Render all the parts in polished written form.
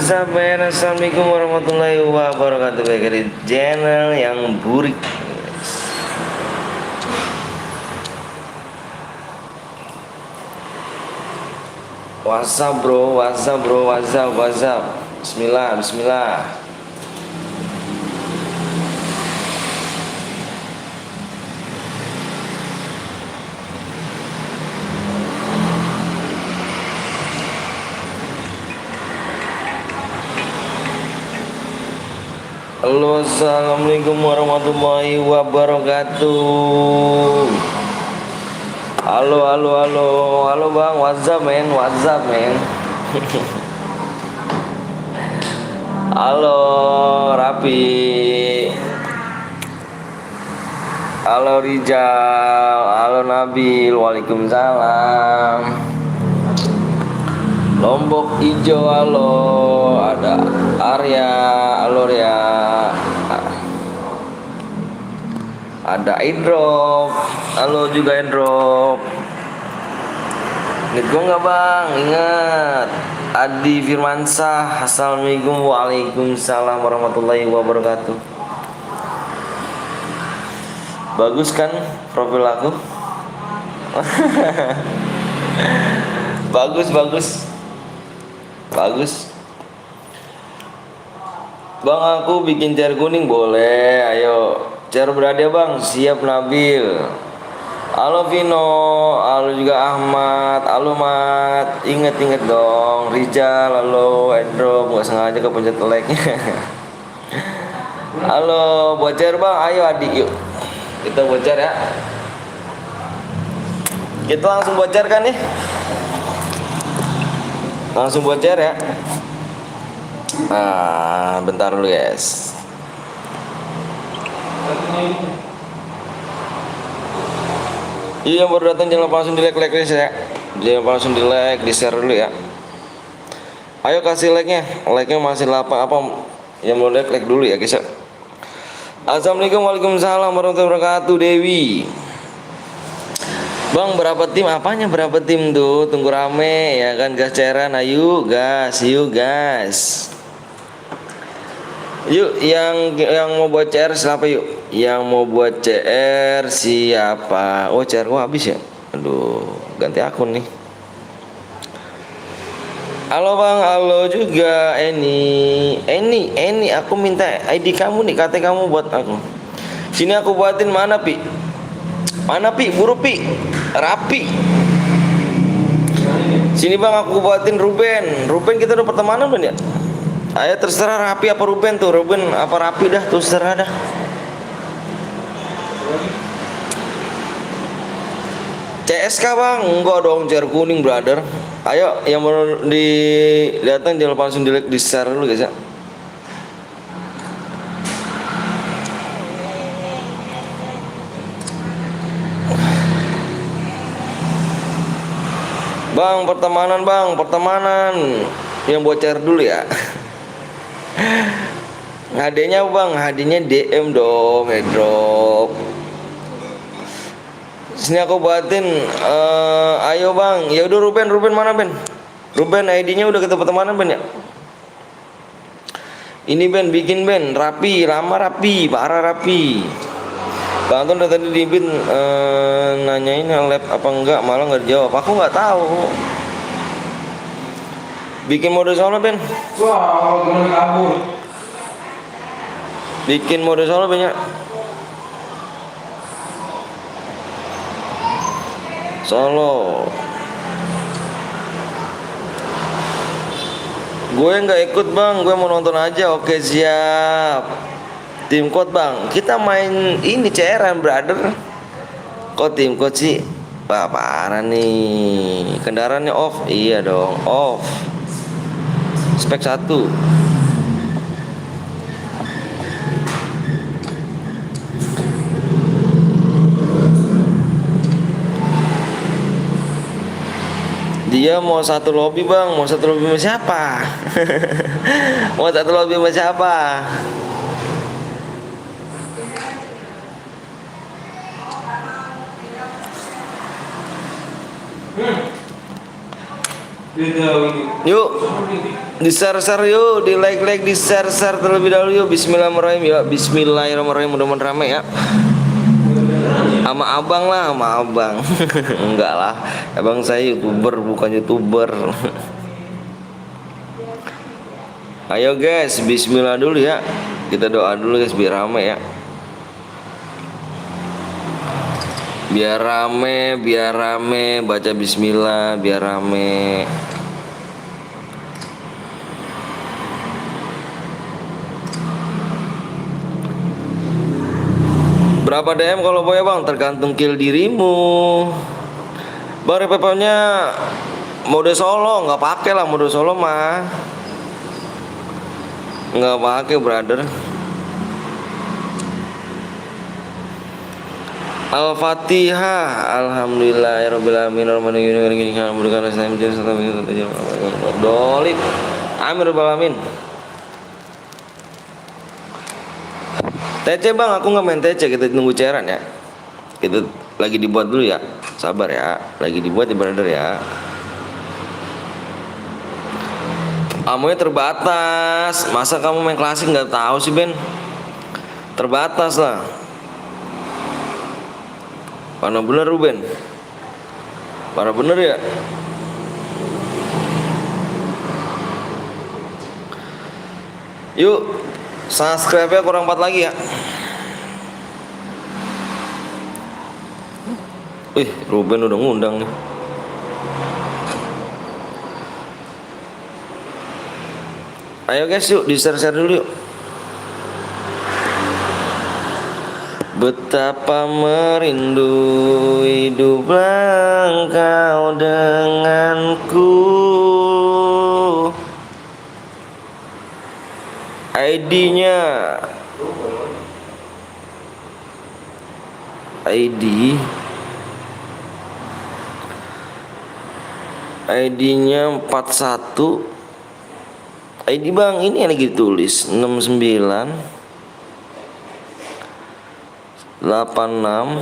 WhatsApp men, assalamualaikum warahmatullahi wabarakatuh. Baik di channel yang burik. WhatsApp bro, WhatsApp bro, WhatsApp, WhatsApp. Bismillah, Bismillah. Halo, assalamualaikum warahmatullahi wabarakatuh. Halo, halo, halo, halo bang, WhatsApp men, WhatsApp men. Halo, Rapi. Halo Rijal, halo Nabil, waalaikumsalam. Lombok Ijo, halo, ada Arya, halo Arya, ada Indrop, halo juga Indrop. Ingat gua nggak bang? Ingat. Adi Firmansyah, assalamualaikum, waalaikumsalam warahmatullahi wabarakatuh. Bagus kan profil aku? Bagus, bagus. Bagus. Bang, aku bikin chair kuning boleh? Ayo. Chair berhadiah bang. Siap Nabil. Halo Vino. Halo juga Ahmad. Halo Mat. Ingat-ingat dong. Rijal. Halo Endro. Gak sengaja kepencet like. Halo. Buat chair bang. Ayo adik yuk. Kita buat chair ya. Kita langsung buat chair kan nih. Langsung buat chair ya. Nah, bentar dulu guys. Iya, yang baru datang jangan lupa langsung di like guys ya. Jangan lupa langsung di like, di share dulu ya. Ayo kasih like-nya. Like-nya masih 8 apa yang mau like dulu ya guys ya. Assalamualaikum, waalaikumsalam warahmatullahi wabarakatuh. Dewi. Bang, berapa tim? Apanya berapa tim tuh? Tunggu rame ya kan, gas cairan. Ayo gas, yuk gas. Yuk yang mau buat CR siapa yuk? Yang mau buat CR siapa? Oh, CR gua habis ya. Aduh, ganti akun nih. Halo bang, halo juga Eni, aku minta ID kamu nih, KT kamu buat aku. Sini aku buatin, mana Pi? Mana Pi? Buru Pi. Rapi. Sini bang, aku buatin Ruben. Ruben kita udah pertemanan belum ya? Ayo terserah Rapi apa Ruben tuh. Ruben apa Rapi dah, tuh terserah dah. CSK bang, enggak dong, jar kuning brother. Ayo yang mau datang jangan lupa langsung di share dulu guys ya. Bang, pertemanan yang buat share dulu ya. Hadiahnya bang, hadiahnya DM dong, drop. Sini aku buatin. Ayo bang, ya udah Ruben mana Ben? Ruben ID-nya udah kita pertemanan Ben ya. Ini Ben, bikin Ben, rapi, lama rapi, parah rapi. Bang Anton udah tadi dibin nanyain lab apa enggak, malah nggak dijawab. Aku nggak tahu. Bikin mode solo Ben. Wah, gimana kabur? Bikin mode solo banyak. Solo. Gue nggak ikut bang, gue mau nonton aja. Oke siap. Tim code bang, kita main ini cairan brother. Kok tim code sih? Wah parah nih. Kendaraannya off, iya dong off. Spek 1. Dia mau satu lobby bang, mau satu lobby sama siapa? Mau satu lobby sama siapa? Yuk, di share yuk, di like di share terlebih dahulu yuk. Bismillahirrahmanirrahim ya. Bismillahirrahmanirrahim, mudah-mudahan rame ya. Sama abang lah, sama abang. Enggak lah, abang saya YouTuber bukan YouTuber. Ayo guys, bismillah dulu ya. Kita doa dulu guys biar rame ya. Biar rame, baca bismillah biar rame. Berapa DM kalau boy bang? Tergantung kill dirimu. Bang RPP-nya mode solo, nggak pakai lah mode solo mah. Nggak pakai brother. Al-Fatihah. Alhamdulillahirobbilalamin. Dolip. Amin alamin. TC bang, aku nggak main TC, kita nunggu cairan ya. Kita lagi dibuat dulu ya, sabar ya, lagi dibuat ya brother ya. Amunya terbatas, masa kamu main klasik nggak tahu sih Ben? Terbatas lah. Mana bener Ruben? Mana bener ya? Yuk, subscribe-nya kurang 4 lagi ya. Wih, Ruben udah ngundang nih. Ayo guys, yuk di share dulu yuk. Betapa merindu hiduplah engkau denganku. ID-nya ID-nya 41. ID bang, ini yang lagi tulis 69 86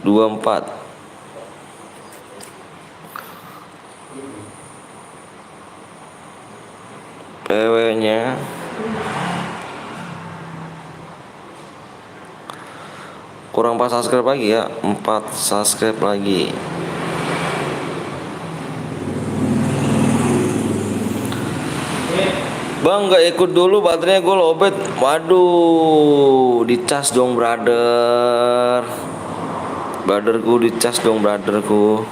24. PW-nya kurang 4 subscribe lagi ya, 4 subscribe lagi. Bang gak ikut dulu, baterainya gue lobet. Waduh, dicas dong brother. Brotherku dicas dong brotherku.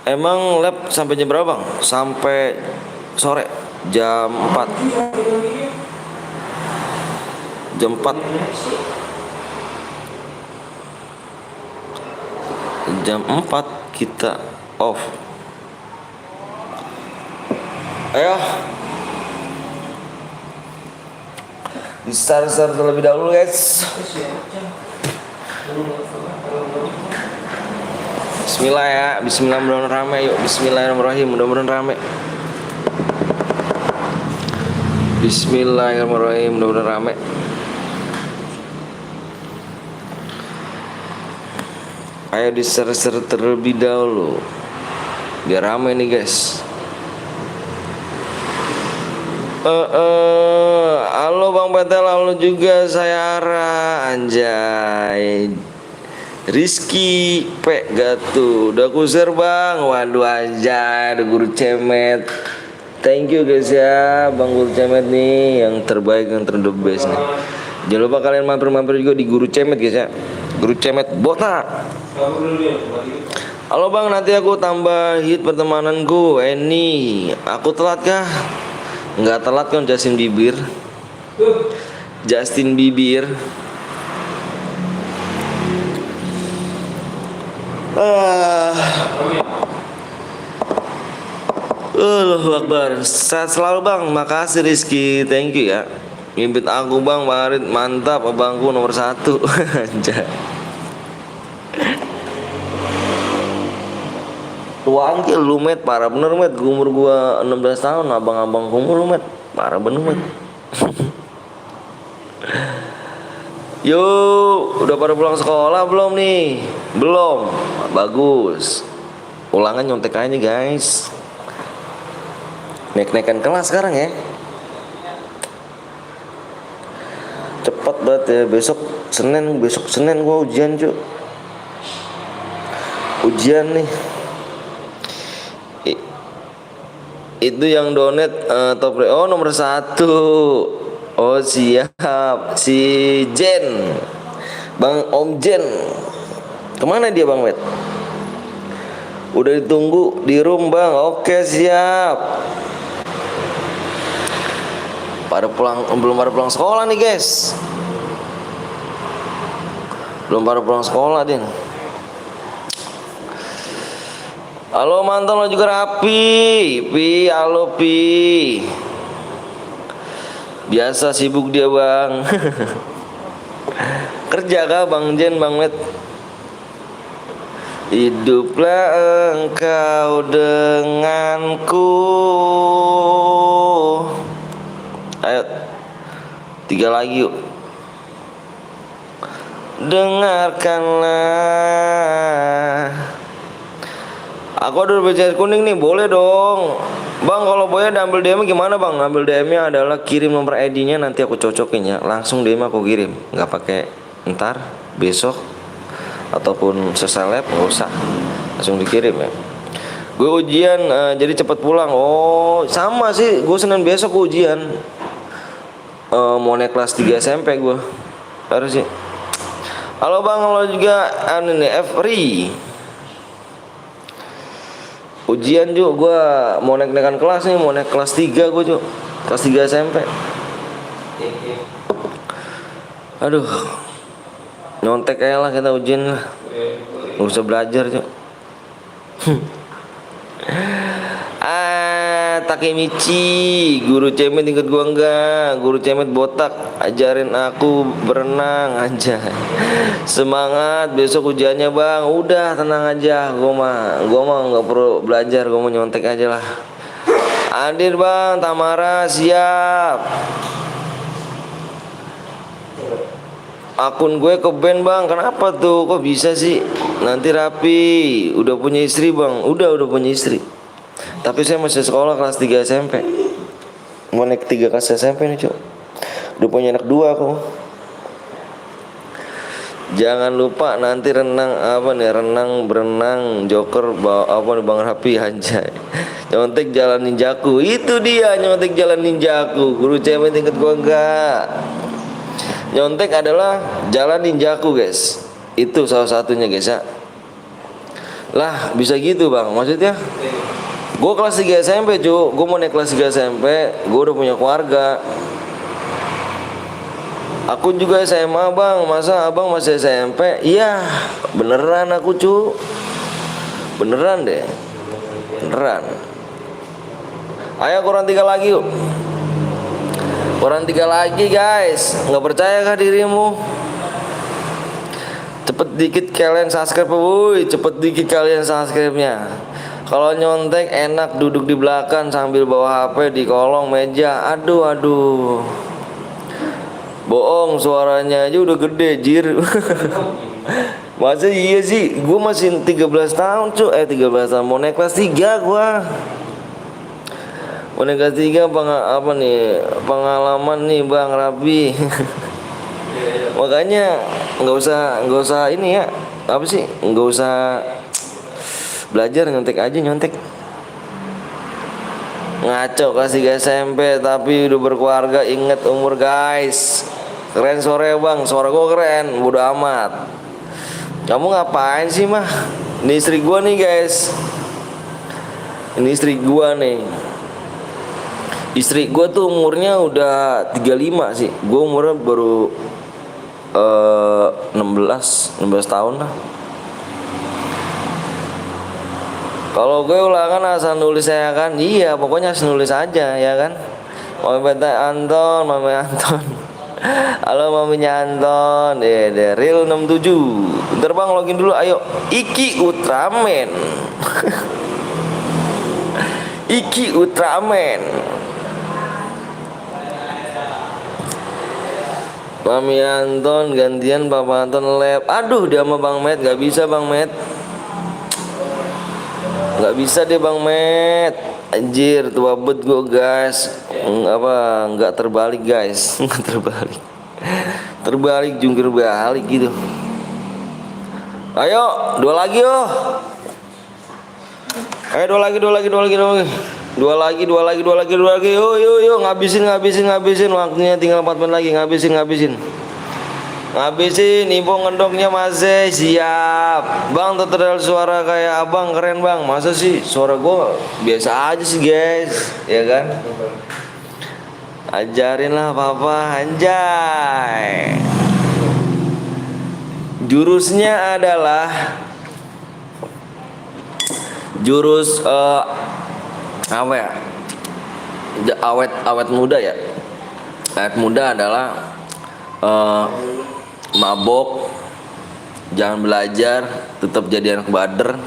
Emang lab sampai jam berapa bang? Sampai sore jam 4. Jam 4. Jam 4 kita off. Ayo. Di start terlebih dahulu guys. Bismillah ya, bismillah mudah-mudahan rame yuk. Bismillahirrahmanirrahim, mudah-mudahan rame. Bismillahirrahmanirrahim, mudah-mudahan rame. Ayo di share terlebih dahulu biar rame nih guys. Halo Bang Petel, halo juga saya Ara, anjay. Rizky P Gatu udah ku share bang. Waduh anjay, ada guru cemet. Thank you guys ya, Bang Guru Cemet nih yang terbaik, yang the best nih. Jangan lupa kalian mampir-mampir juga di Guru Cemet guys ya. Guru Cemet botak. Halo bang, nanti aku tambah hit pertemananku. Ini aku telat kah? Nggak telat kan, Justin Bieber. Allahu Akbar. Sehat selalu bang. Makasih Rizky. Thank you ya. Ngimpit aku bang, Marit mantap, abangku nomor 1. Anjay. Tuaan ke lu met, parah bener met. Umur gua 16 tahun, abang-abang umur lu met. Parah bener met. Yo, udah pada pulang sekolah belum nih? Belum. Bagus. Ulangan nyontek aja guys. Naik-naikan kelas sekarang ya. Cepat banget ya. Besok Senin gua ujian cuy. Ujian nih. Itu yang donate top nomor 1. Oh siap. Si Jen, Bang Om Jen. Kemana dia Bang Wet? Udah ditunggu di room Bang. Oke siap. Belum pada pulang sekolah nih guys. Belum pada pulang sekolah Din. Halo mantan lo juga rapi. Halo Pi. Biasa sibuk dia Bang. Kerja kah Bang Jen, Bang Met? Hiduplah engkau denganku. Ayo 3 lagi yuk. Dengarkanlah. Aku ada BCS kuning nih, boleh dong Bang. Kalau boleh ambil DM gimana Bang? Ambil DM-nya adalah kirim nomor ID-nya, nanti aku cocokin ya. Langsung DM aku kirim, nggak pakai ntar, besok ataupun seseleb, nggak usah, langsung dikirim ya. Gue ujian jadi cepet pulang. Oh sama sih, gue Senin besok ujian. Mau naik kelas 3 SMP gue harus sih. Halo Bang, lo juga nih Fri. Ujian juga gue mau naik-naikan kelas nih, mau naik kelas 3 gue juga, kelas 3 SMP. Aduh, nyontek aja lah kita ujian lah, gak usah belajar juga. Takemichi, guru cemet inget gua enggak? Guru cemet botak, ajarin aku berenang aja. Semangat besok ujiannya Bang. Udah tenang aja, gua mah nggak perlu belajar, gua mau nyontek aja lah. Hadir Bang, Tamara siap. Akun gue ke band Bang, kenapa tuh? Kok bisa sih? Nanti rapi. Udah punya istri Bang? Udah punya istri. Tapi saya masih sekolah kelas 3 SMP. Mau naik 3 kelas SMP nih cuy. Udah punya anak 2 aku. Jangan lupa nanti renang berenang joker Bang Rapi anjay. Nyontek jalan ninjaku. Itu dia nyontek jalan ninjaku. Guru cewek inget gua enggak? Nyontek adalah jalan ninjaku guys. Itu salah satunya guys ya. Lah bisa gitu Bang, maksudnya gue kelas 3 SMP cu, gue mau naik kelas 3 SMP, gue udah punya keluarga. Aku juga SMA Bang, masa abang masih SMP? Iya, beneran aku cu. Beneran deh, beneran. Ayo kurang 3 lagi yuk. Kurang 3 lagi guys, nggak percaya kah dirimu? Cepet dikit kalian subscribe, wuih, cepet dikit kalian subscribe-nya. Kalau nyontek enak duduk di belakang sambil bawa HP di kolong meja. Aduh. Bohong, suaranya aja udah gede jir. Masa iya sih? Gue masih 13 tahun cu. 13 tahun mau naik kelas 3 gue. Mau naik kelas 3 pengalaman nih Bang Rabi. Makanya nggak usah ini ya. Apa sih? Nggak usah belajar, nyontek aja nyontek. Ngaco kelas 3 SMP tapi udah berkeluarga, inget umur guys. Keren sore Bang, suara gue keren, bodo amat. Kamu ngapain sih mah? Ini istri gue nih guys. Ini istri gue nih. Istri gue tuh umurnya udah 35 sih. Gue umurnya baru 16 tahun lah. Kalau gue ulangan asal nulis ya kan. Iya pokoknya asal nulis aja ya kan. Mami Anton. Halo maminya Anton. Real 67. Bentar Bang login dulu ayo. Iki Ultraman. Iki Ultraman. Mami Anton gantian Papa Anton lab. Aduh dia sama Bang Met gak bisa Bang Met. Gak bisa deh Bang Met. Anjir tua bet gue guys. Nggak terbalik guys. Nggak terbalik. Terbalik jungkir balik gitu. Ayo dua lagi yo. Ayo dua lagi. Dua lagi. Yo ngabisin. Waktunya tinggal 4 menit lagi. Ngabisin. Info ngedoknya masih siap. Bang tutorial suara kayak abang keren bang. Masa sih suara gue biasa aja sih guys, ya kan? Ajarin lah papa anjay. Jurusnya adalah jurus apa ya? Awet muda ya. Awet muda adalah mabok, jangan belajar, tetap jadi anak bader,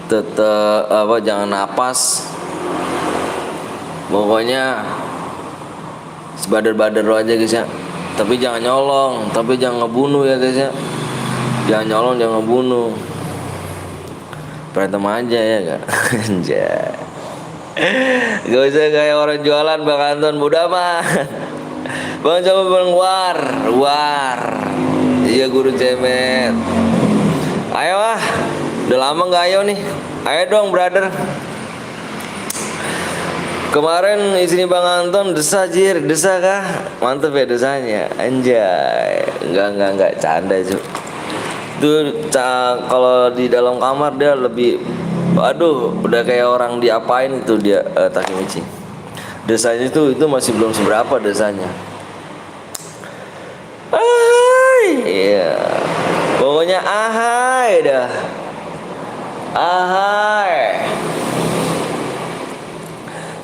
tetap jangan napas, pokoknya sebader-bader lo aja guys ya. Tapi jangan nyolong, tapi jangan ngebunuh ya guys ya. Jangan nyolong, jangan ngebunuh. Berantem aja ya gak? Anjay. Gak usah kayak orang jualan Bang Anton, mudah mah. Bang coba bang war. Iya guru cemet. Ayo ah, udah lama nggak ayo nih. Ayo dong brother. Kemarin isinya Bang Anton desa kah? Mantep ya desanya. Anjay. Enggak canda cuy. Itu kalau di dalam kamar dia lebih, aduh udah kayak orang diapain itu dia Takemichi. Desanya itu masih belum seberapa desanya. Iya. Pokoknya ahai dah. Ahai.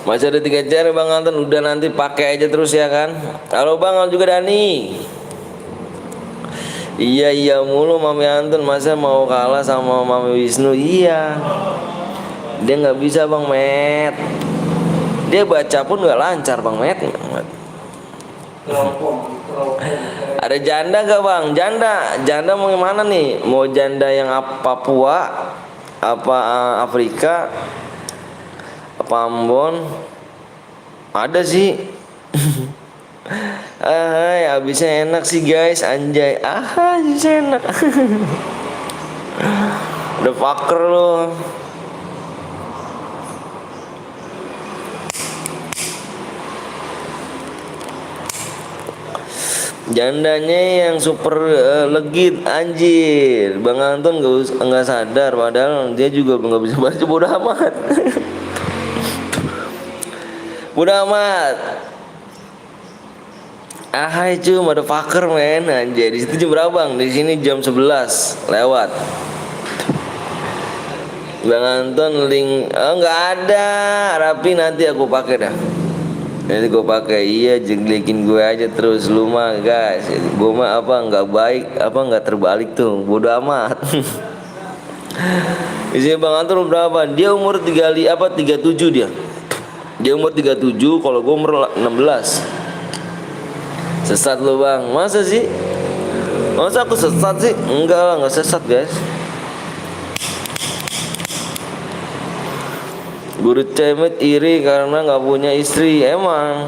Masih ada 3 jari Bang Anton, udah nanti pakai aja terus ya kan. Halo Bang, juga Dani. Iya mulu Mami Anton, masa mau kalah sama Mami Wisnu? Iya. Dia nggak bisa Bang Met. Dia baca pun nggak lancar Bang Met. Ada janda gak Bang? Janda mau gimana nih? Mau janda yang Papua, apa Afrika, apa Ambon? Ada sih. Habisnya enak sih guys, anjay. Habisnya enak. Udah fucker loh. Jandanya yang super legit anjir. Bang Anton nggak sadar padahal dia juga nggak bisa baca. Bodoh amat. Bodoh amat. Hai cuy, motherfucker men. Anjir, di situ jam berapa Bang? Di sini jam 11 lewat. Bang Anton link nggak ada. Rapi nanti aku pakai dah. Nanti gue pakai. Iya jenglekin gue aja terus lu mah guys. Gue mah nggak baik, nggak terbalik tuh. Bodoh amat. Isinya Bang Anton berapa? Dia umur 37 dia. Dia umur 37, kalau gue umur 16. Sesat lu Bang. Masa sih? Masa aku sesat sih? Enggak lah, nggak sesat guys. Guru cemet iri karena nggak punya istri. Emang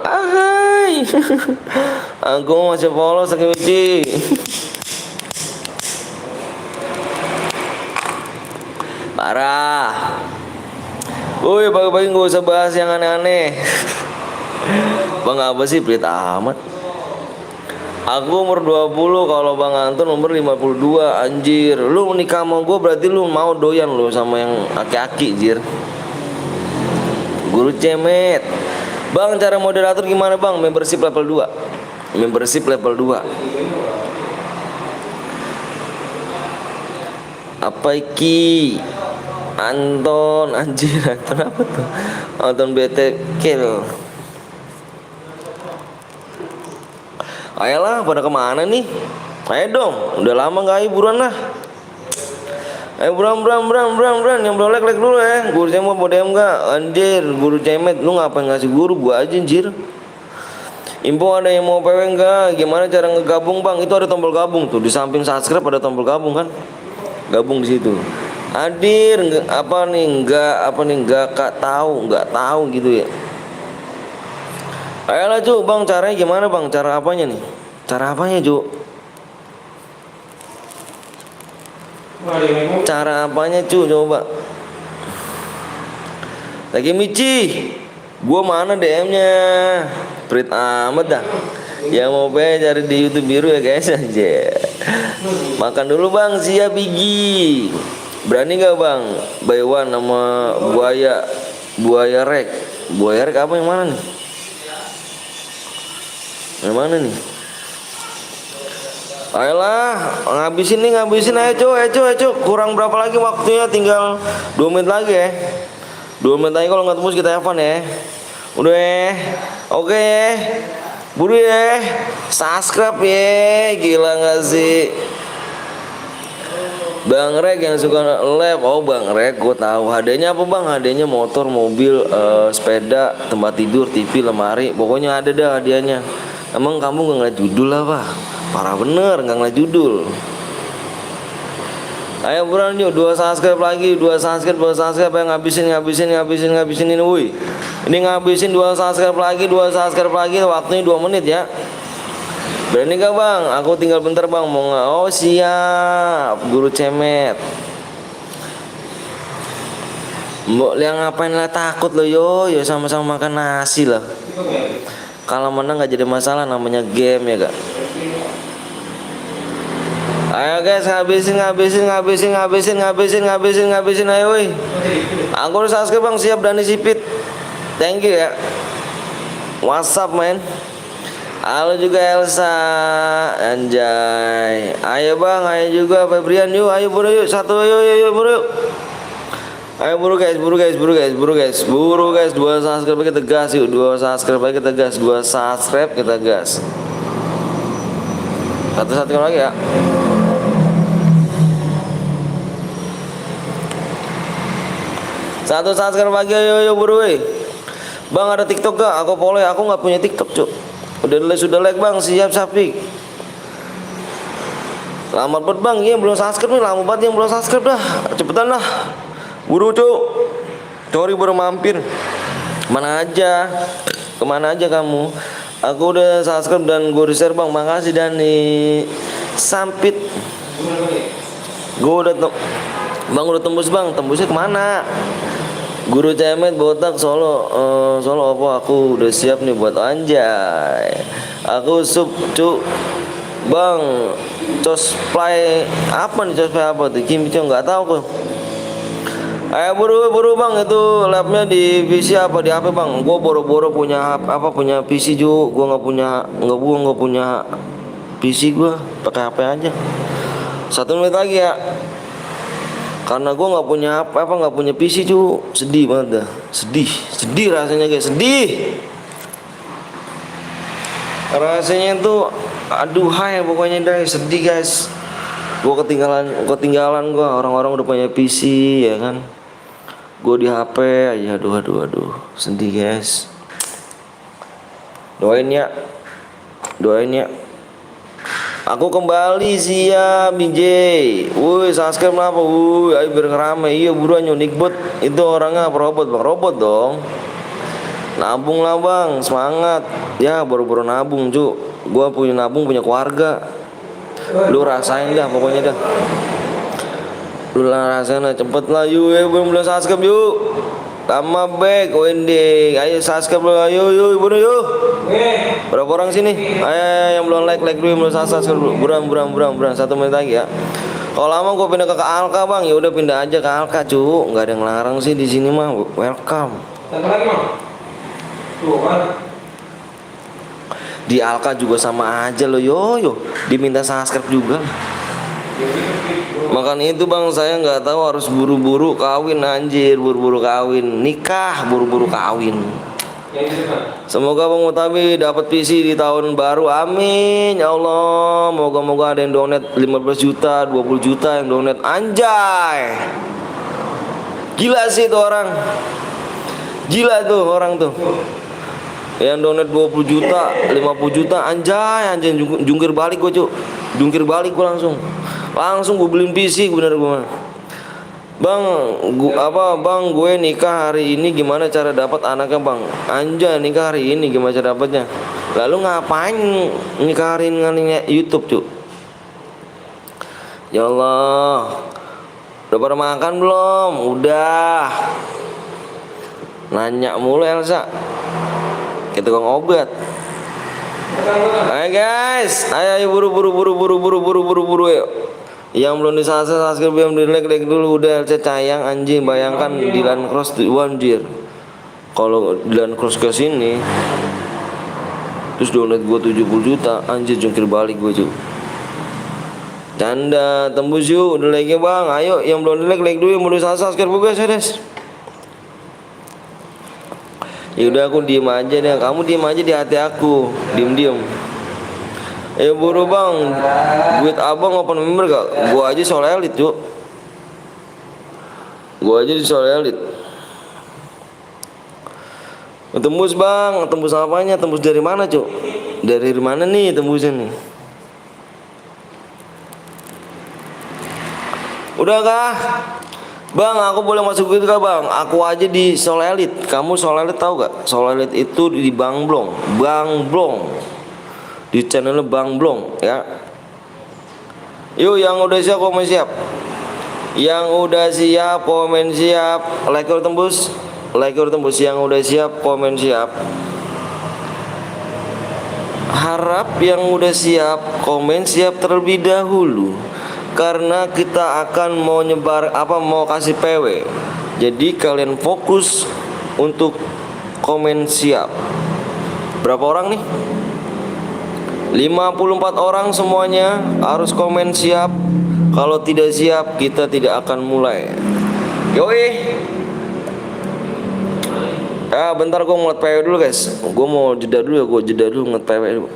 ahai. Aku masih polos Takemichi. Parah. Woi pagi-pagi gak usah bahas yang aneh-aneh. Bang apa sih pelit amat. Aku umur 20, kalau Bang Anton umur 52. Anjir, lu nikah sama gue berarti lu mau doyan lu sama yang aki-aki jir. Guru cemet. Bang cara moderator gimana Bang? Membership level 2. Membership level 2. Apa iki? Anton, anjir, Anton apa tuh? Anton BT kill. Ayolah, pada kemana nih? Ayo dong, udah lama gak ayo buruan lah. Ayo Bram, yang belum like dulu ya. Guru cemet mau DM enggak? Anjir, guru cemet lu ngapain ngasih guru gua aja anjir. Info ada yang mau PW enggak? Gimana cara ngegabung bang? Itu ada tombol gabung tuh di samping subscribe ada tombol gabung kan? Gabung di situ. Hadir enggak kak tahu gitu ya. Ayolah cu bang, caranya gimana bang? Cara apanya nih? Cara apanya cu? Cara apanya cu coba? Lagi Mici, gua mana DM-nya? Prit amat dah. Yang mau cari di YouTube biru ya guys aja. Makan dulu bang, siap Bigi. Berani gak bang? Baywan sama buaya rek. Buaya rek apa yang mana nih? Yang mana nih? Ayolah, ngabisin ayo cu. Kurang berapa lagi waktunya? Tinggal 2 menit lagi ya. 2 menit lagi kalau nggak tembus kita Evan ya. Udah ya. Oke ya. Buru ya. Subscribe ya. Gila nggak sih? Bang Rek yang suka lab. Oh Bang Rek, gue tahu. HD-nya apa bang? HD-nya motor, mobil, sepeda, tempat tidur, TV, lemari. Pokoknya ada dah hadiahnya. Emang kamu nggak ngeliat judul apa? Parah bener nggak ngeliat judul. Ayo buruan yuk, 2 subscribe lagi, 2 subscribe yang ngabisin ini woi. Ini ngabisin 2 subscribe lagi, waktunya 2 menit ya. Berani gak bang? Aku tinggal bentar bang, mau nggak? Oh siap, guru cemet. Mbok liang ngapain lah takut lo yo sama-sama makan nasi lah. Kalau menang nggak jadi masalah, namanya game ya gak? Ayo guys, ngabisin ayo woi. Aku udah subscribe bang, siap Dani Sipit. Thank you ya. What's up man? Halo juga Elsa, anjay. Ayo bang, ayo juga Febrian yuk, ayo buru yuk, satu yuk buru yuk. Ayo buru guys, 2 subscribe kita gas yuk, 2 subscribe kita gas. Satu lagi ya. Satu subscribe lagi, ayo buru weh. Bang ada TikTok gak? Aku follow ya, aku nggak punya TikTok cuk. Sudah like bang, siap Sapi. Lama banget bang, iya belum subscribe nih, lama banget yang belum subscribe dah. Cepetan lah, buru cuk. Sorry baru mampir. Kemana aja kamu? Aku udah subscribe dan gue share bang, makasih Dani Sampit. Gue udah bang udah tembus bang, tembusnya kemana? Guru cemet botak Solo apa? Aku udah siap nih buat anjay. Aku sub cu bang. Cosplay apa nih? Cosplay apa tuh? Kimchi nggak tahu kok. Ayo buru bang, itu labnya di PC apa di HP bang? Gue boro-boro punya punya PC juga. Gue nggak punya PC, gue pakai HP aja. 1 menit lagi ya. Karena gue nggak punya PC cu, sedih banget dah, sedih rasanya guys, rasanya tuh aduhai pokoknya dah, sedih guys. Gue ketinggalan gue, orang-orang udah punya PC ya kan, gue di HP aja, aduh, sedih guys. Doain ya. Aku kembali siap BJ. Woi subscribe apa? Woi ayo biar ngerame. Iya buruan unik bot. Itu orangnya apa robot bang? Robot dong. Nabung lah bang, semangat. Ya baru-baru nabung cu. Gua punya nabung, punya keluarga. Lu rasain dah pokoknya dah. Lu lah rasain lah, cepet lah yuk. Belum subscribe yuk. Lama back Wendy. Ayo subscribe lo, ayo buruan yuk. Berapa orang sini? Ayo yang belum like dulu, yang belum subscribe dulu. Buram 1 menit lagi ya. Kalau lama gue pindah ke Alka bang, ya udah pindah aja ke Alka cu. Nggak ada yang ngelarang sih di sini mah. Welcome. Satu lagi bang. Tuh kan. Di Alka juga sama aja lo yo. Diminta subscribe juga. Makanya itu bang, saya nggak tahu harus buru-buru kawin anjir, buru-buru kawin nikah, buru-buru kawin. Yang di depan. Semoga Bang Mutabi dapat PC di tahun baru. Amin ya Allah. Moga-moga ada yang donate 15 juta, 20 juta yang donate. Anjay. Gila sih itu orang. Gila tuh orang tuh. Yang donate 20 juta, 50 juta. Anjay, jungkir balik gue, Cuk. Jungkir balik gue langsung. Langsung gue beliin PC bener gue. Bang, bang, gue nikah hari ini, gimana cara dapat anaknya bang? Anjay, nikah hari ini gimana cara dapatnya? Lalu ngapain nikahin ngalinya YouTube Cuk? Ya Allah, udah pada makan belum? Udah. Nanya mulu Elsa, kita tukang obat. Ayo guys, ayo buru yuk. Yang belum subscribe belum di like dulu. Udah cayang anjing. Bayangkan Dylan Cross anjir. Kalau Dylan Cross ke sini terus donate gua 70 juta, anjir jungkir balik gua Cuk. Canda, tembus yuk. Udah like bang. Ayo yang belum di like dulu, yang belum subscribe guys ya guys. Ya udah aku diem aja deh. Kamu diem aja di hati aku. Diem. Buru bang, duit abang open member gak? Gua aja soal elit Cuk. Gua aja di soal elit. Tembus bang, tembus apanya? Tembus dari mana Cuk? Dari mana nih tembusnya nih? Udah kah? Bang, aku boleh masuk gitu kah bang? Aku aja di soal elit. Kamu soal elit tahu gak? Soal elit itu di Bang Blong. Di channelnya Bang Blong ya. Yuk yang udah siap komen siap. Yang udah siap komen siap. Like udah tembus. Yang udah siap komen siap. Harap yang udah siap komen siap terlebih dahulu. Karena kita akan mau mau kasih PW. Jadi kalian fokus untuk komen siap. Berapa orang nih? 54 orang semuanya harus komen siap. Kalau tidak siap kita tidak akan mulai. Yoi. Bentar gue ngeliat PW dulu guys. Gue mau jeda dulu ya. Gue jeda dulu ngeliat PW dulu.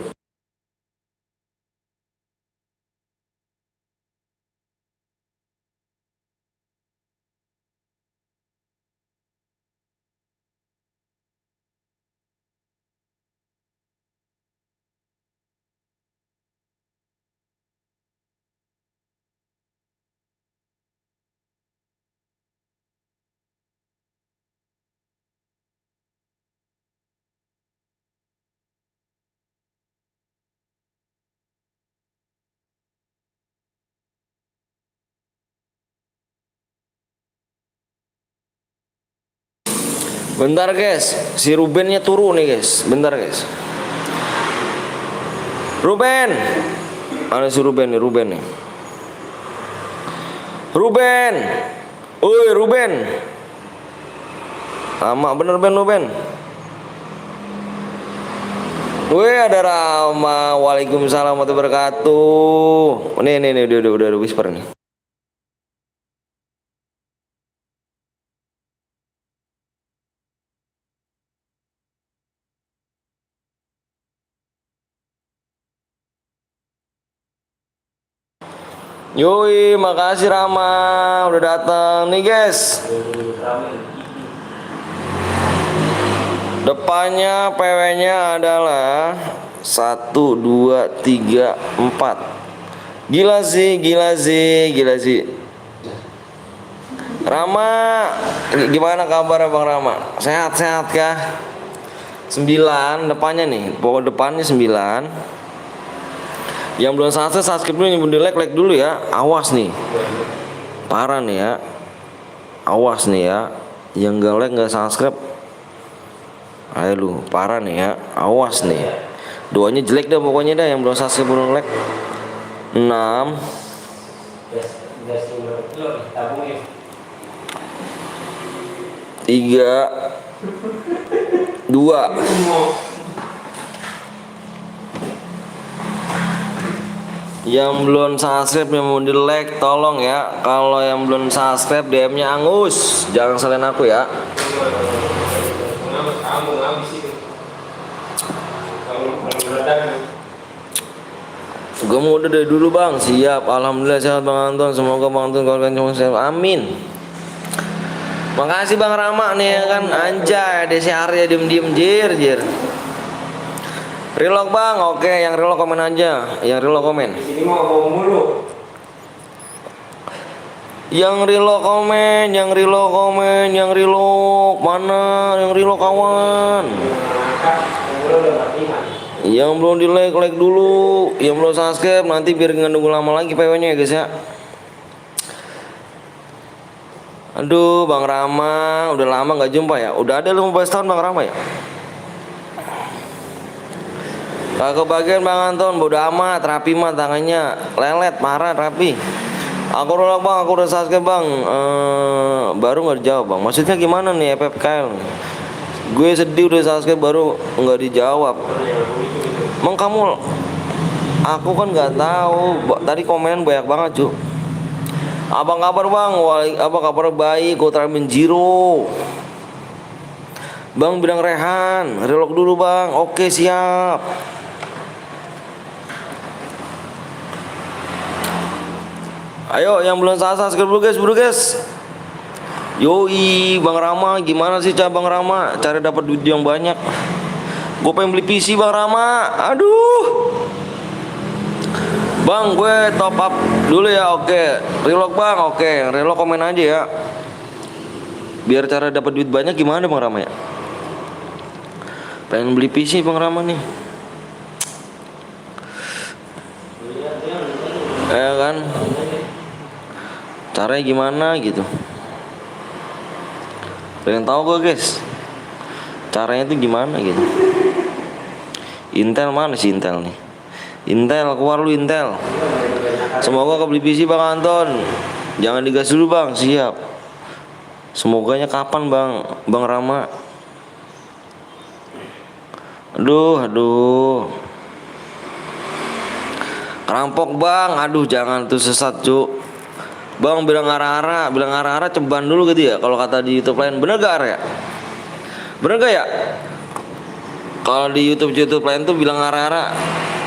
Bentar guys, si Rubennya turun nih guys. Bentar guys. Ruben, mana si Ruben nih? Ruben, oi Ruben. Lama bener Ben Ruben. Wih ada Rama. Waalaikumsalam warahmatullahi wabarakatuh. Nih udah whisper nih. Yoi, makasih Rama udah datang nih guys. Depannya PW-nya adalah 1, 2, 3, 4. Gila sih. Rama, gimana kabar Bang Rama? Sehat kah? 9 depannya nih, pokok depannya 9. Yang belum subscribe dulu, yang belum like dulu ya. Awas nih. Parah nih ya. Awas nih ya. Yang gak like gak subscribe. Ayo lu, parah nih ya. Awas nih. Doanya jelek dah pokoknya dah yang belum subscribe belum like. 6 3 2. Yang belum subscribe yang mau di like tolong ya. Kalau yang belum subscribe DM-nya Angus. Jangan selain aku ya. Kamu ngabis sih. Gue mau udah dari dulu bang. Siap. Alhamdulillah sehat bang Anton. Semoga bang Anton keluarga cuma sehat. Amin. Makasih bang Rama nih ya kan. Anjay Desi Arya diem jir. Relock bang. Oke yang relock komen aja. Yang relock komen. Ini mau ngomong mulu. Yang relock komen. Mana yang relock kawan? Yang belum di like dulu. Yang belum subscribe nanti biar nggak nunggu lama lagi PW-nya ya guys ya. Aduh Bang Rama, udah lama nggak jumpa ya. Udah ada 15 tahun Bang Rama ya. Kagak bagian Bang Anton, bodo amat, rapi mah tangannya, lelet parah rapi. Aku rolak bang, aku udah subscribe bang. Baru nggak dijawab bang. Maksudnya gimana nih FFKL? Gue sedih udah subscribe baru nggak dijawab. Emang kamu? Aku kan nggak tahu. Tadi komen banyak banget cu. Abang kabar bang, apa kabar baik? Ultraman Zero. Bang bilang Rehan, relock dulu bang. Oke siap. Ayo yang belum subscribe dulu guys. Yoi Bang Rama, gimana sih cara Bang Rama? Cara dapat duit yang banyak. Gue pengen beli PC Bang Rama. Aduh. Bang, gue top up dulu ya. Oke. Relock Bang. Oke, relock komen aja ya. Biar cara dapat duit banyak gimana Bang Rama ya? Pengen beli PC Bang Rama nih. Ya kan? Caranya gimana gitu? Pengen tahu gue guys. Caranya itu gimana gitu? Intel mana sih Intel nih? Intel keluar lu Intel. Semoga kebeli PC Bang Anton. Jangan digas dulu Bang, siap. Semoganya kapan Bang Rama? Aduh. Rampok Bang, aduh jangan tuh sesat cuk. Bang bilang arah-arah ceban dulu gitu ya. Kalau kata di YouTube lain, bener gak ya? Bener gak ya? Kalau di YouTube lain tuh bilang arah-arah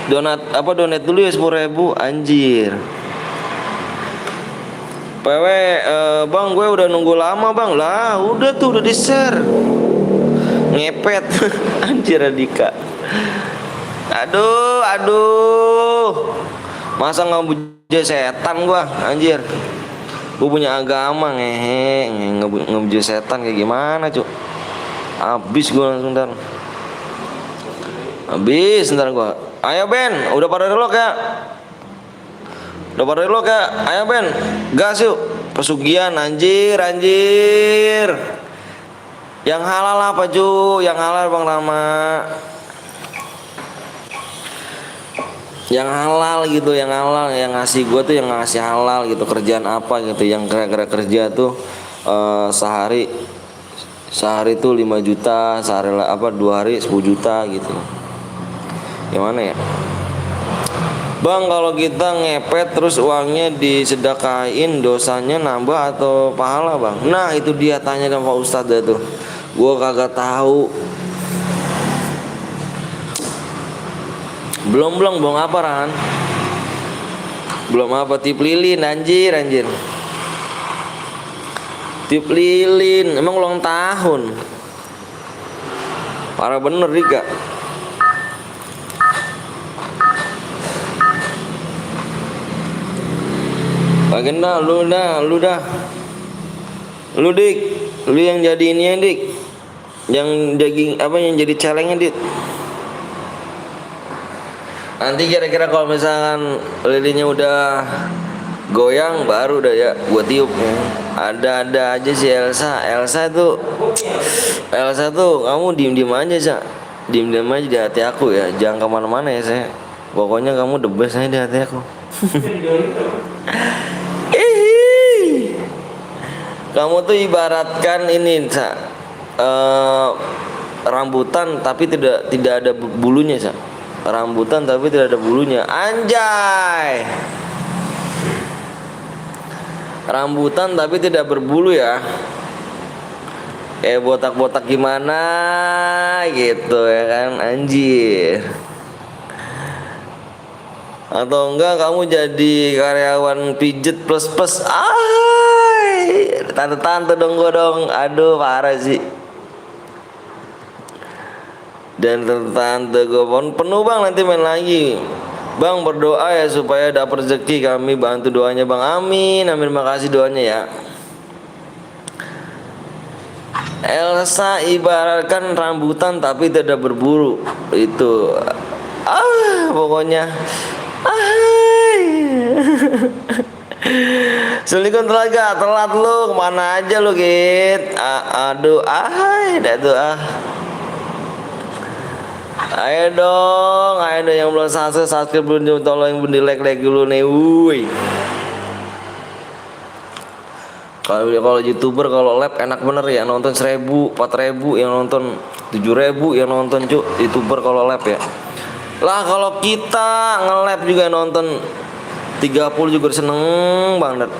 donate dulu ya 10.000 anjir. PW Bang gue udah nunggu lama Bang. Lah udah tuh udah di share. Ngepet anjir Adika. Aduh. Masa ngebuja setan gua anjir. Gua punya agama ngebuja setan kayak gimana cuk. Abis gua langsung ntar. Gua. Ayo Ben, udah pada relock ya? Ayo Ben, gas yuk. Pesugihan anjir. Yang halal apa cu? Yang halal Bang Rama. Yang halal gitu, yang ngasih gue tuh yang ngasih halal gitu. Kerjaan apa gitu yang kira-kira kerja tuh sehari tuh 5 juta, sehari 2 hari 10 juta gitu. Gimana ya? Bang kalau kita ngepet terus uangnya disedekain dosanya nambah atau pahala Bang? Nah itu dia tanya sama Pak Ustadz tuh. Gue kagak tahu. Belum apa Ran? Belum apa tip lilin anjir. Tip lilin emang ulang tahun. Parah bener Rika. Agenda lu dah. Lu dik, lu yang jadi ini ya dik. Yang jadi celengnya dik. Nanti kira-kira kalau misalkan lilinnya udah goyang baru udah ya gua tiup. Ada aja si Elsa tuh kamu diem aja sih. Diem aja di hati aku ya. Jangan kemana-mana ya saya. Pokoknya kamu the best aja di hati aku. Kamu tuh ibaratkan ini rambutan tapi tidak ada bulunya sa. Rambutan tapi tidak ada bulunya. Anjay. Rambutan tapi tidak berbulu ya. Botak-botak gimana gitu ya kan anjir. Atau enggak kamu jadi karyawan pijet plus plus. Tante-tante dong gua dong. Aduh parah sih. Dan tante gue pun penuh bang, nanti main lagi bang, berdoa ya supaya dapat rezeki, kami bantu doanya bang, amin amin, makasih doanya ya. Elsa ibaratkan rambutan tapi tidak berburu, itu pokoknya Assalamualaikum telaga, telat lu kemana aja lu Git. Aduh dah tuh ayo dong yang belum subscribe belum, tolong yang like dulu nih, wuih. Kalau YouTuber kalau live enak bener ya, nonton 1000, 4000, yang nonton 7000, yang nonton cuk YouTuber kalau live ya. Lah kalau kita nge-live juga nonton 30 juga seneng banget.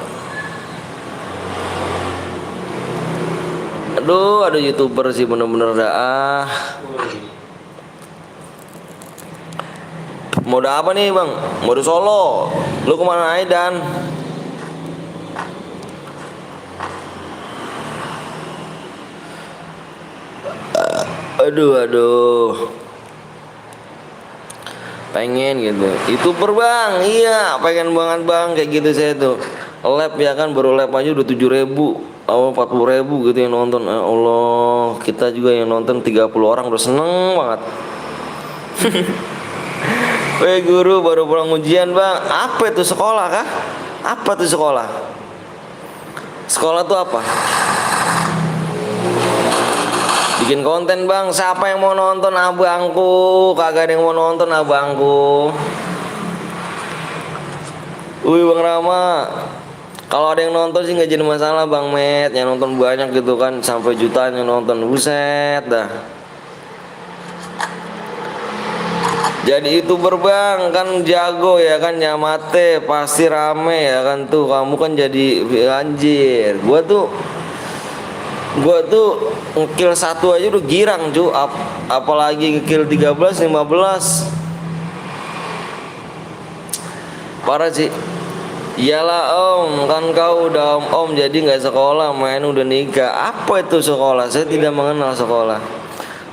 Aduh YouTuber sih bener-bener dah Mode apa nih bang? Mode solo. Lu kemana aja Dan? Aduh pengen gitu YouTuber bang, iya pengen banget bang kayak gitu. Saya tuh live ya kan, baru live aja udah 7000, 40.000 gitu yang nonton. Allah, kita juga yang nonton 30 orang udah seneng banget. Weh guru baru pulang ujian bang. Apa itu sekolah kah? Apa tuh sekolah? Sekolah tuh apa? Bikin konten bang. Siapa yang mau nonton abangku? Kagak ada yang mau nonton abangku. Wih bang Rama, kalau ada yang nonton sih nggak jadi masalah bang Met. Yang nonton banyak gitu kan, sampai jutaan yang nonton, buset dah. Jadi YouTuber bang kan jago ya kan, nyamate pasti rame ya kan tuh. Kamu kan jadi anjir. Gua tuh ngekill 1 aja udah girang cu. Apalagi ngekill 13, 15. Parah sih. Iyalah om, kan kau udah om jadi nggak sekolah, main udah nikah. Apa itu sekolah? Saya tidak mengenal sekolah.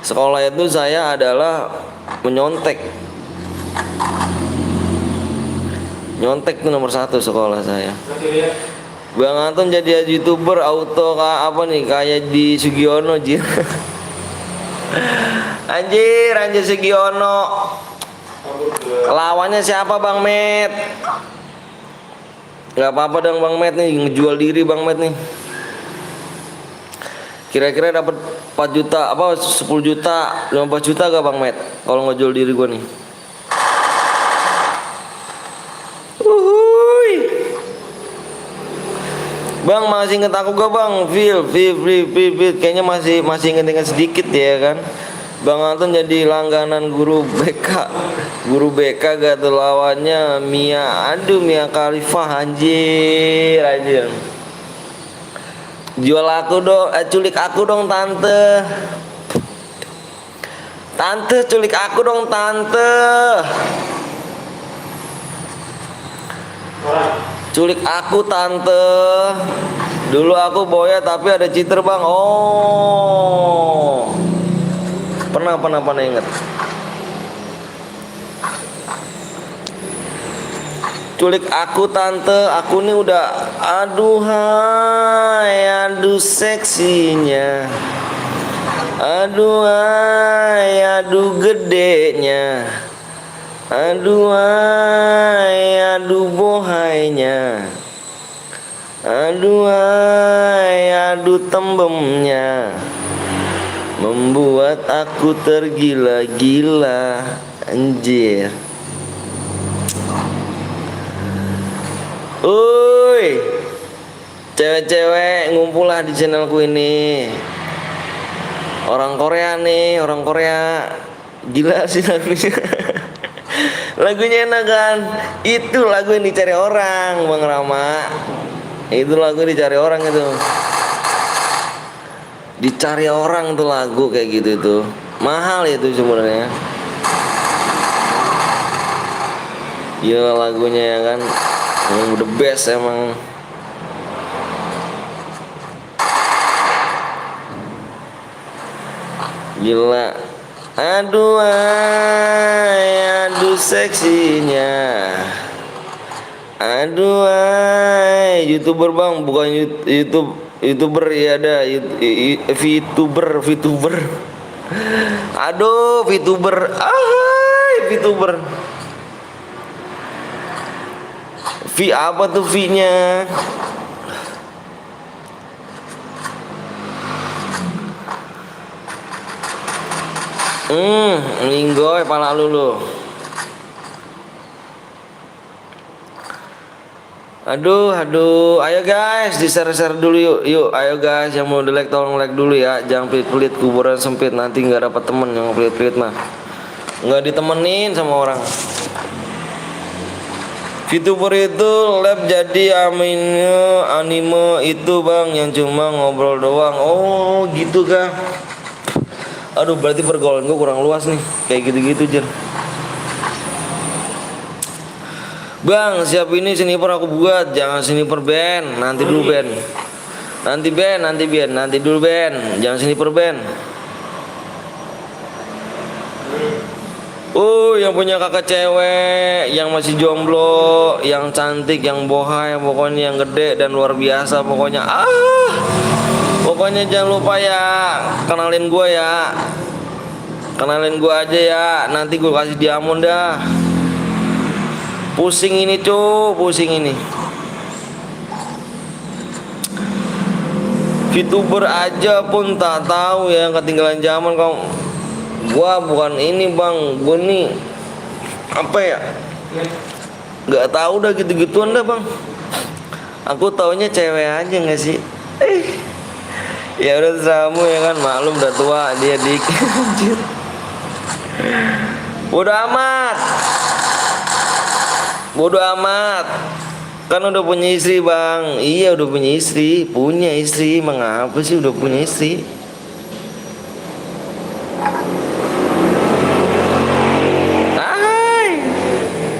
Sekolah itu saya adalah menyontek. Nyontek tuh nomor 1 sekolah saya. Bang Anton jadi YouTuber auto apa nih, kayak di Sugiono jir. Anjir Sugiono. Lawannya siapa Bang Met? Gak apa-apa dong Bang Met nih, ngejual diri Bang Met nih. Kira-kira dapat 4 juta apa 10 juta 15 juta gak Bang Met kalau ngejual diri gua nih? Bang masih inget aku gak Bang? Feel kayaknya masih inget sedikit ya kan. Bang Anton jadi langganan guru BK gak tuh lawannya Mia. Aduh Mia Khalifah anjir. Jual aku dong, culik aku dong tante. Tante culik aku dong tante. Culik aku tante. Dulu aku boya tapi ada cheater bang. Oh, pernah inget. Culik aku tante. Aku nih udah aduh seksinya. Aduh gedenya. Aduh bohainya. Aduh tembemnya. Membuat aku tergila-gila. Anjir. Uy, cewek-cewek ngumpullah di channelku ini. Orang Korea nih, orang Korea. Gila sih lagunya. Lagunya enak kan? Itu lagu yang dicari orang Bang Rama. Itu lagu dicari orang itu. Dicari orang tuh lagu kayak gitu tuh. Mahal itu sebenarnya. Gila lagunya ya kan, emang the best emang. Gila. Aduh ay, aduh seksinya. Aduh ay. YouTuber bang, bukan YouTuber ya ada VTuber. Aduh VTuber. VTuber. V apa tuh V-nya? Linggoy pala lu. Aduh, ayo guys, di-share dulu yuk, ayo guys, yang mau di-like tolong like dulu ya, jangan pelit-pelit, kuburan sempit, nanti nggak dapat temen yang pelit-pelit mah, nggak ditemenin sama orang. VTuber itu lab jadi anime itu bang, yang cuma ngobrol doang. Oh gitu kah? Aduh berarti pergaulan gue kurang luas nih, kayak gitu-gitu Jen. Bang, siap ini sniper aku buat, jangan sniper band, nanti dulu band. Nanti dulu band, jangan sniper band. Yang punya kakak cewek, yang masih jomblo, yang cantik, yang bohai, pokoknya yang gede dan luar biasa pokoknya. Pokoknya jangan lupa ya, kenalin gue ya. Kenalin gue aja ya, nanti gue kasih diamond dah. Pusing ini pusing ini. VTuber aja pun tak tahu ya, ketinggalan zaman kau. Gua bukan ini bang, gua nih apa ya? Nggak tahu dah gitu-gituan dah bang. Aku taunya cewek aja nggak sih? Ya udah tersamu ya kan, maklum udah tua dia dikit. Bodoh amat. Kan udah punya istri bang. Iya udah punya istri. Mengapa sih udah punya istri?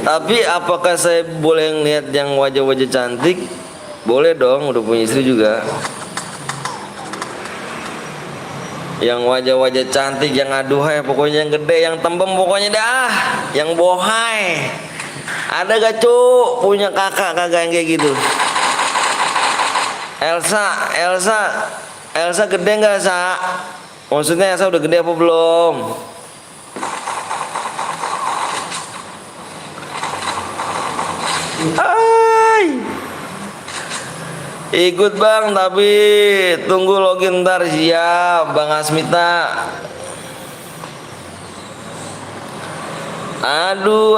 Tapi apakah saya boleh ngeliat yang wajah-wajah cantik? Boleh dong, udah punya istri juga. Yang wajah-wajah cantik, yang aduhai, pokoknya yang gede, yang tembem, pokoknya dah, yang bohai. Ada gak cuk punya kakak yang kayak gitu? Elsa gede nggak sa? Maksudnya Elsa udah gede apa belum? Ikut bang, tapi tunggu login ntar. Siap bang Asmita. Aduh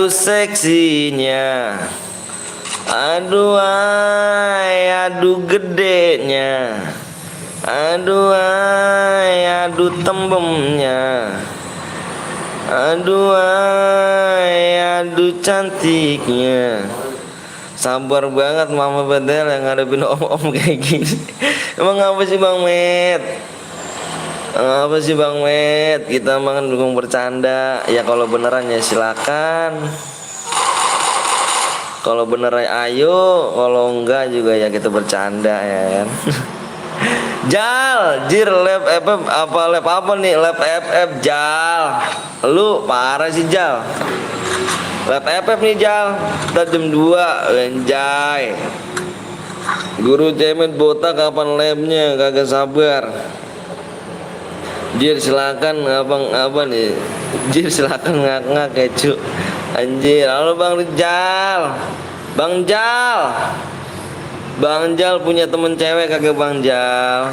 seksinya. Aduh gedenya. Aduh tembemnya. Aduh cantiknya. Sabar banget Mama Bedel yang ngadepin om-om kayak gini. Emang apa sih Bang Met? Kita emang dukung bercanda. Ya kalau beneran ya silakan. Kalau beneran ayo, kalau enggak juga ya kita bercanda ya kan. Lab FF apa lab apa nih? Lab FF Jal. Lu parah sih Jal. Lab FF nih Jal. Kita jam 2 Lenjay. Guru cemet botak kapan labnya? Kagak sabar. Silakan apa nih? Silakan ngak-ngak ya cu. Anjir, halo Bang Rijal. Bang Jal punya temen cewek kagak Bang Jal?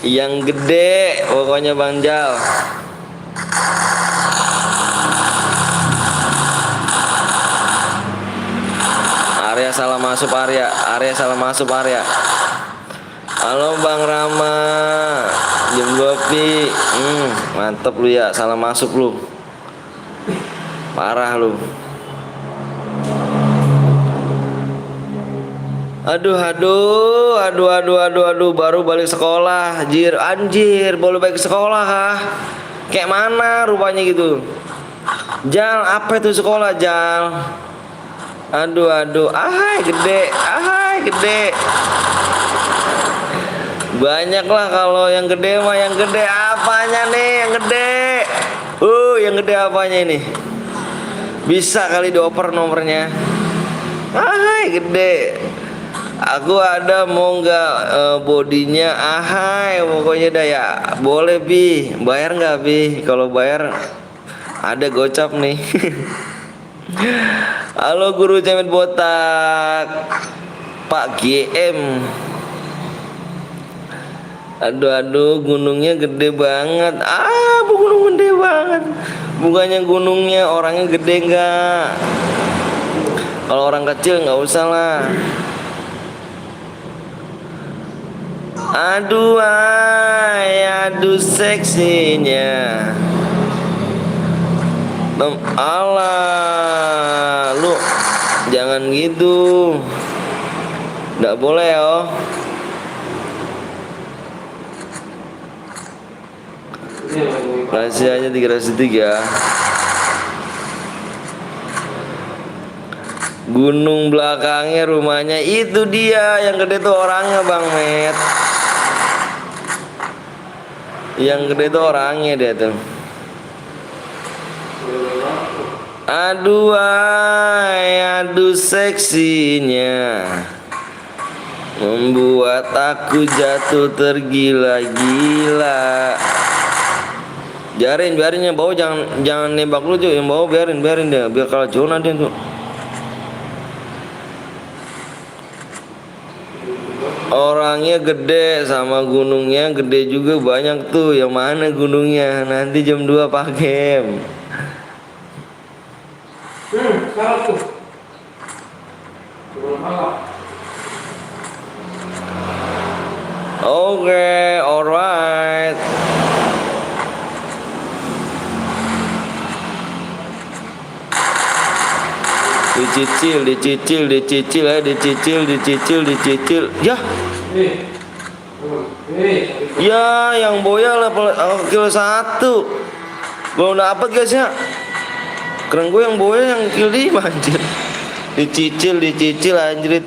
Yang gede pokoknya Bang Jal. Arya salah masuk Arya. Halo Bang Rama. Jam 2 pi. Mantep lu ya, salah masuk lu. Parah lu. Aduh, baru balik sekolah. Anjir, baru balik sekolah kah? Kayak mana rupanya gitu? Jal, apa itu sekolah, Jal? Aduh, ahai gede. Banyak lah kalau yang gede mah, yang gede apanya nih, yang gede? Yang gede apanya ini? Bisa kali dioper nomornya. Ahai gede. Aku ada, mau nggak bodinya? Ahai, pokoknya dah ya. Boleh Bi, bayar nggak Bi? Kalau bayar ada gocap nih. Halo guru cemet botak, Pak GM. Aduh, gunungnya gede banget. Gunung gede banget. Bukannya gunungnya, orangnya gede nggak? Kalau orang kecil nggak usah lah. Aduh seksinya. Alah, lu jangan gitu. Nggak boleh oh. Rahasianya 303. Gunung belakangnya rumahnya itu dia, yang gede tuh orangnya Bang Met. Yang gede tuh orangnya dia tuh. Aduh seksinya membuat aku jatuh tergila-gila. Biarin yang bawa jangan nembak lu tuh, yang bawa biarin deh, biar kalau jauh nanti tuh. Orangnya gede sama gunungnya gede juga, banyak tuh. Yang mana gunungnya? Nanti jam 2 Pak Game. Sekarang tuh. Belum malam. Oke, alright. Dicicil. Ya. Ya, yang boya level kilo 1. Belum dapat guys ya. Keren gue yang boya yang kilo 5 anjir. Dicicil anjir.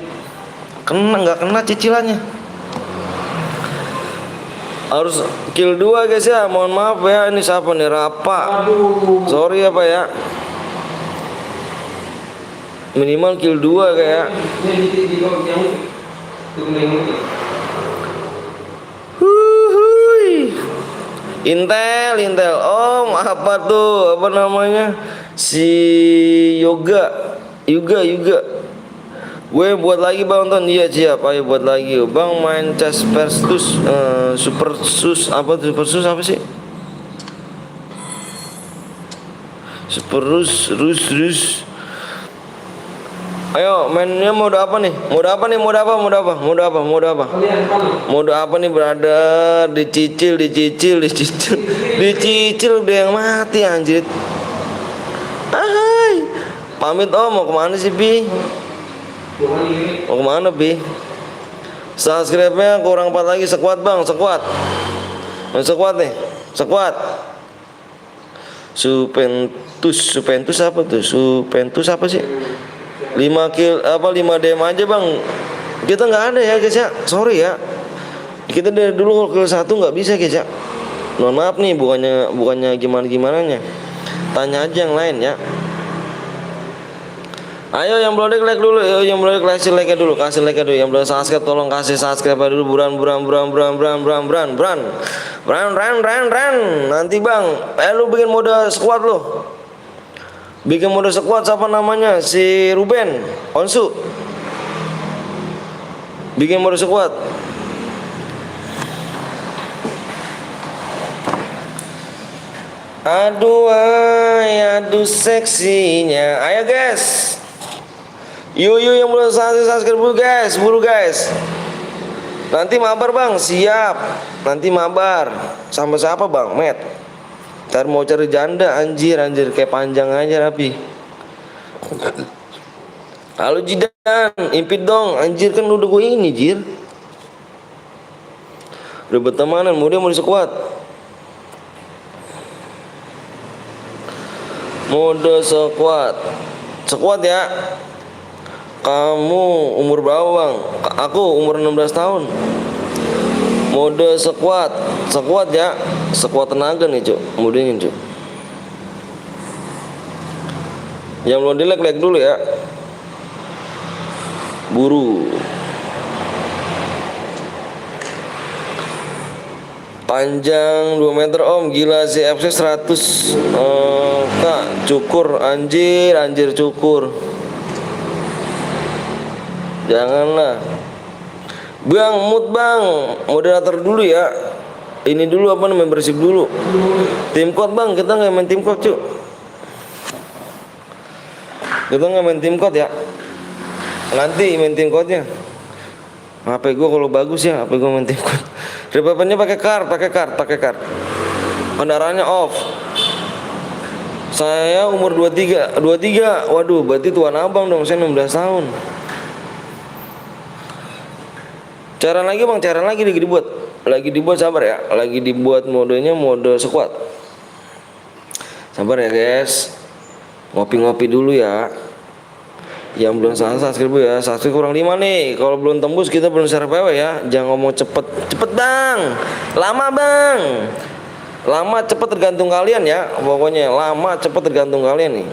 Nggak kena cicilannya. Harus kill 2 guys ya. Mohon maaf ya, ini siapa nih, Rapa. Sorry ya Pak ya. Minimal kill 2 kayak. Intel. Om apa tuh? Apa namanya? Si Yuga. Gue buat lagi Bang Ton. Iya siap, ayo buat lagi Bang. Main Chess versus Super Sus. Apa tuh Super Sus apa sih? Super Rus. Ayo mainnya mode apa nih? Mode apa? Mode apa nih brother? Dicicil udah yang mati anjir. Hai. Pamit om, mau kemana sih Bi? Mau kemana Bi? Subscribe-nya kurang 4 lagi, sekuat Bang, sekuat. Supentus apa tuh? Supentus apa sih? 5 kill 5 DM aja Bang. Kita nggak ada ya guys ya. Sorry ya. Kita dari dulu kill 1 nggak bisa guys ya. Mohon maaf nih, bukannya gimana-gimananya. Tanya aja yang lain ya. Ayo yang belum like dulu, yang belum kasih like dulu, Yang belum subscribe tolong kasih subscribe dulu. Buran. Nanti Bang, lu bikin mode squad lu. Bikin mode squad siapa namanya? Si Ruben Onsu. Bikin mode squad. Aduh seksinya. Ayo guys. Yuk yang belum subscribe buru guys. Nanti mabar Bang, siap. Nanti mabar. Sama siapa Bang? Met. Ntar mau cari janda anjir kayak panjang aja rapi. Halo Jidan, impit dong anjir, kan udah gue ini jir. Udah bertemanan, mau di sekuat. Mode squad. Squad ya. Kamu umur berapa bang? Aku umur 16 tahun. Mode squad. Squad ya. Squad tenaga nih cuk. Modenya cuk. Yang belum like dulu ya. Buru. Panjang 2 meter om. Gila si FC 100 kak. Cukur. Anjir cukur. Janganlah bang, mood bang. Moderator dulu ya. Ini dulu apa namanya, membership dulu. Tim code bang, kita nggak main tim code cuk. Kita nggak main tim code ya. Nanti main tim code nya. HP gue kalau bagus ya, HP gue main tim code. Repapannya pakai card. Kendaraannya off. Saya umur 23. Waduh, berarti tuan abang dong, saya 16 tahun. Cara lagi bang, lagi dibuat sabar ya. Lagi dibuat modenya mode squad. Sabar ya guys. Ngopi-ngopi dulu ya. Yang belum subscribe ya, subscribe kurang 5 nih. Kalau belum tembus kita belum share PW ya. Jangan ngomong cepet bang. Lama bang. Lama cepet tergantung kalian ya. Pokoknya lama cepet tergantung kalian nih.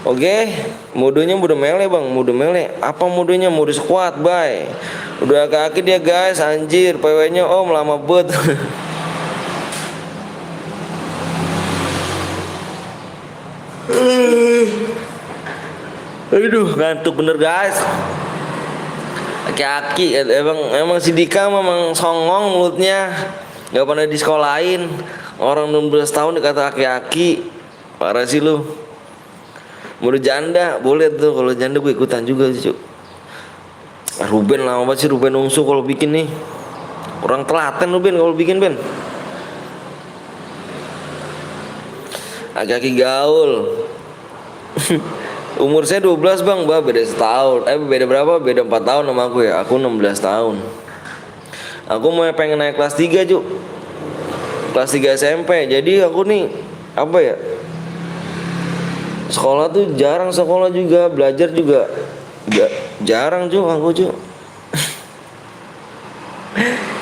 Oke, modenya mode melee bang, mode melee. Apa modenya? Mode squad, bye. Udah kaki dia guys, anjir. PW-nya om lama bet. Aduh, ngantuk bener guys. Aki-aki, emang si Dika memang songong mulutnya. Gak pernah disekolahin. Orang 16 tahun dikata aki-aki. Parah sih lu. Mode janda boleh tuh, kalau janda gue ikutan juga sih cuk. Ruben lama banget sih, Ruben Ungsu kalau bikin nih. Orang telaten Ruben kalau bikin Ben. Aki-aki gaul. Umur saya 12 bang, beda setahun. Beda berapa? Beda 4 tahun sama aku ya. Aku 16 tahun. Aku mau pengen naik kelas 3 cuk. Kelas 3 SMP. Jadi aku nih apa ya? Sekolah tuh jarang, sekolah juga, belajar juga jarang cuk aku cuk.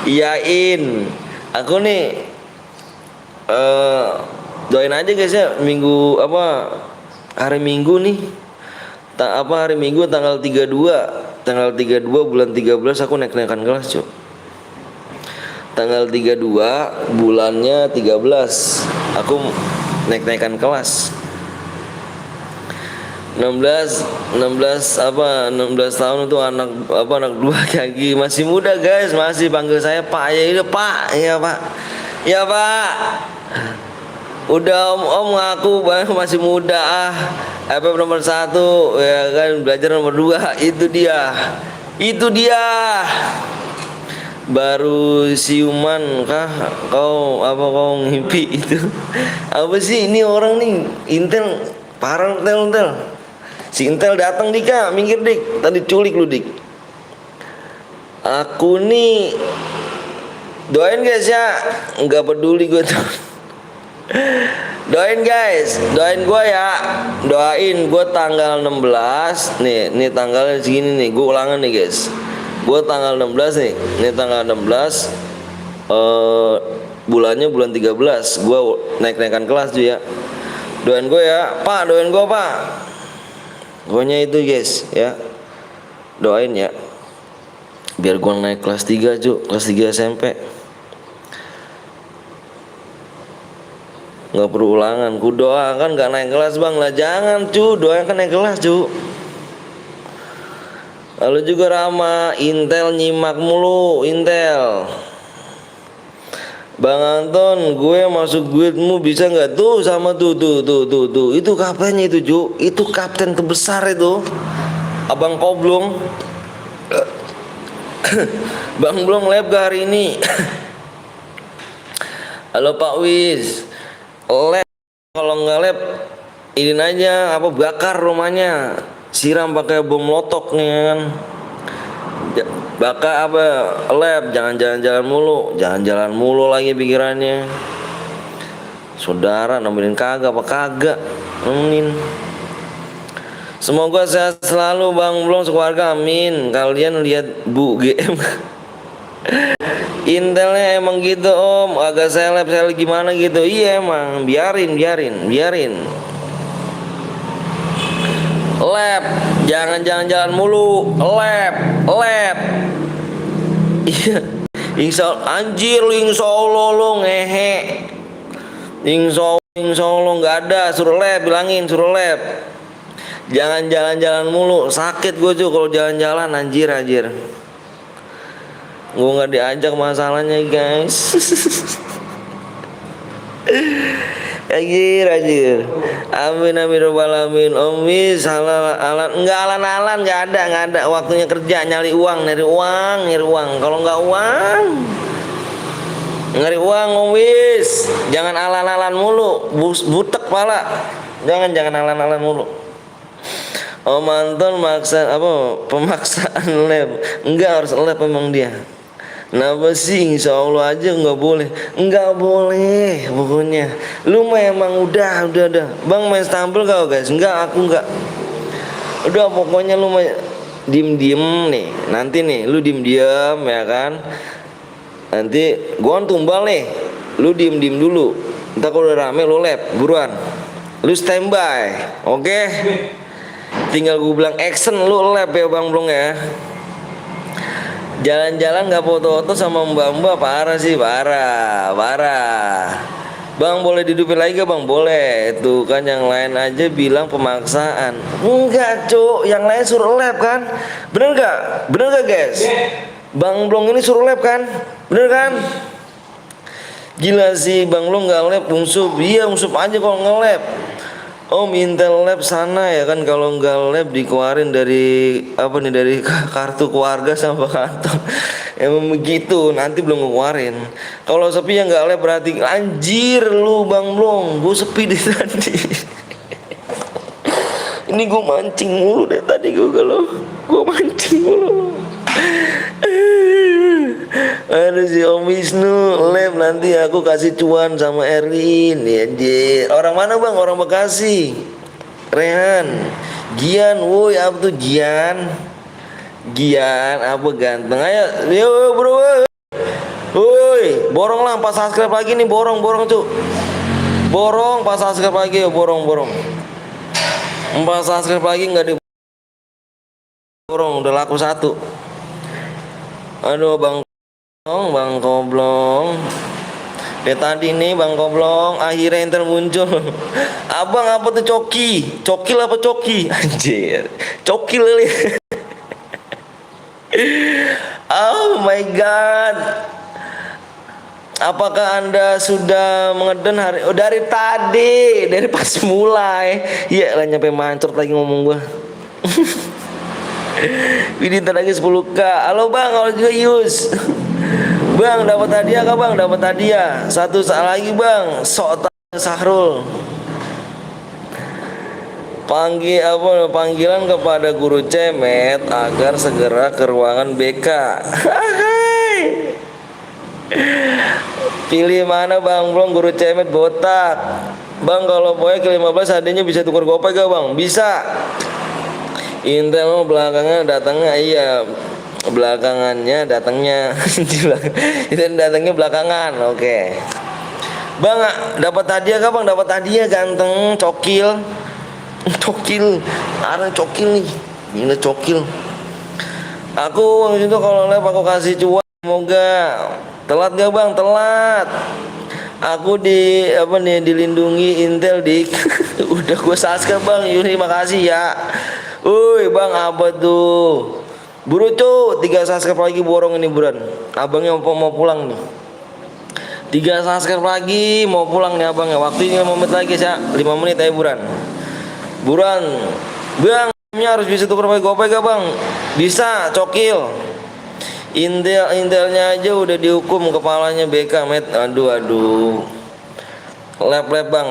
Iyain. Aku nih doain aja guys ya, minggu apa hari Minggu nih. Hari Minggu tanggal 32 bulan 13 aku naik-naikan kelas cuk. Tanggal 32 bulannya 13 aku naik-naikan kelas. 16 tahun itu anak dua kaki, masih muda guys, masih panggil saya Pak ya. Itu Pak ya Pak ya Pak. Udah om ngaku masih muda FF nomor 1 ya kan, belajar nomor 2. Itu dia baru siuman kah kau ngimpi itu. Apa sih ini orang nih Intel parah. Intel si Intel datang Dika, minggir dik, tadi culik lu dik. Aku nih doain guys ya, nggak peduli gue tuh. Doain guys, doain gue ya, doain gue tanggal 16 nih tanggalnya segini nih, gue ulangan nih guys. Gue tanggal 16 nih, ini tanggal 16 bulannya bulan 13 gue naik-naikan kelas tuh ya. Doain gue ya Pak, doain gue Pak. Pokoknya itu guys ya, doain ya biar gue naik kelas 3 cuk, kelas 3 SMP. Nggak perlu ulangan, ku doakan nggak naik kelas bang lah, jangan cu, doakan naik kelas cu. Lalu juga Rama, Intel nyimak mulu, Intel. Bang Anton, gue masuk guildmu bisa nggak tuh sama tuh. Itu kaptennya itu cu, itu kapten terbesar itu. Abang Koblong. Bang belum lab ke hari ini. Halo Pak Wis, lab kalau nggak lab ini aja bakar rumahnya, siram pakai bom lotok nih kan. Bakal lab, jangan jalan-jalan mulu lagi pikirannya. Saudara nemenin kagak apa kagak nemenin. Semoga sehat selalu Bang Blong sekeluarga, amin. Kalian lihat Bu GM Intelnya emang gitu om, agak seleb gimana gitu. Iya emang, biarin. Lab, jangan jalan mulu. Lab. Iya. Anjir lu insya Allah lu ngehe. Insya Allah nggak ada. Suruh lab, bilangin suruh lab. Jangan jalan mulu. Sakit gue tuh kalau jalan-jalan anjir. Gue nggak diajak masalahnya guys. Anjir. Amin robbal alamin. Omis enggak alan nggak ada waktunya kerja nyari uang. Kalau nggak uang nyari uang omis. Jangan alan mulu, butek pala. Jangan alan mulu. Om Anton pemaksaan lab. Enggak harus lab emang dia. Kenapa sih insya Allah aja nggak boleh? Nggak boleh pokoknya. Lu mah emang udah. Bang main stumble kau guys? Enggak, aku enggak. Udah pokoknya lu mah diem nih. Nanti nih lu diem ya kan. Nanti gua tumbal nih. Lu diem dulu. Ntar kalau udah rame lu lap buruan. Lu standby, oke? Tinggal gue bilang action lu lap ya Bang Blong ya. Jalan-jalan gak foto-foto sama mbak-mbak parah. Bang boleh didupin lagi gak bang? Boleh. Tuh kan yang lain aja bilang pemaksaan. Enggak cuk, yang lain suruh lab kan? Bener gak guys? Bang Blong ini suruh lab kan? Bener kan? Gila sih Bang Blong gak lab ungsup. Iya ungsup aja kalau nge-lab. Om Intel Lab sana ya kan, kalau nggak lab dikeluarin dari dari kartu keluarga sama kartu. Emang begitu, nanti belum ngeluarin. Kalau sepi ya nggak lab berarti anjir lu Bang Blong, gue sepi di tadi. Ini gue mancing mulu deh tadi gue mancing mulu. Aduh si Om Wisnu lab nanti aku kasih cuan sama Erwin ya anjir. Orang mana bang? Orang Bekasi. Rehan Gian, woi apa tuh Gian apa ganteng. Ayo yo bro. Woi borong lah 4 subscribe lagi nih. Borong tuh. Borong 4 subscribe lagi ya. Borong 4 subscribe lagi nggak di borong, udah laku 1. Aduh Bang Koblong. Dari tadi nih Bang Koblong akhirnya enter muncul. Abang apa tuh Cokil apa coki? Anjir. Cokil kali. Oh my god. Apakah Anda sudah mengeden hari dari tadi, dari pas mulai. Iya lah nyampe mancur lagi ngomong gua. Ini ntar lagi 10k. Halo bang, kalau juga Yus. Bang dapat hadiah kah bang? Dapat hadiah. Satu saat lagi bang. Sok Sahrul. Panggilan kepada guru Cemet agar segera ke ruangan BK. Pilih mana bang Blong? Guru Cemet botak. Bang kalau boy ke 15 hadiahnya bisa tukar gopay gak bang? Bisa. Intel belakangnya datangnya iya belakangannya datangnya itu datangnya belakangan. Oke. Bang dapat hadiah kah bang? Dapat hadiah ganteng cokil ada cokil nih. Ini cokil. Aku waktu itu kalau live aku kasih cuan. Semoga telat gak bang? Telat. Aku dilindungi Intel dik. Udah gue subscribe bang Yuni, makasih ya. Woi bang apa tuh? Buru cu 3 subscribe lagi borong ini buran. Abangnya mau pulang nih. 3 subscribe lagi mau pulang nih abangnya. Waktunya 5 menit lagi ya. 5 menit aja buran. Bang harus bisa tukar pakai gopay gak bang? Bisa cokil. Intelnya aja udah dihukum kepalanya BK met. Aduh. Lab bang.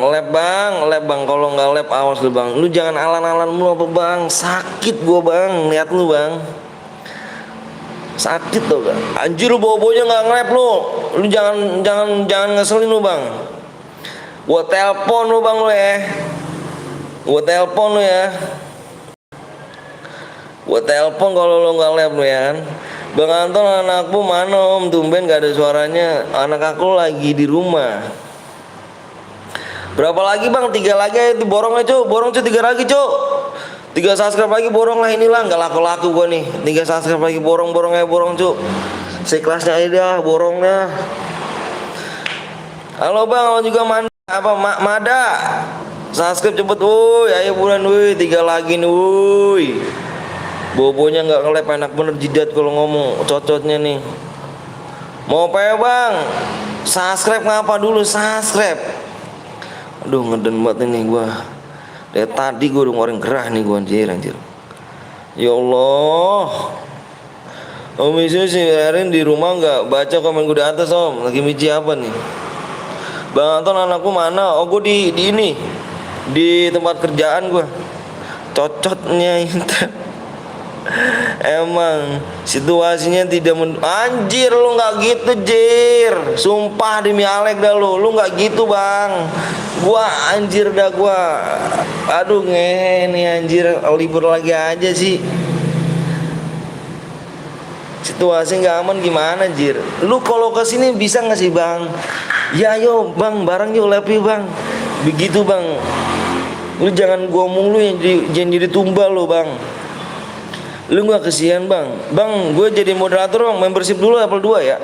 Kalau nggak lab awas lu bang. Lu jangan alan-alan mulu apa bang. Sakit gua bang. Lihat lu bang. Sakit tuh bang. Anjir lu bawa-bawanya nggak nge-lab lu. Lu jangan ngeselin lu bang. Gua telepon lu bang lu ya. Gua telepon lu ya. Gua telepon kalau lu nggak lab lu ya kan. Bang Anton, anakmu mana om? Tumben gak ada suaranya. Anak aku lagi di rumah. Berapa lagi bang? 3 lagi itu borongnya cuk. Borong cuk 3 lagi cuk. 3 subscribe lagi borong lah, inilah nggak laku-laku gua nih. 3 subscribe lagi borong aja borong cuk. Sekelasnya aja dah borongnya. Halo bang, halo juga Mada. Subscribe cepet woi, ayo bulan woi, 3 lagi nih woi. Bobonya nggak ngelep, enak bener jidat kalau ngomong, cocotnya nih. Mau apa ya bang? Subscribe ngapa dulu subscribe? Aduh ngeden banget ini gua. Dari tadi gua udah ngeluarin gerah nih gua anjir. Ya Allah. Om Isu sih Erin di rumah nggak baca komen gue di atas om. Lagi mici apa nih? Bang Anton anakku mana? Oh gue di ini di tempat kerjaan gue. Cocotnya itu. Emang situasinya tidak anjir lu nggak gitu jir. Sumpah demi Alek dah lu nggak gitu bang. Gua anjir dah gua. Aduh ngehe nih anjir, libur lagi aja sih. Situasi nggak aman gimana jir? Lu kalau kesini bisa nggak sih bang? Ya yo bang, bareng yuk lab yuk bang. Begitu bang. Lu jangan gua mulu yang jadi tumbal lu bang. Lu nggak kesian bang? Bang, gue jadi moderator bang, membership dulu level 2 ya.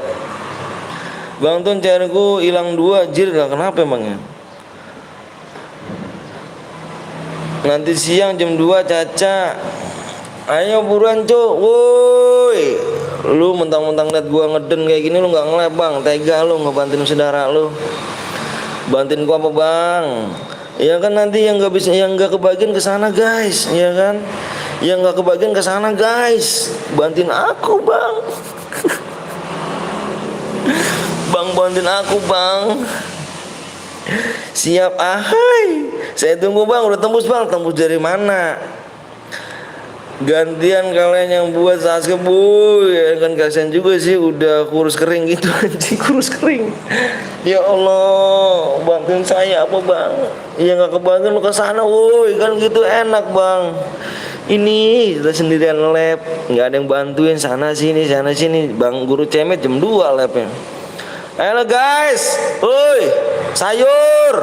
Bang Ton cairku hilang 2 jir lah, kenapa emangnya? Nanti siang jam 2 Caca. Ayo buruan cuk, woi. Lu mentang-mentang liat gua ngeden kayak gini lu nggak ngelep bang, tega lu ngebantuin saudara lu. Bantuin gua apa bang? Ya kan nanti yang nggak bisa, yang nggak kebagian ke sana guys, ya kan? Yang nggak kebagian ke sana guys, bantuin aku bang. Bang bantuin aku bang. Siap ahai. Saya tunggu bang, udah tembus bang, tembus dari mana? Gantian kalian yang buat subscribe boy, ya kan kasihan juga sih udah kurus kering gitu anjing, kurus kering. Ya Allah, bantuin saya apa bang? Ya nggak kebantuin lu ke sana woi, kan gitu enak bang. Ini kita sendirian lab, nggak ada yang bantuin sana sini bang guru cemet jam 2 labnya. Halo guys, woi sayur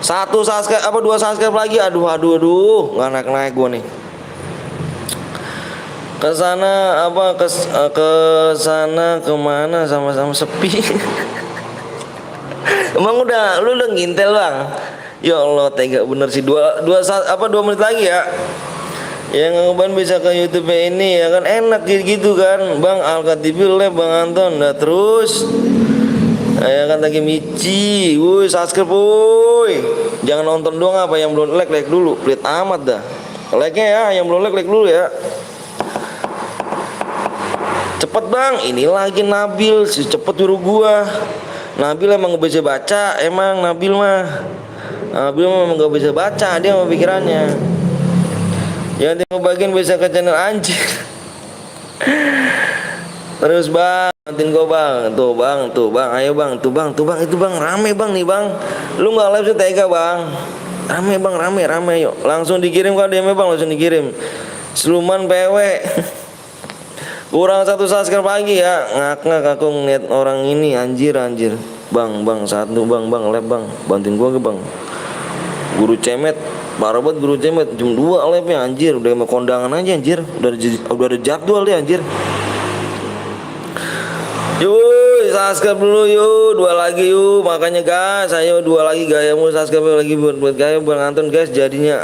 1 subscribe apa 2 subscribe lagi, aduh nggak naik gua nih. Ke sana apa ke sana kemana sama-sama sepi. Emang lu udah ngintel bang? Ya Allah tega bener sih 2 menit lagi ya. Yang ngapain bisa ke YouTube ini ya kan enak gitu kan bang. Alkatv Lab bang Anton dah terus. Ya kan lagi mici, woi subscribe woi. Jangan nonton doang apa yang belum like dulu, pelit amat dah. Like-nya ya, yang belum like dulu ya. Cepet bang, ini lagi Nabil, si cepet nyuruh gua. Nabil emang gak bisa baca, emang Nabil emang gak bisa baca, dia mau pikirannya. Yang dia bagian bisa ke channel anjir. Terus bang, nantiin gua bang, tuh bang, ayo bang, tuh bang, itu bang, rame bang nih bang. Lu nggak live sih tega bang, rame bang, rame, yuk, langsung dikirim ke DM bang, langsung dikirim. Seluman PW. Kurang 1 subscribe lagi ya. Ngak aku ngeliat orang ini anjir. Bang 1 bang lab bang. Bantuin gua ke bang. Guru cemet, parah banget guru cemet jam 2 labnya anjir. Udah mau kondangan aja anjir. Udah ada jadwal ya anjir. Yuk subscribe dulu yuk, 2 lagi yuk. Makanya guys, ayo 2 lagi gayamu subscribe lagi buat gaya Bang Anton guys jadinya.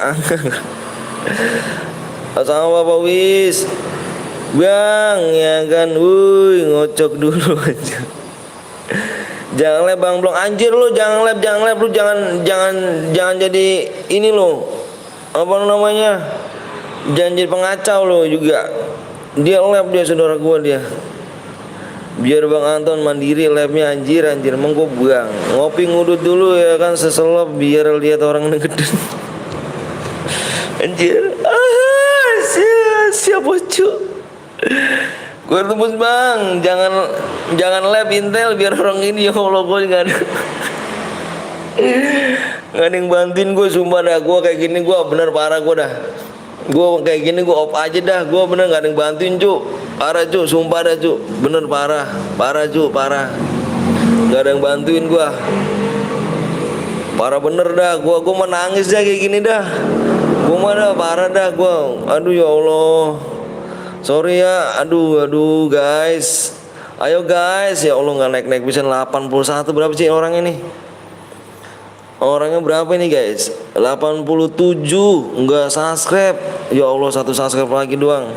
Sama Bapak Wis. Bang, ya kan, wuih ngocok dulu aja. Jangan lab bang blong anjir lu, jangan lab lu jangan jadi ini lu. Apa namanya? Jangan jadi pengacau lu juga. Dia lab dia saudara gua dia. Biar Bang Anton mandiri labnya anjir. Emang gua bang ngopi ngudut dulu ya kan seselop biar lihat orang ngeden. Anjir. Siapa cu? Gue tembus bang, jangan lab Intel biar orang ini ya Allah gue nggak ada. Gak ada yang bantuin gue, sumpah dah. Gue kayak gini gue bener parah gue dah. Gue kayak gini gue off aja dah. Gue bener gak ada yang bantuin cu. Parah cu, sumpah dah cu. Bener parah, parah cu, parah. Gak ada yang bantuin gue. Parah bener dah. Gue menangis dah kayak gini dah. Gue mah dah parah dah gue. Aduh ya Allah. Sorry ya. Aduh guys. Ayo guys, ya Allah nggak naik bisa 81. Berapa sih orang ini? Orangnya berapa ini guys? 87. Nggak subscribe. Ya Allah, satu subscribe lagi doang.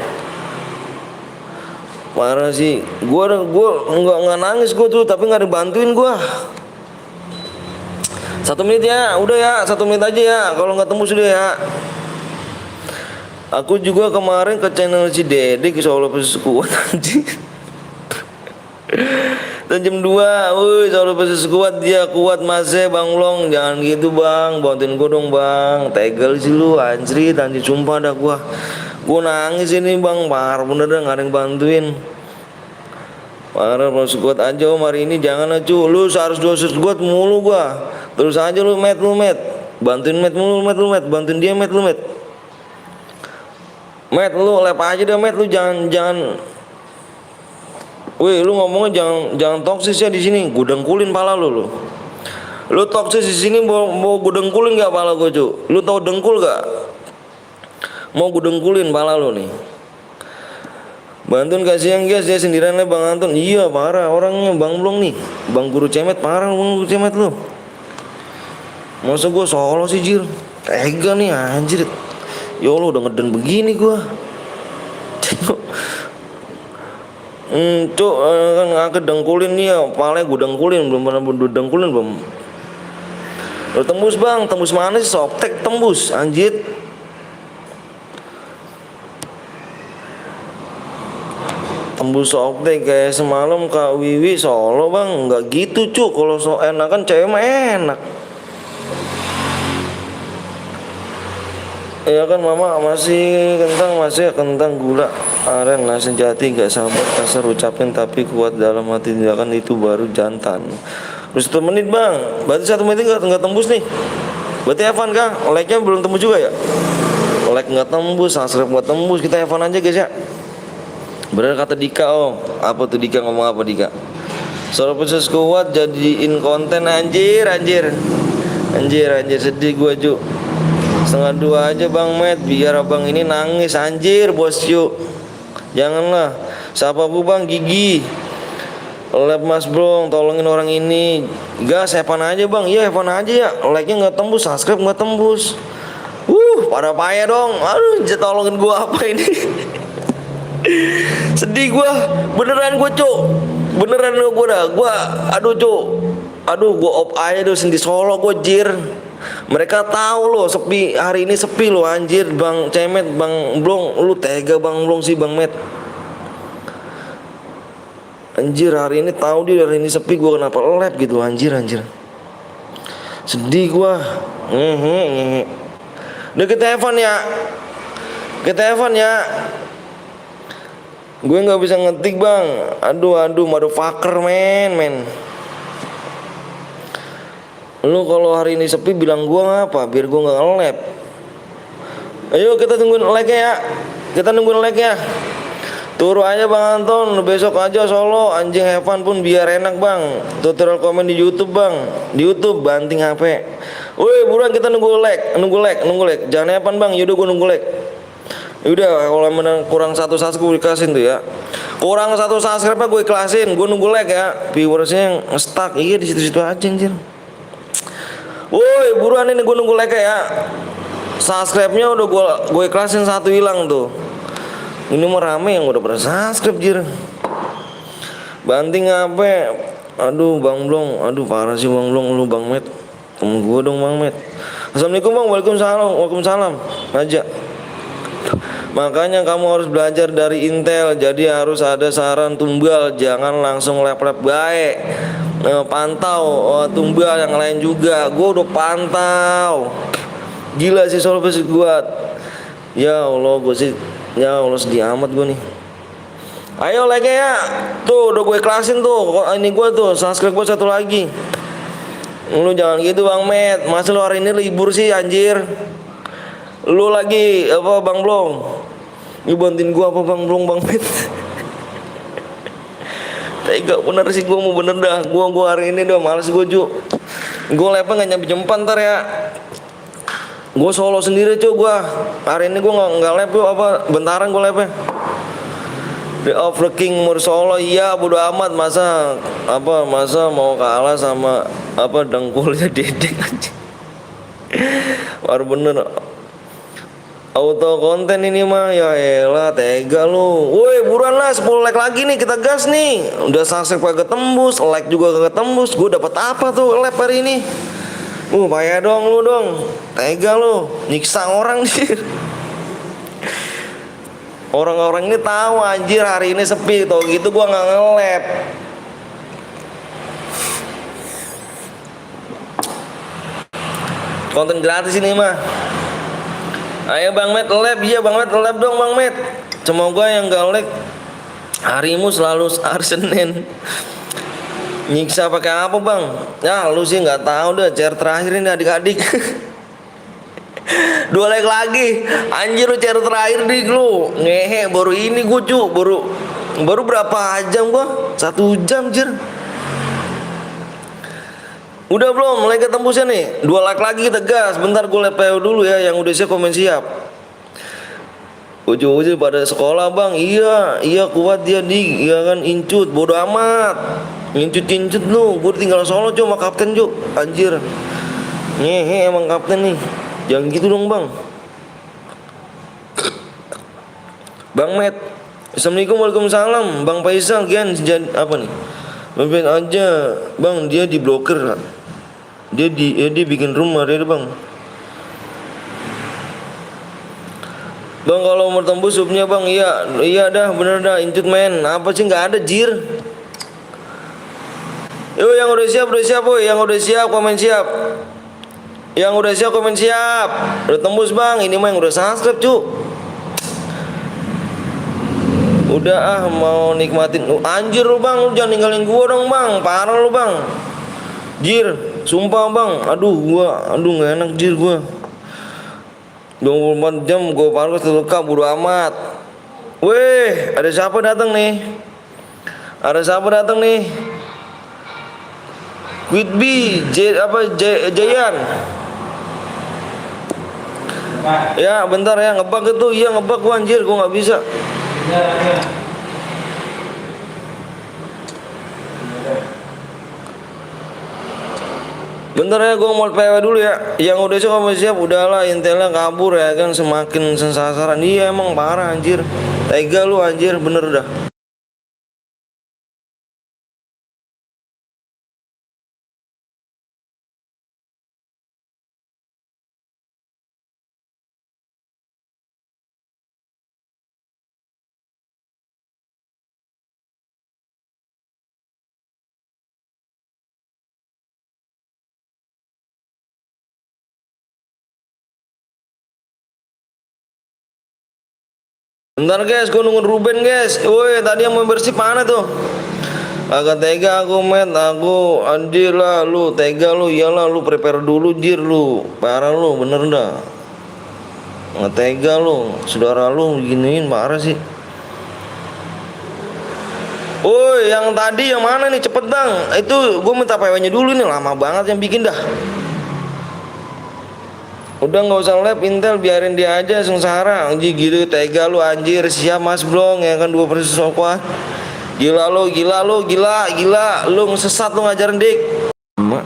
Parah sih. Gua nggak nangis gue tuh, tapi nggak dibantuin gue. 1 menit ya, udah ya, 1 menit aja ya. Kalau nggak tembus udah ya. Aku juga kemarin ke channel si Dede ke Solo Pesis Kuat anjing. Dan jam 2, woi Solo Pesis Kuat, dia kuat masih Bang Long. Jangan gitu bang, bantuin gue dong bang. Tegel sih lu anjrit, anjir sumpah dah gua nangis ini bang, parah bener dah, gak ada yang bantuin. Parah, Pesis Kuat aja om hari ini, jangan aja lu seharus dosis kuat mulu gua. Terus aja lu met, bantuin met mulu, bantuin dia met. Met lu lep aja deh met, lu jangan. Wih, lu ngomongnya jangan toksis ya di sini. Gue dengkulin pala lu. Lu toksis di sini mau gue dengkulin gak pala gue cu? Lu tau dengkul gak? Mau gue dengkulin pala lu nih. Bantuin kasihan guys, dia sendirian lah Bang Anton. Iya parah orangnya Bang Blong nih. Bang Guru Cemet parah, Bang Guru Cemet lu. Masa gue solo sih jir? Tega nih anjir. Ya Allah udah ngeden begini gua. Cuk, kan ngake dengkulin nih ya, palanya gua dengkulin, belum pernah dengkulin belum. Lo tembus bang, tembus mana sih? Softtek tembus, anjir. Tembus softtek kayak semalam Kak Wiwi Solo bang, nggak gitu cuk. Kalau so enak kan cewek mah enak. Ya kan mama masih kentang gula aren nasi jati gak sabar kasar ucapin tapi kuat dalam hati tindakan itu baru jantan. Terus 1 menit bang, berarti 1 menit nggak tembus nih. Berarti Evan kah? Like-nya belum tembus juga ya? Like nggak tembus, subscribe nggak tembus, kita Evan aja guys ya. Bener kata Dika om. Apa tuh Dika ngomong apa Dika? Solo Pesis Kuat jadiin konten anjir sedih gua cu. 1:30 aja Bang Met, biar abang ini nangis anjir bos yuk. Janganlah. Siapa bu bang? Gigi Lab Mas Blong, tolongin orang ini. Gas Evan aja bang. Iya Evan aja ya. Like-nya gak tembus, subscribe gak tembus. Pada payah dong. Aduh tolongin gua apa ini. Sedih gua. Beneran gua cuk. Beneran gua dah. Aduh cuk. Aduh gua op aja tuh di Solo gua jir. Mereka tahu loh sepi, hari ini sepi loh anjir. Bang Cemet, Bang Blong, lu tega Bang Blong sih Bang Met. Anjir hari ini tahu dia hari ini sepi, gua kenapa lab gitu anjir. Sedih gua. Udah kita Evan ya. Gue nggak bisa ngetik bang. Aduh motherfucker men. Lu kalau hari ini sepi bilang gua ngapa biar gua nggak nge-lab. Ayo kita tungguin like-nya ya. Turu aja Bang Anton, besok aja Solo anjing Evan pun biar enak bang. Tutorial komen di YouTube bang. Di YouTube banting HP. Woi buruan kita nunggu like. Jangan Evan bang, yaudah gua nunggu like. Yaudah kalau menang kurang 1 subscribe gue ikhlasin tuh ya. Kurang 1 subscribe gue ikhlasin, gue nunggu like ya. Viewersnya yang stuck, iya di situ aja anjir. Woi buruan ini gue nunggu like ya. Subscribe-nya udah gue ikhlasin 1 hilang tuh. Ini mah rame yang udah pada subscribe jir. Banting apa? Aduh Bang Blong, aduh parah sih Bang Blong lu Bang Met. Temen gue dong Bang Met. Assalamualaikum Bang, waalaikumsalam. Aja. Makanya kamu harus belajar dari Intel. Jadi harus ada saran tumbal, jangan langsung lep-lep baik. Pantau tumbal yang lain juga. Gue udah pantau. Gila sih Solo Pesis Kuat. Ya Allah gue sih, ya Allah sedih amat gue nih. Ayo like ya. Tuh udah gue ikhlasin tuh. Ini gue tuh subscribe gue 1 lagi. Lu jangan gitu Bang Met. Masa lu hari ini libur sih anjir? Lu lagi apa Bang Blong? Lu bantuin gua apa Bang Blong Bang Met? Tega bener sih gua mau bener dah. Gua hari ini udah males gua Ju. Gua lepnya nggak nyampe jam 4 ntar ya. Gua solo sendiri cuy gua. Hari ini gua nggak lep yuk apa bentaran gua lepnya. The of the King Mur Solo iya bodo amat masa mau kalah sama apa dengkulnya Dedek aja. Baru bener auto konten ini mah ya elah tega lu. Woi buruan lah 10 like lagi nih kita gas nih. Udah subscribe kagak tembus, like juga kagak tembus. Gue dapat apa tuh like hari ini? Payah dong lu dong. Tega lu, nyiksa orang sih. Orang-orang ini tahu anjir hari ini sepi tau gitu gua nggak nge-lab. Konten gratis ini mah. Ayo Bang Met lab, iya Bang Met lab dong Bang Met. Semoga yang gak like harimu selalu hari Senin. Nyiksa pakai apa Bang? Ya lu sih nggak tahu deh. Share terakhir ini adik-adik. 2 like lagi anjir lu share terakhir nih lu ngehe baru ini gua cu baru berapa jam gua 1 jam jir udah belum like tembusnya nih 2 like lagi kita gas bentar gua lepeo dulu ya yang udah siap komen siap ujung-ujung pada sekolah Bang iya kuat dia di iya kan incut bodo amat incut lu gua tinggal solo cu sama kapten cu anjir ngehe emang kapten nih. Jangan gitu dong Bang. Bang Met. Assalamualaikum waalaikumsalam. Bang Faisal Gian apa nih? Maafin aja Bang dia diblokir. Dia bikin rumah dia Bang. Bang kalau mau tembus subnya Bang iya dah bener dah incut men. Apa sih nggak ada jir. Yo yang udah siap boy, yang udah siap komen siap. Yang udah siap komen siap. Udah tembus Bang, ini mah yang udah subscribe cu. Udah mau nikmatin anjir lu Bang, lu jangan ninggalin gua dong Bang. Parah lu Bang. Jir, sumpah Bang. Aduh gak enak jir gua. 24 jam gua parah terluka bodo amat. Weh, ada siapa datang nih? Quidby, Jayan. Ya bentar ya ngebug itu iya ngebug gua anjir gua nggak bisa. Bentar ya gua mau PW dulu ya. Yang udah siap udahlah intelnya kabur ya kan semakin sensasaran. Iya emang parah anjir. Tega lu anjir bener dah. Bentar guys, gue nunggu Ruben guys. Woi, tadi yang mau bersih mana tuh? Agak tega aku men, aku anjir lah lu, tega lu, iyalah lu prepare dulu jir lu. Parah lu, bener dah. Nggak tega lu, saudara lu giniin parah sih. Woi, yang tadi yang mana nih cepet dong. Itu gue minta PW-nya dulu nih, lama banget yang bikin dah. Udah nggak usah lab Intel biarin dia aja sengsara anjir gitu tega lu anjir siap Mas Blong ya kan 2 persis kuat gila lu lu ngesesat lu ngajarin dik emak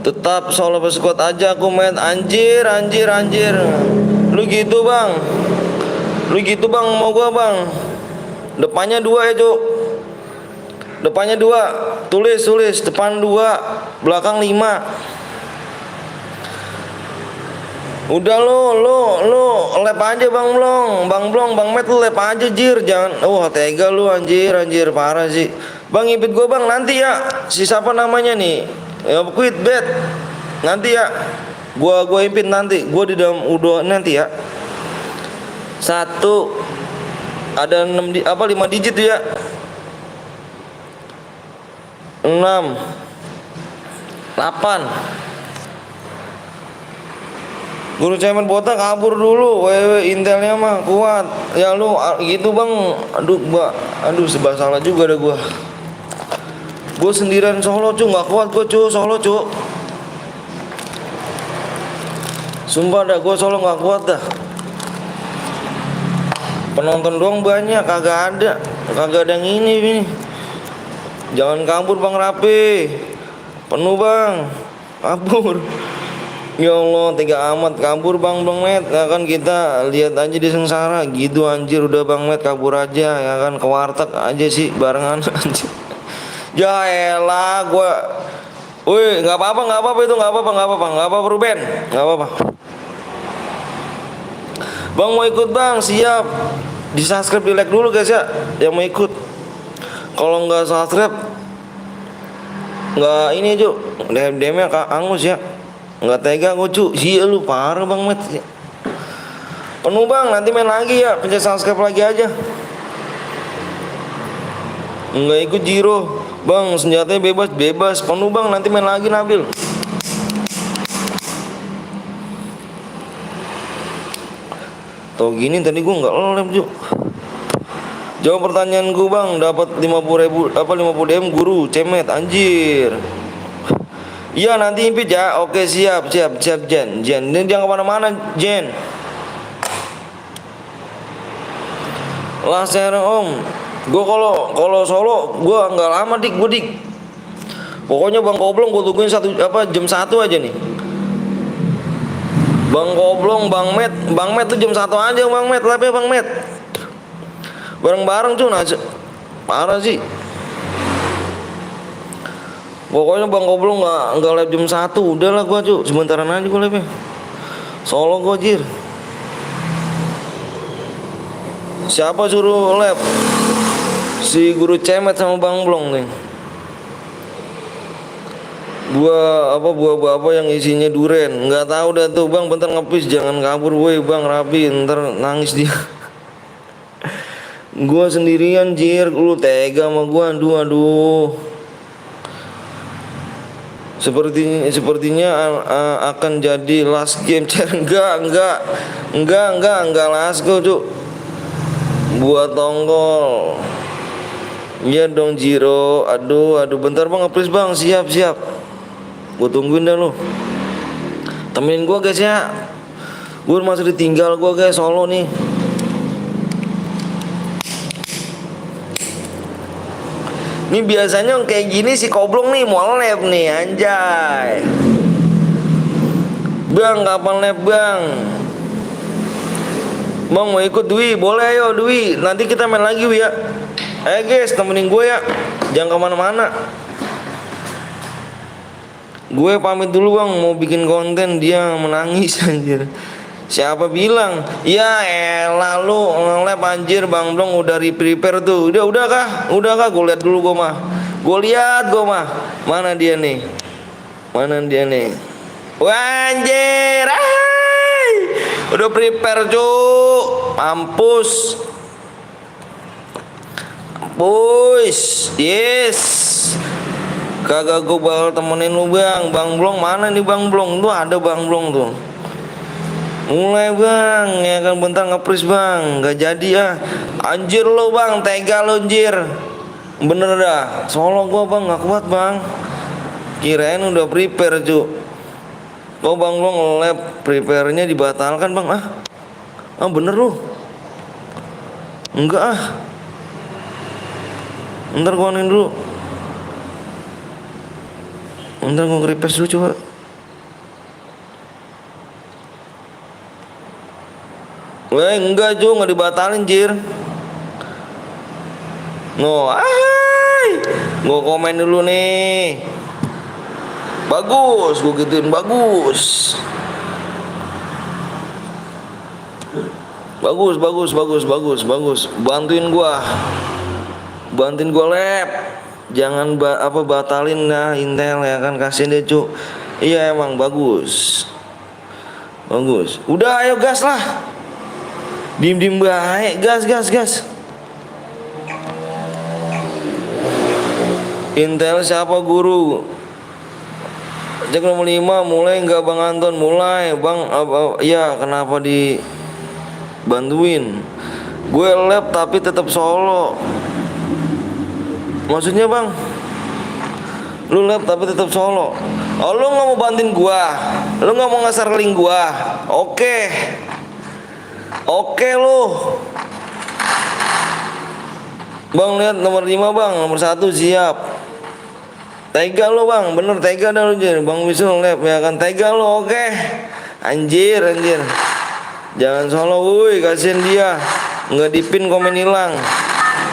tetap solo squad aja aku main anjir lu gitu Bang mau gua Bang depannya 2 ya Cuk depannya 2 tulis depan 2 belakang 5 udah lu lep aja Bang Blong Bang Met lu lep aja jir jangan tega lu anjir parah sih Bang ngipit gua Bang nanti ya si siapa namanya nih ya quit bet nanti ya Gua impin nanti. Gua di dalam udah nanti ya. Satu ada 5 digit ya. 6 8. Guru cemen botak kabur dulu. Wewe intelnya mah kuat. Ya lu gitu bang. Aduh sebab salah juga dah gua. Gua sendirian solo cu, nggak kuat gua cu, solo cu. Sumpah dah gua solo nggak kuat dah. Penonton doang banyak, kagak ada yang ini. Jangan kabur bang Rapi. Penuh bang, kabur. Ya Allah, tega amat kabur bang Met. Ya kan kita lihat aja di sengsara gitu anjir. Udah bang Met kabur aja ya kan, ke warteg aja sih barengan anjir. Ya elah gua. Woi, nggak apa-apa itu nggak apa-apa Ruben, nggak apa-apa. Bang mau ikut bang, siap. Di subscribe, di like dulu guys ya, yang mau ikut. Kalau nggak subscribe, nggak ini cu, DM-nya Kak Angus ya. Nggak tega gue cu, iya lu parah bang Met. Penuh bang, nanti main lagi ya, pencet subscribe lagi aja. Nggak ikut Jiro, bang senjatanya bebas. Penuh bang, nanti main lagi Nabil. Tau gini tadi gue nggak lem cu. Jawab pertanyaan gue bang, dapat 50.000 50 DM guru cemet anjir. Iya nanti impit ya. Oke siap Jen. Ini jangan kemana-mana Jen. Lah serang om. Gue kalau solo gue nggak lama dik. Pokoknya bang Koblong gue tungguin jam 1 aja nih. Bang Koblong, Bang Met tuh jam 1 aja Bang Met, live ya Bang Met. Bareng-bareng cuy, parah sih. Pokoknya Bang Koblong nggak live jam 1, udahlah gua cuy, sementaran aja gua live ya. Solo gua jir. Siapa suruh live? Si guru cemet sama Bang Blong nih. Buah apa yang isinya duren, nggak tahu dah tuh bang. Bentar ngepis, jangan kabur woi bang Rapi, ntar nangis dia. Gua sendirian jir, lu tega sama gua, aduh. Sepertinya akan jadi last game. enggak last go cuk. Buat tonggol. Iya dong Jiro, aduh bentar bang ngepis bang, siap. Gue tungguin dah lu. Temenin gue guys ya. Gue masih ditinggal gue guys solo nih. Ini biasanya kayak gini si Koblong nih mau lab nih anjay. Bang kapan lab bang? Bang mau ikut Dwi? Boleh ayo Dwi. Nanti kita main lagi Wi ya. Ayo guys temenin gue ya. Jangan kemana-mana. Gue pamit dulu bang, mau bikin konten, dia menangis anjir. Siapa bilang? Ya elah lu nge-lab anjir, Bang Blong udah prepare tuh. Udah kah? Gue lihat dulu gue mah. Mana dia nih? Wah, anjir. Udah prepare cuk. Mampus. Yes. Kagak gue bakal temenin lu bang. Bang Blong mana nih Bang Blong? Tuh ada Bang Blong tuh. Mulai bang, ya kan bentar ngepris bang. Gak jadi ya. Anjir lu bang, tega lu anjir. Bener dah, solo gue bang gak kuat bang. Kirain udah prepare cu. Kok Bang Blong lab prepare-nya dibatalkan bang? Bener lu? Enggak ah. Ntar gue anin dulu. Ntar gue nge-repaste dulu coba. Weh enggak cu, gak dibatalin jir. Gue komen dulu nih. Bagus, gue gituin bagus. Bantuin gua lab. Jangan batalin lah Intel ya kan, kasihin deh cu. Iya emang bagus. Bagus. Udah ayo gas lah. Dim baik, gas. Intel siapa guru? Cek nomor 5 mulai nggak Bang Anton? Mulai Bang. Ya kenapa dibantuin? Gue lab tapi tetap solo. Maksudnya Bang? Lu lab tapi tetap solo. Oh lu nggak mau bantuin gua? Lu nggak mau ngasar link gua? Oke lu. Bang lihat nomor 5 Bang, nomor 1 siap. Tega lu Bang, bener tega dah lu Jir. Bang Wisnu lab ya kan, tega lu, oke. Anjir. Jangan solo wuih, kasihan dia. Nggak dipin komen hilang.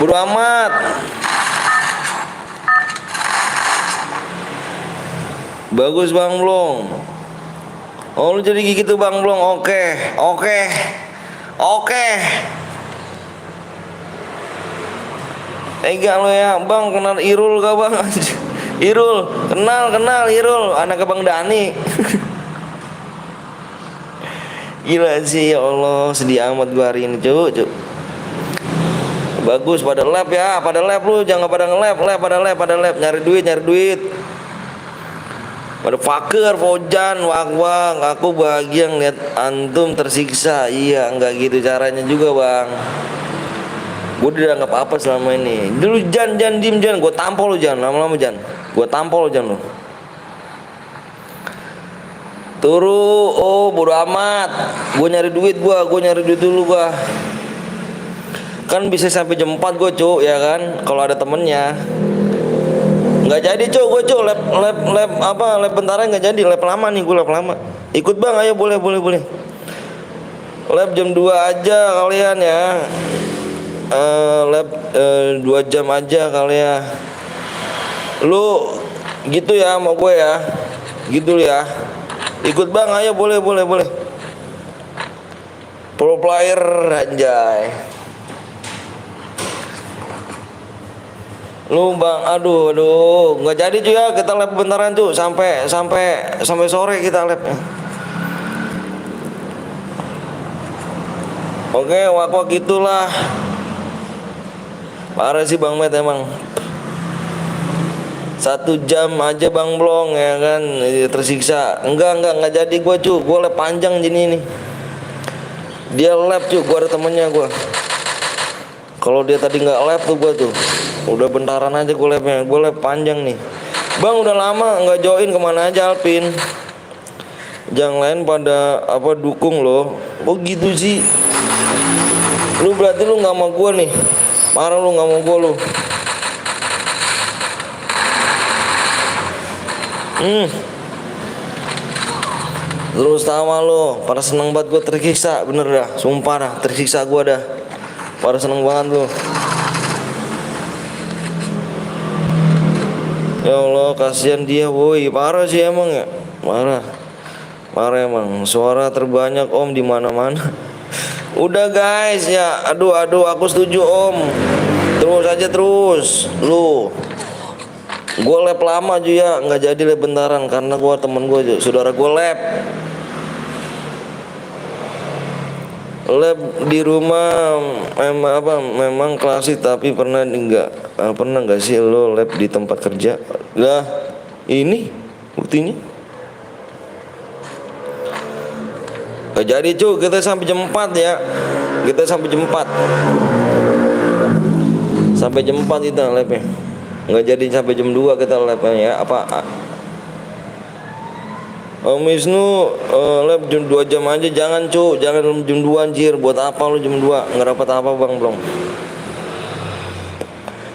Bodo amat. Bagus Bang Blong. Oh lu jadi gitu Bang Blong. Oke. Tega lu ya Bang, kenal Irul gak Bang? Irul, kenal Irul, anak Bang Dani. Gila sih ya Allah, sedih amat gua hari ini cuk. Bagus pada lab ya, pada lab lu, jangan pada nge-lab, pada lab, nyari duit. Pada fakir, Fojan, wak, aku bahagia ngeliat antum tersiksa. Iya, enggak gitu caranya juga Bang. Gue udah nggak apa-apa selama ini. Dulu Jan diem Jan, gue tampol lu Jan, lama-lama Jan, gue tampol lu Jan lu. Turu, oh bodo amat. Gue nyari duit dulu gue. Kan bisa sampai jam 4 gue cuk, ya kan? Kalau ada temennya. Nggak jadi cuk, gue cuk lab bentaran nggak jadi, lab lama nih, gue lab lama. Ikut Bang, ayo boleh. Lab jam 2 aja kalian ya. Lab 2 jam aja kali ya. Lu gitu ya mau gue ya. Gitu ya. Ikut Bang, ayo boleh. Pro player anjay. Lu Bang, aduh, nggak jadi cuy ya, kita lab bentaran tuh sampai sore kita labnya. Oke, wak gitulah. Parah sih Bang Met emang. 1 jam aja Bang Blong ya kan, tersiksa. Enggak jadi gue cu, gue lab panjang gini nih. Dia lab cu, gue ada temennya gue. Kalau dia tadi nggak lab tuh gue tuh, udah bentaran aja gue labnya, gue lab panjang nih. Bang udah lama nggak join, kemana aja Alpin? Yang lain pada dukung lo. Oh gitu sih. Lu berarti lu nggak mau gue nih. Parah lu, nggak mau gue lu. Terus tawa lu, pada seneng banget gue tersiksa, bener dah, sumpah dah, tersiksa gue dah. Pada seneng banget lu. Ya Allah, kasihan dia, woi, parah sih emang ya, parah emang. Suara terbanyak Om di mana-mana. Udah guys ya, aduh aku setuju Om. Terus lu. Gue lab lama juga nggak jadi lab bentaran karena gue temen gue saudara gue lab di rumah memang klasik, tapi pernah nggak sih lo lab di tempat kerja? Lah ini buktinya. Gak jadi cuy, kita sampai jam 4 ya. Sampai jam 4 kita labnya. Nggak jadi sampai jam 2 kita labnya ya. Om Wisnu lab jam 2 jam aja, jangan cu, jangan jam 2 anjir. Buat apa lu jam 2? Nggak dapat apa Bang Blong.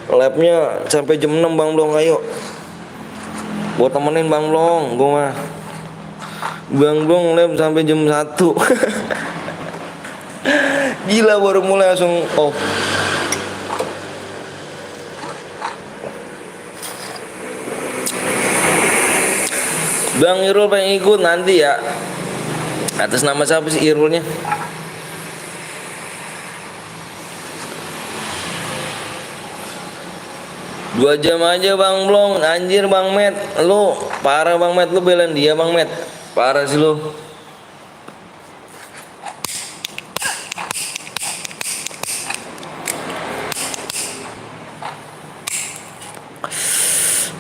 Labnya sampai jam 6 Bang Blong, ayo. Buat temenin Bang Blong, gua mah. Bang Blong lab sampai jam 1. Gila, baru mulai langsung off. Bang Irul pengen ikut nanti ya. Atas nama siapa sih Irulnya? Dua jam aja Bang Blong, anjir Bang Met. Lu parah Bang Met, lu belain dia Bang Met. Parah sih lu.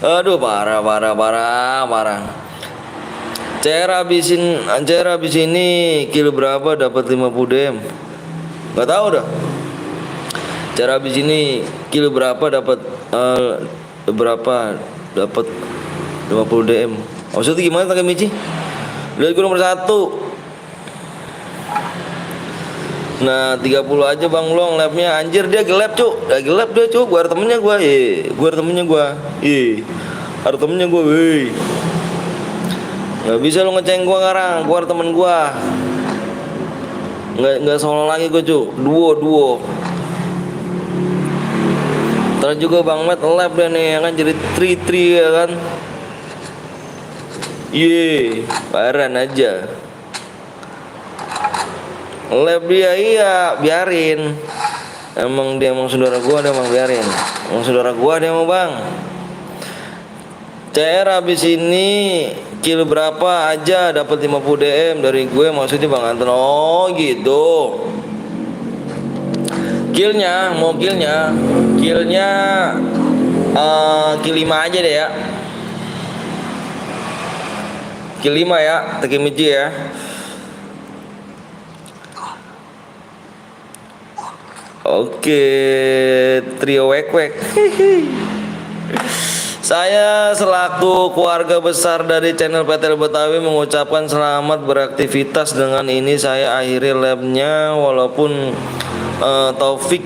Aduh, parah, parah, parah, parah. CR habis ini kilo berapa dapat 50 DM? Gak tahu dah. CR habis ini kilo berapa dapat berapa dapat 50 DM? Maksudnya gimana Kak Mici? Lihat gue nomor 1. Nah 30 aja Bang Long labnya. Anjir dia gelap cuk. Dia gelap dia cuk. Gua ada temennya gua. Gua ada temennya gua. Ada temennya gua. Nggak bisa lu ngeceng gua sekarang. Gua ada temen gua. Nggak solo lagi gua cuk. Duo. Terus juga Bang Matt lab dia nih ya kan jadi tri ya kan. Baran aja. Lab dia iya biarin. Emang saudara gua dia emang biarin. Emang saudara gua dia mau Bang. CR habis ini kilo berapa aja dapat 50 DM dari gue maksudnya Bang Anton. Oh gitu. Killnya kill 5 aja deh ya. Kill 5 ya, Takemichi ya. Oke, trio wek. Saya selaku keluarga besar dari channel PTL Betawi mengucapkan selamat beraktivitas. Dengan ini saya akhiri labnya walaupun Taufik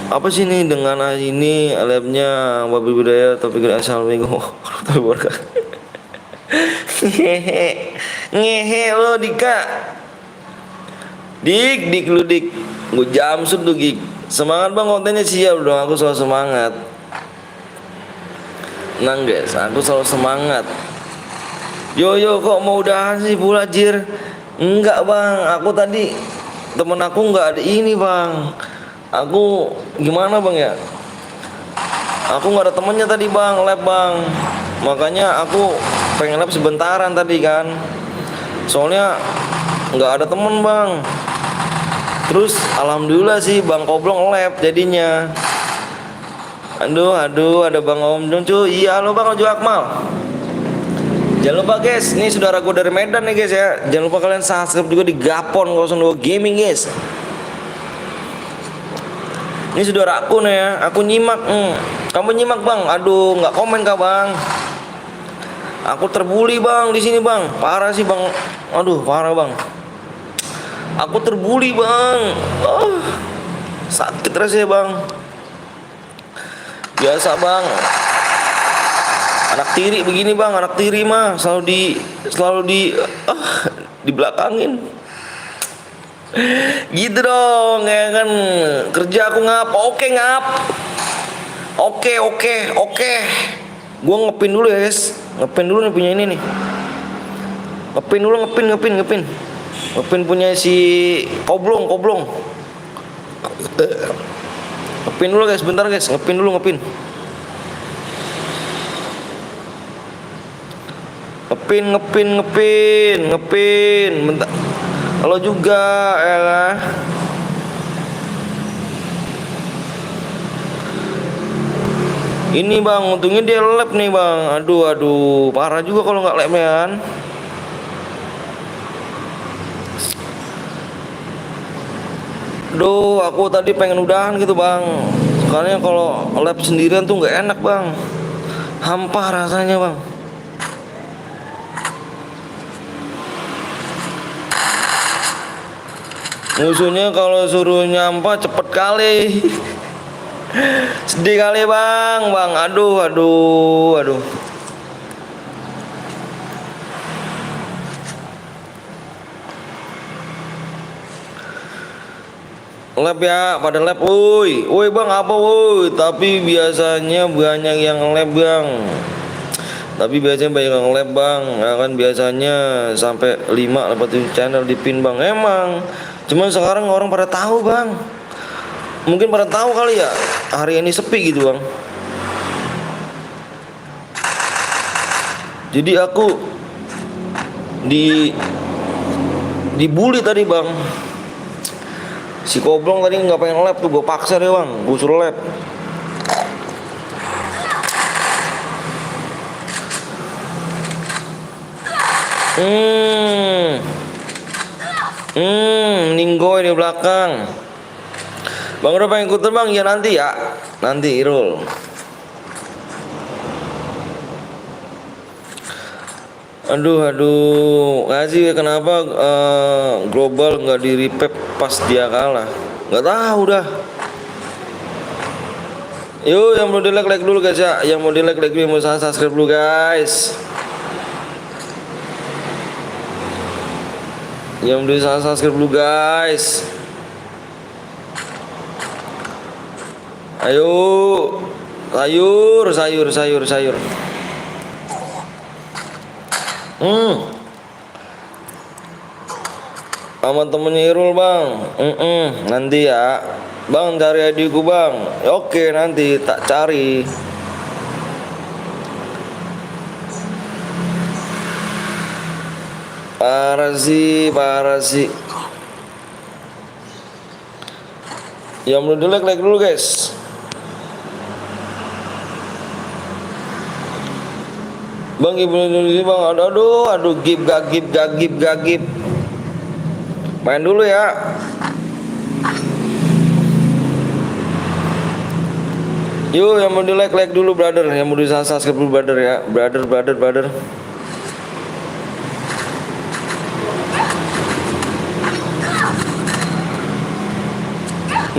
apa sih ini dengan ini labnya Wabil Budaya Taufik Assalamualaikum warahmatullahi wabarakatuh. Ngehe lo Dika. Dik lu dik. Gue jamsut tuh gig. Semangat Bang kontennya siap dong. Aku selalu semangat. Nang guys, aku selalu semangat. Yo kok mau udahan sih pula jir? Enggak Bang, aku tadi temen aku nggak ada ini Bang. Aku gimana Bang ya? Aku nggak ada temennya tadi Bang, lab Bang. Makanya aku pengen lab sebentaran tadi kan. Soalnya nggak ada temen Bang. Terus alhamdulillah sih Bang Koblong lab jadinya. Aduh ada Bang Om Jong cuy. Iya halo Bang Ojo Akmal. Jangan lupa guys, ini saudara gue dari Medan nih guys ya. Jangan lupa kalian subscribe juga di Gapon 02 Gaming guys. Ini saudara aku nih ya, aku nyimak. Kamu nyimak Bang? Aduh nggak komen kah Bang? Aku terbuli Bang di sini Bang. Parah sih Bang. Aduh parah Bang. Aku terbuli Bang. Sakit rasanya Bang. Biasa Bang. Anak tiri begini Bang, anak tiri mah selalu di belakangin. Gitu dong, ya kan kerja aku ngap. Oke. Gua ngepin dulu ya guys. Ngepin dulu nih punya ini nih. Ngepin dulu, ngepin. Ngepin punya si Koblong. Ngepin dulu guys, bentar guys, ngepin. Ngepin. Bentar. Halo juga, ya. Ini Bang, untungnya dia lab nih Bang. Aduh, parah juga kalau nggak lab ya kan. Duh, aku tadi pengen udahan gitu Bang. Soalnya kalau lab sendirian tuh nggak enak Bang. Hampa rasanya Bang. Musuhnya kalau suruh nyampa cepet kali. Sedih kali Bang. Aduh. Lab ya, pada lab. Woi Bang apa woi? Tapi biasanya banyak yang lab Bang. Ya kan biasanya sampai 5 dapat channel di pin Bang. Emang. Cuman sekarang orang pada tahu Bang. Mungkin pada tahu kali ya. Hari ini sepi gitu Bang. Jadi aku dibully tadi Bang. Si Koblong tadi nggak pengen lab tuh, gue paksa deh Bang, gue suruh lab. Hmm. Ninggoy di belakang. Bang udah pengen ikut terbang ya nanti ya. Nanti Irul. Aduh, Ngaji kenapa global nggak di repep pas dia kalah? Nggak tahu dah. Yuk yang mau di like dulu guys ya. Yang mau di like dulu, yang mau subscribe dulu guys. Yang mau di subscribe dulu guys. Ayo, sayur. Sama temennya Irul bang. Nanti ya. Bang cari adikku bang. Oke nanti tak cari. Parah sih. Yang belum di like dulu guys. Bang ibu dulu bang. Aduh gib gagip. Main dulu ya. Yuk yang mau di like dulu brother. Yang mau di subscribe dulu brother ya. Brother.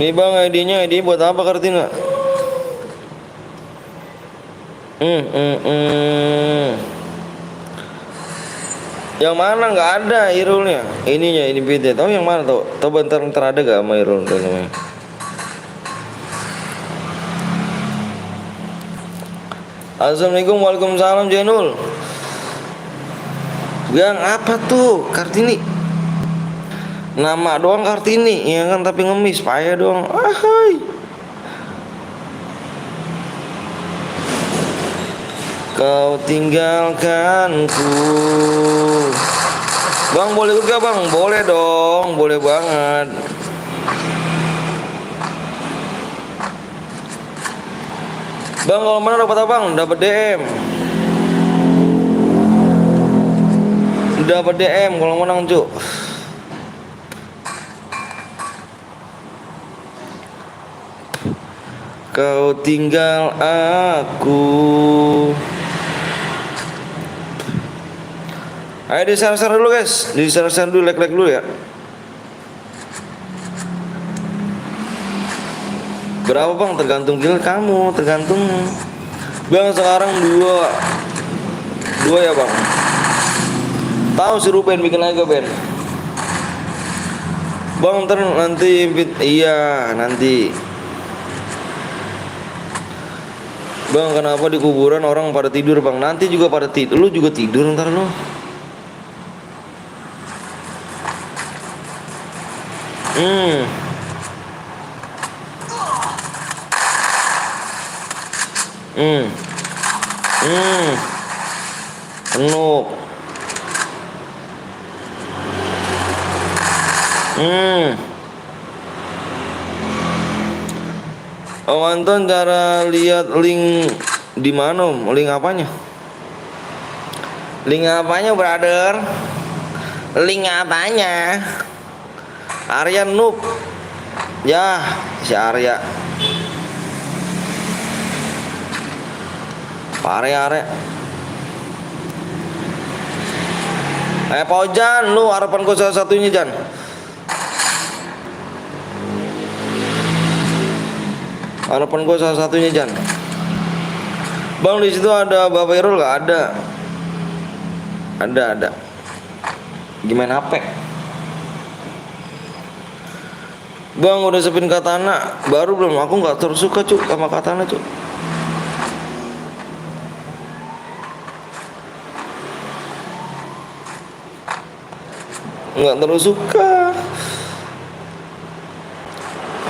Nih bang ID-nya buat apa Kartina? Yang mana nggak ada Irulnya? Ininya ini beda. Tahu yang mana tuh? Tahu bentar ada gak sama Irul tuh namanya? Assalamualaikum, waalaikumsalam Jenul. Yang apa tuh Kartini? Nama doang Kartini, ya kan tapi ngemis payah doang. Ahai. Kau tinggalkanku. Bang boleh juga bang? Boleh dong, boleh banget. Bang kalau mana dapat apa bang? Dapat DM. Dapat DM kalau menang cuk. Kau tinggal aku. Ayo di share dulu guys. Di share dulu, like dulu ya. Berapa bang? Tergantung gila kamu, tergantung. Bang sekarang dua ya bang. Tahu suruh Ben bikin lagi Ben. Bang ntar nanti iya nanti. Bang kenapa di kuburan orang pada tidur bang? Nanti juga pada tidur. Lu juga tidur ntar lu. Penuh. Om Anton cara lihat link di mana Om? Link apanya? Link apanya brother? Link apanya? Arya noob. Ya, si Arya. Are. Pak Ojan, lu harapanku salah satunya Jan. Harapan gue salah satunya Jan. Bang di situ ada Bapak Irul nggak ada? Ada. Gimana HP? Bang udah sepin katana baru belum? Aku nggak tersuka cuk sama katana cuk. Nggak terus suka.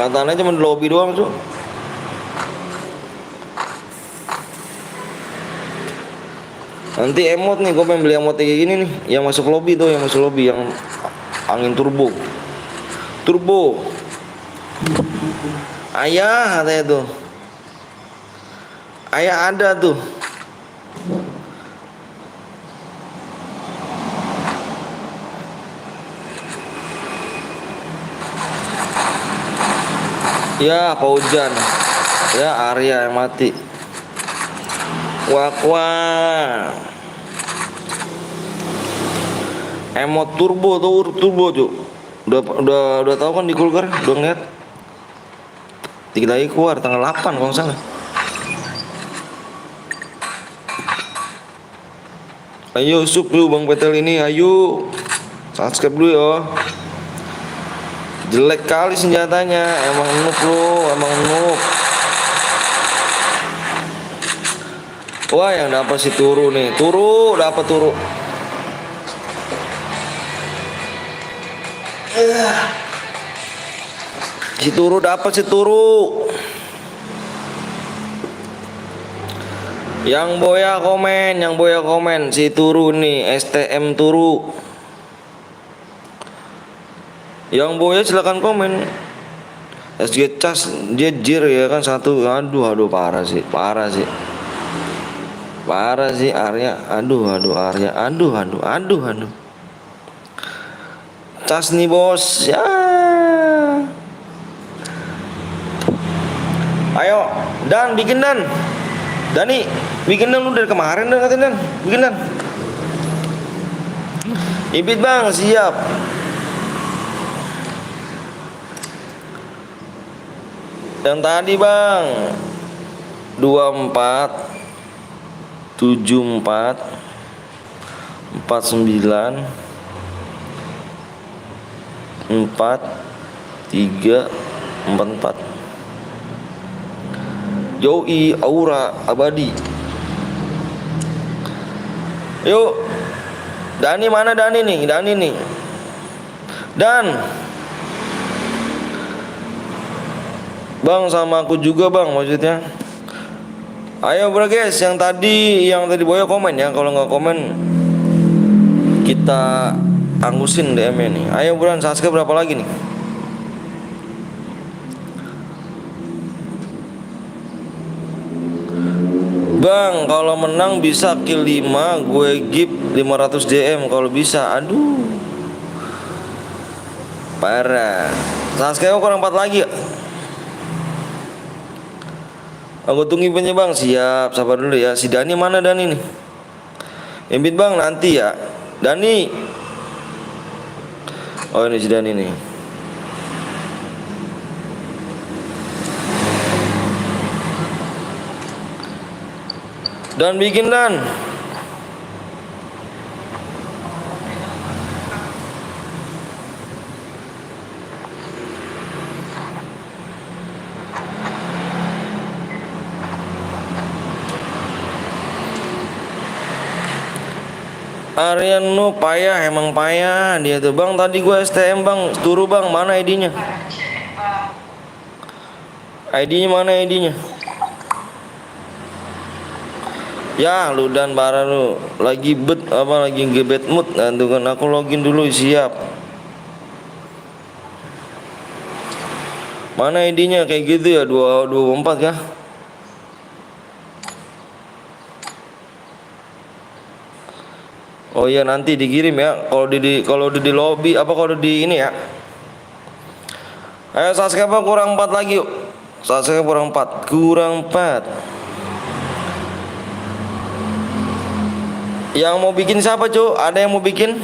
Katanya cuma di lobby doang cuk. Nanti emot nih, gue pengen beli emot kayak gini nih, yang masuk lobby tuh, yang masuk lobby yang angin turbo. Ayah katanya tuh. Ayah ada tuh. Ya, Paujan. Ya, Arya yang mati. Wah. Emot turbo tuh. Udah tahu kan di Kulgar, udah ngeliat. Dikit lagi keluar tanggal 8 kalau nggak salah. Ayo sub lu Bang Petel ini, ayo subscribe dulu ya. Jelek kali senjatanya, emang noob. Wah, yang dapat si Turu nih, dapat Turu. Si Turu. Yang Boya komen si Turu nih, STM Turu. Yang Boya silakan komen. SG Cas dia jir ya kan satu. Aduh parah sih Arya. Aduh Arya. Aduh. Cas nih bos ya. Ayo bikin Dani bikin lu dari kemarin katanya bikin Ibit Bang siap. Yang tadi Bang 24 74 49 43 44. Yoi Aura Abadi. Yuk. Dani mana Dani nih? Dan Bang sama aku juga Bang maksudnya. Ayo bro guys, yang tadi Boya komen ya. Kalau nggak komen kita angusin DM-nya nih. Ayo buruan subscribe berapa lagi nih? Bang, kalau menang bisa kill 5, gue give 500 DM kalau bisa. Aduh. Parah. Subscribe kurang 4 lagi ya. Aku tunggu punya Bang, siap, sabar dulu ya. Si Dani mana Dani nih? Invite Bang nanti ya. Dani. Oh ini si Dani nih. Dan bikin Dan. Ariano payah, emang payah dia tuh Bang. Tadi gue STM Bang, Turu Bang, mana ID-nya? ID-nya mana ID-nya? Ya lu dan para lu lagi lagi ngebet mood. Nah, tuh kan aku login dulu siap. Mana ID-nya kayak gitu ya 224 kah? Oh iya nanti dikirim ya. Kalau di lobby kalau di ini ya. Ayo subscribe kurang 4 lagi yuk. Subscribe kurang 4. Yang mau bikin siapa cu? Ada yang mau bikin?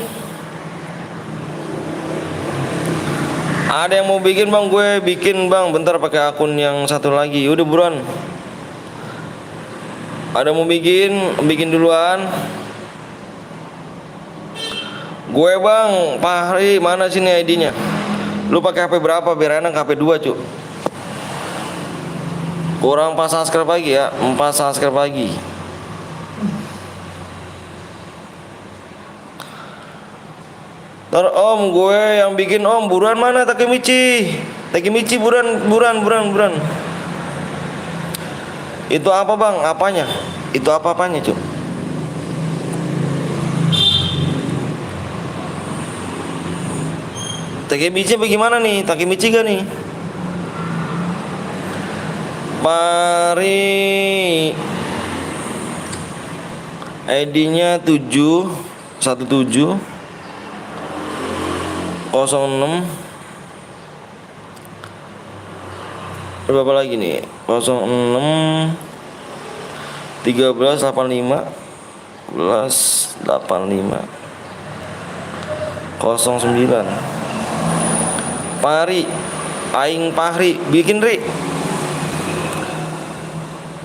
Ada yang mau bikin Bang? Gue bikin Bang. Bentar pakai akun yang satu lagi. Udah buruan. Ada yang mau bikin duluan. Gue Bang, Fahri mana sini ID-nya? Lu pakai HP berapa? Biar enak HP 2 cu. Kurang 4 subscribe lagi ya. 4 subscribe lagi. Om gue yang bikin Om buruan mana Takemichi buruan. Itu apa Bang? Apanya? Itu apa-apanya cu? Takemichi bagaimana nih? Takemichi gak nih? Mari ID-nya 717 06 Berapa lagi nih? 06 13 85 11 85 09. Pari Aing Pahri bikin Ri.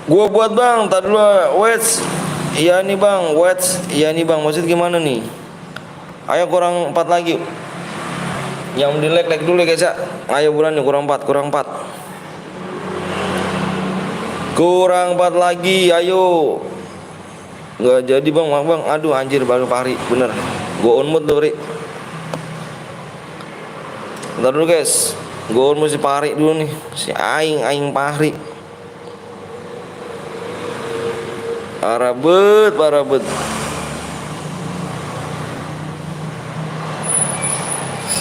Gua buat bang, tadi dulu wets. Iya nih bang, wets. Iya nih bang, maksud gimana nih? Ayo kurang 4 lagi. Yang dilek-lek dulu guys ya. Ayo bulan nih kurang 4, kurang 4. Kurang 4 lagi, ayo. Nggak jadi bang, bang. Aduh anjir baru Pahri, bener. Gua on mood tuh Ri. Bentar dulu guys. Gua on mood si Pahri dulu nih. Si Aing Pahri. Parah bet.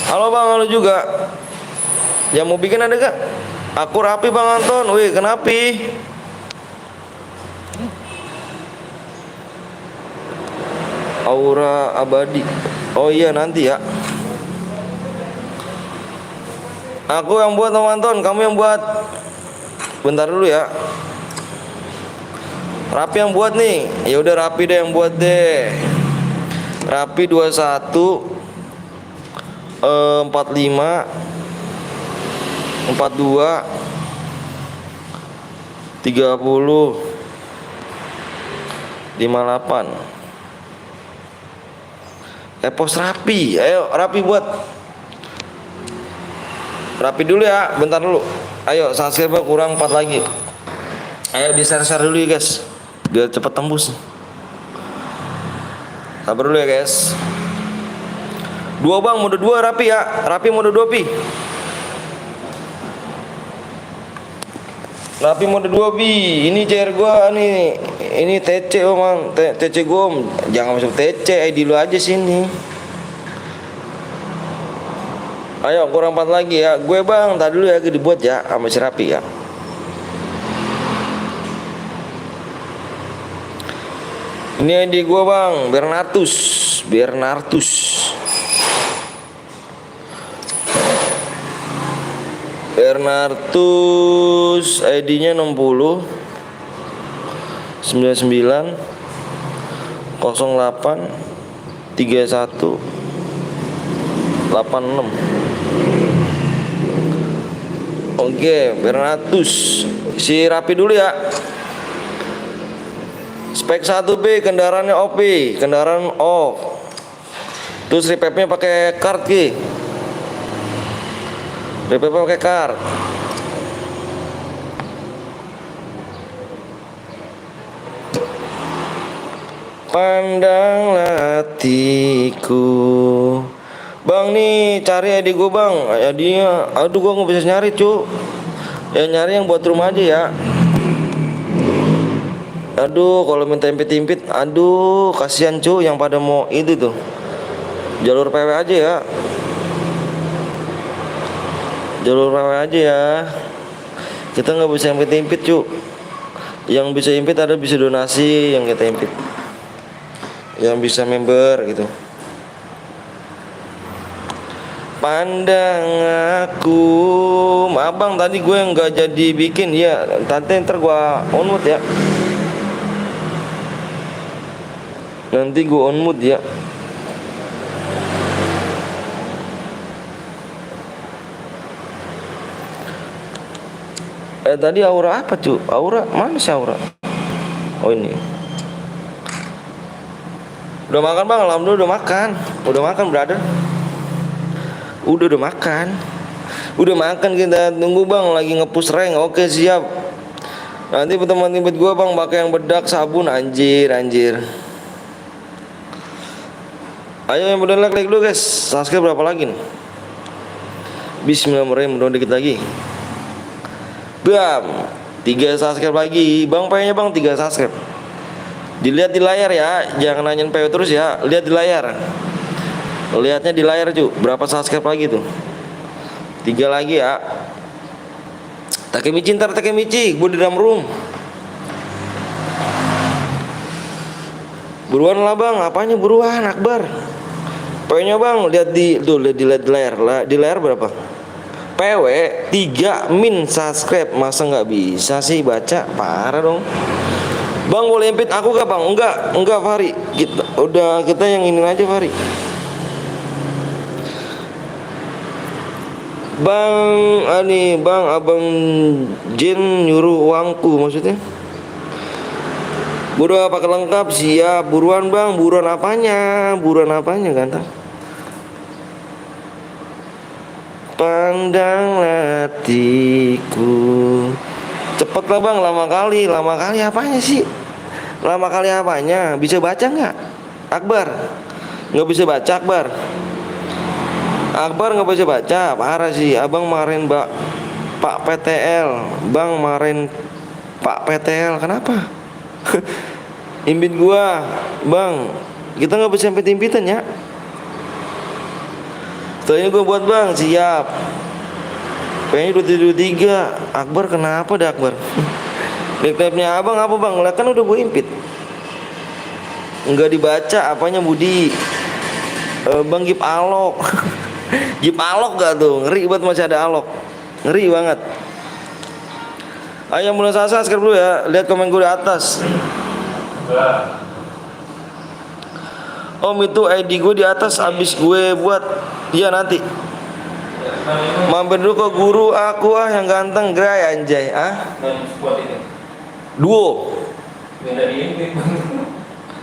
Halo bang, halo juga. Yang mau bikin ada gak? Aku rapi bang Anton. Wih, kenapa? Aura abadi. Oh iya nanti ya. Aku yang buat bang Anton, kamu yang buat. Bentar dulu ya. Rapi yang buat nih. Ya udah Rapi deh yang buat deh. Rapi 21 45 42 30 58. Pos Rapi. Ayo Rapi buat. Rapi dulu ya, bentar dulu. Ayo subscribe kurang 4 lagi. Ayo di share dulu ya guys, biar cepat tembus. Sabar dulu ya guys. 2 bang, mode 2 Rapi ya. Rapi mode 2 pi. Rapi mode 2 pi. Ini CR gua nih. Ini TC bang, TC gua. Jangan masuk TC, ID lu aja sini. Ayo kurang 4 lagi ya. Gue bang, tadi dulu ya dibuat ya sama si Rapi ya. Ini ID gua bang, Bernartus. ID-nya 60 99 08 31 86. Oke, Bernartus. Si Rapi dulu ya. Spek 1B, kendaraannya OP, kendaraan off. Terus repapnya pakai card ki. Repapnya pakai card. Pandanglah hatiku. Bang nih cari ID gue bang. ID-nya, aduh gue nggak bisa nyari cu. Ya nyari yang buat rumah aja ya. Aduh kalau minta impit-impit, aduh kasihan cu yang pada mau itu tuh. Jalur PW aja ya. Jalur PW aja ya. Kita nggak bisa impit-impit cu. Yang bisa impit ada bisa donasi yang kita impit. Yang bisa member gitu. Pandang aku, maaf bang tadi gue nggak jadi bikin ya. Nanti ntar gue on mood ya. Nanti gue on mood ya. Tadi aura apa cu? Aura mana sih aura? Oh ini. Udah makan bang? Alhamdulillah udah makan. Udah makan brother. Udah makan. Udah makan kita tunggu bang lagi ngepush rank. Oke siap. Nanti teman-teman gue bang pakai yang bedak sabun anjir. Ayo yang udah like dulu guys. Subscribe berapa lagi nih? Bismillahirrahmanirrahim. Mudah dikit lagi. Bam. 3 subscribe lagi. Bang pengennya bang 3 subscribe. Dilihat di layar ya. Jangan nanyain PW terus ya. Lihat di layar. Lihatnya di layar cu. Berapa subscribe lagi tuh? 3 lagi ya. Takemichi ntar Takemichi. Gue di dalam room. Buruan lah bang. Apanya buruan Akbar? Poinnya bang, lihat di layar. Di layar berapa? P PW 3 min subscribe. Masa nggak bisa sih baca? Parah dong. Bang boleh impit aku gak bang? Enggak Fahri. Kita yang ini aja Fahri. Bang abang Jin nyuruh uangku maksudnya. Udah pakai lengkap siap. Buruan bang. Buruan apanya ganteng. Pandang hatiku. Cepet lah bang. Lama kali apanya sih? Lama kali apanya? Bisa baca nggak? Akbar nggak bisa baca. Akbar nggak bisa baca. Parah sih. Abang marahin Pak PTL. Bang marahin Pak PTL. Kenapa? Impit gua bang. Kita nggak bisa impit-impitan ya. Soalnya gua buat bang. Siap. Kayaknya 23. Akbar kenapa dah Akbar? Nickname-nya abang apa bang? Lah kan udah gue impit. Enggak dibaca apanya Budi. Bang Gip Alok. Gip Alok gak tuh? Ngeri banget masih ada Alok. Ngeri banget. Ayo mulai subscribe dulu ya. Lihat komen gue di atas. Om itu ID gue di atas abis gue buat. Iya nanti. Mampir dulu ke guru aku yang ganteng Gray anjay. Duo.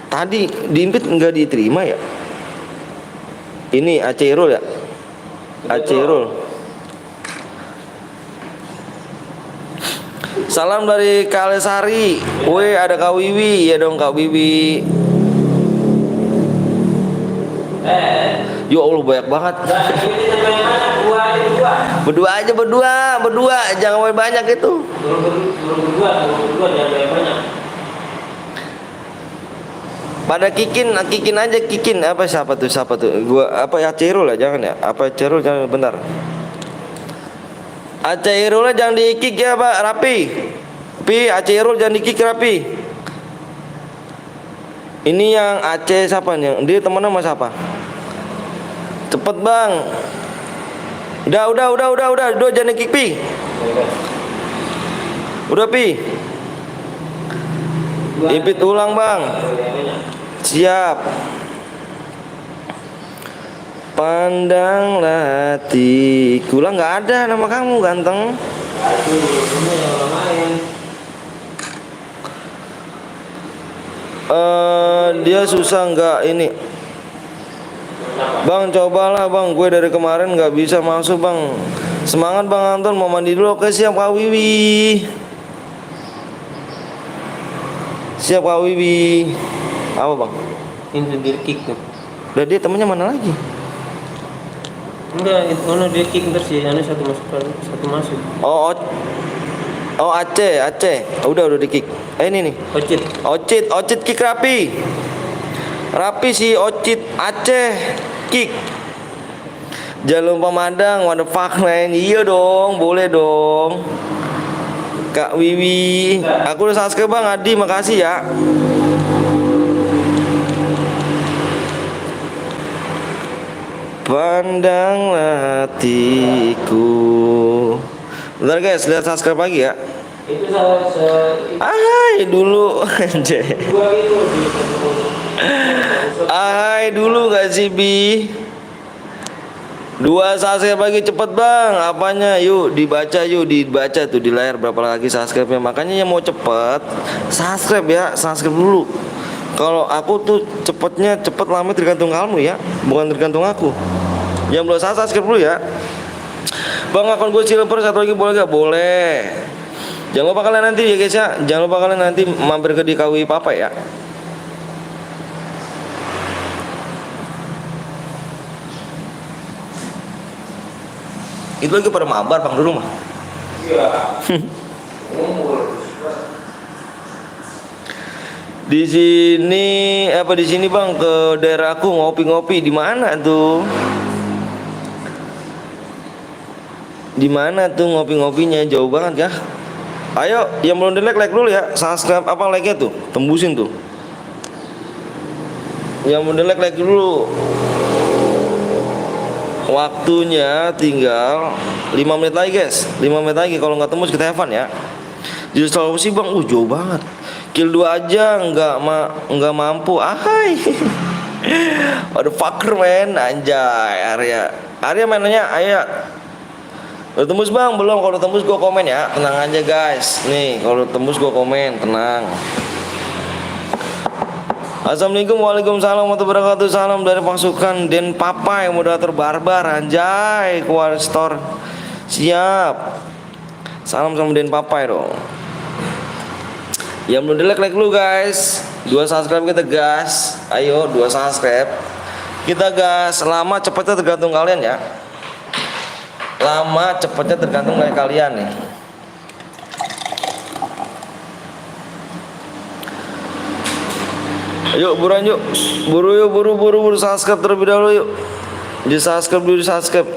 Tadi diimpit nggak diterima ya? Ini Aceirul ya? Aceirul. Salam dari Kalesari. Woi ada Kak Wiwi. Ya dong Kak Wiwi. Ya Allah banyak banget. Berdua. Jangan banyak itu. Berdua jangan banyak. Pada kikin aja apa siapa tuh gua apa ya Aceirul lah jangan ya apa Aceirul jangan bentar Aceirul jangan dikik ya Pak rapi Aceirul jangan dikik rapi ini yang Aceh siapa nih dia temen sama siapa cepet bang udah jangan dikik pi udah pi impit ulang bang. Siap. Pandanglah hatiku. Lah nggak ada nama kamu ganteng. Dia susah nggak ini. Bang cobalah bang. Gue dari kemarin nggak bisa masuk bang. Semangat bang Anton mau mandi dulu. Oke siap Kak Wiwi. Siap Kak Wiwi. Apa bang? Ini dia kick tuh. Udah dia temennya mana lagi? Enggak, itu mana dia kick ntar sih, anu satu masuk. Oh Aceh. Udah di kick. Ini nih. Ocit kick rapi si Ocit Aceh kick. Jangan lupa Madang, what the fuck man. Iya dong, boleh dong. Kak Wiwi, aku udah subscribe bang Adi, makasih ya. Pandanglah hatiku. Bentar guys, lihat subscribe lagi ya. Itu Ahai dulu anjay. Ahai dulu gak sih Bi? 2 subscribe lagi cepet bang. Apanya? Yuk dibaca tuh di layar berapa lagi subscribe-nya. Makanya yang mau cepet subscribe ya, subscribe dulu. Kalau aku tuh cepet lama tergantung kamu ya, bukan tergantung aku. Yang belum subscribe dulu ya. Bang akun gue silver satu lagi boleh gak? Boleh. Jangan lupa kalian nanti ya guys ya. Jangan lupa kalian nanti mampir ke DKW Papa ya. Itu lagi pada mabar bang di rumah. Iya. Di sini bang ke daerahku ngopi-ngopi di mana tuh? Di mana tuh ngopi-ngopinya jauh banget ya? Ayo yang belum like dulu ya, subscribe apa like-nya tuh, tembusin tuh. Yang belum like dulu. Waktunya tinggal 5 menit lagi guys. 5 menit lagi, kalau nggak tembus kita have fun ya. Di Sulawesi bang, jauh banget. Kill 2 aja nggak mampu. Ahai. Waduh fucker men, anjay. Arya mainannya Ayat. Udah tembus bang? Belum. Kalau tembus gue komen ya. Tenang aja guys. Nih kalau tembus gue komen. Tenang. Assalamualaikum, waalaikumsalam warahmatullahi wabarakatuh. Salam dari pasukan Den Papai, moderator barbar. Anjay, keluar store. Siap. Salam sama Den Papai dong. Yang belum like dulu guys. 2 subscribe kita gas. Ayo 2 subscribe. Kita gas. Lama cepetnya tergantung kalian ya. Lama cepetnya tergantung dari kalian nih. Yuk buruan yuk. Buru subscribe terlebih dahulu yuk. Di subscribe dulu, di subscribe.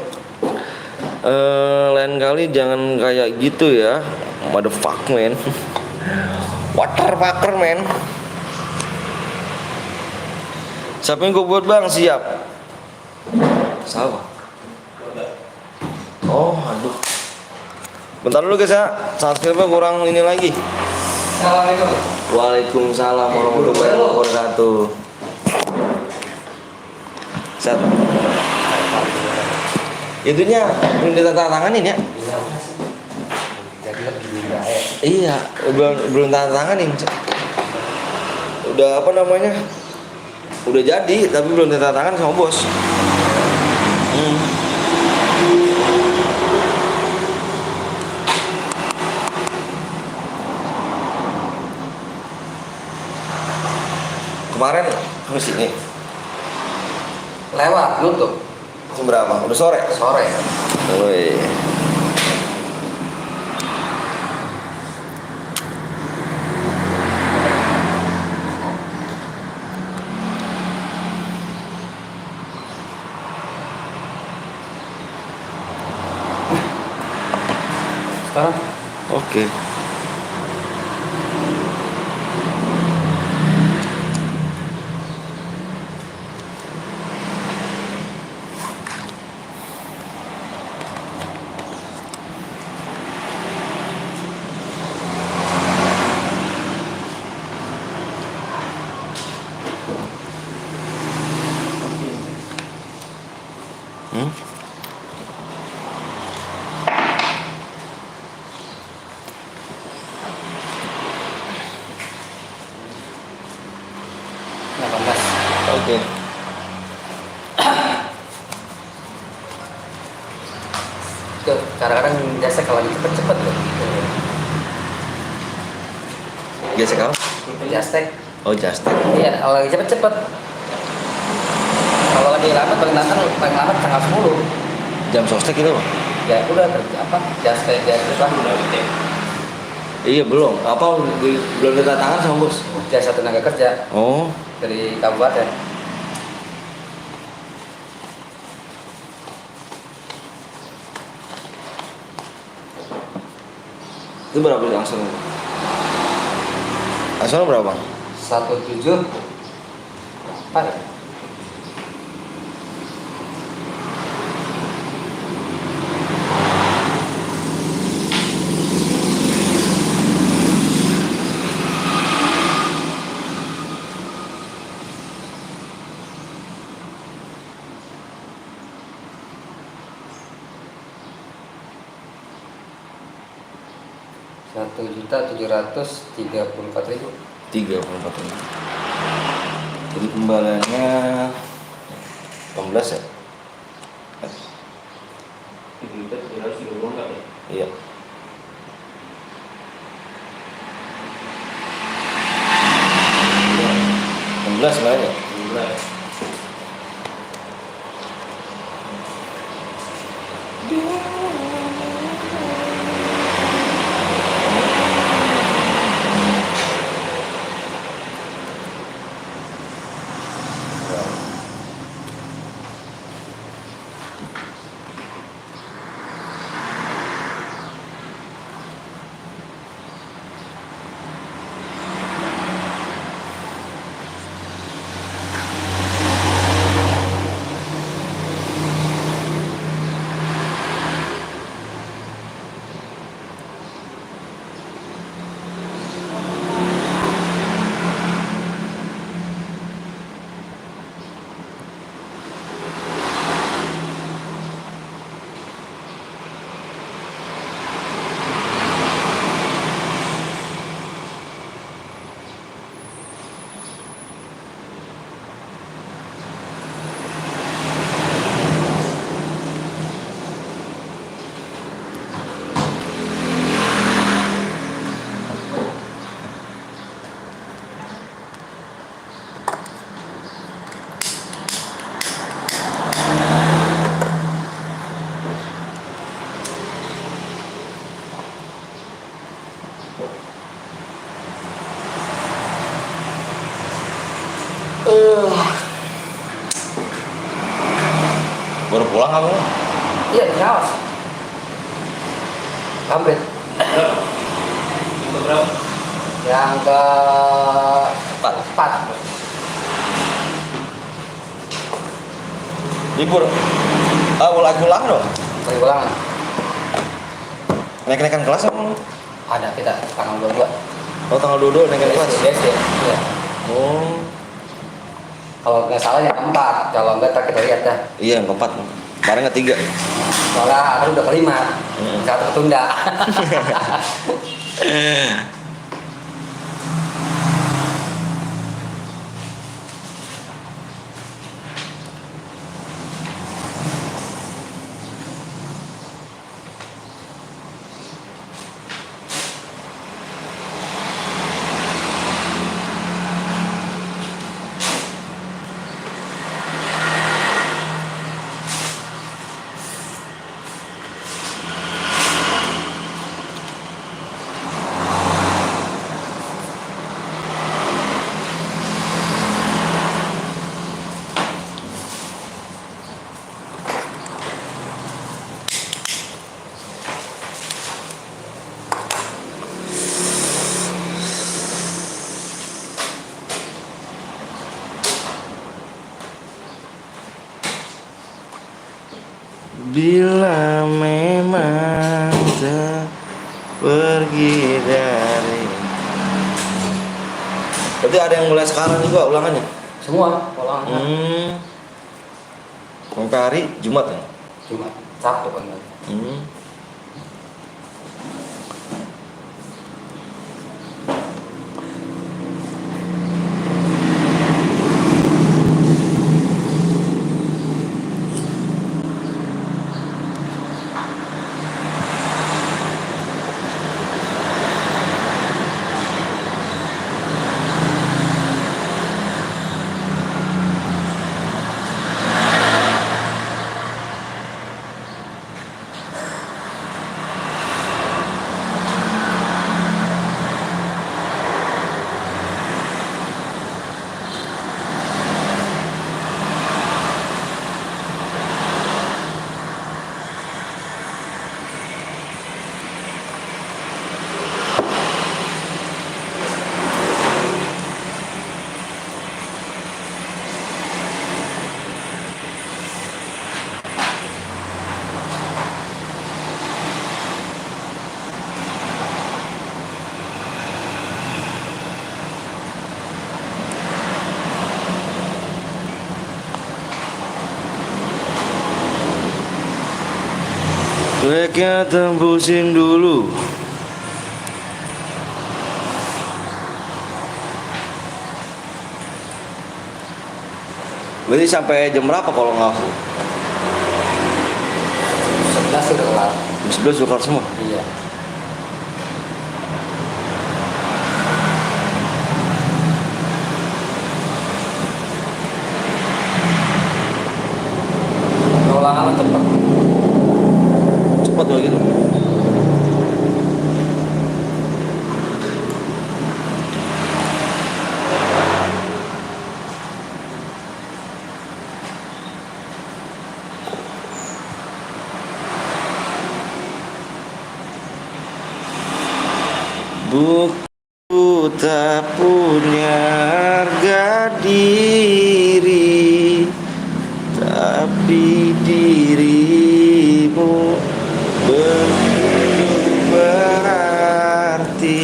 Lain kali jangan kayak gitu ya. Motherfuck man. Waterfucker man. Siapa yang gue buat bang? Siap. Salah. Oh aduh. Bentar dulu guys ya. Subscribe-nya kurang ini lagi. Assalamualaikum. Waalaikumsalam warahmatullahi wabarakatuh. Set. Itunya belum ditandatanganin ya? Iya, belum tandatanganin. Udah apa namanya? Udah jadi, tapi belum ditandatangan sama bos. Kemarin ke sini. Lewat nutup. Jam berapa? Udah sore? Sore. Woi. Sekarang Oke. Oke. tuh kadang-kadang biasa kalau lagi cepet-cepet tuh. Biasa kau? Jastek. Oh just tag. Iya, kalau lagi cepet-cepet. Kalau lagi lambat paling lambat tanggal 10. Jam sostek itu bang? Ya udah apa? Jastek lah. Iya belum. Apa belum ditandatangan sama bos? Jasa tenaga kerja Oh. dari kabupaten. Itu berapa langsung? Asalnya berapa bang? 17 apa ya? Rp1.734.000. 34 ribu. Jadi kembaliannya 18 ya? Iya. Belas sebenarnya. pulang aku. Iya, di ngawas. Kampret. Yang berapa? Yang ke Empat. 4. Libur. Ulang dong. Kali ulangan. Naik-naikan kelas apa? Ada kita tanggal 22. Oh tanggal 22 naikin kelas. BSD. Iya. Oh. Kalau nggak salah yang keempat, kalau nggak ntar kita lihat dah. Iya yang keempat. Kemarin ketiga. Soalnya aku udah kelima, satu ketunda. Bila memang tak pergi dari. Berarti ada yang mulai sekarang juga ulangannya? Semua ulangan. Sampai hari Jumat ya? Cuma Sabtu kan. Leknya tembusin dulu. Berarti sampai jam berapa kalau ngaku? 11 udah kelar. Jam 11 udah kelar semua? Iya. Ulangan cepat. Cepat begitu. Buku tak punya harga diri, tapi dirimu begitu berarti.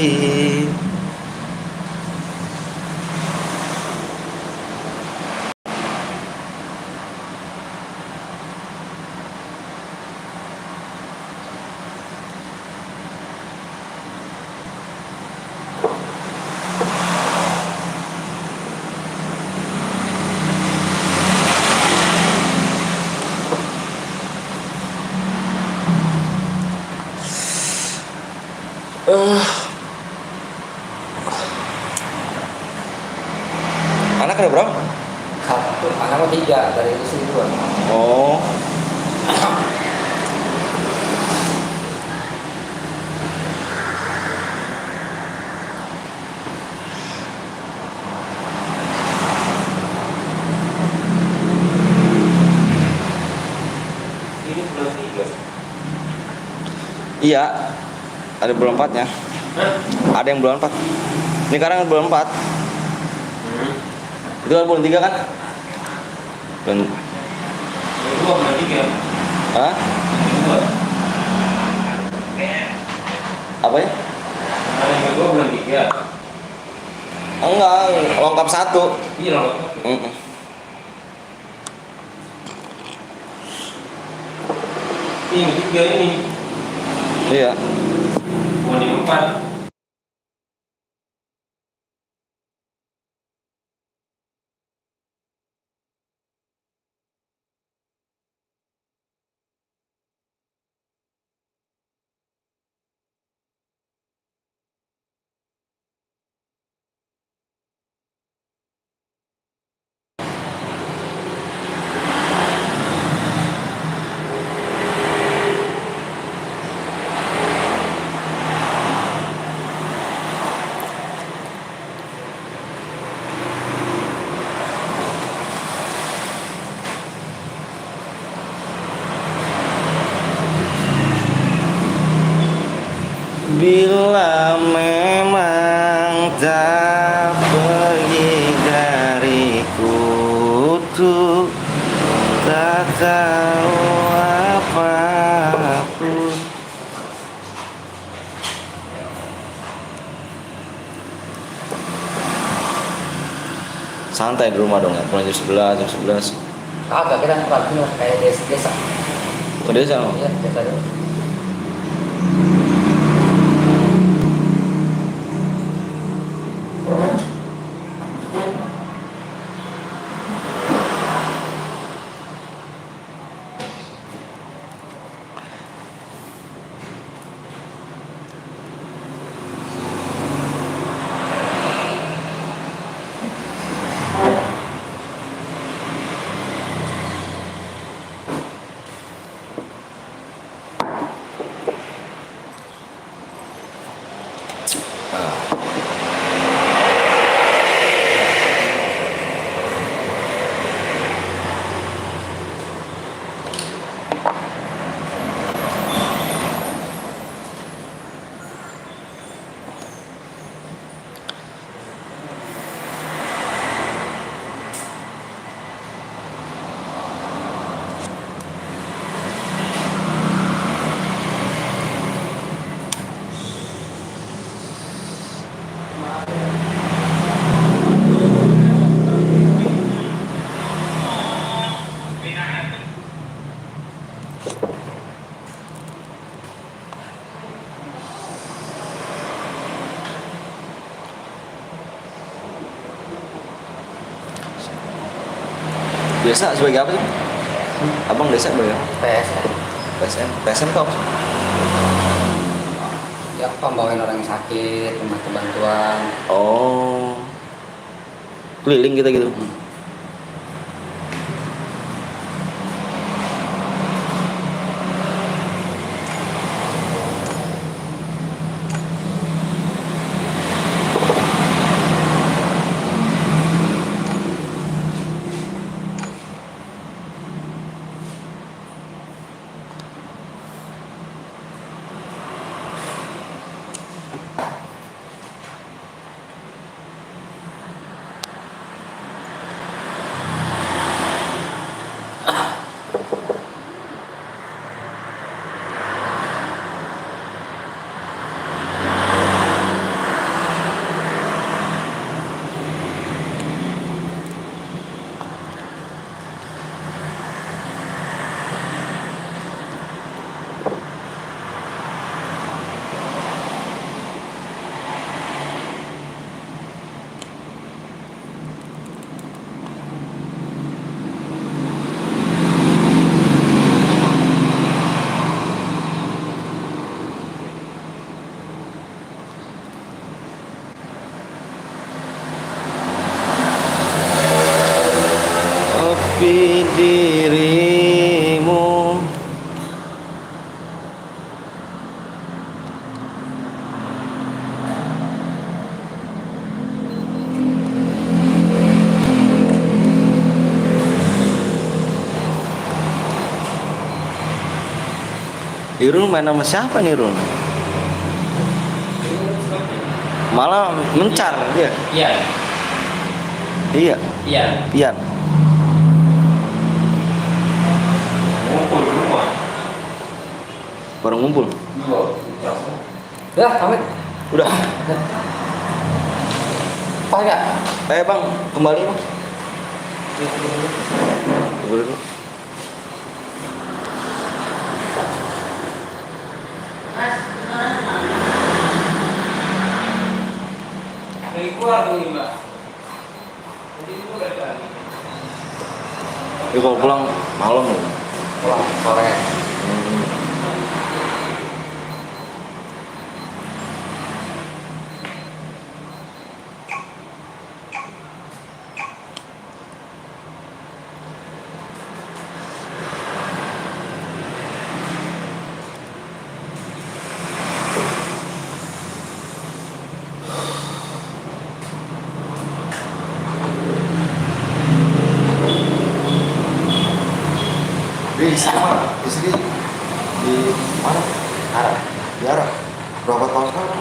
Anak ada berapa? Satu, anak 3 dari istri 2. Oh, Iya. Ada bulan 4-nya. Hah? Ada yang bulan 4. Ini sekarang bulan 4. Itu kan bulan 3 kan? Bulan Yang 2 bulan 3. Hah? Yang 2. Apa ya? Ada yang kedua bulan 3. Enggak, lengkap 1. Iya loh. Mm-mm. Ini yang 3 ini. Iya. Bukan yang 4. Bila memang tak pergi dariku, tuh tak tahu apapun. Santai di rumah dong ya, pulang jam 11, jam 11. Kagak, kita ngelatih kayak desa. Ke desa no? Iya, desa dulu. Desa sebagai apa sih? Abang desa sebagai apa? PS. PSM. PSM kau? Ya, pembawain orang yang sakit, membantu bantuan. Oh. Keliling kita gitu. Tapi dirimu Irul main sama siapa nih Irul? Malah mencar dia. Iya. Iya, Iya. Pian. Ngumpul semua. Baru ngumpul. Udah, pamit. Udah. Apa enggak? Bang, kembali bang. Tunggu dulu. Dari gua tuh nih, Mbak. Jadi itu udah lagi. Ya kalau pulang malam nih. Pulang sore. Di sama, di sini, di mana? Arab. Di Arab. Berapa tahun sekarang?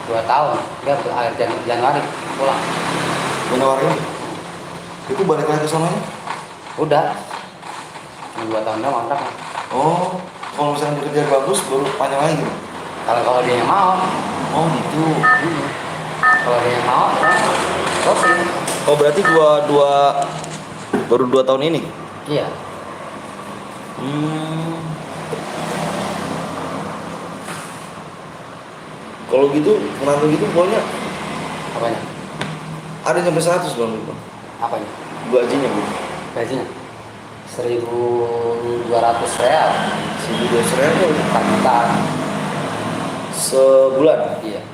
2 tahun. Dia akhir Januari pulang. Januari ini. Itu balik lagi ke sana? Udah. 2 tahun doang kontraknya. Oh, kalau misalnya dikerja bagus, baru panjang lagi gitu. Kalau dia yang mau. Oh gitu. Kalau dia yang mau, terusin. Oh berarti baru 2 tahun ini. Iya. Kalau gitu, menantu gitu pokoknya Apanya? ada sampai 100 bang. Apanya? Gajinya bu. Gajinya 1.200 real. 1.200 ribu 4 juta. sebulan. Iya.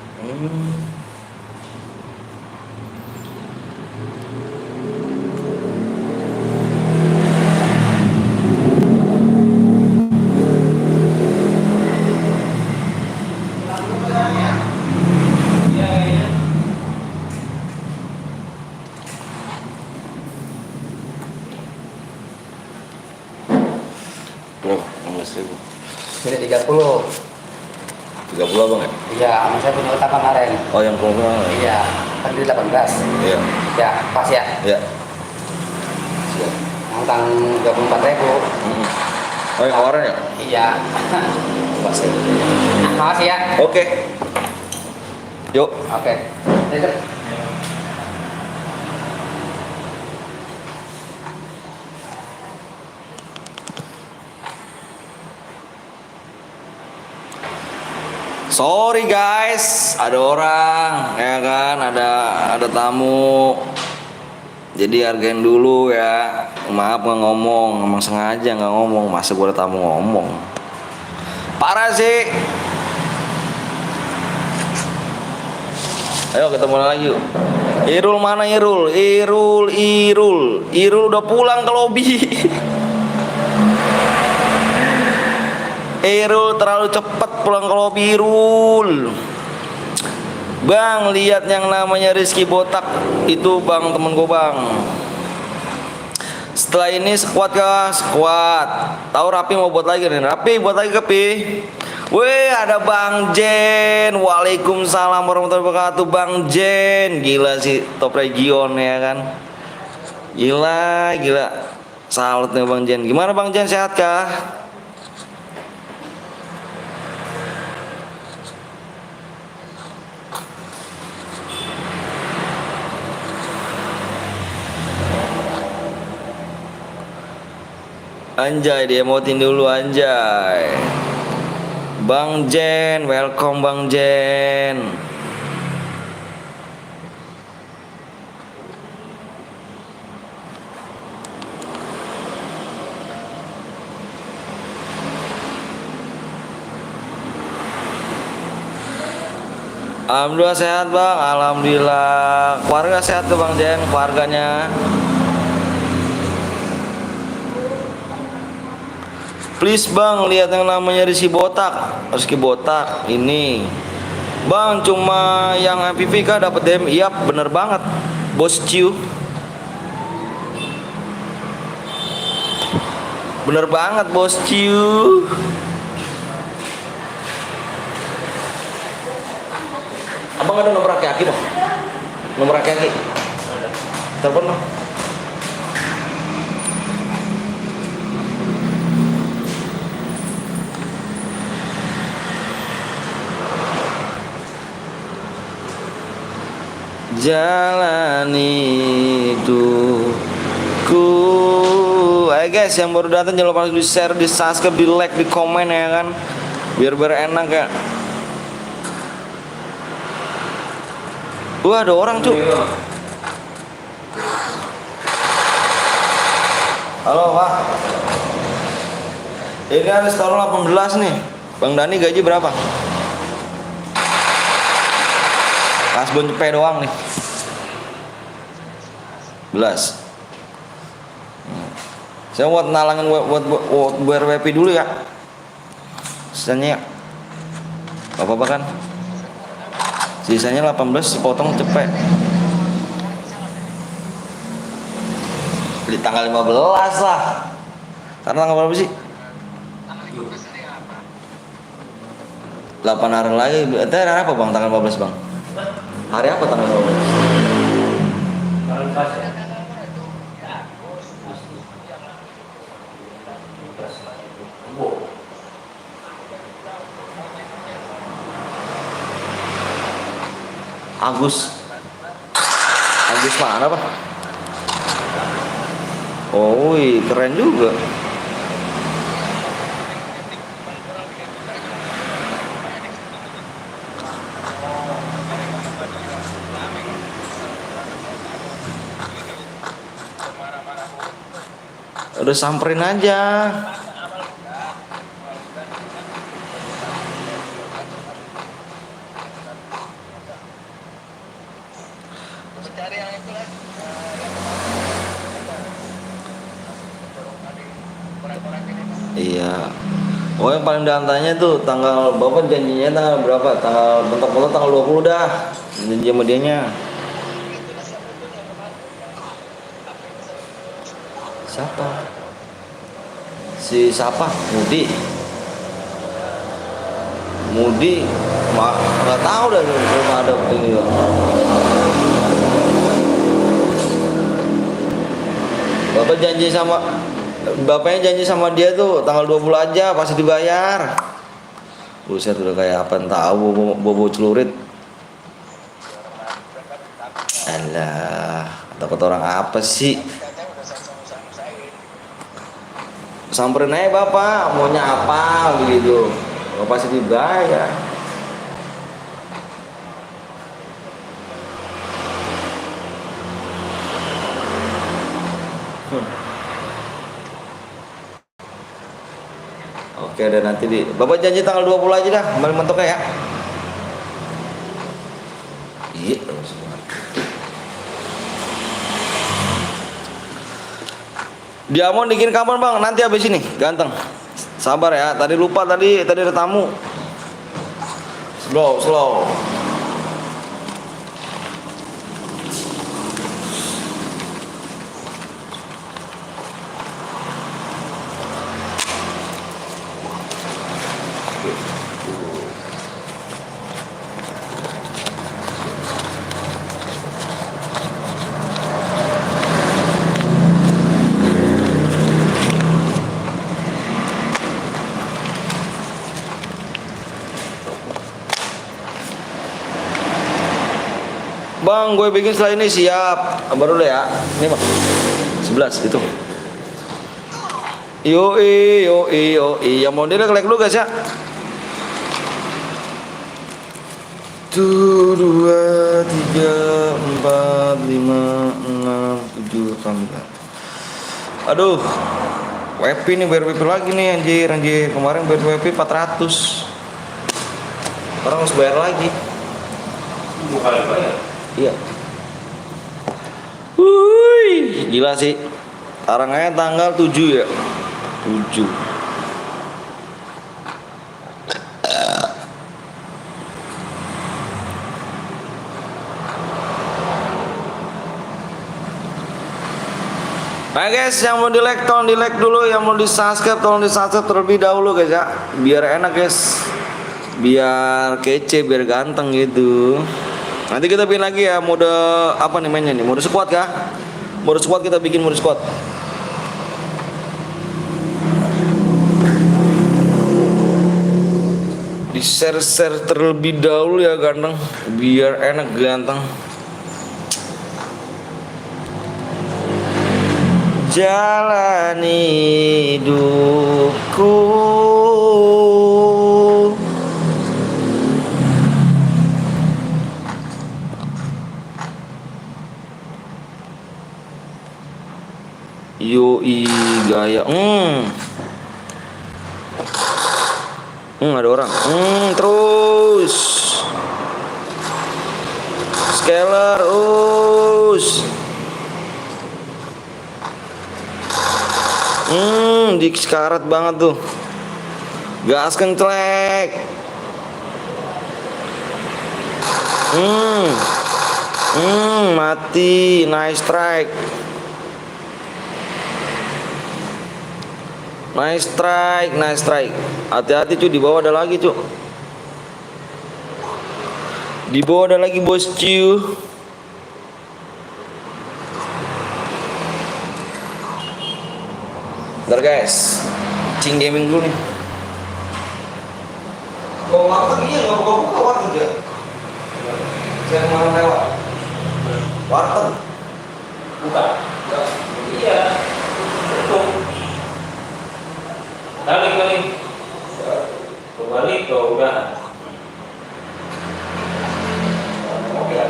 Berapa? 16.000. Jadi 30. 30 bang ya? Iya, sama saya punya utang kemarin. Oh yang keluar. Iya, kan dia 18. Iya. Ya, pas ya. Iya. Yang utang 24.000. Oh yang kemarin ya? Iya. Pasti. Makasih ya. Oke. Yuk. Oke. Dadah. Sorry guys, ada orang, ya kan, ada tamu. Jadi hargain dulu ya. Maaf nggak ngomong, emang sengaja nggak ngomong. Masa gue ada tamu ngomong. Parah sih. Ayo kita mulai lagi yuk. Irul mana Irul? Irul udah pulang ke lobi. Irul terlalu cepat pulang ke lobi Irul. Bang, lihat yang namanya Rizky Botak itu bang, temen gue bang. Setelah ini sekuat kah? Sekuat. Tahu Rapi mau buat lagi nih? Rapi buat lagi ke Pi. Weh, ada Bang Jen. Waalaikumsalam warahmatullahi wabarakatuh. Bang Jen, gila sih, top region ya kan. Gila. Salut nih Bang Jen. Gimana Bang Jen, sehat kah? Anjay, diemotin dulu anjay. Bang Jen, welcome Bang Jen. Alhamdulillah sehat bang, alhamdulillah. Keluarga sehat tuh Bang Jen, keluarganya. Please bang, lihat yang namanya Rizky Botak ini. Bang, cuma yang MPV kah dapat DM? Iya, bener banget. Bos Ciu. Bener banget Bos Ciu. Bang ada nomor aki-aki bang? Nomor aki-aki? Telepon bang. Jalani hidupku. Ayo guys, yang baru datang jangan lupa di share, di subscribe, di like, di komen ya kan, biar enak ya. Wah ada orang cuy. Halo pak, ini ada setor 18 nih. Bang Dani gaji berapa? Kasbon cepet doang nih. 11. Saya buat nalangin buat WP dulu ya. Sisanya ya. Apa-apa kan? Sisanya 18 potong cepet. Di tanggal 15 lah. Karena tanggal berapa sih? 8 hari lagi. Itu hari apa bang? Tanggal 15 bang? Hari apa tanggal 15? Agus mana pak? Oh keren juga. Udah samperin aja. Iya. Oh yang paling diantaranya tuh tanggal bapak janjinya tanggal berapa? Tanggal bentok-bentok tanggal 20 dah. Janji sama dianya. Siapa? Si siapa? Mudi nggak tahu dah belum ada ini. Bapaknya janji sama dia tuh tanggal 20 aja pasti dibayar. Buset udah kayak apa tahu bobo celurit. Alah, takut orang apa sih? Samperin aja bapak, maunya apa begitu. Pasti dibayar. Oke, dan nanti bapak janji tanggal 20 aja dah, kembali mentoknya ya. Iya, Diamond bikin kapan bang? Nanti habis ini, ganteng. Sabar ya, tadi lupa tadi ada tamu. Slow. Bang, gue bikin setelah ini siap. Baru deh ya. Ini bang, 11 itu. Yoi. Yang mau dia like dulu guys ya. 1, 2, 3, 4, 5, 6, 7, 9. Aduh, WP nih, bayar WP lagi nih anjir. Kemarin bayar WP 400. Sekarang harus bayar lagi. Bukan bayar. Iya. Wuih, gila sih. Tarangnya tanggal 7 ya. 7. Nah guys, yang mau di like tolong di like dulu, yang mau di subscribe tolong di subscribe terlebih dahulu guys ya, biar enak guys, biar kece, biar ganteng gitu. Nanti kita bikin lagi ya mode apa namanya nih? Mode squad kah? Mode squad kita bikin mode squad. Di share terlebih dahulu ya ganteng, biar enak ganteng. Jalani hidupku yoi gaya. Ada orang. Terus scaler di sekarat banget tuh. Gas kenclek. Mati. Nice strike. Nice strike. Hati-hati cuy, di bawah ada lagi cuy. Di bawah ada lagi bos cuy. Bentar guys, cing gaming dulu nih. Bawa warteg iya nggak buka warteg ya? Saya kemarin lewat. Warteg. Buka. Iya. Tutup. Balik. Kembali ke udah. Oke.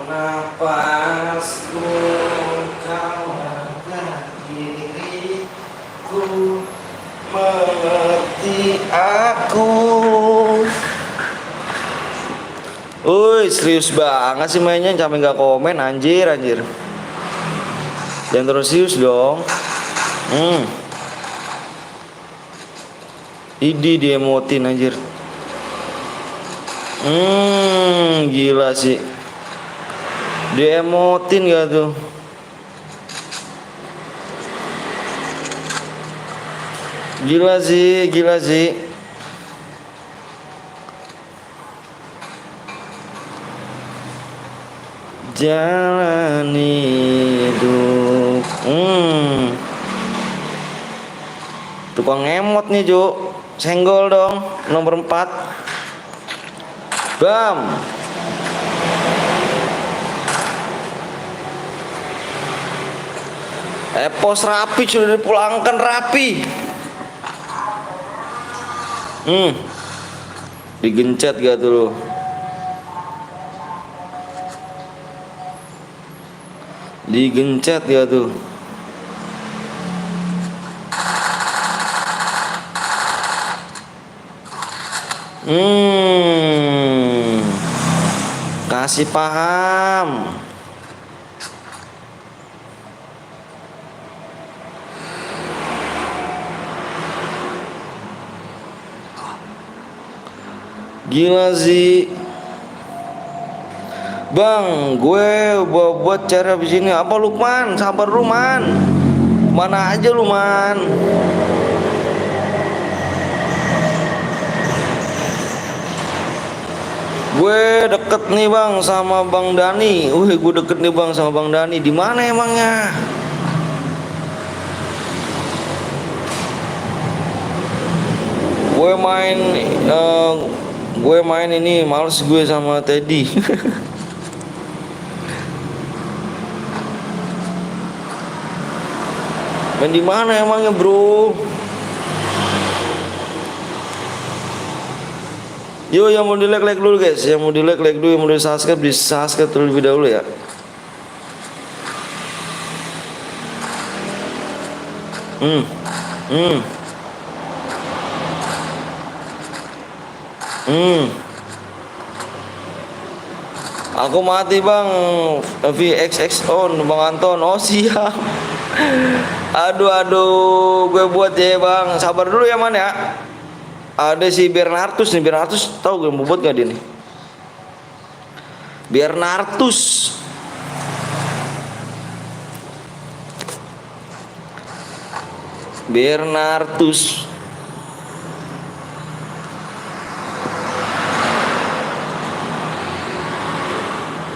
Napasku kau adalah diriku, mengerti aku. Serius banget sih mainnya, sampai nggak komen anjir. Jangan terus serius dong. Idi diemotin anjir. Gila sih. Diemotin gak tuh? Gila sih. Jalani hidup. Tukang emot nih Jo. Senggol dong. Nomor 4. Bam. Pos rapi, sudah dipulangkan rapi. Digencet gak tuh lo? Digencet gak tuh? Kasih paham. Gila sih. Bang, gue buat cara di sini. Apa Lukman? Sabar lu, Man. Mana aja lu, Man? Gue deket nih bang sama Bang Dani. Gue deket nih bang sama Bang Dani. Di mana emangnya? Gue main ini males gue sama Teddy. Main di mana emangnya bro? Yo, yang mau di like dulu guys, yang mau di like dulu, yang mau di subscribe terlebih dahulu ya. Aku mati bang. VXX on Bang Anton. Oh siap. Aduh, gue buat ya bang. Sabar dulu ya man ya. Ada si Bernartus nih. Bernartus tahu gue mau buat gak dia nih? Bernartus. Bernartus.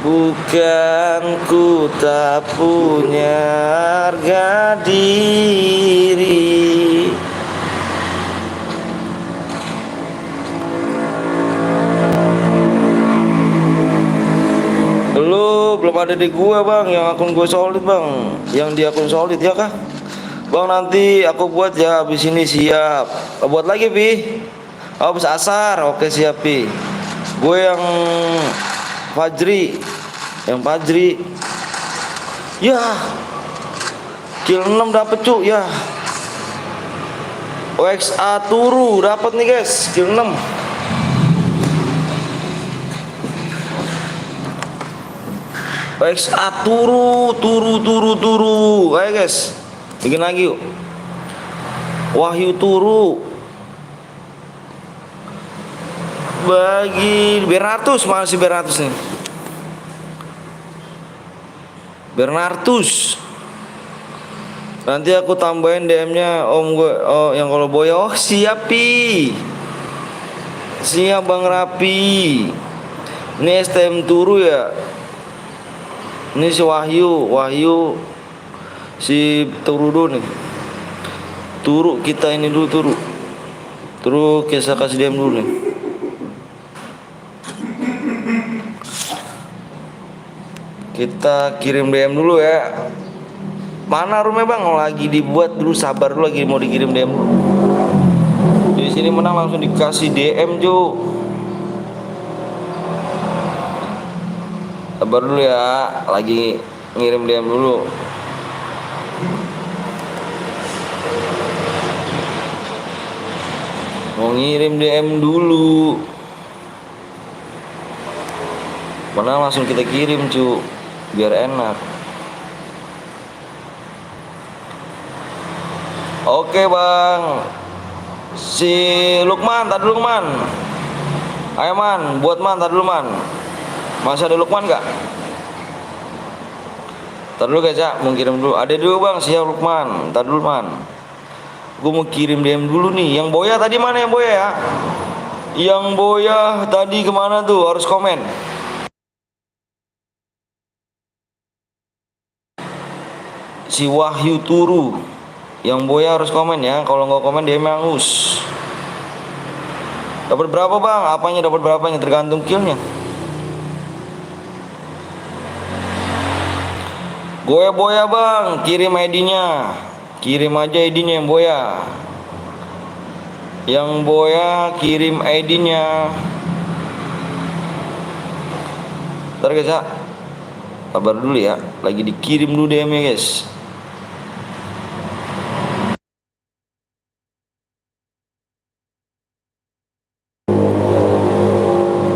Bukan ku tak punya harga diri. Lu belum ada di gua bang, yang akun gue solid bang, yang di akun solid ya kah? Bang nanti aku buat ya, habis ini siap. Buat lagi pi. Oh, habis asar, oke siap pi. Gue yang Fajri, ya kill 6 dapet cu ya. OXA turu dapat nih guys, kill 6. OXA turu. Ayo guys, bikin lagi yuk. Wahyu turu. Bagi Bernartus, mana si Bernartus nih? Bernartus. Nanti aku tambahin DM-nya om gue. Oh, yang kalau boya. Oh, siap pi. Siap Bang Rapi. Ini STM turu ya. Ini si Wahyu si Turudo nih. Turu kita ini dulu Turu kita kasih DM dulu nih. Kita kirim DM dulu ya. Mana rumahnya bang? Lagi dibuat dulu, sabar dulu, lagi mau dikirim DM dulu. Di sini menang langsung dikasih DM Jo. Sabar dulu ya, lagi ngirim DM dulu. Mau ngirim DM dulu. Mana langsung kita kirim cu, biar enak. Oke bang, si Lukman, tadi Lukman. Ayo man, buat man, tadi dulu man. Masih ada Lukman gak? Tadi dulu guys ya, mau kirim dulu. Ada dulu bang, siap Lukman. Tadi dulu man. Gue mau kirim DM dulu nih. Yang boya tadi mana yang boya ya? Yang boya tadi kemana tuh? Harus komen. Si Wahyu turu. Yang boya harus komen ya. Kalau nggak komen dia mangus. Dapat berapa bang? Apanya dapat berapanya? Tergantung killnya. Boya bang, kirim ID-nya. Kirim aja ID-nya yang boya. Yang boya kirim ID-nya. Ntar guys ya, sabar dulu ya. Lagi dikirim dulu DM-nya guys.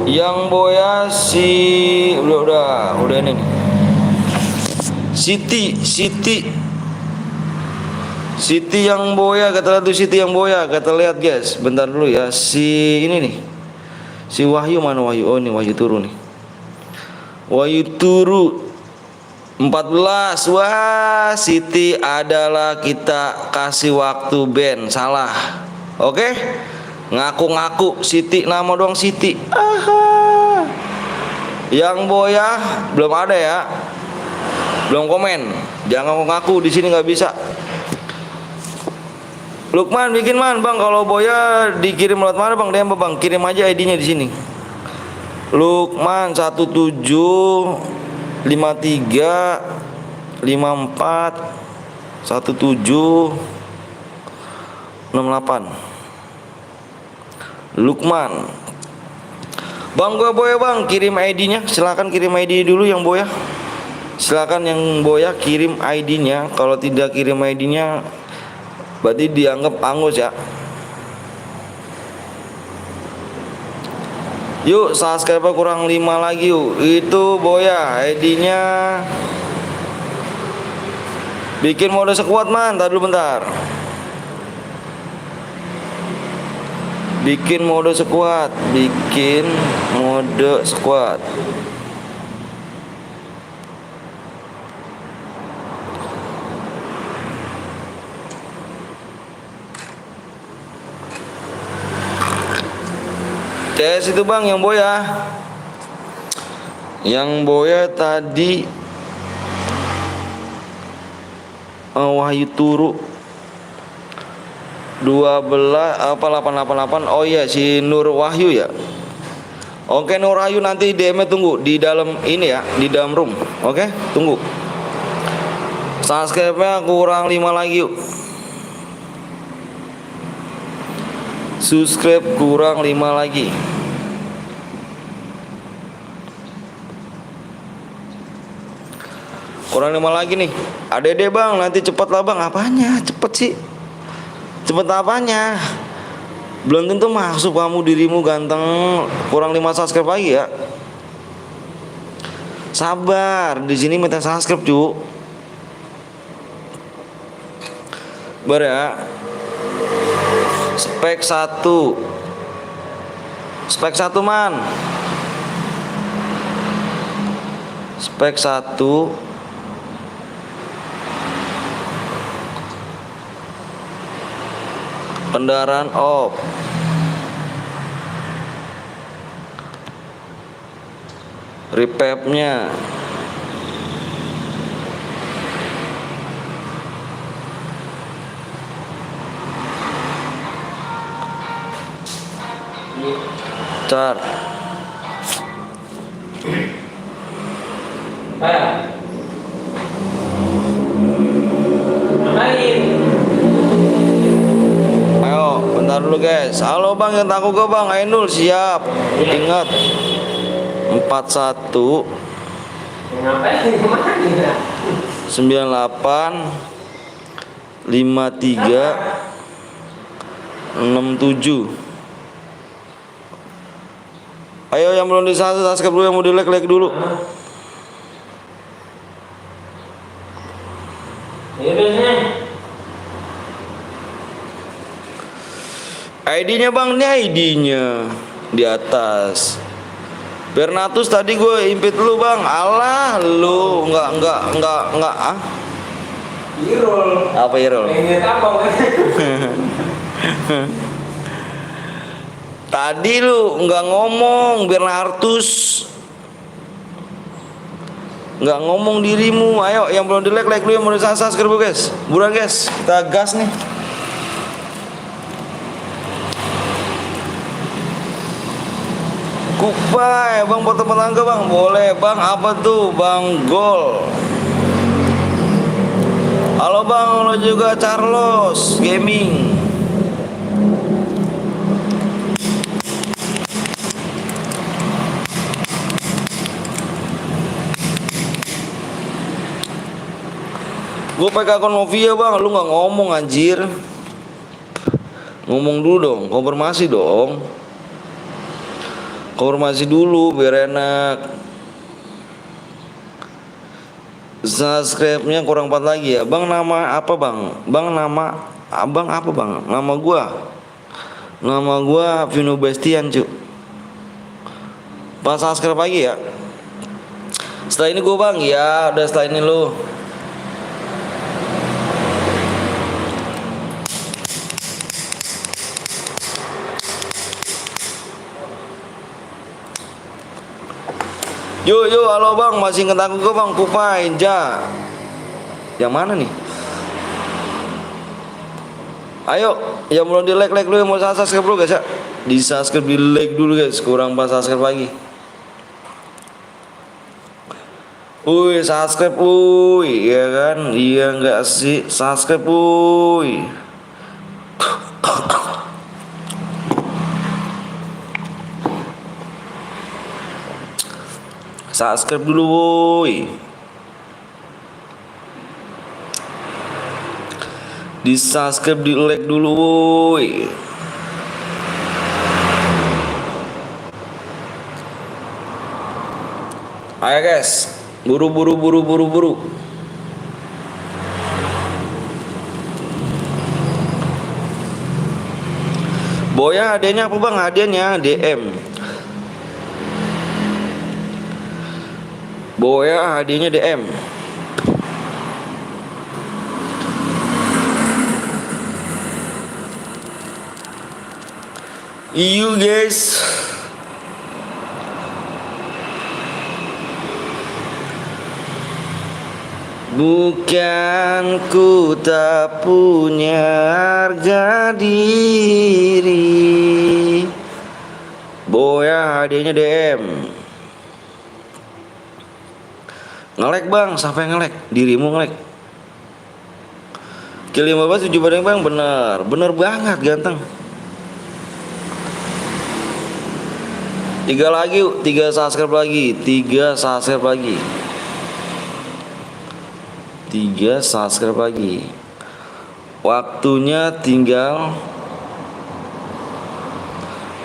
Yang boya si udah ini nih. Siti yang boya, kata lihat tuh Siti yang boya, kata lihat guys. Bentar dulu ya, si ini nih. Si Wahyu mana Wahyu? Oh ini Wahyu turu nih. Wahyu turu 14. Wah, Siti adalah kita kasih waktu band. Salah. Oke? Ngaku-ngaku Siti, nama doang Siti. Aha. Yang boya belum ada ya. Belum komen. Jangan ngaku di sini nggak bisa. Lukman bikin man bang, kalau boya dikirim lewat mana bang? DM bang, kirim aja ID-nya di sini. Lukman 1753 54 1768. Lukman. Bang gua boya bang, kirim ID-nya. Silakan kirim ID dulu yang boya. Silakan yang boya kirim ID-nya. Kalau tidak kirim ID-nya berarti dianggap angus ya. Yuk subscriber kurang 5 lagi yuk. Itu Boya ID-nya. Bikin mode sekuat man. Tadi dulu bentar. Bikin mode sekuat. Bikin mode sekuat. CS itu bang yang Boya. Yang Boya tadi Wahyu Turu 12 apa 888. Oh iya si Nur Wahyu ya. Oke Nur Wahyu nanti DM-nya tunggu di dalam ini ya, di dalam room. Oke, tunggu. Subscribe-nya kurang 5 lagi yuk. Subscribe kurang 5 lagi. Kurang 5 lagi nih. Adede bang, nanti cepet lah bang. Apanya? Cepet sih. Cepet apanya? Belum tentu masuk kamu dirimu ganteng. Kurang 5 subscribe lagi ya. Sabar, di sini minta subscribe cu. Bar ya. Spek 1. Spek 1 man. Spek 1. Kendaraan off. Repapnya. Car. Main. Ayo, bentar dulu guys. Halo bang, yang takut ke bang Ainul siap. Ingat 41 Ngapain kemana? 98 53 67. Ayo yang belum subscribe dulu, yang mau di like dulu. Ya biasanya. ID-nya bang, ini ID-nya di atas. Bernatus tadi gue impit lu bang. Alah lu enggak ah. Irul. Apa Irul? Ingat apa? Tadi lu enggak ngomong Bernartus. Enggak ngomong dirimu. Ayo yang belum di like dulu, yang mau di subscribe guys. Buruan guys, kita gas nih. Kupai, bang foto tetangga bang, boleh bang. Apa tuh bang Gol? Halo bang, lo juga Carlos Gaming. Gue pakai akun Novia bang, lu nggak ngomong anjir. Ngomong dulu dong, konfirmasi dong. Konfirmasi dulu biar enak. Subscribe-nya kurang 4 lagi ya. Bang nama apa bang? Bang nama abang apa bang? Nama gua Vino Bastian cu. Pas subscribe lagi ya. Setelah ini gua bang, ya udah setelah ini lu. Yuk, halo bang, masih inget aku ke bang Kupai, Ja. Yang mana nih? Ayo, yang belum di like dulu, yang mau subscribe dulu guys ya. Di subscribe, di like dulu guys, kurang pas subscribe lagi. Wih, subscribe, wih, iya kan? Iya enggak sih, subscribe, wih. Subscribe dulu woi. Di subscribe, di like dulu woi. Ayo guys, buru buru buru buru buru. Boya hadiahnya apa bang? Hadiahnya DM. Boya hadiahnya DM. You guys. Bukan ku tak punya harga diri. Boya hadiahnya DM. Ngelek bang, sampai ngelek. Dirimu ngelek. Kill 15 7 bareng bang, bener. Bener banget ganteng. 3 lagi, 3 subscribe lagi. 3 subscribe lagi. 3 subscribe lagi. Waktunya tinggal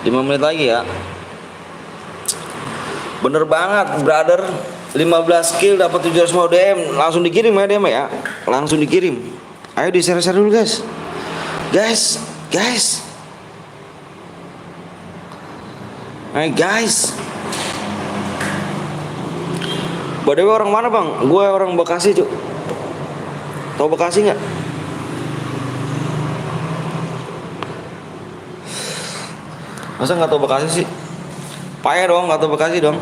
5 menit lagi ya. Bener banget brother. 15 kill dapat 700 DM. Langsung dikirim ya DM ya. Langsung dikirim. Ayo di share-share dulu guys. Guys. Hai guys. Badawi orang mana bang? Gue orang Bekasi cuk. Tahu Bekasi nggak? Masa nggak tahu Bekasi sih? Payah dong nggak tahu Bekasi dong.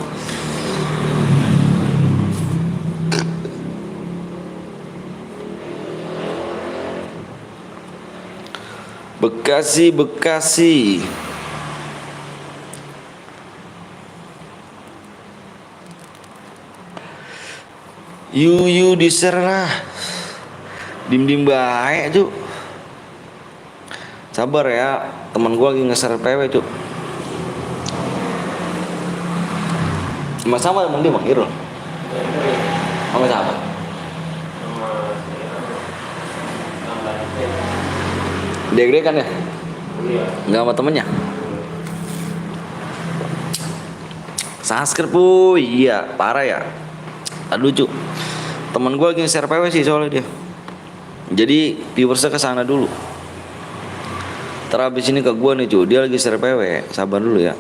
Bekasi. You diserah. Dim baik cuk. Sabar ya, teman gua lagi nge-share PW cuk. Sama emang dia Bang Irul. Sama siapa? Dia gede kan ya? Nggak sama temennya? Subscribe puy, iya parah ya. Aduh cuk. Temen gua lagi nge-share PW sih soalnya dia. Jadi viewersnya ke sana dulu. Terhabis ini ke gua nih cuy, dia lagi share PW. Sabar dulu ya.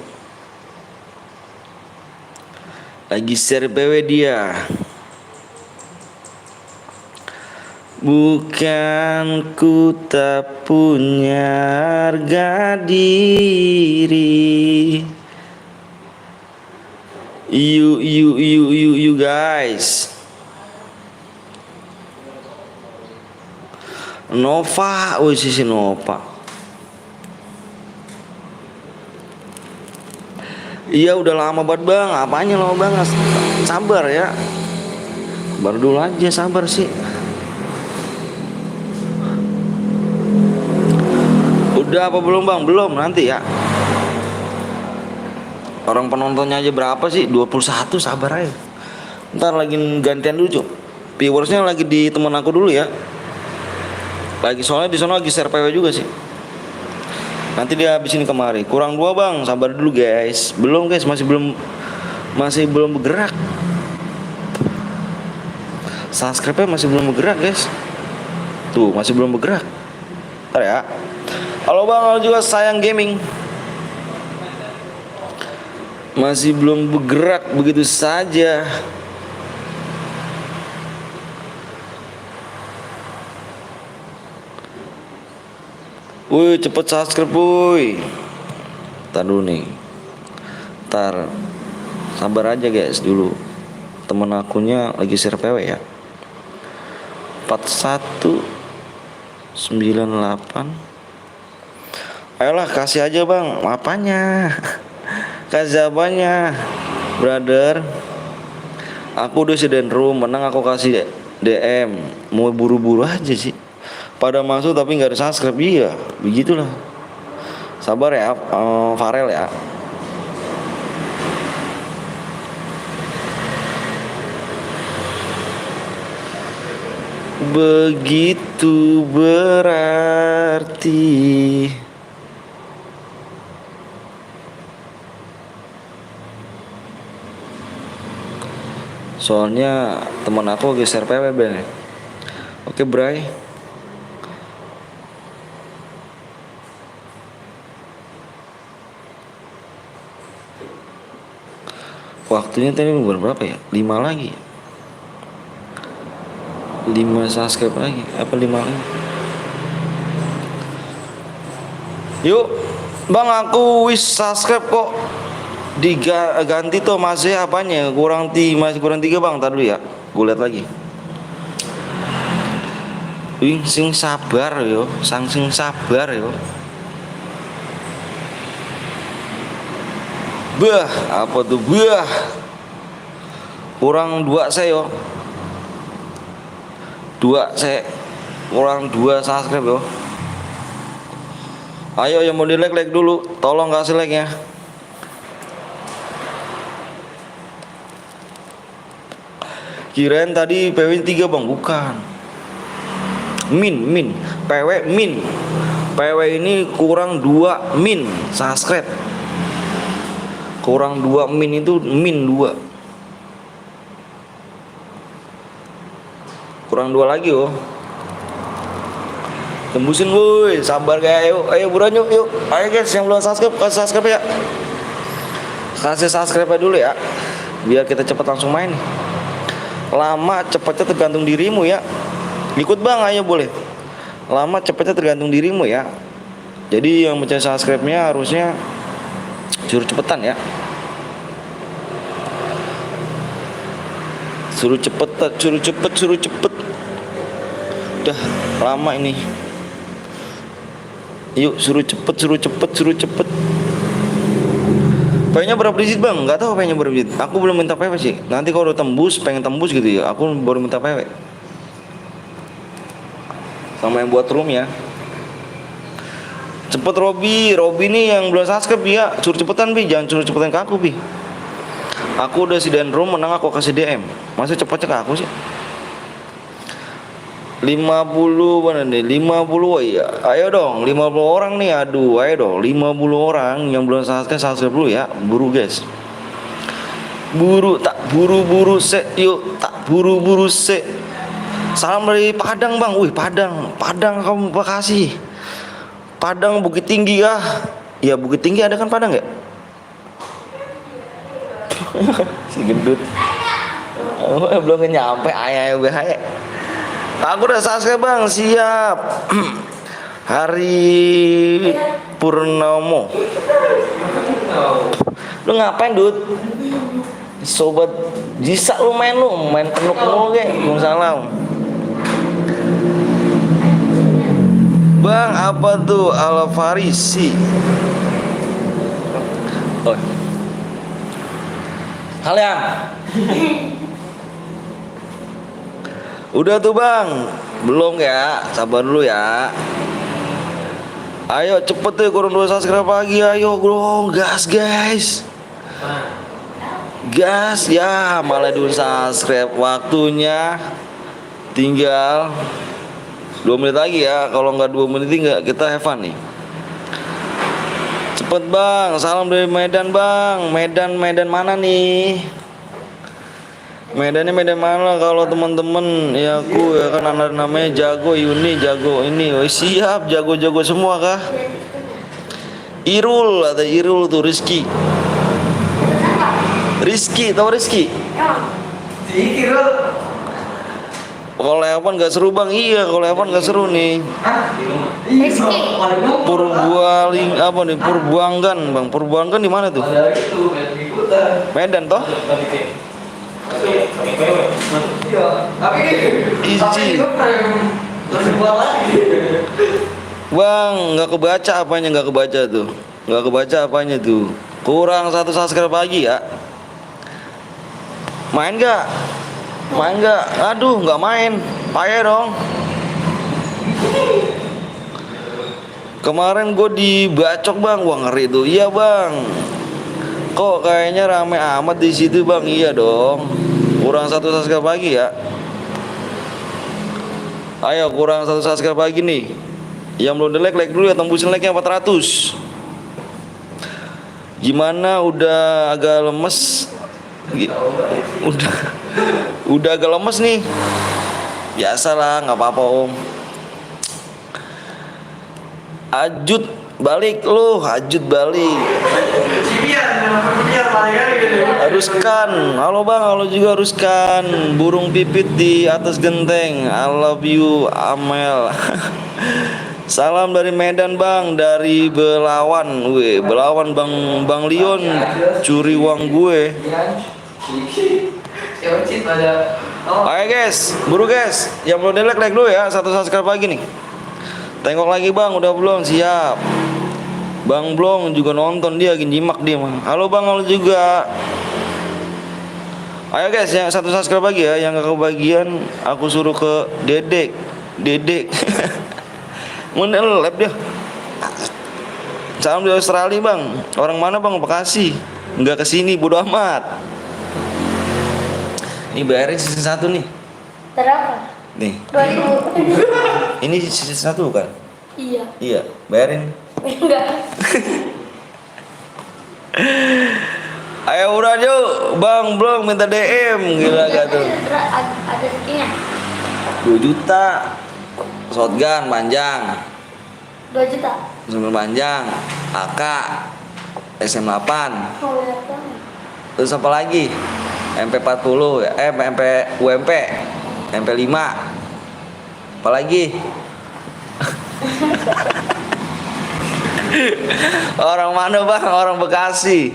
Lagi share PW dia. Bukan ku tak punya harga diri. You guys. Nova, sisi Nova. Iya udah lama banget bang, apanya lama banget. Sabar ya. Baru dulu aja sabar sih. Udah apa belum bang? Belum, nanti ya. Orang penontonnya aja berapa sih? 21, sabar aja. Ntar lagi gantian dulu cuk. Viewersnya lagi di temen aku dulu ya. Lagi soalnya di sana lagi share PW juga sih. Nanti dia habis ini kemari. Kurang 2 bang, sabar dulu guys. Belum guys, masih belum bergerak. Subscribe-nya masih belum bergerak guys. Tuh masih belum bergerak. Ntar ya. Halo bang, halo juga sayang gaming. Masih belum bergerak begitu saja. Woi cepet subscribe woi. Ntar dulu nih. Ntar sabar aja guys dulu. Temen akunnya lagi share PW ya. 4198. Ayolah kasih aja bang. Apanya? Kasih apanya? Brother. Aku udah sedain room. Menang aku kasih DM. Mau buru-buru aja sih. Pada masuk tapi nggak ada subscribe. Iya begitulah. Sabar ya Farel ya. Begitu berarti. Soalnya teman aku lagi share PWB nih. Oke, Bray. Waktunya tadi berapa ya? 5 lagi. 5 subscribe lagi. Apa 5 lagi? Yuk, Bang, aku wis subscribe kok. Diganti tuh masih apanya? Masih kurang 3, Bang. Tadi dulu ya. Gue lihat lagi. Wih, sing sabar yo, sing sabar yo. Bah, apa tuh? Bah. Kurang 2 saya yo. 2 saya. Kurang 2 subscribe yo. Ayo yang mau di like dulu, tolong kasih like-nya. Kirain tadi PW 3, Bang, bukan. Min, PW min. PW ini kurang 2 min subscribe. Kurang 2 min itu min 2. Kurang 2 lagi oh. Tembusin woi, sabar guys, ayo buruan yuk. Ayo guys yang belum subscribe, kasih subscribe ya. Kasih subscribe dulu ya. Biar kita cepat langsung main. Lama cepatnya tergantung dirimu ya. Ikut Bang, ayo boleh. Lama cepatnya tergantung dirimu ya. Jadi yang mencari subscribe-nya harusnya suruh cepetan ya. Suruh cepet. Udah lama ini. Yuk suruh cepet. PW-nya berapa digit Bang? Gak tahu PW-nya berapa digit. Aku belum minta PW sih. Nanti kalau udah tembus, pengen tembus gitu ya, aku baru minta PW. Sama yang buat room ya. Cepet Robi nih yang belum subscribe ya. Suruh cepetan Bi, jangan suruh cepetan ke aku Bi. Aku udah sidain room, menang aku kasih DM. Masa cepetnya ke aku sih? 50 mana nih? 50 ya. Ayo dong, 50 orang nih. Aduh, ayo dong. 50 orang yang belum subscribe dulu ya. Buru guys. Buru se. Yuk, tak buru se. Salam dari Padang Bang. Wih, Padang kamu Bekasi. Padang Bukit Tinggi ya. Ya Bukit Tinggi ada kan Padang ya? Si gendut. Belum nyampe ayah. Aku udah subscribe Bang, siap. Hari Purnomo. Lu ngapain Dut? Sobat Jisa lu main penuk mulu ge. Waalaikumsalam. Bang, apa tuh Alfarisi? Oh. Kalian. Udah tuh Bang. Belum ya? Sabar dulu ya. Ayo cepet deh, kurang 2 subscribe lagi. Ayo bro, gas guys. Gas ya, malah dulu subscribe. Waktunya tinggal 2 menit lagi ya. Kalau nggak 2 menit nggak, kita have fun nih. Cepet Bang, salam dari Medan Bang. Medan mana nih? Medannya Medan mana kalau teman-teman ya? Aku ya kan anak namanya Jago Yuni, Jago ini. Oh siap, jago semua kah? Irul tuh Rizky, tau Rizky? Kalau Evan gak seru Bang, iya kalau Evan gak seru nih. Purbuanggan Bang, Purbuanggan di mana tuh? Medan toh? Izin Bang, nggak kebaca apanya tuh. Kurang 1 subscribe lagi ya. Main nggak? Aduh, nggak main. Payah dong. Kemarin gue dibacok Bang, wah ngeri tuh. Iya Bang. Kok kayaknya rame amat di situ Bang? Iya dong. Kurang 1 subscribe lagi ya. Ayo kurang 1 subscribe lagi nih. Yang belum di like dulu ya, tembusin like-nya 400. Gimana udah agak lemes? Udah agak lemes nih. Biasalah, nggak apa-apa om. Ajut balik lu, Ajut balik. Haruskan, halo bang, halo juga haruskan. Burung pipit di atas genteng. I love you, Amel. Salam dari Medan bang, dari Belawan, weh, Belawan bang Leon, curi uang gue. Ayo guys, buru guys, yang belum like dulu ya, 1 subscribe lagi nih. Tengok lagi bang, udah belum? Siap. Bang Blong juga nonton, dia lagi nyimak dia mah. Halo bang, halo juga. Ayo guys, yang 1 subscribe lagi ya, yang gak kebagian aku suruh ke Dedek. Mana lab dia? Salam di Australia bang. Orang mana bang? Bekasi. Nggak kesini, bodo amat. Ini bayarin season 1 nih. Berapa? Nih. 2000. Ini season 1 bukan? Iya. Iya, bayarin. Enggak. Ayo udah yuk, bang belum minta DM, gila gak tuh? Ada rezekinya. 2 juta. Shotgun panjang. 2 juta. Sumber panjang. AK. SM8. Mau lihat bang? Terus apa lagi? MP40 ya, UMP. MP5. Apa lagi? Orang mana bang? Orang Bekasi.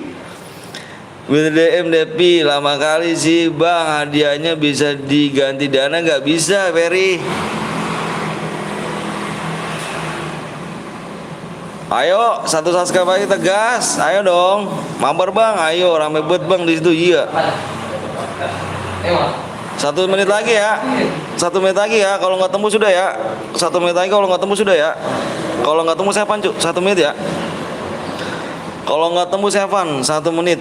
BDM Depi lama kali sih bang, hadiahnya bisa diganti dana nggak bisa Ferry? Ayo 1 subscribe lagi tegas, ayo dong, mabar bang, ayo rame bet bang di situ iya. 1 menit lagi ya, 1 menit lagi ya, kalau nggak tembus sudah ya, 1 menit lagi kalau nggak tembus sudah ya, kalau nggak tembus Evan cuk, 1 menit ya, kalau nggak tembus Evan 1 menit.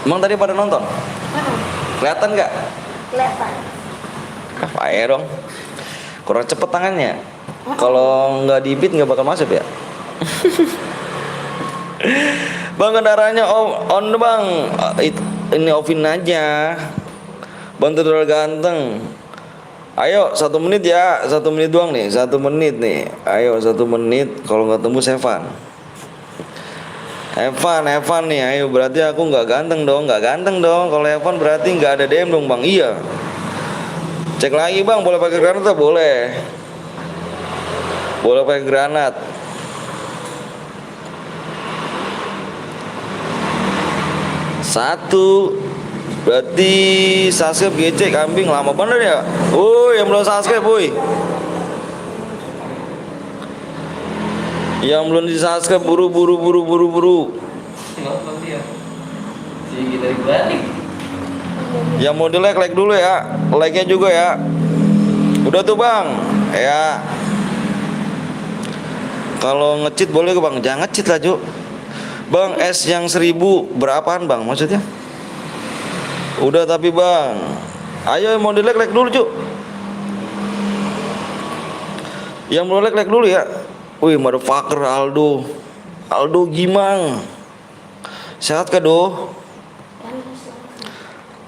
Emang tadi pada nonton? Kelihatan nggak? Kelihatan. Apa ya dong? Kurang cepet tangannya. Kalau nggak dibit nggak bakal masuk ya. Bang kendaraannya on bang. Ini offin aja. Bang terlalu ganteng. Ayo 1 menit ya, 1 menit doang nih, 1 menit nih. Ayo 1 menit. Kalau nggak tembus Evan. Evan nih, ayo berarti aku nggak ganteng dong, Kalau Evan berarti nggak ada DM dong bang. Iya. Cek lagi bang, boleh pakai granat atau boleh? Boleh pakai granat. Satu. Berarti subscribe GC kambing lama bener ya. Yang belum subscribe boy. Yang belum di subscribe buru. Yang mau di like dulu ya, like-nya juga ya. Udah tuh bang, ya. Kalau nge-cheat boleh ke bang, jangan nge-cheat lah Cuk. Bang es yang 1000 berapaan bang maksudnya? Udah tapi bang, ayo yang mau di like dulu Cuk. Yang mau like dulu ya. Wih, motherfucker Aldo Gimang. Sehat kah do?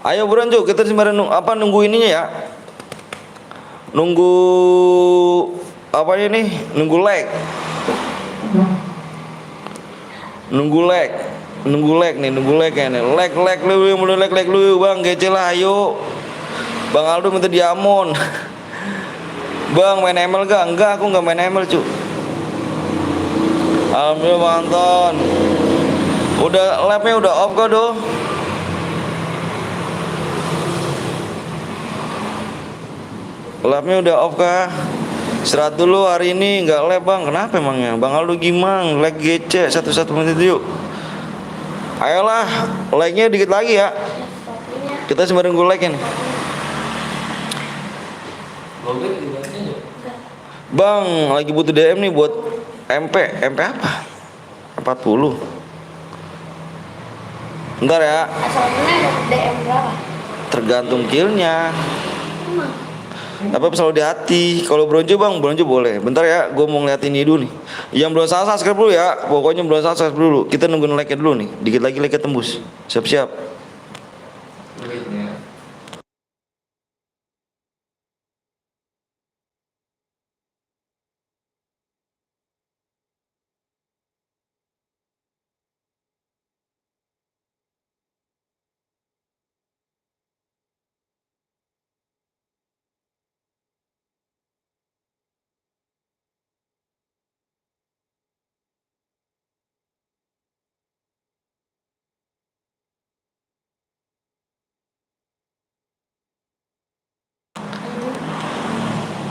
Ayo buruan Cuk, kita sembarang nunggu ininya ya. Nunggu apa ini? Nunggu like. Nunggu like nih. Like lu, mulai like lu bang, kece lah ayo. Bang Aldo minta diamond. Bang main ML gak? Enggak, aku gak main ML Cuk. Alhamdulillah Bang Anton. Udah labnya udah off kok do. Labnya udah off kah? Istirahat dulu hari ini nggak lab bang. Kenapa emangnya? Bang Aldo Gimang like GC 1 menit yuk. Ayolah, like-nya dikit lagi ya. Kita sembarang gue like-nya nih. Bang, lagi butuh DM nih buat MP apa? 40. Bentar ya. Asalnya ada DM berapa? Tergantung killnya. Apa selalu di hati. Kalau bronze bang, bronze boleh. Bentar ya, gue mau ngeliat ini dulu nih. Yang belum subscribe dulu ya. Pokoknya belum subscribe dulu. Kita nungguin like-nya dulu nih. Dikit lagi like-nya tembus. Siap-siap. duitnya.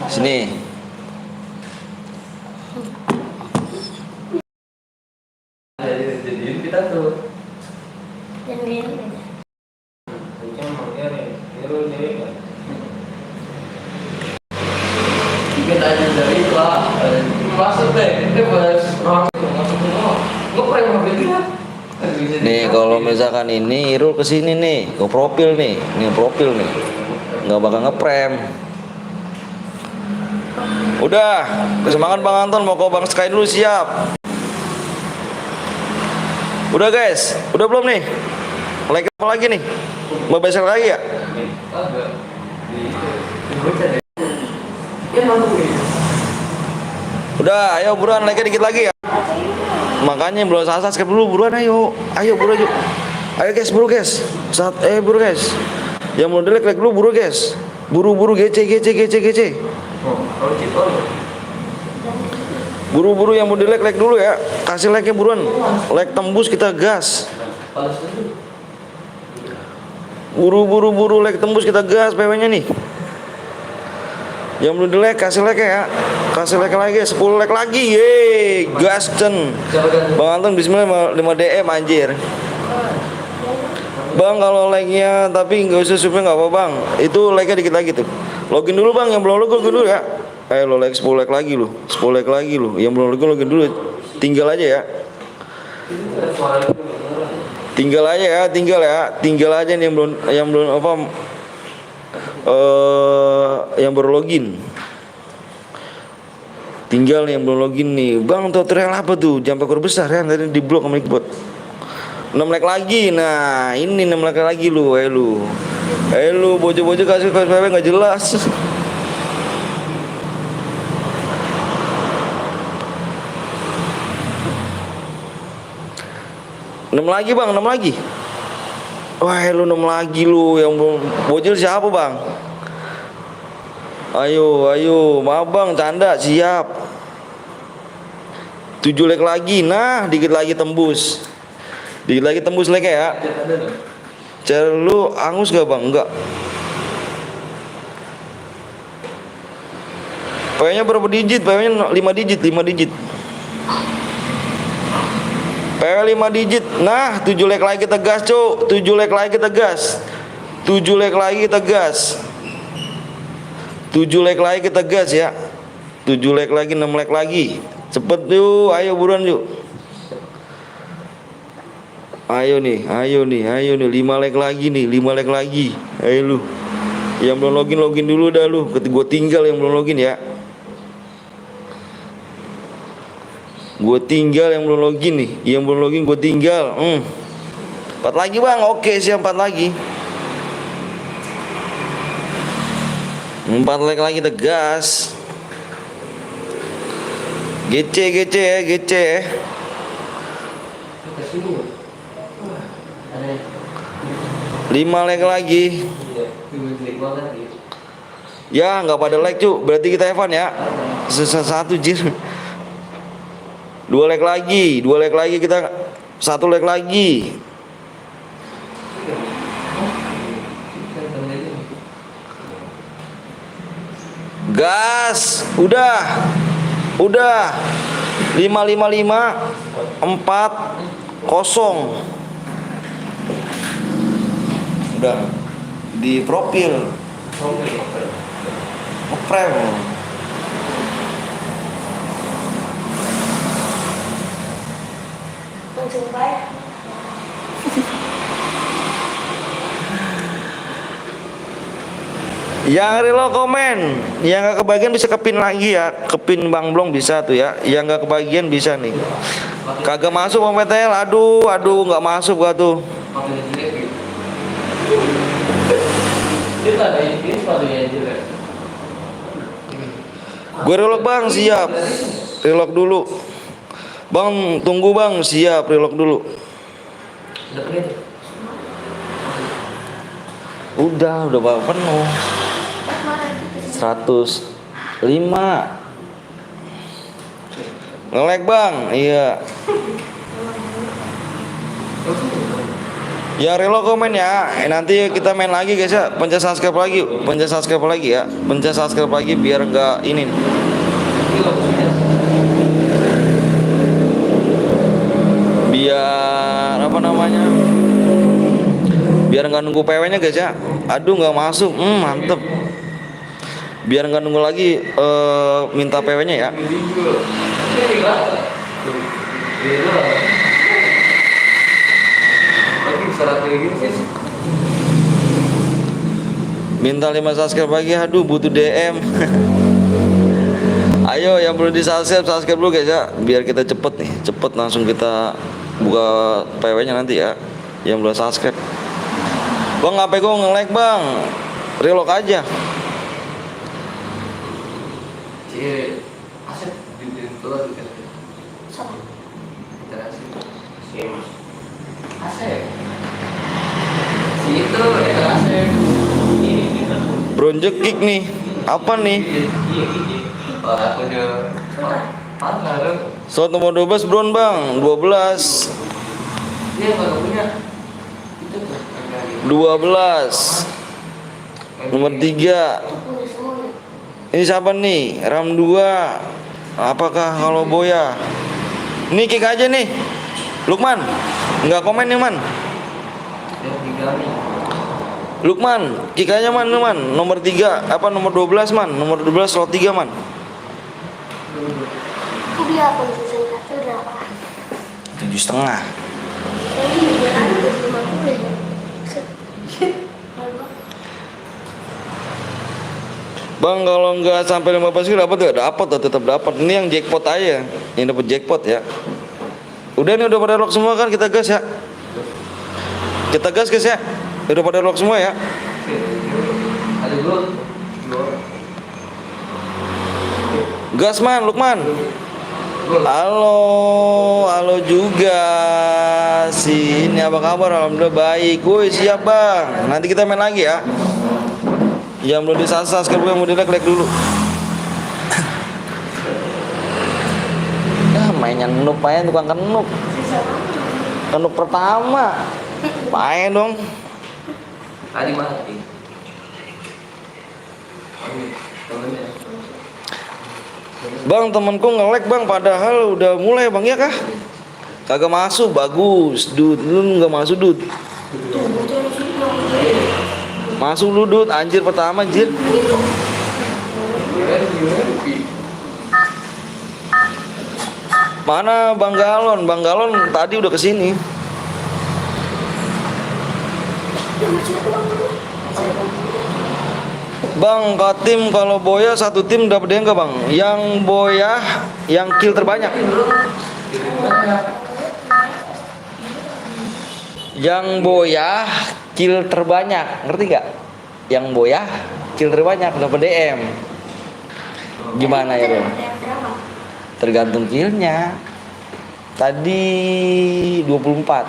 Sini. Jadiin kita tuh. Dan gini aja. Itu emang dia nih. Dia lu jadi kan. Kita aja dari lah. Masuk deh. Itu bahas orang itu masuk semua. Gue pernah mobil dia. Nih kalau misalkan ini Irul kesini nih, ke profil nih, profil nih, nggak bakal ngeprem. Udah, semangat Bang Anton, mau ke Bang Sky dulu, siap. Udah guys, udah belum nih? Like apa lagi nih? Mau besok lagi ya? Agak. Dia mampu ya. Udah, ayo buruan, like dikit lagi ya. Makanya belum subscribe dulu, buruan ayo. Ayo buruan yuk. Ayo guys, buru guys. Buru guys. Yang mau like dulu buru guys. Buru-buru gece. Buru-buru yang mau like dulu ya. Kasih like-nya buruan. Like tembus kita gas. Buru like tembus kita gas PW-nya nih. Yang belum like kasih like ya. Kasih like lagi 10 like lagi. Yeay, gas cen. Bang Anton bismillah 5 DM anjir. Bang kalau like-nya tapi nggak usah subnya nggak apa bang. Itu like-nya dikit lagi tuh. Login dulu bang, yang belum login dulu ya. Ayo lo like 10 like lagi lu. 10 like lagi lu. Yang belum login dulu. Tinggal aja ya. Tinggal aja nih yang belum apa yang baru login. Tinggal yang belum login nih. Bang tutorial apa tuh? Jam ekor besar ya tadi di blok sama Iqbal. 6 like lagi. Nah, ini 6 like lagi lu. Ayo lu bojo-bojo kasih PW enggak jelas. Enam lagi bang, 6 lagi. Wah lu 6 lagi lu. Yang belum bojol siapa bang? Ayo, maaf bang, canda, siap. 7 like lagi, nah dikit lagi tembus. Dikit lagi tembus like ya. Cara lu angus gak bang? Enggak. PW-nya berapa digit? PW-nya 5 digit. PW 5 digit. Nah, 7 like lagi kita gas, Cuk. 7 like lagi kita gas. 7 like lagi kita gas. 7 like lagi kita gas ya. 7 like lagi, 6 like lagi. Cepet yuk, ayo buruan yuk. Ayo nih, 5 like lagi nih, 5 like lagi. Ayo lu. Yang belum login dulu dah lu. Gue tinggal yang belum login ya. Gue tinggal yang belum login nih. Yang belum login gue tinggal. 4 lagi bang, oke siap 4 lagi. 4 like lagi tegas. GC ya. 5 like lagi. Ya nggak pada like cu. Berarti kita Evan ya. Satu jir. 2 like lagi kita. 1 like lagi. Gas, udah 555 40 udah di profil ngeprem. Langsung baik. Yang relo komen, yang gak kebagian bisa kepin lagi ya, kepin Bang Blong bisa tuh ya, yang gak kebagian bisa nih. Kagak masuk PTL, aduh nggak masuk gua tuh. Kita ada ini sepatunya yang jelek. Gue relok bang, siap. Relok dulu. Bang, tunggu bang, siap. Relok dulu. Udah penuh itu. Udah penuh. 105. Nge-lag bang, iya. Ya relok komen ya. Nanti kita main lagi guys ya. Pencet subscribe lagi, ya. Pencet subscribe lagi biar enggak ini. Biar apa namanya? Biar nggak nunggu PW-nya guys ya. Aduh nggak masuk, mantep. Biar nggak nunggu lagi minta PW-nya ya. Minta 5 subscribe lagi, aduh butuh DM. Ayo yang perlu di subscribe dulu guys ya. Biar kita cepet langsung kita buka PW-nya nanti ya. Yang belum subscribe. Bang, HP gue nge-lag bang. Relok aja. Aset di tulang kan. Sama. Interaksi. Aset. Si itu aset. Bronze kick nih. Apa nih? Oh, aku udah parah. Slot nomor 12 bron bang. 12. Dia baru punya. Itu 12. Nomor 3. Ini siapa nih? Ram 2. Apakah kalau Boya? Ini kick aja nih. Lukman. Enggak komen nih man. Lukman, kick aja man, nomor 3, apa nomor 12 man, nomor 12 slot 3 man. Aku dia apa sih satu berapa? 7,5. Ini dia kan 50 ya. Bang, kalau nggak sampai 15 kilo dapat nggak? Dapat, tetap dapat. Ini yang jackpot aja, yang dapat jackpot ya. Udah nih, udah pada lock semua kan, kita gas ya. Kita gas guys ya. Udah pada lock semua ya. ada gol. Gas man, Lukman. Halo juga. Ini apa kabar? Alhamdulillah baik. Woi, siap bang. Nanti kita main lagi ya. Yang belum di-subscribe gue mau di-like dulu. Mainnya noob aja, tukang kenuk. Kenuk pertama. Main dong. Tadi mati. Bang, temanku nge-lag bang, padahal udah mulai bang ya kah? Kagak masuk, bagus. Dud, lu nggak masuk dud. Masuk lu dud, anjir pertama anjir. Mana Bang Galon? Bang Galon tadi udah kesini. Bang, ke tim kalau Boya satu tim dapat dia enggak bang? Yang Boya yang kill terbanyak. Yang Boya kill terbanyak, ngerti nggak? Yang Boya kill terbanyak dapat DM. Gimana ya bang? Tergantung killnya. Tadi 24.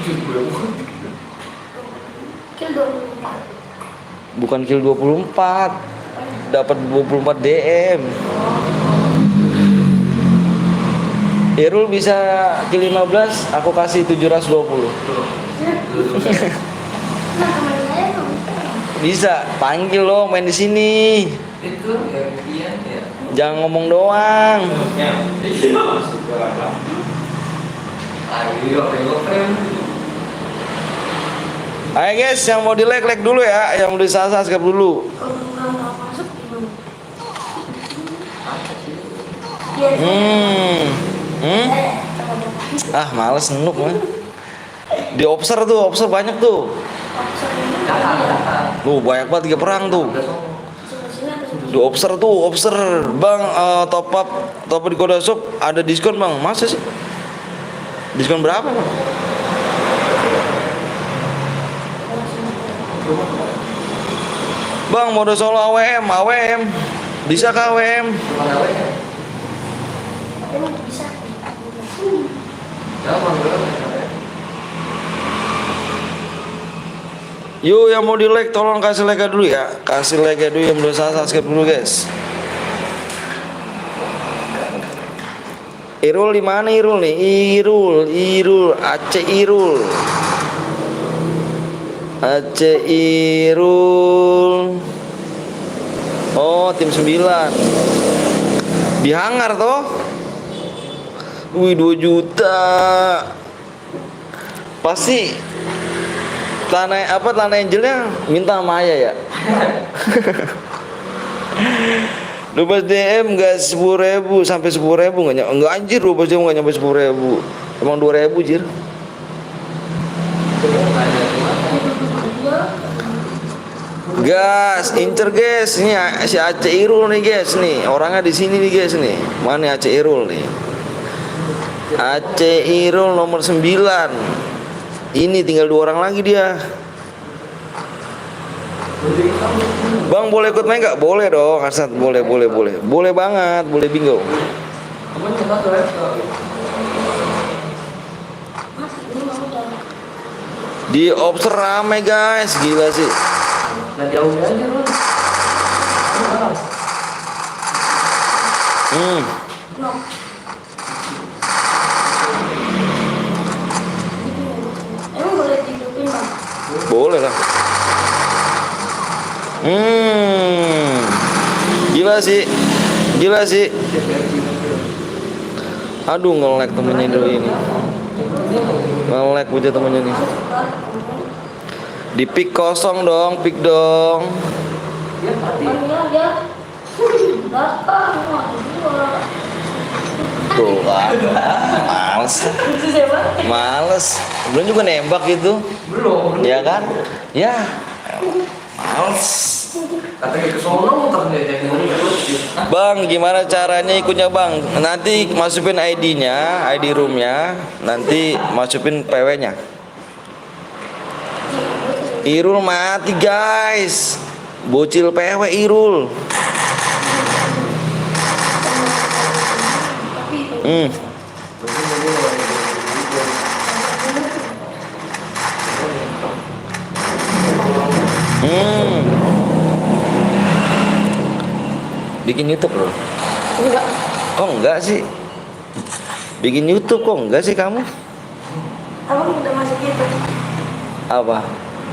Kill 24. Bukan kill 24. Dapat 24 DM. Irul bisa kill 15, aku kasih 720. Nah, teman saya tuh. Bisa, panggil lo main di sini. Itu yang Ian ya. Jangan ngomong doang. Ayo, Ayo guys, yang mau di like dulu ya, yang mau di subscribe dulu. Kalau nggak masuk gimana? Ah, males nuk mah. Di obser tuh, obser banyak tuh. Tuh banyak banget 3 perang tuh. Di obser tuh, obser. Bang, top up di Koda Shop ada diskon bang. Masa sih? Diskon berapa bang? Bang, mode solo AWM. Bisa ke AWM? Gimana ya? Emang bisa. Jangan bro. Yuk yang mau di like tolong kasih like dulu ya. Kasih like dulu yang belum subscribe dulu guys. Irul di mana Irul nih? Irul, Aceh Irul. Aceh Irul. Oh, tim 9. Di hangar toh? Wih, 2 juta. Pasti tanah angelnya minta sama Ayah ya. Lupa DM gak 10.000 sampai 10.000 enggak anjir, 12 DM gak nyampe 10.000. Emang 2.000 jir. Gas, incer guys. Ini si Aceh Irul nih guys nih. Orangnya di sini nih guys nih. Mana Aceh Irul nih? Aceh Irul nomor 9. Ini tinggal 2 orang lagi dia. Bang boleh ikut main nggak? Boleh dong, Arsat. Boleh banget, boleh bingo. Di Obser rame guys, gila sih. Nah jauh aja bro. No. Emang boleh dihidupin bang? Boleh lah. Gila sih. Aduh, nge-lag temennya dulu ini. Nge-lag punya temennya nih. Di pick kosong dong, pick dong. Dia belakang. Tuh kan, males. Belum juga nembak gitu. Belum. Ya kan? Ya. Males. Katanya ke sono muter dia Bang, gimana caranya ikutnya bang? Nanti masukin ID-nya, ID roomnya. Nanti masukin PW-nya. Irul mati guys. Bocil PW Irul. Bikin YouTube loh. Enggak. Kok enggak sih? Bikin YouTube kok enggak sih kamu? Abang udah masuk gitu. Apa?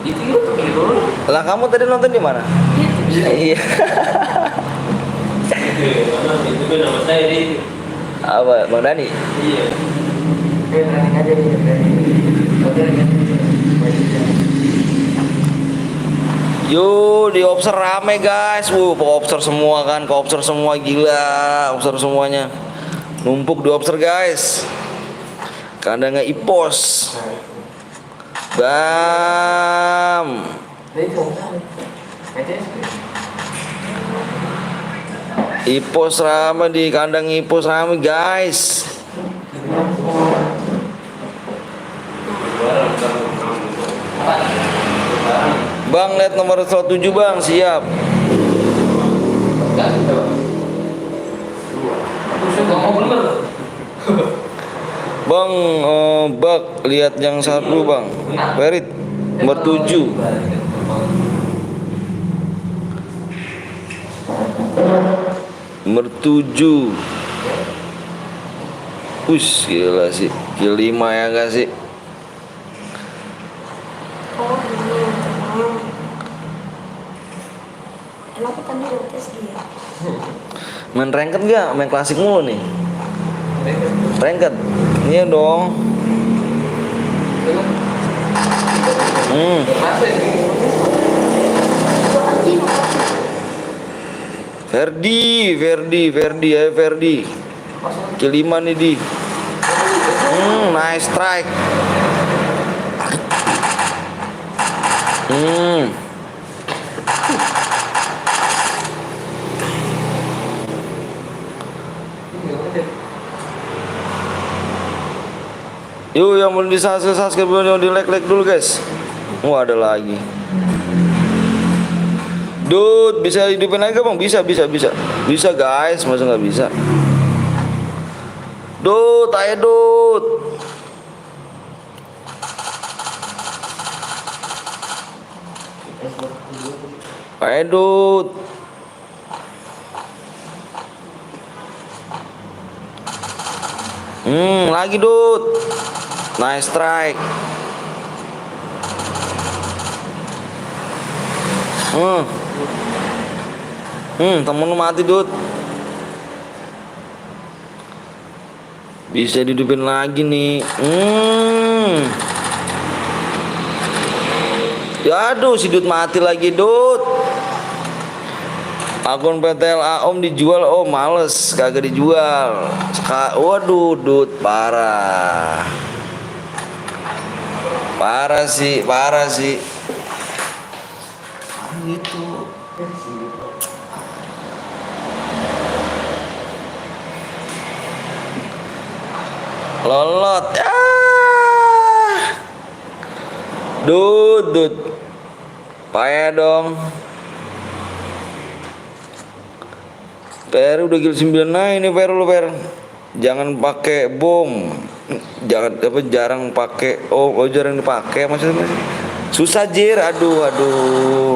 itu gitu. Lah kamu tadi nonton di mana? Iya. Itu kan nama saya di. Apa, Bang Dani? Iya. Training aja nih, training. Yo, di Obser rame guys. Obser semua kan, Obser semua gila, Obser semuanya. Numpuk di Obser guys. Kandangnya Ipos. Bam. Ipos rame di kandang Ipos rame guys. Bang, lihat nomor 107 bang, siap. Bang, bak lihat yang satu bang, Ferit nomor 7. Nomor 7. Gila sih, kill 5 ya gak sih? Oh ini kenapa tadi udah tes dia? Main ranked gak? Main klasik mulu nih. Ranked? Iya dong. Ferdi, ayo Ferdi. Kelima nih di. Nice strike. Yuk yang belum di subscribe belum di like dulu guys. Ada lagi. Dut, bisa hidupin lagi bang? Bisa, bisa, bisa. Bisa guys, masa nggak bisa? Dut, ayo Dut. Ayo Dut. Lagi Dut. Nice strike. Temen lu mati Dut. Bisa dihidupin lagi nih. Ya aduh, si Dut mati lagi Dut. Akun PTLA Om dijual, oh males, kagak dijual. Waduh Dut, parah. Parah sih, parah sih. Gitu. Lolot. Dut. Payah dong. PR udah gil 9 ini PR lu PR. Jangan pakai bom. Jangan apa jarang pakai. Oh jarang dipakai maksudnya. Susah jir, aduh.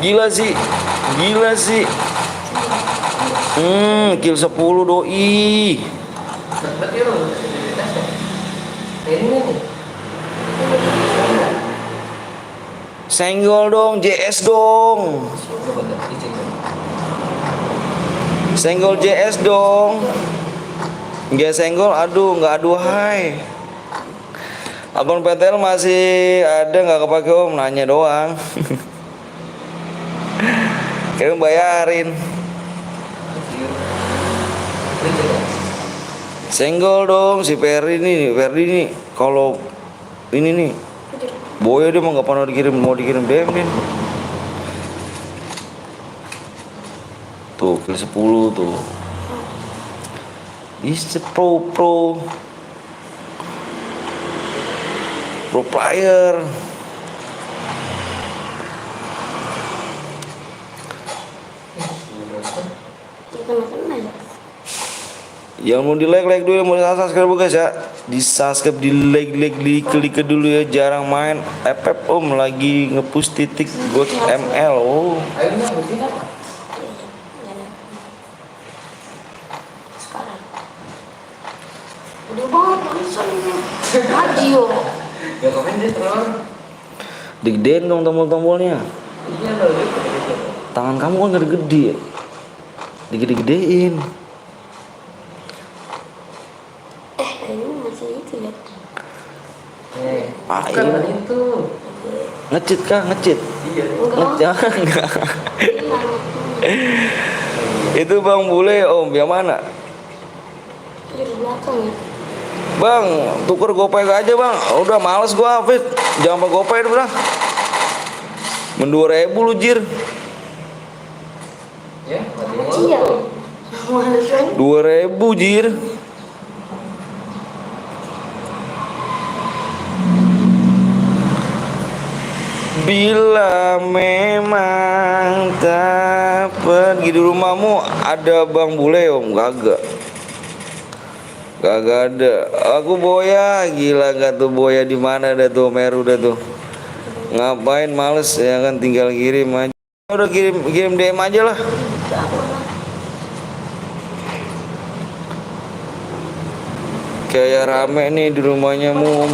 Gila sih. Kill 10 doi. Berarti lu tes ya? Ini nih. Senggol dong, JS dong. Coba izin. Senggol JS dong. Nggak senggol, aduh, nggak aduhai. Akun PTL masih ada nggak kepake Om? Nanya doang. Kira bayarin. Senggol dong si Ferdi nih. Kalau ini nih, Boya dia mau nggak pernah mau dikirim DM nih. Tuh kill 10 tuh. Is the pro player. Kena ya. Yang mau di like dulu, yang mau subscribe guys ya. Di subscribe, di like, di klik dulu ya. Jarang main FF Om lagi ngepush titik got ML. Oh. Ayo nih, bersihin apa? Sekarang. Udah banget langsung ini. Haji yo. Ya komen dia telur. Digedein dong tombol-tombolnya. Iya loh, gitu. Tangan kamu kan gede-gede ya. Digede-gedein. Ini masih itu ya. Bukan itu. Ngecit kah? Ngecit? Iya. Enggak. Itu Bang Bule Om, yang mana? Di belakang ya. Bang, tuker gopay aja Bang. Udah males gua Fit. Jangan pakai gopay udah. Men 2.000 lu jir. Ya, Haji ya. Males kan? 2.000 jir. Bila memang tak pergi di rumahmu ada Bang Bule Om, kagak ada. Aku Boya, gila gak tuh Boya di mana dah tuh Meru dah tuh. Ngapain males ya kan, tinggal kirim aja. Udah kirim DM aja lah. Kayak rame nih di rumahnya Om.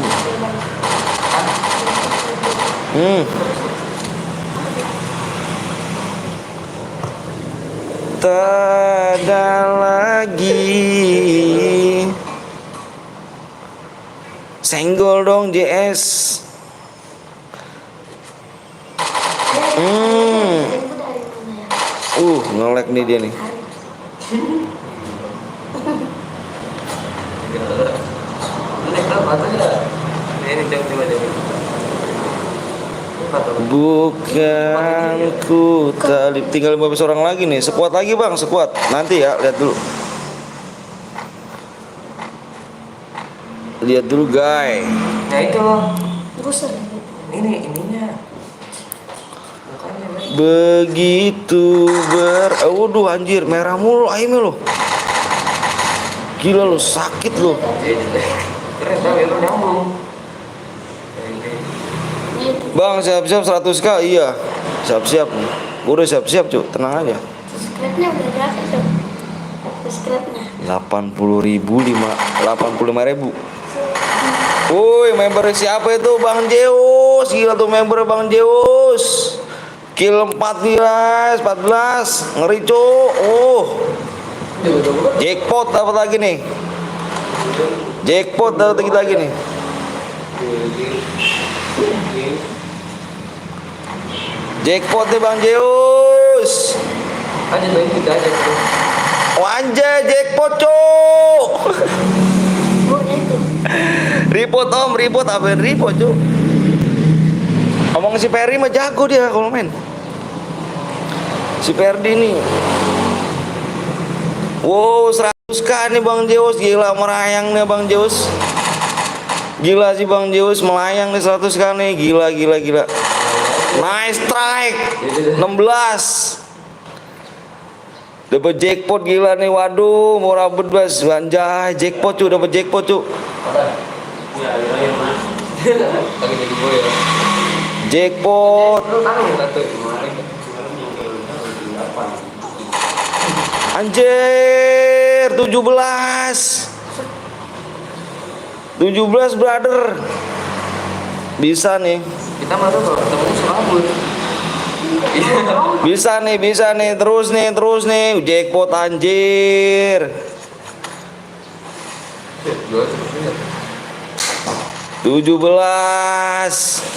Tak ada lagi. Senggol dong JS. Nge-lag nih dia nih. Ini berapa tuh ya? Ini coba deh. Bukan ku tali. Tinggal 15 orang lagi nih. Sekuat lagi Bang, sekuat. Nanti ya, lihat dulu guys. Nah itu. Gusar. Ininya. begitu waduh anjir, merah mulu aimnya lo. Gila lo, sakit lo. Keren tapi itu nyambung. Bang, siap-siap 100k. Iya, siap-siap. Udah siap-siap, Cuk. Tenang aja. Subscribe-nya udah berapa tuh? Subscribe-nya 85.000. Woi, member siapa itu? Bang Zeus. Gila tuh member Bang Zeus. Kill 14, ngeri, Cuk. Jackpot dapat lagi nih. Jackpot dapat lagi nih. Jackpot nih Bang Zeus. Aja main kita aja tuh. Oh anjay, jackpot, Cuk. oh itu Report om, report apa yang report, Cuk? Omong si Perry mah jago dia kalau main. Si Perdi nih. Wow, 100k nih Bang Zeus. Gila, merayang nih Bang Zeus. Gila sih Bang Zeus, melayang nih 100k nih. Gila. Nice strike. 16. Dapat jackpot gila nih. Waduh, murah banget, Bas. Anjay, jackpot, Cuk. Dapat jackpot, Cuk. Lagi jadi gue ya. Jackpot. Lu tahu satu kemarin. Anjir, 17 brother. Bisa nih. Kita malu kalau ketemu serabut. Bisa nih. Terus nih. Jackpot anjir. 17.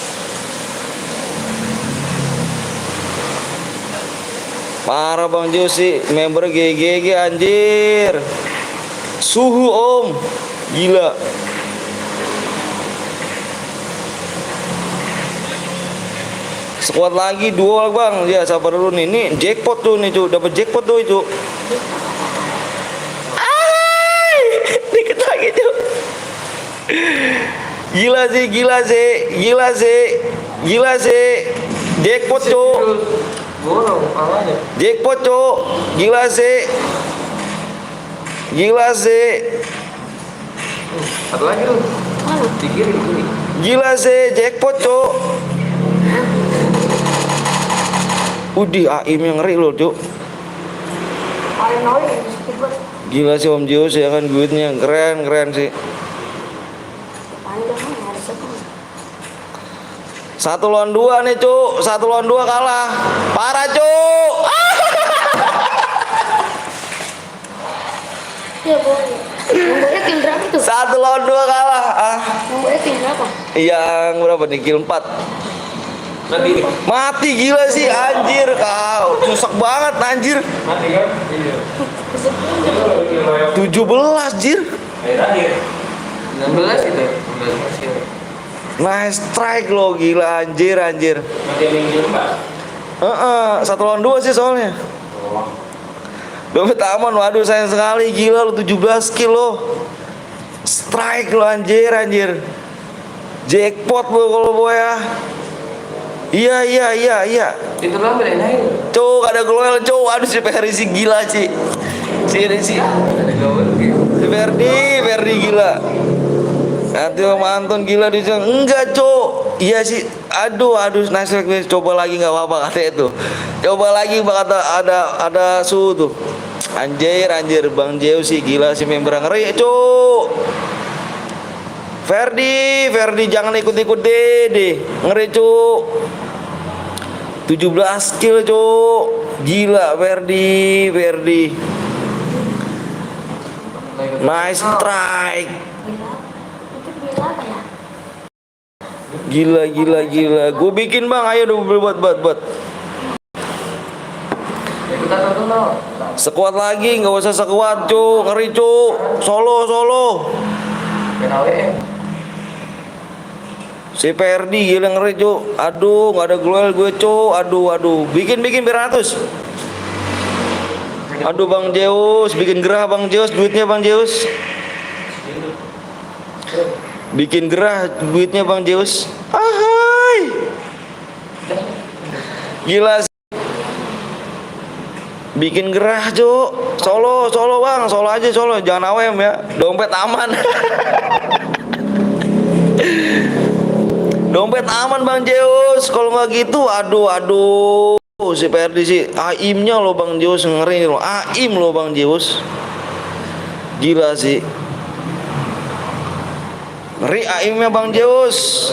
Parah Bang Zeus sih, member GGG anjir. Suhu om. Gila. Sekuat lagi duo Bang. Ya sabar dulu nih. Ini jackpot tuh nih, Cuk. Dapat jackpot tuh itu. Dikit lagi, Cuk. Gila sih. Jackpot, Cuk. Borong palanya. Jackpot, Cuk. Gila sih. Satu lagi lu. Di kiri. Gila sih, jackpot, Cuk. Udih, AIM yang ngeri loh, Cuk. paling nol ya subscribe Gila sih Om Zeus ya kan, duitnya keren sih. paling dong harus apa 1 lawan 2 nih, Cuk. 1 lawan 2 kalah. Parah, Cuk. ya boleh nomornya tim berapa tuh 1 lawan 2 kalah. nomornya tim berapa Yang berapa nih? Kill 4. Nanti Mati gila sih anjir kau. Susah banget anjir. Mati kan? Iya. 17 jir. Terakhir. 16 itu. 16 masih. Nice strike lo, gila anjir. Mati yang minggu 4. 1 lawan 2 sih soalnya. Dapat aman, waduh sayang sekali, gila lo 17 kill lo. Strike lo anjir. Jackpot lo kalau boy ya. Iya. Itu lah berenain. Cuk, ada global, Cuk. Aduh si Ferdi sih gila sih. Ini sih. Ada global gitu. Si Ferdi gila. Nanti Om Anton gila di sana. Enggak, Cuk. Iya sih. Aduh, nice strike. Coba lagi enggak apa-apa katanya itu. Coba lagi Bang, ada suhu tuh. Anjir Bang Zeus sih gila sih, member ngeri, Cuk. Ferdi jangan ikut-ikut Dede. Ngeri, Cuk. 17 kill, Cuk. Gila Ferdi. Nice strike. gila itu gila apa ya Gila. Gue bikin Bang, ayo buat. Ya kita tonton lo. Sekuat lagi, nggak usah sekuat, Cuk. Ngeri, Cuk. Solo. PKWM. Si Ferdi gila ngeri, Cuk. Aduh, nggak ada global gue, Cuk. Aduh. Bikin biar 100. Aduh Bang Zeus, bikin gerah Bang Zeus, duitnya Bang Zeus. Bikin gerah duitnya Bang Zeus. Ahai. Gila sih. Bikin gerah, Cuk. Solo Bang, solo aja solo, jangan AWM ya. Dompet aman. Dompet aman Bang Zeus. Kalau nggak gitu, aduh. Si Perdi sih, aimnya lo Bang Zeus, ngeri lo. Aim lo Bang Zeus. Gila sih. Ngeri aimnya Bang Zeus.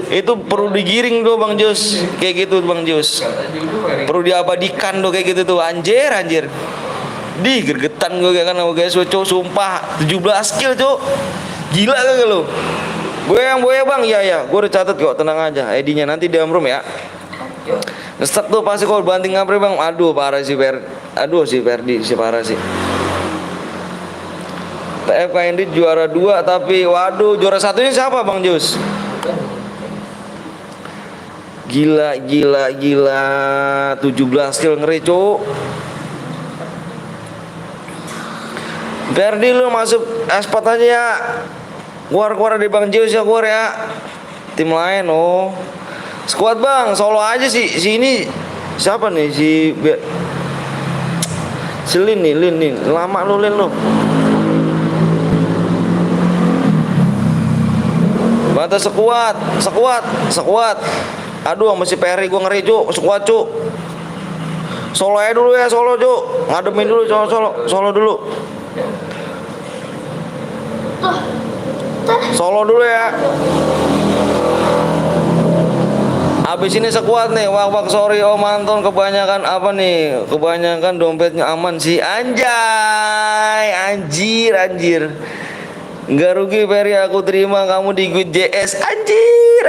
Itu perlu digiring tuh Bang Zeus. Kayak gitu Bang Zeus. Perlu diabadikan tuh kayak gitu tuh. Anjir. Di gergetan gue kan sama guys, Cuk, sumpah 17 kill, Cuk. Gila kagak lo? Gue yang boya Bang, iya, gue udah catat kok, tenang aja. ID-nya nanti di room ya. Ngestak tuh pasti kalau banting ngapri Bang. Aduh parah si Perdi, si parah sih. TF Kindit juara 2 tapi waduh juara satunya siapa Bang Zeus? Gila 17 kill ngeri, Cuk. Perdi lu masuk spot aja ya. Keluar dari Bang Zeus ya, keluar ya. Tim lain Squad Bang, solo aja sih. Si ini siapa nih? Si Lin nih. Lama lu Lin lu. Bantu sekuat. Aduh, sama si Perry gua ngeri, Cuk. Sekuat, Cuk. Solo aja dulu ya, Cuk. Ngademin dulu solo dulu. Solo dulu ya. Abis ini sekuat nih. Wak sorry Om Anton, kebanyakan apa nih? Kebanyakan dompetnya aman sih. Anjay. Anjir. Nggak rugi Ferry, aku terima kamu di Good JS. Anjir.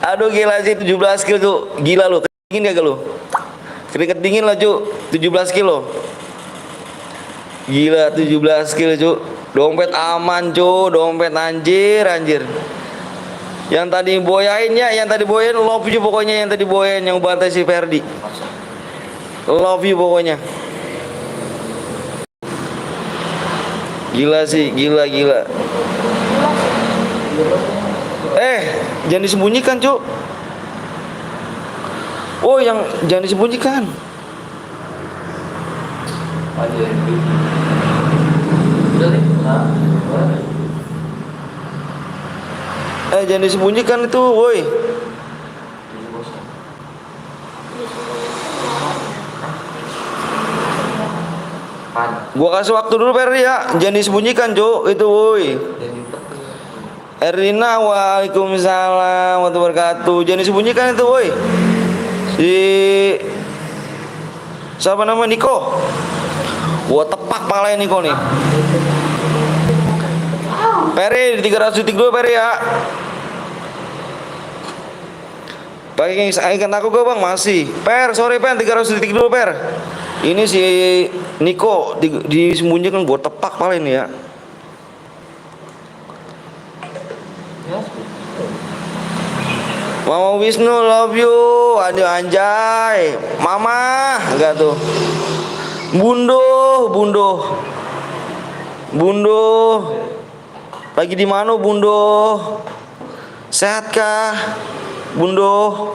Aduh gila sih 17 kill tuh. Gila lu. Dingin gak lu? Keringet dingin lah, Cuk. 17 kilo. Gila 17 kill, Cuk. Dompet aman, Cuk. Dompet anjir. Yang tadi boyain love you pokoknya, yang tadi boyain yang bantai si Ferdi. Love you pokoknya. Gila sih, gila. Jangan disembunyikan, Cuk. Oh, yang jangan disembunyikan. Jangan disembunyikan itu, woi. Gua kasih waktu dulu Ferdi ya. Jangan disembunyikan, Cuk. Itu, woi. Erlina, waalaikumsalam warahmatullahi wabarakatuh. Jangan disembunyikan itu, woi. Siapa nama Niko? Gua tepak palanya Niko nih. Peri 300 detik dulu Peri ya. Pakai ikan aku gue Bang masih. Sorry 300 detik dulu Ini si Niko disembunyikan, gua tepak palanya nih ya. Mama Wisnu love you. Aduh anjay. Mama enggak tuh. Bundo. Lagi di mana Bundo? Sehat kah? Bundo.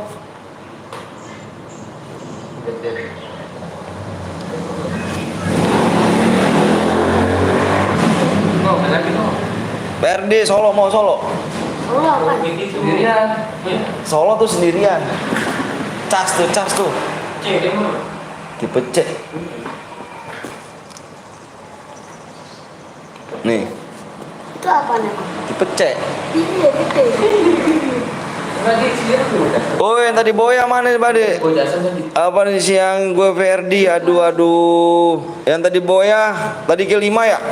Perdi solo. Solo apa? Solo tuh sendirian. Cas tuh. Dipecet. Nih. Itu apa nih? Dipecet. Iya, gitu. Oh, yang tadi boya mana Bade? Apa nih siang gue Ferdi? Aduh. Yang tadi boya, tadi ke 5 ya?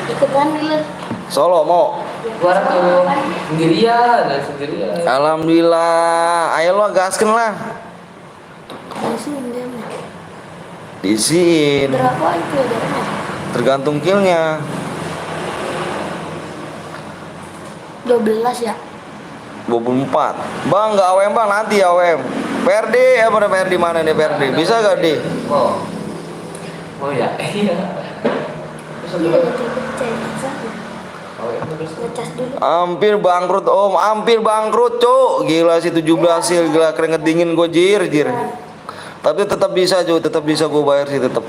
Ikutan dulu. Solo mau. Keluar tuh sendirian. Alhamdulillah. Ayo lo gasken lah. Diisiin. Berapa itu ya? Tergantung killnya. 12 ya. 24. Bang nggak AWM Bang, nanti AWM. Ferdi apa Ferdi mana nih Ferdi? Bisa gak di? Oh ya. Iya. Iya, dipecah. ngecas dulu. Hampir bangkrut om, hampir bangkrut cuk. Gila sih 17 sih, gila keringet dingin gue jir. Tapi tetap bisa cuy, tetap bisa gue bayar sih tetap.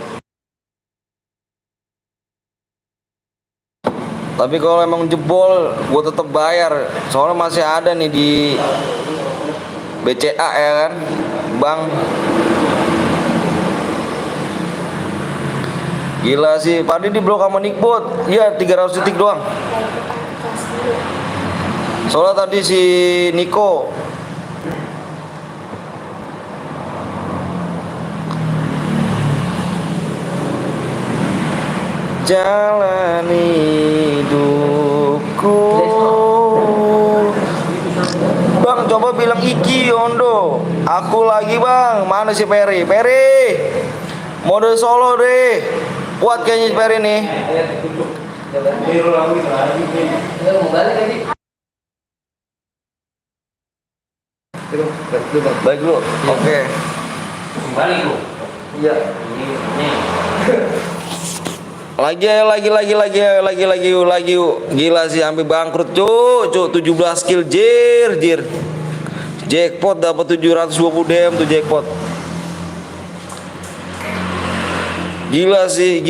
Tapi kalau emang jebol, gue tetap bayar. Soalnya masih ada nih di BCA ya kan, Bang. Gila sih, Padi di blok sama Nickbot. Iya, 300 detik doang. Ngecas dulu. Soalnya tadi si Niko jalani hidupku. Bang, coba bilang Iki Yondo. Aku lagi bang. Mana si Peri? Mode solo deh. Kuat kayaknya si Peri nih. Mau balik lagi. Baik lu. Oke. Kembali lu. Iya. Ini. Lagi. Gila sih sampai bangkrut cuk 17 kill jir. Jackpot dapat 720 DM tuh jackpot. Gila sih.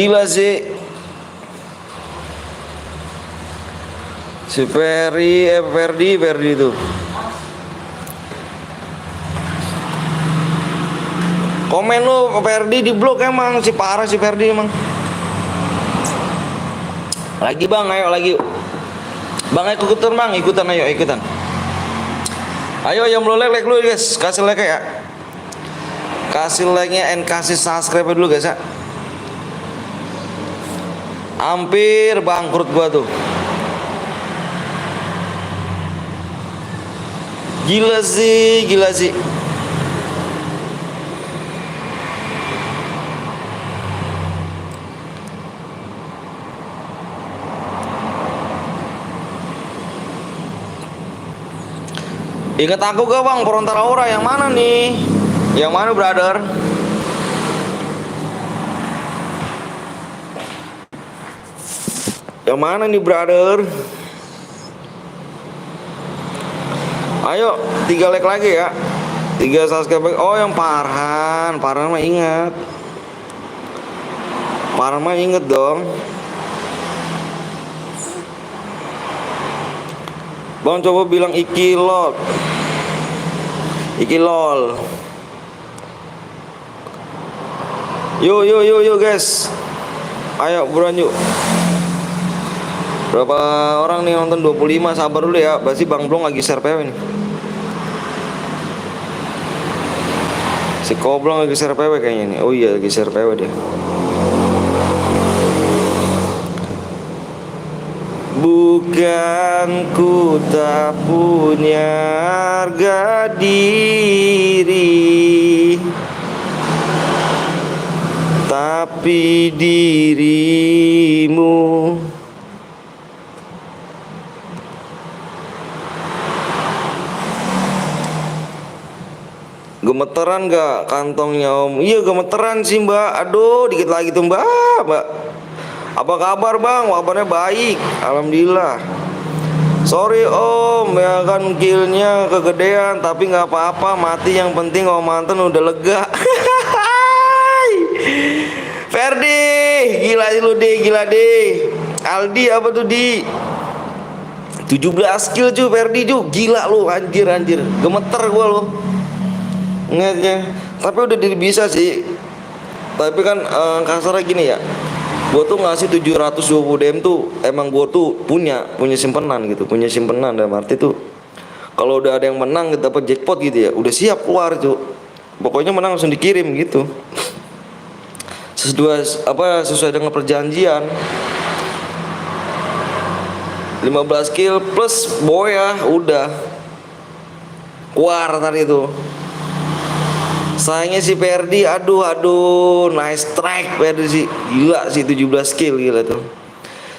Si Ferdi itu. Komen lu Ferdi di blok emang si parah si Ferdi emang. Lagi bang, ayo lagi. Bang ikutan bang, ikutan. Ayo yang belum like dulu guys, kasih like ya. Kasih like-nya and kasih subscribe dulu guys ya. Hampir bangkrut gua tuh. Gila sih. Ingat aku gak bang, Perontara Aura yang mana nih? Yang mana brother? Yang mana nih brother? Ayo 3 like lagi ya, 3 subscribe. Oh yang Farhan mah ingat. Farhan mah inget dong. Bang coba bilang Iki lol. Yo guys. Ayo buruan yuk. Berapa orang nih nonton? 25, sabar dulu ya. Berarti Bang Blong lagi share PW nih. Si Koblong lagi share PW kayaknya nih. Oh iya lagi share PW dia. Bukan ku tak punya harga diri, tapi dirimu gemeteran gak kantongnya om? Iya gemeteran sih mbak. Aduh dikit lagi tuh mbak. Apa kabar bang? Kabarnya baik, alhamdulillah. Sorry om, ya kan killnya kegedean, tapi nggak apa-apa, mati yang penting om mantan udah lega. Ferdi, gila lu deh. Aldi apa tuh di 17 kill cuy Ferdi cuy, gila lu anjir, gemeter gua lu ngeliatnya. Tapi udah bisa sih. Tapi kan kasarnya gini ya. Gue tuh ngasih 720 DM tuh emang gue tuh punya simpenan gitu, dalam arti tuh kalau udah ada yang menang gitu, dapat jackpot gitu ya, udah siap keluar tuh, pokoknya menang langsung dikirim gitu, sesuai dengan perjanjian. 15 kill plus boya udah keluar tadi itu. Sayangnya si Ferdi, aduh, nice strike Ferdi sih, gila sih 17 kill gila tuh.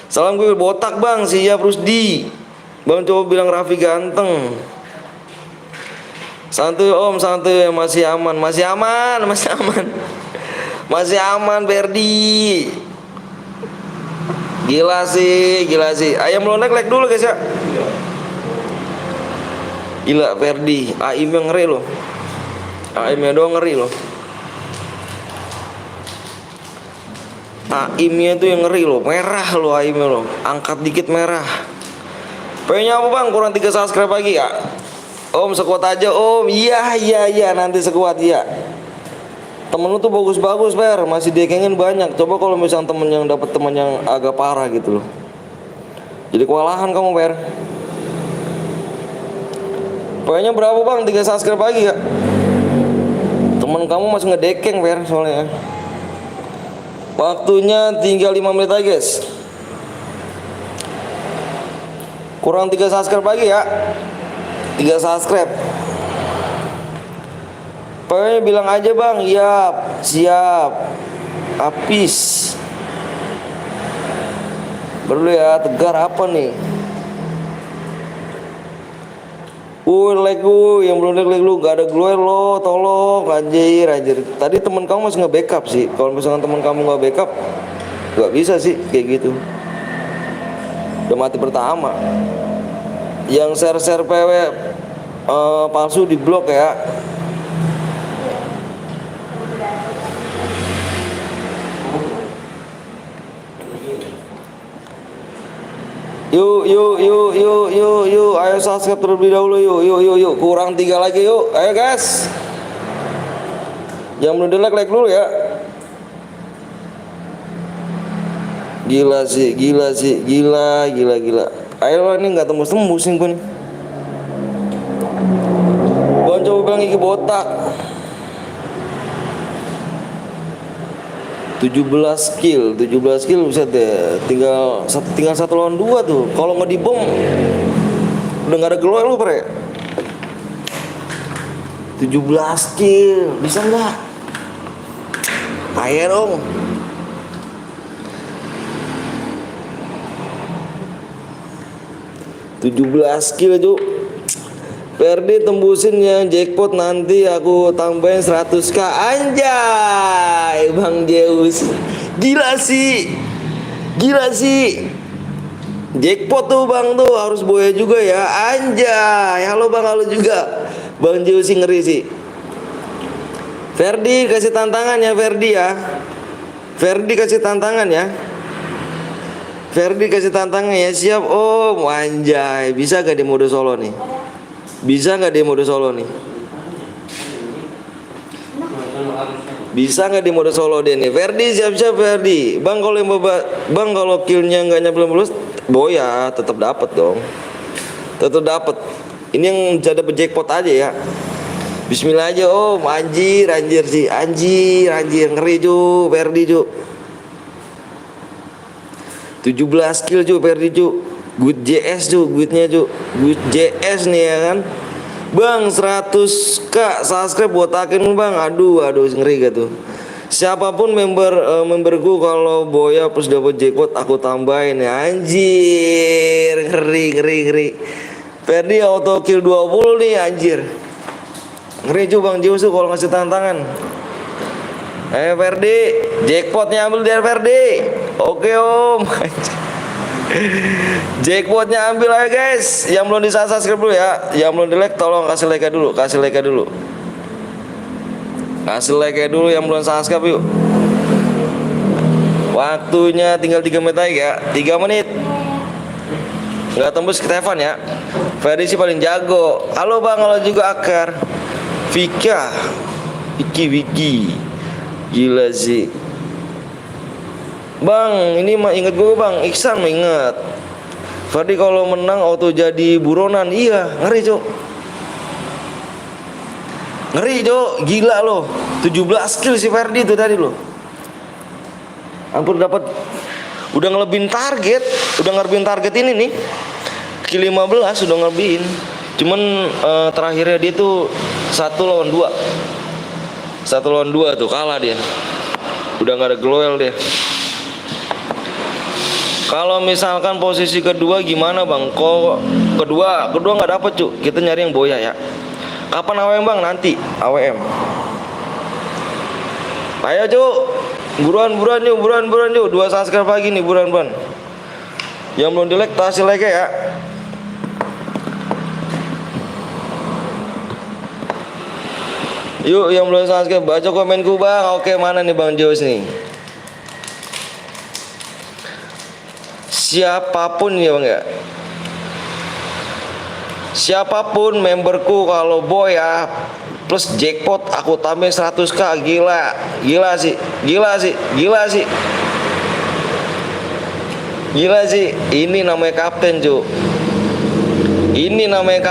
Salam gue botak bang, si ya Rusdi. Bang coba bilang Raffi ganteng. Santuy om, santuy masih aman Ferdi. Gila sih, gila sih. Ayam melontek like dulu guys ya. Gila Ferdi, AIM-nya ngeri loh. AIM-nya doang ngeri loh. AIM-nya itu yang ngeri loh, merah loh AIM-nya loh. Angkat dikit merah. Pengennya apa bang? Kurang 3 subscribe lagi ya? Om sekuat aja om. Iya nanti sekuat ya. Temen lu tuh bagus-bagus Fer, masih dekengin banyak. Coba kalau misalnya temen yang dapet temen yang agak parah gitu loh, jadi kewalahan kamu Fer. Pokoknya berapa bang? 3 subscribe lagi ya. Temen kamu masih ngedekeng Fer soalnya. Waktunya tinggal 5 menit lagi guys. Kurang 3 subscribe lagi ya. 3 subscribe. Pokoknya bilang aja bang, iya siap. Habis. Perlu ya, tegar apa nih? Like yang belum like lu gak ada glower lo, tolong anjir. Tadi teman kamu masih nge-backup sih. Kalau misalkan teman kamu nggak backup, nggak bisa sih kayak gitu. Udah mati pertama. Yang share PW palsu di blok ya. Yuk, ayo subscribe terlebih dahulu yuk. Kurang 3 lagi yuk, ayo guys. Jangan belum like dulu ya. Gila. Ayo ini nggak tembus nih gue nih. Bang coba bilang gigi botak. 17 kill bisa deh. Tinggal 1 lawan 2 tuh. Kalau nggak dibom udah nggak ada glow lu Pre. 17 kill bisa nggak? Ayo dong. Kill tuh. Ferdi tembusin yang jackpot nanti aku tambahin 100k anjay Bang Zeus. Gila sih. Jackpot tuh bang tuh harus boya juga ya anjay. Halo bang, halo juga. Bang Zeus sih ngeri sih. Ferdi kasih tantangan ya Ferdi ya. Ferdi kasih tantangan ya. Siap om. Anjay, bisa gak di mode solo nih? Bisa nggak di mode solo deh nih? Ferdi siap-siap Ferdi. Bang kalau killnya nggak nyampe 15 boya tetap dapat dong. Ini yang jadi jackpot aja ya. Bismillah aja om. Anjir sih. Anjir ngeri cu Ferdi cu. 17 kill cu Ferdi cu. Good JS cu, good JS nih ya kan. Bang 100k subscribe buat akin bang. Aduh ngeri gak tuh. Siapapun memberku kalau boya plus dapat jackpot aku tambahin ya. Anjir ngeri. Ferdi auto kill 20 nih anjir. Ngeri cu Bang Zeus tuh kalau ngasih tantangan. Ayo Ferdi, jackpotnya ambil dari Ferdi. Oke om. Jackpotnya ambil aja guys. Yang belum di-subscribe dulu ya. Yang belum di-like tolong kasih like dulu. Kasih like dulu yang belum subscribe yuk. Waktunya tinggal 3 menit lagi ya. 3 menit. Nggak tembus ke Stefan ya. Ferdi sih paling jago. Halo bang, halo juga Akar. Vika Wiki. Gila sih. Bang, ini mah inget gue bang, Iksan mah inget. Ferdi kalau menang auto jadi buronan. Iya, ngeri cok. Gila loh. 17 kill si Ferdi itu tadi loh. Ampun dapat. Udah ngelebihin target ini nih. Kill 15 udah ngelebihin. Cuman terakhirnya dia tuh 1 lawan 2 tuh kalah dia. Udah gak ada gloel dia. Kalau misalkan posisi kedua gimana bang? Kok kedua nggak dapet cu. Kita nyari yang boya ya. Kapan AWM bang? Nanti AWM. Ayo cu. Buruan yuk. 2 subscribe lagi nih buruan. Yang belum di like kasih like ya. Yuk yang belum subscribe baca komenku bang. Oke mana nih Bang Jos nih. Siapapun ya bang ya. Siapapun memberku kalau boy ya plus jackpot aku tambahin 100k. Gila sih. Ini namanya kapten cu. Ini namanya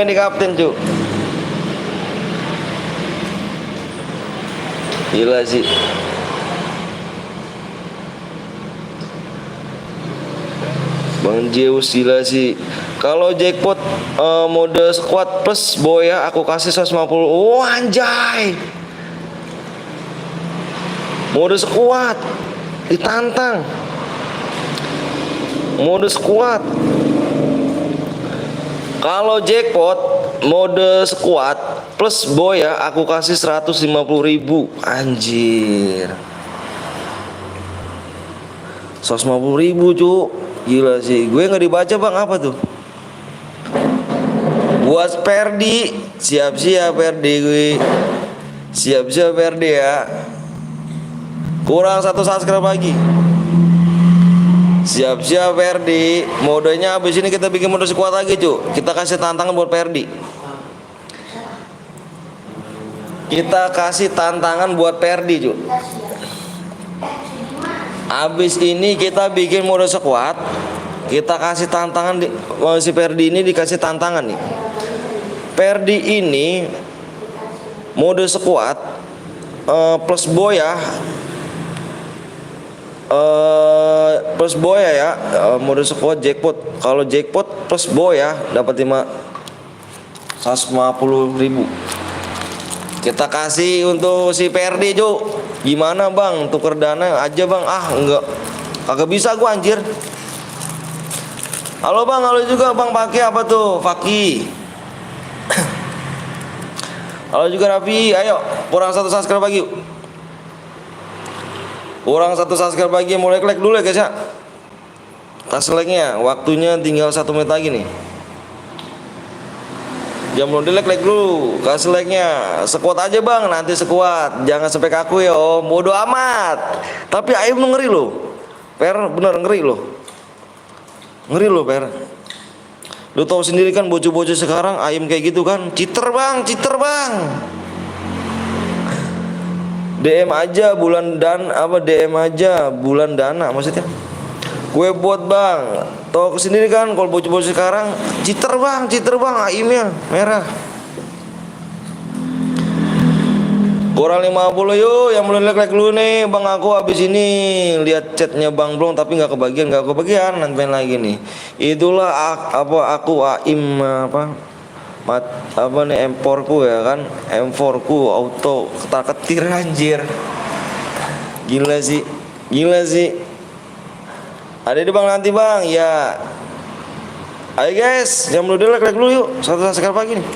di kapten cu. Gila sih. Bang Zeus gila sih. Kalau jackpot mode squad plus boy ya aku kasih 150. Oh anjay. Mode squad ditantang. Mode squad. Kalau jackpot mode squad plus boy ya aku kasih 150.000. Anjir. 150.000 cu. Gila sih. Gue nggak dibaca bang apa tuh? Buat Perdi. Siap-siap Perdi gue. Siap-siap Perdi ya. Kurang 1 subscribe lagi. Siap-siap Perdi. Modenya habis ini kita bikin mode squad lagi cu. Kita kasih tantangan buat Perdi. Kita kasih tantangan buat Perdi cu. Abis ini kita bikin mode squad. Kita kasih tantangan si Perdi ini dikasih tantangan nih. Perdi ini mode squad plus boy ya. Plus boy ya, mode squad jackpot. Kalau jackpot plus boy ya dapat 150.000. Kita kasih untuk si Perdi cu. Gimana bang, tuker dana aja bang. Ah enggak, kagak bisa gua anjir. Halo bang, halo juga bang. Pakai apa tuh? Faki. Halo juga Raffi. Ayo kurang 1 subscribe lagi yuk. Kurang 1 subscribe lagi. Mulai like dulu ya guys ya. Kasih like nya. Waktunya tinggal 1 menit lagi nih. Jangan belum di like dulu. Kasih like nya. Sekuat aja bang. Nanti sekuat. Jangan sampai kaku ya om. Bodoh amat. Tapi Aim ngeri loh. Per bener ngeri loh. Ngeri loh Per. Lu tahu sendiri kan bocah-bocah sekarang Aim kayak gitu kan. Citer bang. DM aja bulan dan apa DM aja bulan dana maksudnya. Gue buat bang. Tahu sendiri kan kalau bocah-bocah sekarang citer bang Aimnya merah. Kurang 50 yuk yang belum like dulu nih bang. Aku habis ini lihat chatnya bang belum tapi nggak kebagian nanti main lagi nih. Itulah aku Aim apa nih M4ku ya kan. M4ku auto ketar-ketir anjir. Gila sih. Ada di bang nanti bang ya. Ayo guys, yang belum like dulu yuk. 1 subscribe pagi nih.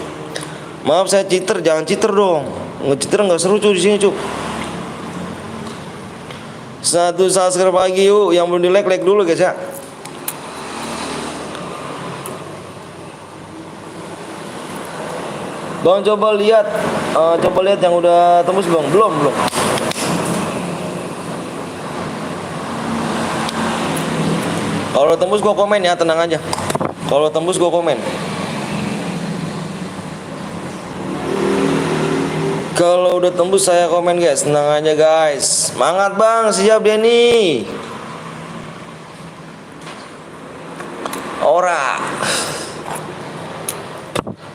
Maaf saya cheater, jangan cheater dong. Nge-cheater nggak seru cuy di sini cuy. 1 subscribe pagi yuk. Yang belum like dulu guys ya. Bang coba lihat yang udah tembus bang. Belum. Kalau tembus gua komen ya, tenang aja. Kalau tembus gua komen. Kalau udah tembus saya komen guys, tenang aja guys. Semangat bang, siap dia nih. Ora.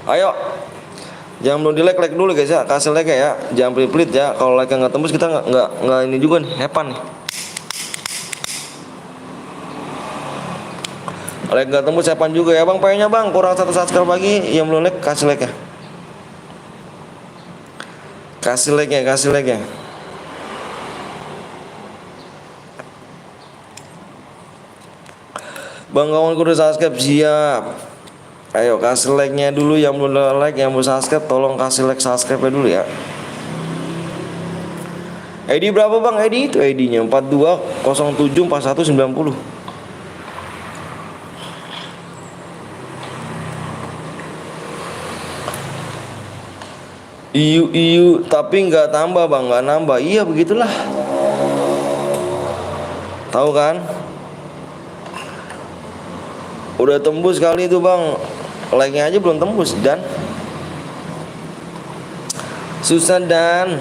Ayo. Jangan belum di like dulu guys ya, kasih like ya. Jangan pelit-pelit ya. Kalau like nggak tembus kita nggak ini juga nih, hepan nih. Like nggak tembus hepan juga ya bang. Payahnya bang kurang 1 subscribe lagi. Yang belum like kasih like ya. Kasih like ya. Bang kawanku udah subscribe siap. Ayo kasih like nya dulu yang belum like, yang belum subscribe tolong kasih like subscribe dulu ya. ID berapa bang? ID itu ID-nya 42074190. Iu tapi nggak tambah bang, nggak nambah. Iya begitulah. Tahu kan? Udah tembus kali itu bang, like-nya aja belum tembus dan susah dan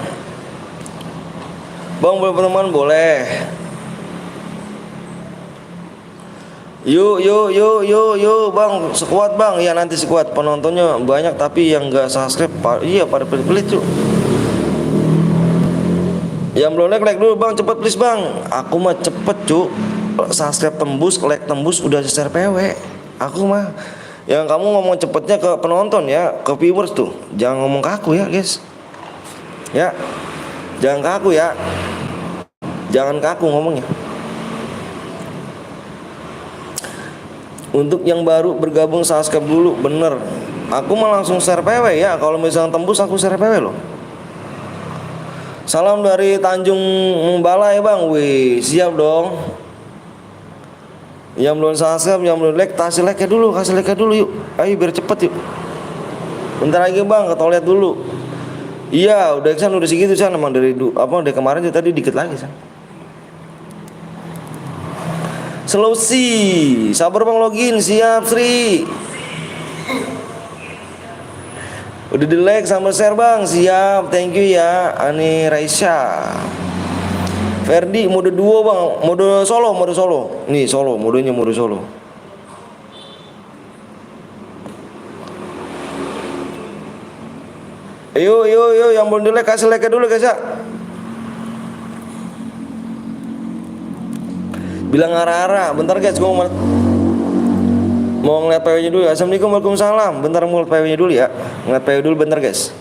bang boleh berteman boleh. Yuk bang, sekuat bang. Ya nanti sekuat, penontonnya banyak tapi yang nggak subscribe iya pada pelit tuh. Yang belum like dulu bang, cepet please bang. Aku mah cepet cuk, subscribe tembus, like tembus udah share PW. Aku mah, yang kamu ngomong cepetnya ke penonton ya, ke viewers tuh. Jangan ngomong ke aku ya guys. Ya, jangan ke aku ya. Jangan ke aku ngomongnya. Untuk yang baru bergabung subscribe dulu, bener. Aku mah langsung share PW ya. Kalau misalnya tembus aku share PW loh. Salam dari Tanjung Balai bang. Wih siap dong. Yang belum subscribe, yang belum like, kasih like dulu yuk. Ayo biar cepet yuk. Bentar lagi bang, ke toilet dulu. Iya udah segitu san. Emang dari kemarin tuh tadi dikit lagi san. Slow sih, sabar bang login, siap Sri. Udah di like sama share bang, siap, thank you ya, Ani Raisya. Ferdi mode duo bang, mode solo. Nih solo, modenya mode solo. Yuk, yang belum di like kasih like dulu guys ya. Bilang arah-arah, bentar guys, gue mau ngeliat PW-nya dulu. Assalamualaikum, waalaikumsalam. Bentar mau ngeliat PW-nya dulu ya. Ngeliat PW dulu bentar guys.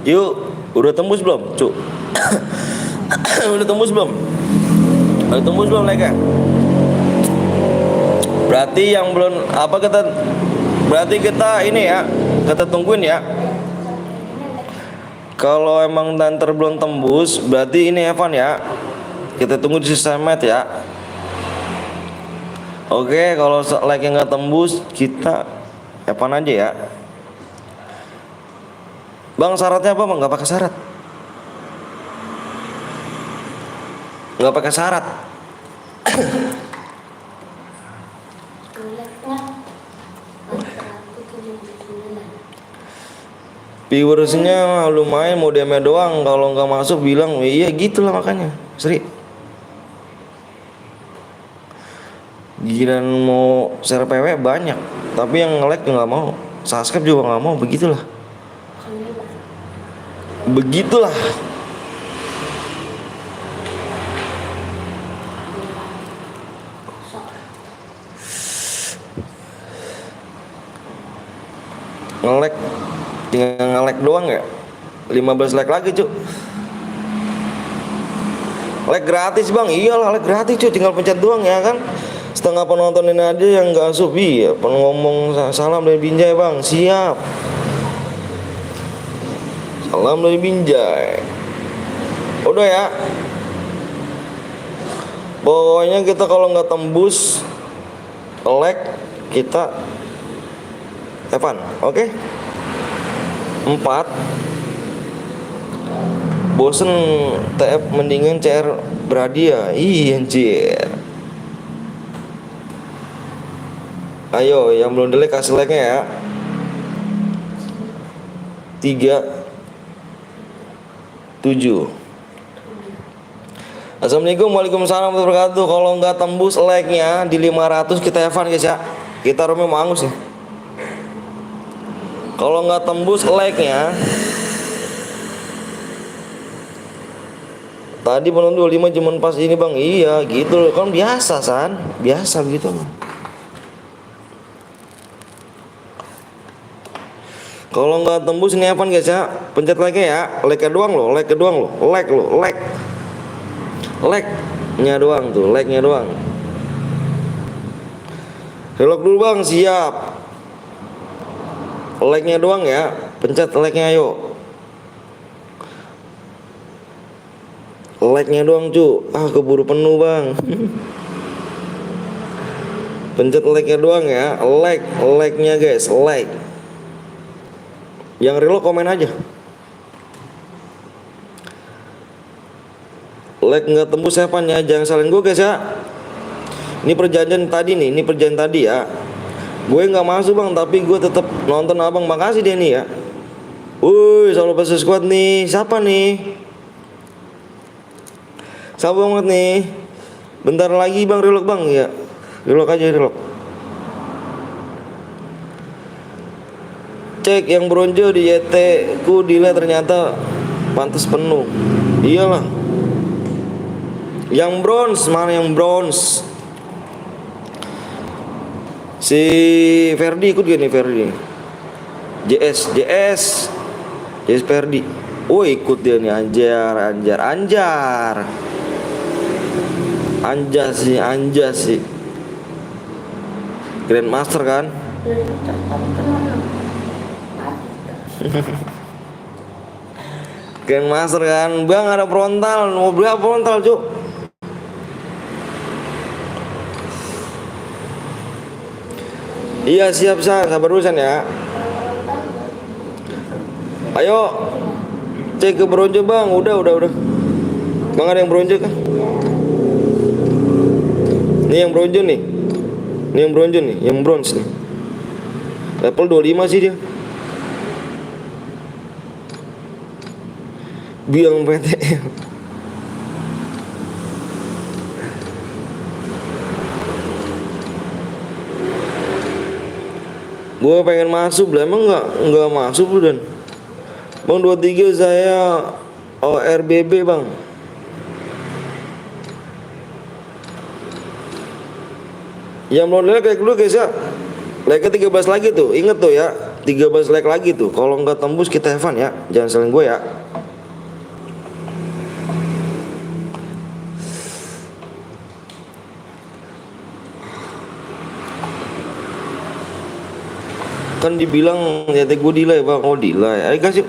Yuk, udah tembus belum, cuk? Udah tembus belum? Udah tembus belum like-nya? Berarti yang belum berarti kita ini ya, kita tungguin ya. Kalau emang nanti belum tembus, berarti ini Evan ya. Kita tunggu di sisanya ya. Oke, kalau like yang nggak tembus, kita Evan aja ya. Bang syaratnya apa bang? Nggak pakai syarat. Nggak pakai syarat. Viewersnya lumayan, modemnya doang. Kalau nggak masuk bilang iya gitulah makanya Sri. Giliran mau share PW banyak, tapi yang nge-like nggak mau, subscribe juga nggak mau, begitulah. Nge-like tinggal nge-like doang ya, 15 like lagi cuk. Like gratis bang, iyalah like gratis cuy, tinggal pencet doang ya kan. Setengah penonton ini aja yang gak asup ya. Ngomong salam dari Binjai bang, siap. Salam dari Binjai. Udah ya. Pokoknya kita kalau nggak tembus like kita Evan, oke? 4 bosen TF mendingan CR berhadiah. Iya anjir. Ayo yang belum di like kasih like-nya ya. 3 7 Assalamualaikum, waalaikumsalam warahmatullahi wabarakatuh. Kalau nggak tembus like-nya di 500 kita Evan guys ya. Kita Romeo mau Angus ya. Kalau nggak tembus like-nya, tadi penonton 25 cuman pas ini bang. Iya gitu loh, kan biasa San, biasa begitu. Kalau nggak tembus ini Evan guys ya, pencet like-nya ya. Like-nya doang loh, like-nya doang loh, like loh, like-nya doang tuh, like-nya doang. Relok dulu bang, siap. Like-nya doang ya, pencet like-nya ayo. Like-nya doang cu, keburu penuh bang. Pencet like-nya doang ya, like-nya guys, like. Yang relok komen aja. Like nggak tembus Evan ya, jangan salin gue guys ya. Ini perjanjian tadi nih, ini perjanjian tadi ya. Gue nggak masuk bang, tapi gue tetap nonton abang. Makasih dia nih ya. Selalu pasir squad nih. Siapa nih? Siapa banget nih? Bentar lagi bang, relok bang ya. Relok aja, relok. Cek yang bronze di YT ku dilihat ternyata pantas penuh. Iyalah. Yang bronze, mana yang bronze? Si Ferdi ikut gak nih Ferdi? JS Ferdi. Ikut dia nih, Anjas sih. Grandmaster kan? Grandmaster kan? Bang ada frontal, mau beli apa frontal cuk? Iya siap San, sabar dulu San ya. Ayo cek ke bronze bang, udah. Bang ada yang bronze kan? Ini yang bronze nih. Ini yang bronze nih, yang bronze nih. Level 25 sih dia. Biang PT. Gue pengen masuk lah, emang nggak masuk lu dan bang 23 saya ORBB bang. Yang mau like dulu guys ya, like 13 lagi tuh, inget tuh ya, 13 like lagi tuh. Kalau nggak tembus kita Evan ya, jangan saling gue ya. Kan dibilang ya gue delay bang, delay. Ayo kasih.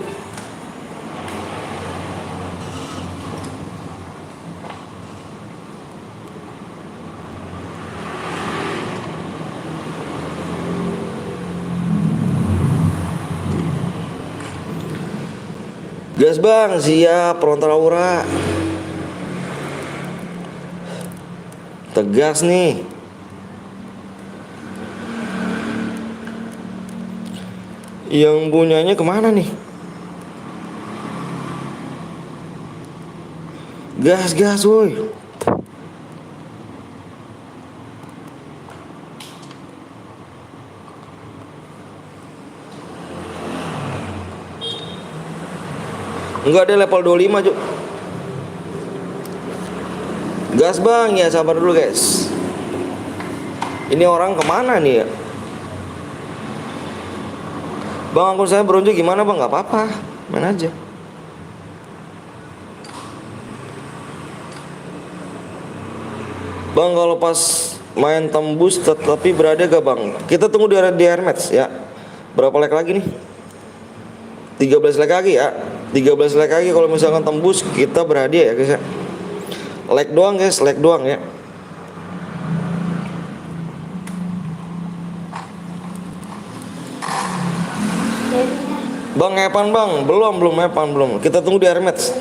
Gas bang, siap frontal aura. Tegas nih. Yang punyanya kemana nih? Gas woi. Enggak, ada level 25 cuk. Gas bang, ya sabar dulu guys. Ini orang kemana nih ya? Bang akun saya bronze gimana bang? Gak apa-apa, main aja. Bang kalau pas main tembus tapi berada gak bang? Kita tunggu di air match ya. Berapa like lagi nih? 13 like lagi ya. 13 like lagi, kalau misalkan tembus kita berhadiah ya guys ya. Like doang guys, like doang ya. Bang Evan bang, belum Evan belum. Kita tunggu di air match.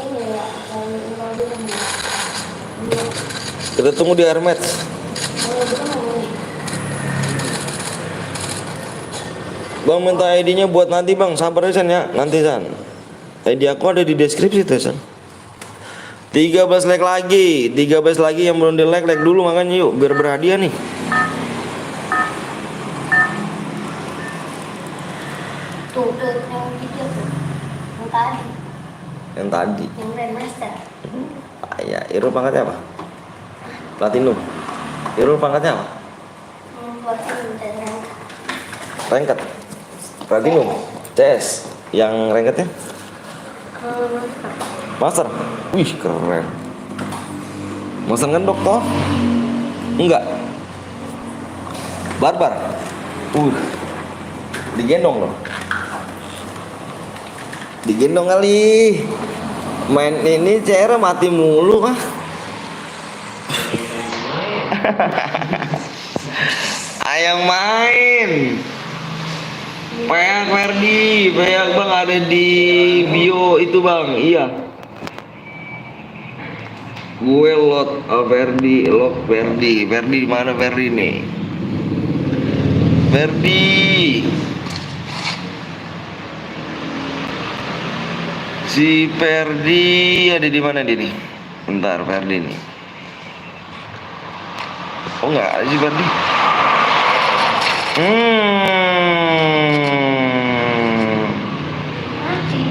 Kita tunggu di air match. Bang minta ID-nya buat nanti bang, sabar ya San ya, nanti San. ID aku ada di deskripsi tuh San. 13 like lagi, 13 lagi yang belum di like dulu makanya yuk biar berhadiah nih. Tuh, yang video tuh. Yang tadi. Yang tadi. Yang Grandmaster. Ya, Irul pangkatnya apa? Platinum. Irul pangkatnya apa? Buat ini dan yang Ranked. Platinum. CS. Yang ranketnya? Master. Wih, keren. Master ngendok toh? Enggak. Barbar. Digendong loh. Digendong kali. Main ini CR mati mulu ah. Ayang main. Peak Ferdi, peak bang ada di bio itu bang, iya. Gue lot Ferdi, lot Ferdi, Ferdi di mana Ferdi nih? Ferdi. Si Ferdi ada di mana dia nih? Bentar Ferdi nih. Oh enggak ada si Ferdi. mati.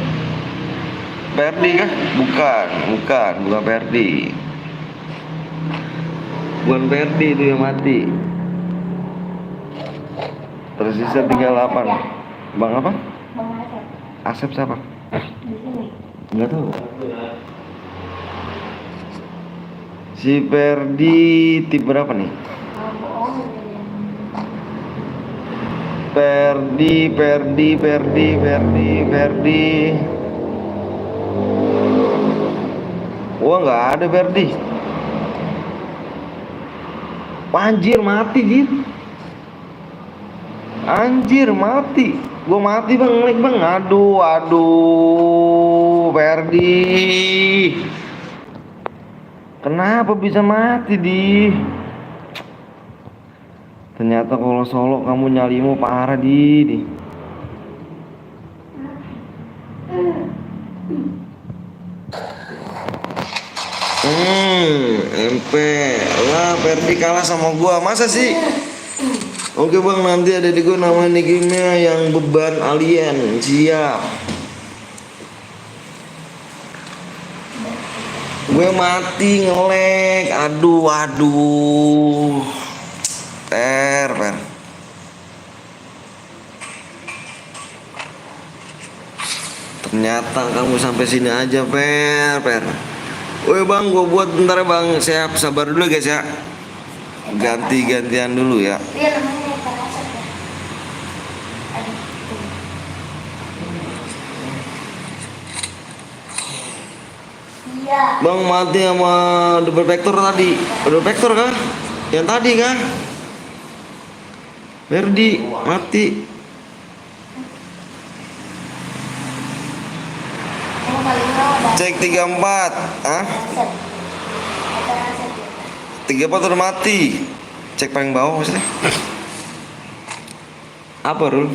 Ferdi kah? Bukan Ferdi. Bukan Ferdi itu yang mati. Tersisa 38. Bang apa? Bang Asep. Asep siapa? Di sini. Enggak tahu. Si Ferdi tip berapa nih? Bohong. Ferdi. Wah nggak ada Ferdi. Anjir mati Jit. Anjir mati. Gua mati bang, ngelag bang. Aduh Ferdi. Kenapa bisa mati di? Ternyata kalau solo kamu nyalimu parah di. MP lah Ferdi kalah sama gua masa sih? Oke bang nanti ada di gua nama nicknya yang beban alien siap. Gue mati ngelek, aduh. Per. Ternyata kamu sampai sini aja, Per. Woi bang, gue buat bentar ya bang. Siap, sabar dulu guys ya. Ganti-gantian dulu ya. Dia namanya Bang Asep ya. Aduh. Iya. Bang mati sama double vector tadi. Double vector kah? Yang tadi kah? Ferdi mati. Yang paling bawah Bang Cek 34. Hah? Asep. Bang Asep ya. 34 udah mati. Cek paling bawah maksudnya. Apa Rul?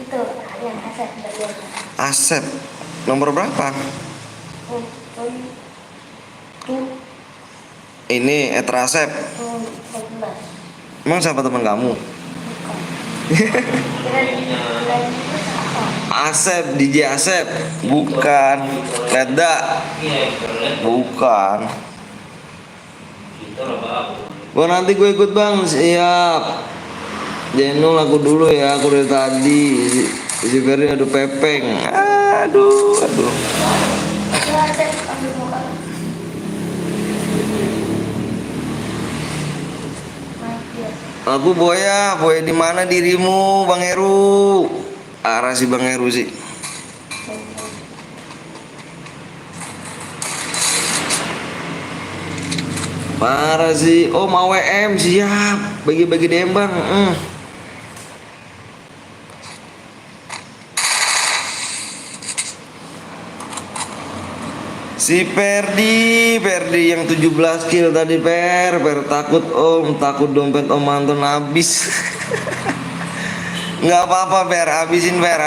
Itu yang Asep bagian. Asep. Nomor berapa? Ini Etra Asep. 14. Emang siapa teman kamu? Kira itu apa? Asep, DJ Asep. Bukan. Leda. Bukan. Gua nanti gue ikut bang. Siap. Jenul aku dulu ya. Aku dari tadi. Si Ferdi aduh pepeng. Aduh. Itu Asep ambil muka. Mati ya. Aku Boya di mana dirimu Bang Heru? Arah si Bang Heru sih. Parah sih. Oh mau WM siap. Bagi-bagi DM bang. Si Ferdi yang 17 kill tadi Per takut om, takut dompet om mantan habis. Nggak apa-apa Per, habisin Per.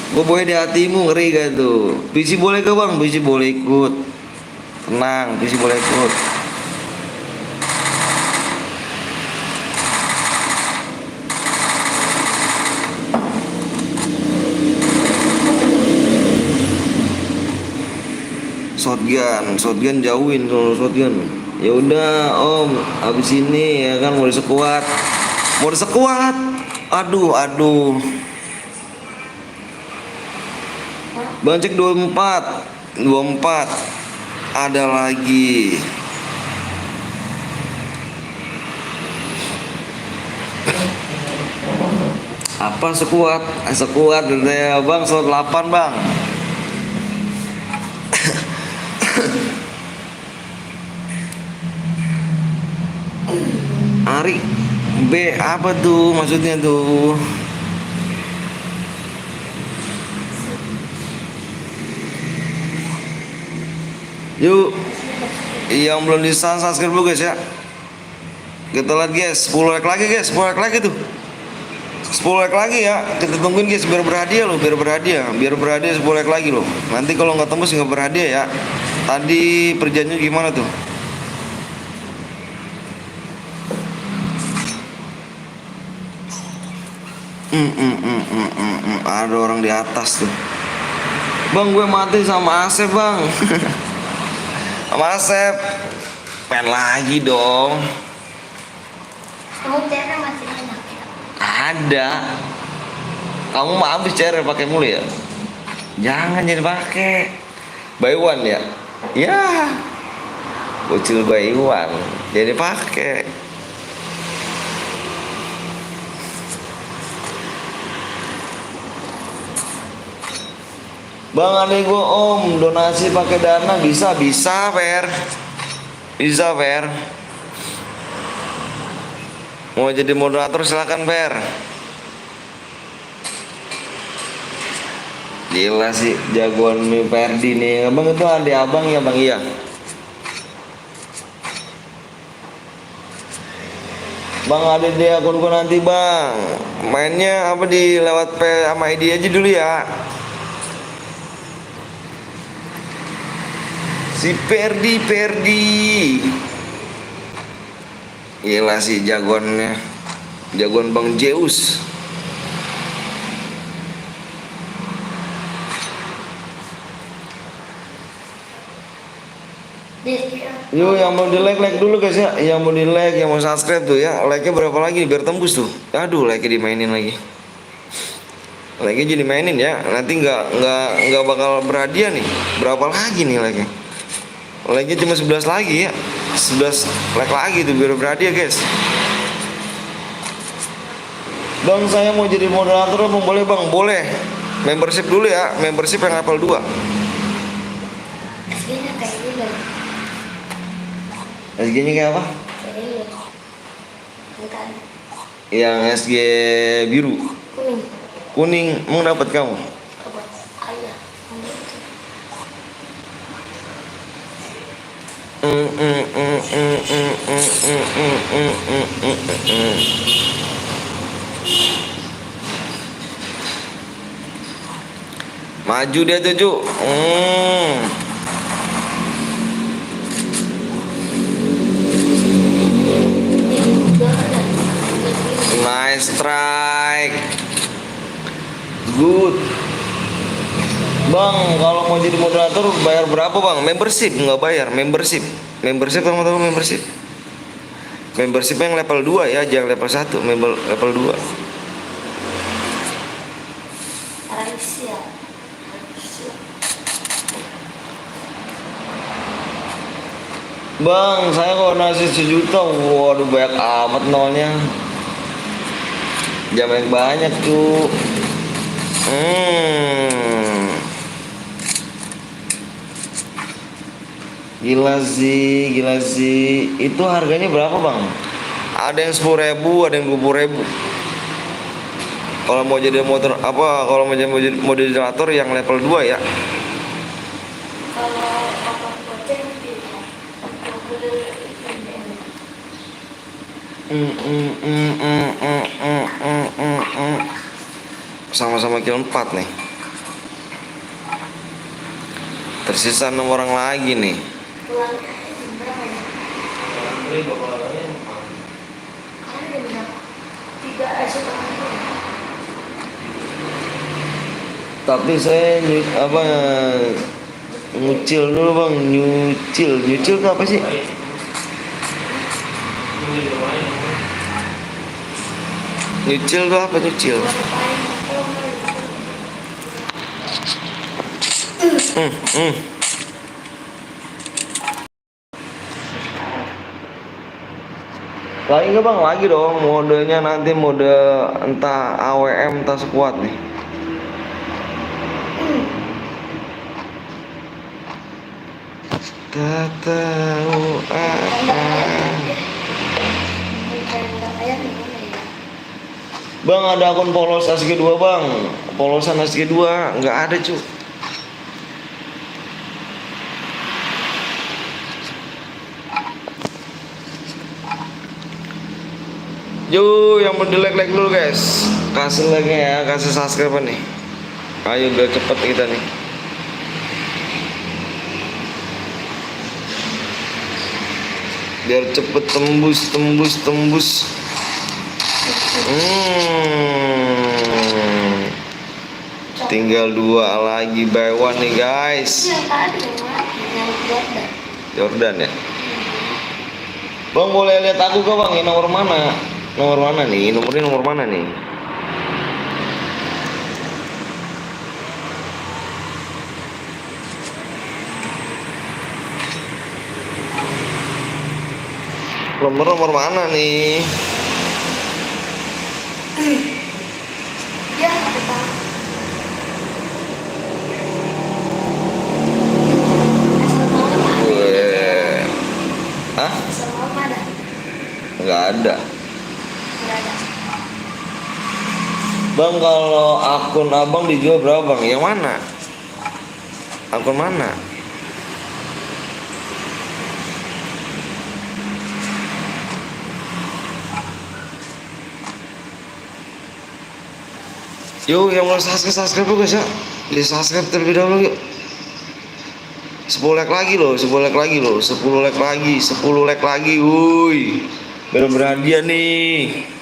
Gue boy di hatimu, ngeri gak tuh? PC boleh ke bang? PC boleh ikut. Tenang, PC boleh ikut. Shotgun jauhin kalau shotgun. Ya udah om, abis ini ya kan mau disekuat. Aduh. Bang cek 24 ada lagi. Apa sekuat ya bang, slot 8 bang. Ari B apa tuh maksudnya tuh? Yuk, yang belum di subscribe dulu guys ya. Kita lihat guys, 10 like lagi guys, 10 like lagi tuh. 10 like lagi ya, kita tungguin guys biar berhadiah loh, biar berhadiah 10 like lagi loh. Nanti kalau nggak tembus nggak berhadiah ya. Tadi perjanjiannya gimana tuh? Ada orang di atas tuh. Bang gue mati sama Asep bang. Sama Asep. Pen lagi dong. Kamu cara masih banyak ya? Ada. Kamu mah habis cara pakai mulu ya? Jangan jadi pakai. Buy one ya? Ya. Bocil buy one. Jadi pakai. Bang adek gue om donasi pakai dana bisa Fer. Bisa Fer. Mau jadi moderator silakan Fer. Gila sih jagoan nih Ferdi nih. Abang itu adik abang ya bang iya. Bang ada di akun gue nanti bang. Mainnya apa di lewat sama ID aja dulu ya. Si Perdi gila sih jagoannya. Jagoan Bang Zeus. Yuk yang mau di like dulu guys ya. Yang mau di like, yang mau subscribe tuh ya. Like-nya berapa lagi biar tembus tuh. Aduh like-nya dimainin lagi. Like-nya jadi mainin ya. Nanti nggak bakal berhadiah nih. Berapa lagi nih like-nya? Like-nya cuma 11 lagi ya. 11 like lagi tuh biar berhadiah guys. Bang saya mau jadi moderator bang, boleh bang? Boleh. Membership dulu ya. Membership yang level 2. SG-nya kayak gini. SG-nya kayak apa? Kayak ini. Bukan. Yang SG biru. Kuning mau dapat kamu? Buat ayah. Maju dia tuh Ju. Nice strike. Good. Bang, kalau mau jadi moderator bayar berapa bang? Membership nggak bayar, membership. Membership kamu tahu membership? Membership yang level 2 ya, jangan level 1, level 2. Rahasia. Bang, saya kok nasi 1 juta. Waduh banyak amat nolnya. Jangan banyak tuh. Gila sih. Itu harganya berapa bang? Ada yang 10.000, ada yang 20.000. Kalau mau jadi motor apa? Kalau mau jadi moderator yang level 2 ya. Kalau apa goceng tidak. Sama-sama kill 4 nih. Tersisa 6 orang lagi nih. Pulang jam berapa ya? Ini bapak lain. Kalian jam berapa? 3 setengah. Tapi saya nyucil dulu bang, nyucil itu apa sih? Nyucil tuh apa nyucil? Hmm. Lagi nggak bang? Lagi dong, modenya nanti mode entah AWM entah sekuat nih. Tak tahu apa. Bang ada akun polos SG2 bang, polosan SG2 nggak ada cu. Yuk yang like dulu guys, kasih like ya, kasih subscribe nih. Ayo biar cepet kita nih. Biar cepet tembus. Tinggal 2 lagi by one nih guys. Jordan ya. Bang boleh lihat aku gak bang? Ini nomor mana? Nomor mana nih? Nomornya nomor mana nih? Nomor mana nih? Ya, apa? Hah? Semua ada. Nggak ada. Nggak ada. Bang kalau akun abang dijual berapa bang? Yang mana? Akun mana? Yuk yang mau subscribe guys ya, di subscribe terlebih dahulu yuk. 10 like lagi loh, 10 like lagi loh, 10 like lagi, 10 like lagi, wuih, berhadiah nih.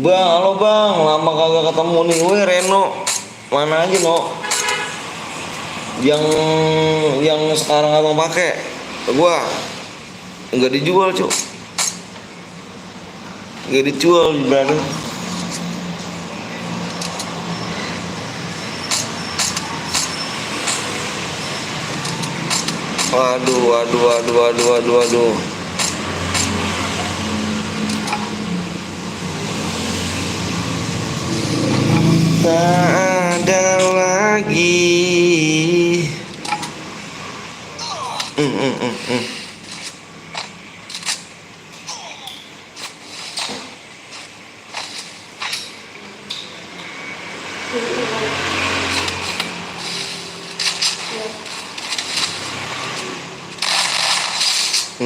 Bang, halo bang, lama kagak ketemu nih. Weh Reno, mana aja no? Yang sekarang abang pakai, gua nggak dijual cuk, nggak dijual brother. Waduh. Tak ada lagi.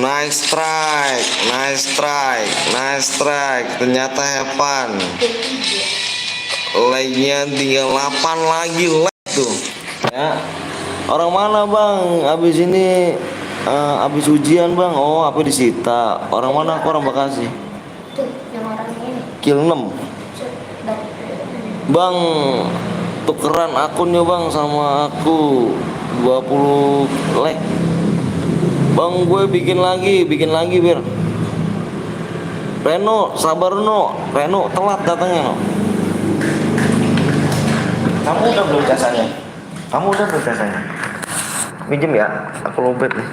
Nice strike. Ternyata Evan. Like-nya tinggal 8 lagi like tuh. Ya. Orang mana bang? Abis ini abis ujian bang. Oh apa disita? Orang mana? Aku orang Bekasi. Tuh, yang orang ini. Kill 6. Bang, tukeran akunnya bang sama aku 20 like. Bang gue bikin lagi biar Reno sabar no. Reno telat datangnya no. Kamu udah belum jasanya? Minjem ya, aku lobet nih.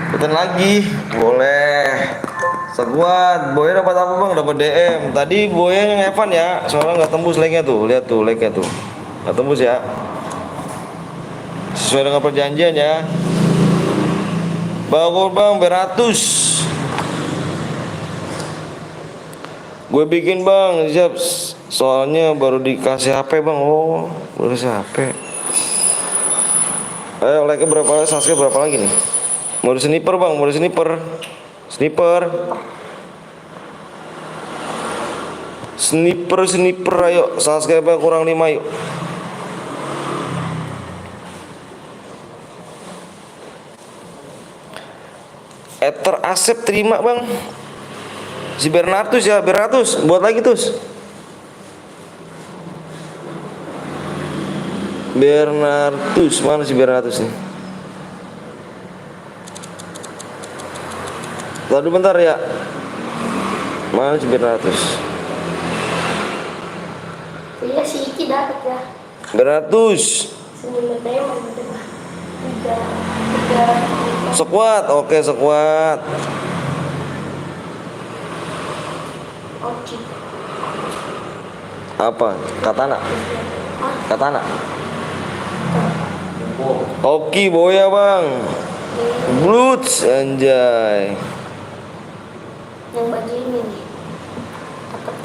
Ikutan lagi, boleh. Sekuat, Boy dapat apa bang? Dapat DM. Tadi Boy yang Evan ya, soalnya nggak tembus like-nya tuh. Lihat tuh like-nya tuh, nggak tembus ya. Sesuai dengan perjanjian ya. Bagus bang, beratus. Gue bikin bang, siap. Soalnya baru dikasih HP bang. Oh, baru dikasih HP. Ayo like berapa, subscribe berapa lagi nih? Mode sniper bang, mode sniper. Sniper, ayo subscribe kurang 5 yuk. Ether Asep terima bang. Si Bernardus ya, Bernardus buat lagi terus. Bernardus, mana si Bernardus nih? Tadi bentar ya. Mana si Bernardus? Iya si Iki dapat ya. Bernardus. 9 diamond udah. 3 Squad, oke squad. Oci. Apa? Katana. Katana. Oki boya bang. Bloods anjay. Yang baju ini nih. Dapat.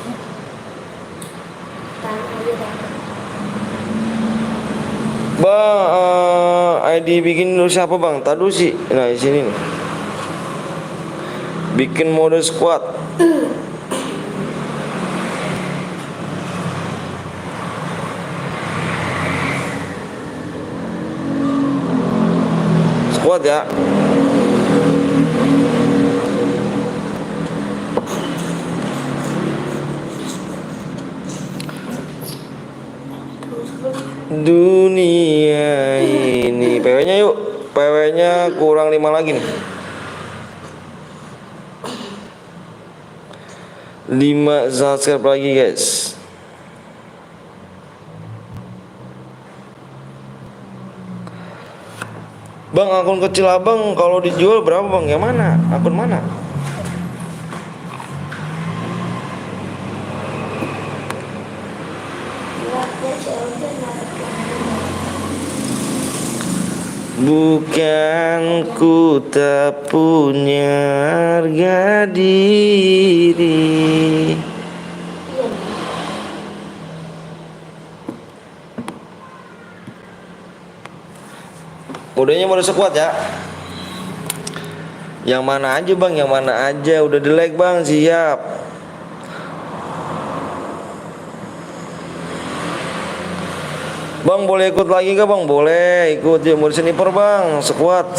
Tangan aja dapat. Bang, ID bikin dulu siapa bang? Tadi sih. Nah di sini nih. Bikin mode squad. Squad ya. Dunia ini PW-nya yuk. PW-nya kurang 5 lagi nih. 5 subscribe lagi guys. Bang, akun kecil abang kalau dijual berapa bang? Yang mana? Akun mana? Lihatnya CLD dapat. Bukan ku tak punya harga diri. Iya. Modenya mode squad ya. Yang mana aja bang? Yang mana aja? Udah di like bang, siap. Bang boleh ikut lagi kah bang? Boleh ikut ya mode sniper bang. Squad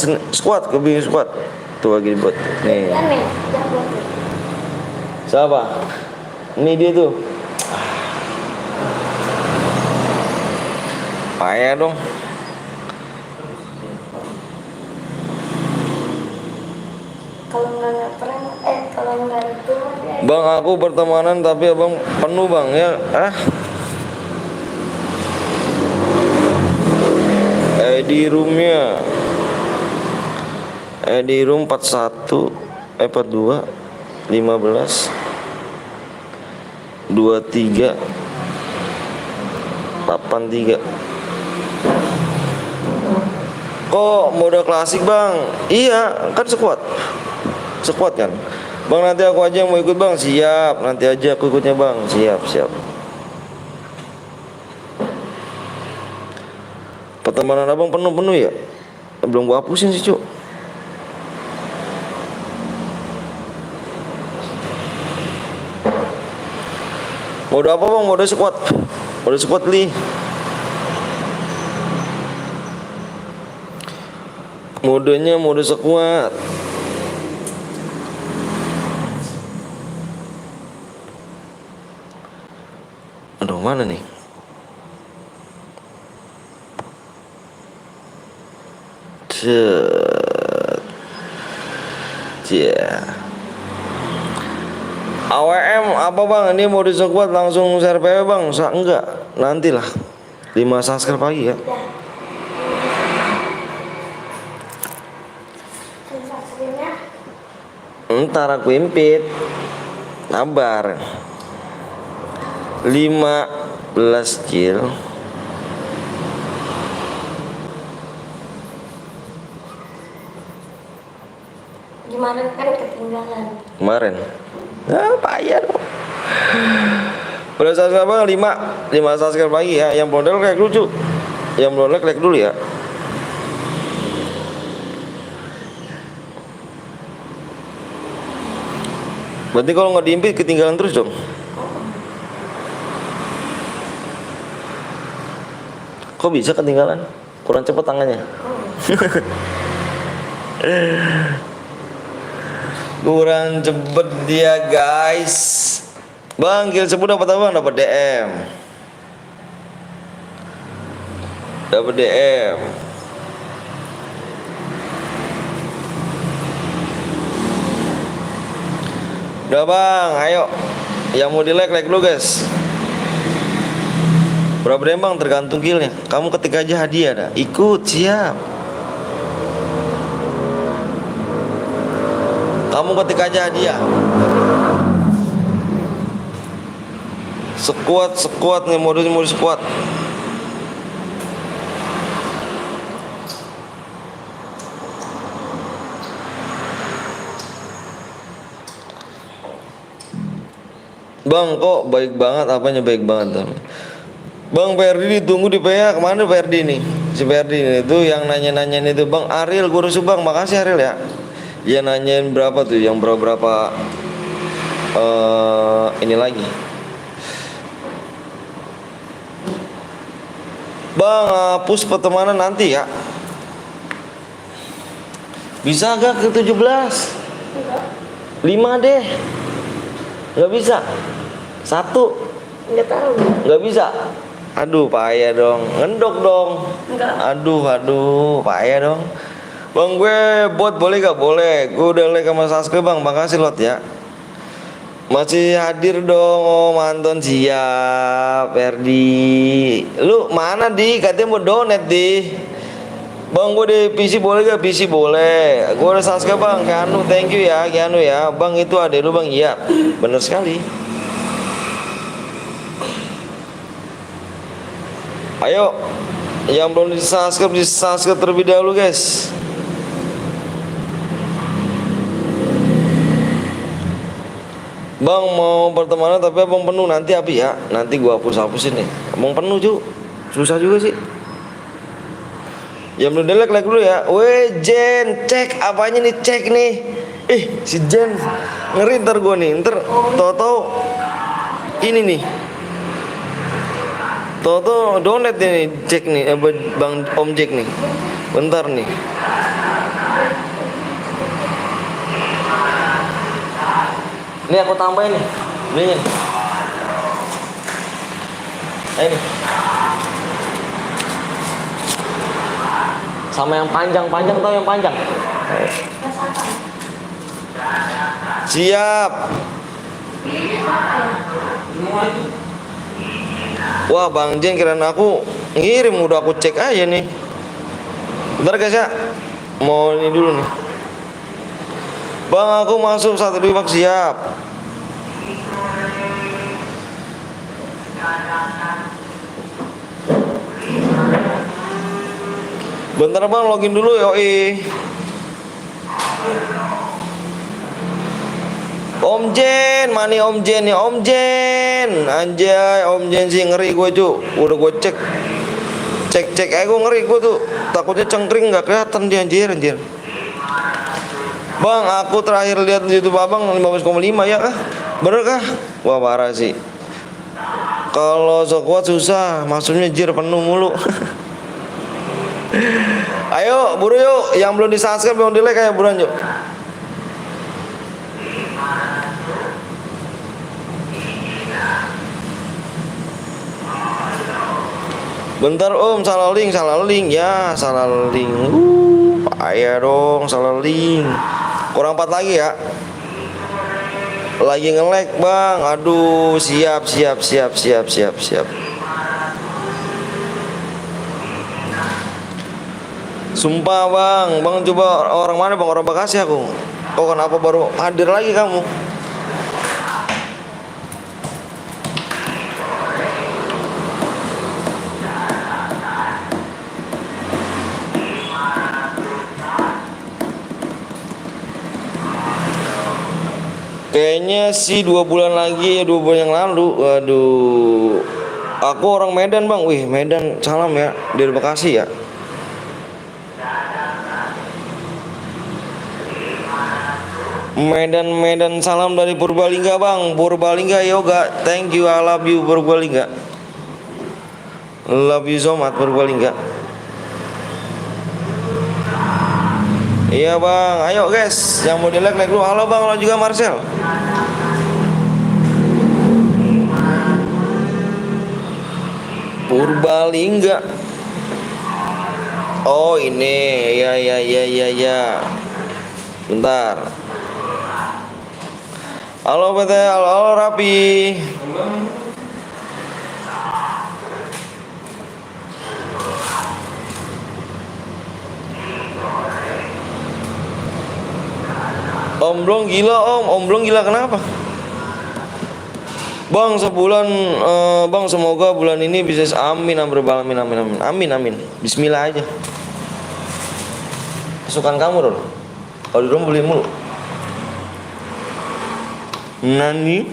kebing squad. Tuh lagi buat nih. Aneh, jago tuh. Siapa? Ini dia tuh. Payah dong. Kalau nggak pernah, kalau nggak itu dia Bang aku pertemanan tapi abang penuh bang ya. ID roomnya ID room 41 42 15 23 83. Kok mode klasik bang? Iya kan squad kan bang. Nanti aku aja yang mau ikut bang. Siap, nanti aja aku ikutnya bang. Siap. Pertemanan abang penuh ya. Belum gua hapusin sih cuk. Mode apa bang? Mode squad li. Modenya mode squad. Aduh mana nih? AWM apa bang? Ini mode squad langsung share PW bang? Enggak, nantilah 5 subscribe lagi ya. sensasinya. Ntar aku impit. Sabar. 15 kill. Gimana kan ketinggalan. Kemarin. Payah dong. Udah subscribe bang 5 subscribe lagi ya. Yang model like lucu. Yang model like dulu ya. Berarti kalau nggak diimpit ketinggalan terus dong. Kok bisa ketinggalan? Kurang cepat tangannya. Kurang cepet dia guys. Bang, kill sebut dapat apa bang? Dapat DM. Dapat DM. Udah bang, ayo. Yang mau di like dulu guys. Berapa DM bang? Tergantung killnya. Kamu ketik aja hadiah dah. Ikut, siap. Kamu ketik aja hadiah. Sekuat nih, modus sekuat. Bang, kok baik banget, apanya baik banget? Bang Ferdi ditunggu di PA, kemana Ferdi nih? Si Ferdi ini itu yang nanya-nanyain itu. Bang Ariel, gue rusuh bang, makasih Ariel ya. Dia nanyain berapa tuh, yang berapa ini lagi. Bang, hapus pertemanan nanti ya. Bisa gak ke 17? 5 deh. Gak bisa. 1. Nggak tahu. Gak bisa. Aduh, payah dong. Ngendok dong. Enggak. Aduh, payah dong. Bang, gue bot boleh gak? Boleh. Gue udah like sama Saske bang. Makasih lot ya. Masih hadir dong, Om Anton, siap. Ferdi, lu mana di? Katanya mau donate di. Bang, gue di PC boleh gak? PC boleh. Gue udah subscribe bang. Keanu, thank you ya, Keanu ya. Bang itu adek lu bang, iya. Bener sekali. Ayo, yang belum di subscribe terlebih dahulu guys. Bang mau pertemanan tapi abang penuh nanti api ya. Nanti gua hapusin nih. Abang penuh cu. Susah juga sih. Yang belum like dulu ya. Weh Jen, cek apanya nih, cek nih. Si Jen ngeri ntar gua nih. Ntar tau ini nih. Tau donate nih, cek nih, Bang Om Jack nih. Bentar nih. Ini aku tambahin nih, beliin. Ini. Sama yang panjang tau yang panjang. Siap. Wah Bang Jen kirain aku ngirim, udah aku cek aja nih. Bentar guys ya. Mau ini dulu nih. Bang aku masuk 1 2 bang, siap. Bentar bang, login dulu yoi. Om Jen, mana Om Jen ya? Om Jen, anjay Om Jen sih ngeri gue cu. Udah gue cek aja gue ngeri gue tuh. Takutnya cengkring nggak kelihatan dia anjir. Bang, aku terakhir lihat di YouTube abang 15,5 ya kah? Bener kah? Wah parah sih. Kalau sekuat susah, maksudnya jir penuh mulu. Ayo buru yuk, yang belum di-subscribe belum di-like kayak buruan yuk. Bentar Om, salah link ya, salah link. Payah dong, salah link. Kurang 4 lagi ya. Lagi nge-lag bang. Aduh, siap. Sumpah bang coba orang mana bang? Orang Bekasi aku. Oh kenapa baru hadir lagi kamu? Kayaknya sih 2 bulan lagi, 2 bulan yang lalu. Waduh. Aku orang Medan bang. Wih Medan, salam ya dari Bekasi ya. Medan salam dari Purbalingga bang. Purbalingga yoga. Thank you, I love you Purbalingga. Love you so much Purbalingga. Iya bang, ayo guys, yang mau di like dulu. Halo bang, halo juga Marcel. Purbalingga. Oh ini, ya. Bentar. Halo Betel, halo Rapi. Om Blong gila om Blong gila kenapa? Bang sebulan bang semoga bulan ini bisa amin amin. Bismillah aja. Kesukaan kamu dong. Kalau di rumah beli mulu. Nani?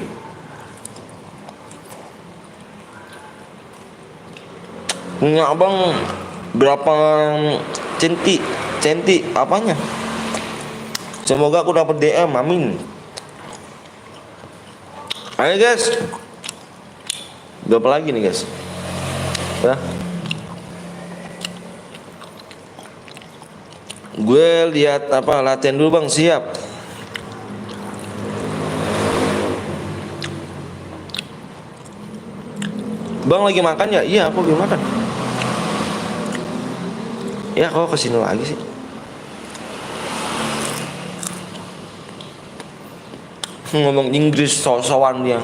Punya abang berapa centi apanya? Semoga aku dapat DM, amin. Ayo guys. Berapa lagi nih guys? Ya. Gue lihat apa latihan dulu bang, siap. Bang lagi makan ya? Iya aku lagi makan. Ya kok kesini lagi sih? Ngomong Inggris so-soan dia.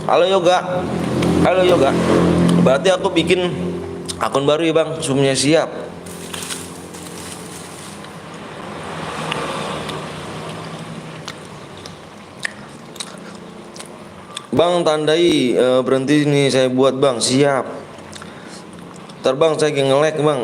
Halo yoga. Berarti aku bikin akun baru ya bang. Zoomnya siap. Bang tandai berhenti nih saya buat bang, siap. Terbang saya nge-lag bang.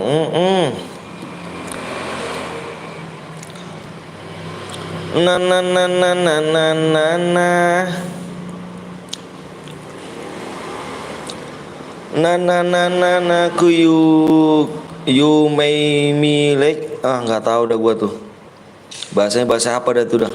Na ku you may me like nggak tahu dah gua tuh bahasanya bahasa apa dah tuh dah.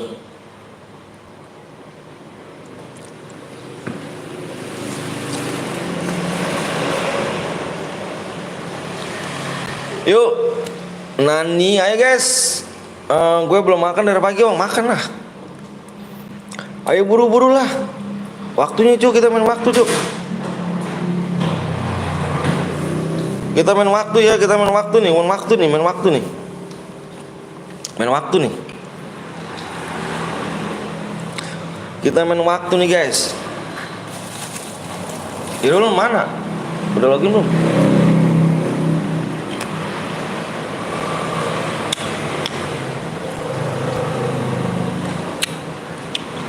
Yuk Nani ayo guys. Gue belum makan dari pagi bang, makan lah. Ayo buru-buru lah. Waktunya cuk, kita main waktu cuk. Kita main waktu ya, main waktu nih. Kita main waktu nih guys. Ya lu mana? Udah login belum?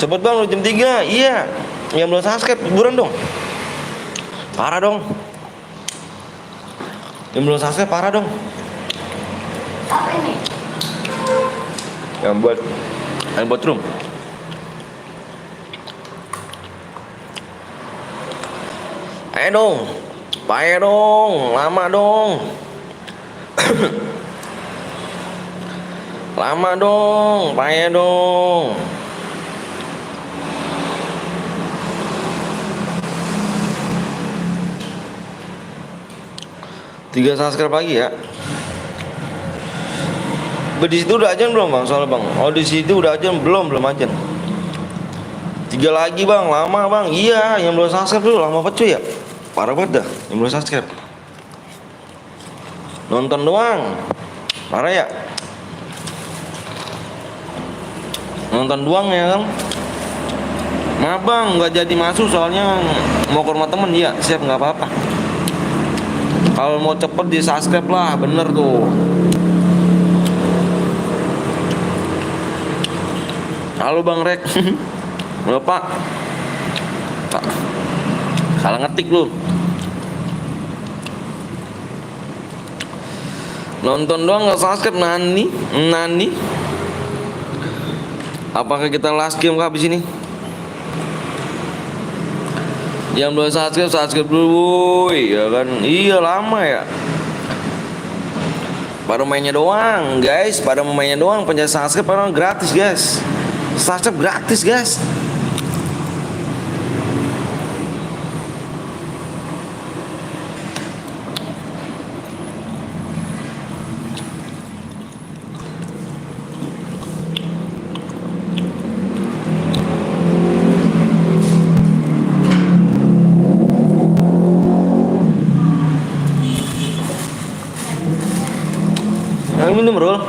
Cepet bang, udah jam 3. Iya. Yang belum subscribe, buruan dong. Parah dong. Yang belum subscribe, parah dong. Apa ini? Yang buat room. Ayo dong. Payah dong. Lama dong. Lama dong. Payah dong. Tiga subscribe lagi ya. Di situ udah ajan belum bang? Soalnya bang. Oh di situ udah ajan belum ajan. 3 lagi bang, lama bang. Iya, yang belum subscribe dulu lama banget cuy ya. Parah banget dah, yang belum subscribe. Nonton doang. Parah ya. Nonton doang ya kan. Maaf bang, nggak jadi masuk soalnya mau ke rumah temen. Iya, siap nggak apa-apa. Kalau mau cepet di subscribe lah, bener tuh. Halo Bang Rek. Halo Pak. Salah ngetik lu. Nonton doang nggak subscribe, Nani. Apakah kita last game kah habis ini? Yang belum subscribe dulu, woy, ya kan? Iya lama ya. Pada mainnya doang, guys. Pada mainnya doang. Pencet subscribe padahal gratis, guys. Subscribe gratis, guys. Yang minum bro.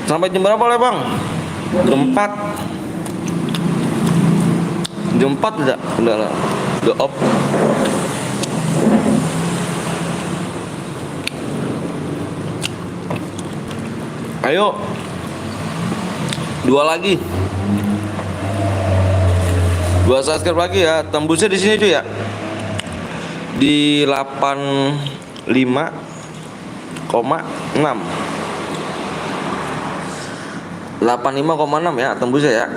Sampai jam berapa lah bang? Jam 4. Jam 4 udah lah. Udah off. Ayo. 2 lagi. 2 subscribe lagi ya. Tembusnya di sini cuy ya. Di 85,6 85,6 ya tembusnya ya.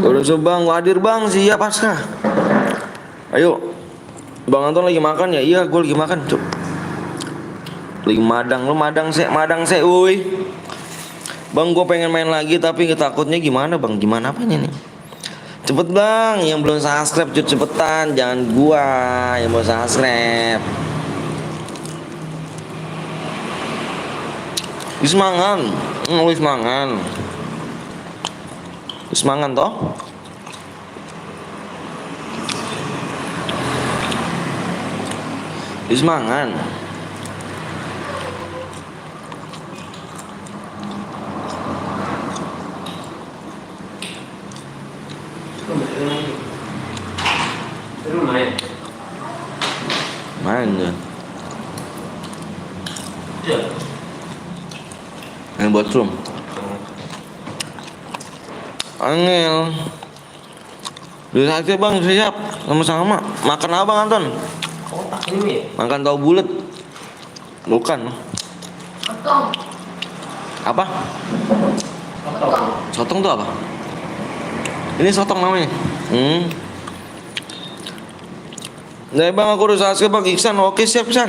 Udah bang, hadir bang, siap pasca. Ayo, bang Anton lagi makan ya? Iya, gue lagi makan cuk. Lagi madang, lu madang se, uy. Bang, gue pengen main lagi tapi takutnya gimana bang? Gimana apanya nih? Cepet bang, yang belum subscribe cepetan, jangan gua yang belum subscribe. Wis mangan, wis mangan. Wis mangan toh? Wis mangan. Main ya. Iya. Main buat room. Angel. Udah aja bang, siap. Sama-sama. Makan apa bang Anton? Kotak ini. Makan tahu bulat. Bukan. Potong. Apa? Sotong tuh apa? Ini sotong namanya. Nah bang, aku udah subscribe bang Iksan. Oke siap Iksan.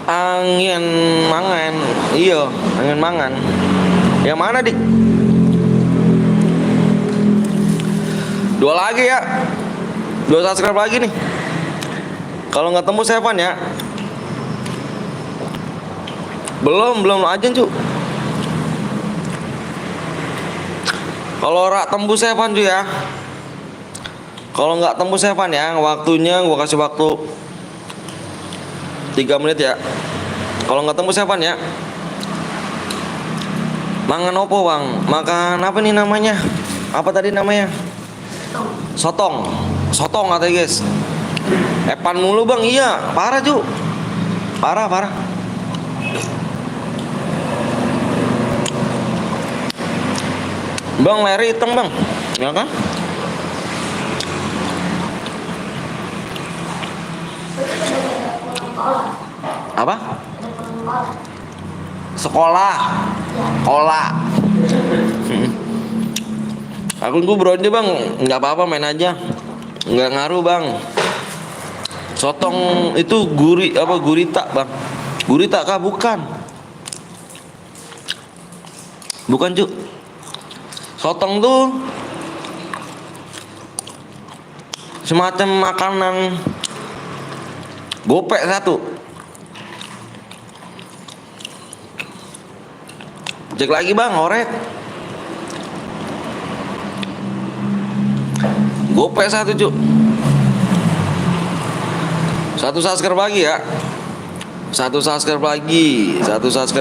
Angin mangan. Iya, angin mangan. Yang mana dik? 2 lagi ya. 2 subscribe lagi nih. Kalau nggak tembus Evan ya. Belum aja cu. Kalau rak tembus Evan cu ya. Kalau nggak tembus Evan ya, waktunya gua kasih waktu 3 menit ya. Kalau nggak tembus Evan ya. Mangan opo bang? Makan apa nih namanya? Apa tadi namanya? Sotong. Sotong katanya guys. Evan mulu bang, iya. Parah cu. Parah. Bang leri hitam bang, ya kan? Apa? Sekolah. Aku bronze bang, nggak apa-apa main aja, nggak ngaruh bang. Sotong itu gurita bang? Gurita kah? Bukan cu. Sotong tuh semacam makanan gopek satu. Cek lagi bang, orek. Gopek satu cu. 1 subscribe lagi ya. 1 subscribe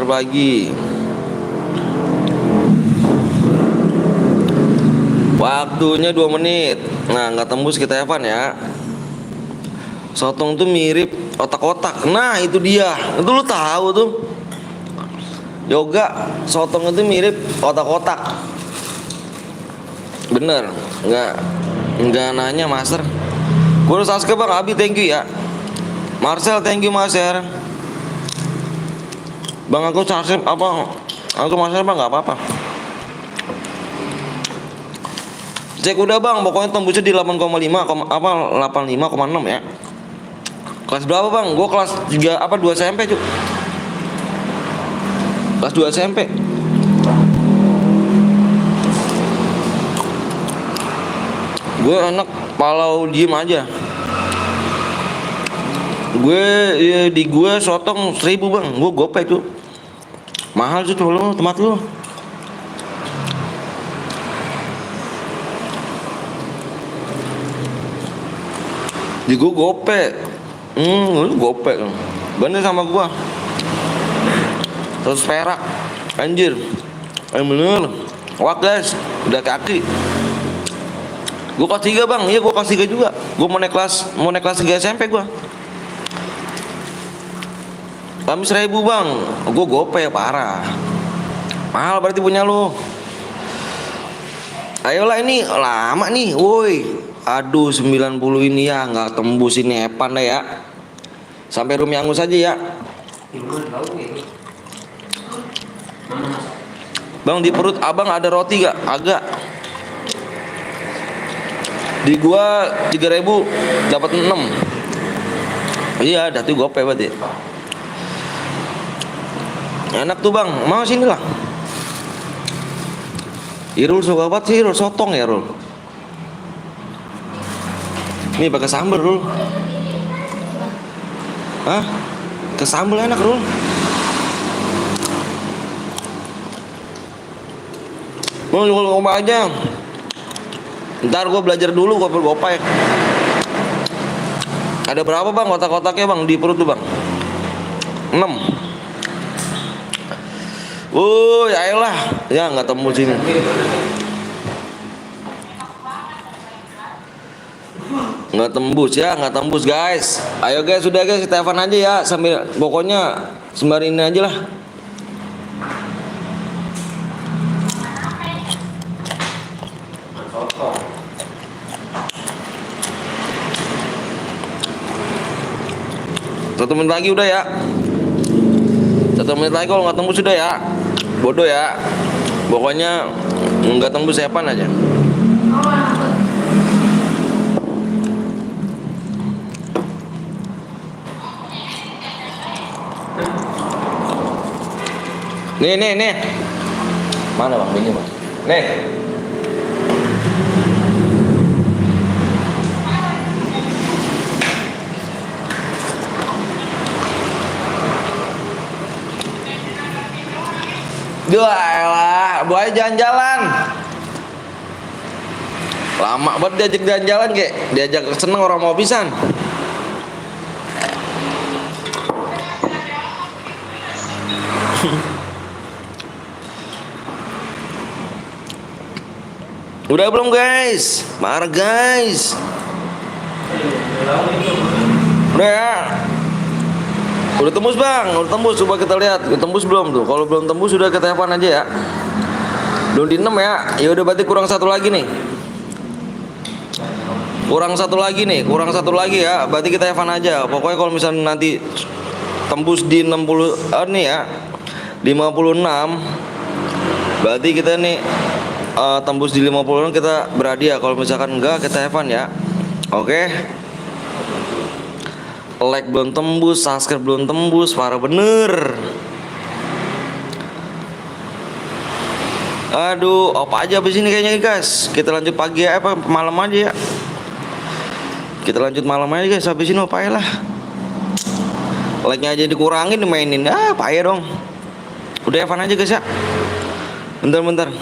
lagi. Waktunya 2 menit. Nah nggak tembus kita Evan ya. Sotong tuh mirip otak-otak. Nah itu dia. Itu lu tahu tuh. Yoga, sotong itu mirip otak-otak. Bener, nggak Enggak nanya master. Gue udah Sasuke bang, Abi thank you ya. Marcel thank you Marcel. Bang aku Sasuke apa? Aku Marcel bang nggak apa-apa. Cek udah bang, pokoknya tembusnya di 8,5 apa 85,6 ya. Kelas berapa bang? Gue kelas 3 apa 2 SMP cuk. Kelas 2 SMP. Gue enak palau diem aja. Gue ya, di gue sotong 1.000 bang, gue gope tuh. Mahal tuh lu tempat lu. Di gue gope. Lu gope kan. Bener sama gua. Terus perak. Anjir. Bener. Wah guys, udah kaki. Gua kelas 3 bang, iya gua kelas 3 juga. Gua mau naik kelas 3 SMP gua. Kami 1.000 bang, gua gope parah. Mahal berarti punya lu. Ayolah ini lama nih, woi. Aduh 90 ini ya nggak tembus ini Epan deh ya. Sampai Rumi Angus aja ya. Bang di perut abang ada roti gak? Agak. Di gua 3.000 dapat 6. Iya, dah tuh gope berarti. Enak tuh bang, mau sini lah. Irul suka banget sih, Irul sotong ya Rul. Nih pakai sambal Rul. Hah? Ke sambal enak Rul. Mau ngomong aja. Ntar gue belajar dulu gopek. Ada berapa bang kotak-kotaknya bang di perut tuh bang? 6. Ya ayolah, ya nggak tembus ini. Nggak tembus guys. Ayo guys, sudah guys kita telepon aja ya sambil pokoknya sembari ini aja lah. Satu menit lagi udah ya. 1 menit lagi kalau nggak tembus sudah ya. Bodoh ya. Pokoknya nggak tembus Epan aja. Nih. Mana bang? Ini bang. Nih. Duh, buaya jalan-jalan. Lama banget diajak jalan-jalan kek. Diajak seneng orang mau pisan. Udah belum guys? Marah guys. Udah ya. Udah tembus bang, udah tembus. Coba kita lihat, udah tembus belum tuh? Kalau belum tembus sudah kita telepon aja ya. Belum di 6 ya. Ya udah berarti kurang satu lagi nih. Kurang satu lagi ya. Berarti kita telepon aja. Pokoknya kalau misalnya nanti tembus di 60 nih ya. 56. Berarti kita nih tembus di 50 kita berhadiah. Kalau misalkan enggak kita telepon ya. Oke. Like belum tembus, subscribe belum tembus, parah bener. Aduh, apa aja abis ini kayaknya guys. Kita lanjut pagi ya, apa malam aja ya. Kita lanjut malam aja guys, habis ini apa ya lah. Like-nya aja dikurangin, dimainin. Payah dong. Udah Evan aja guys ya. Bentar.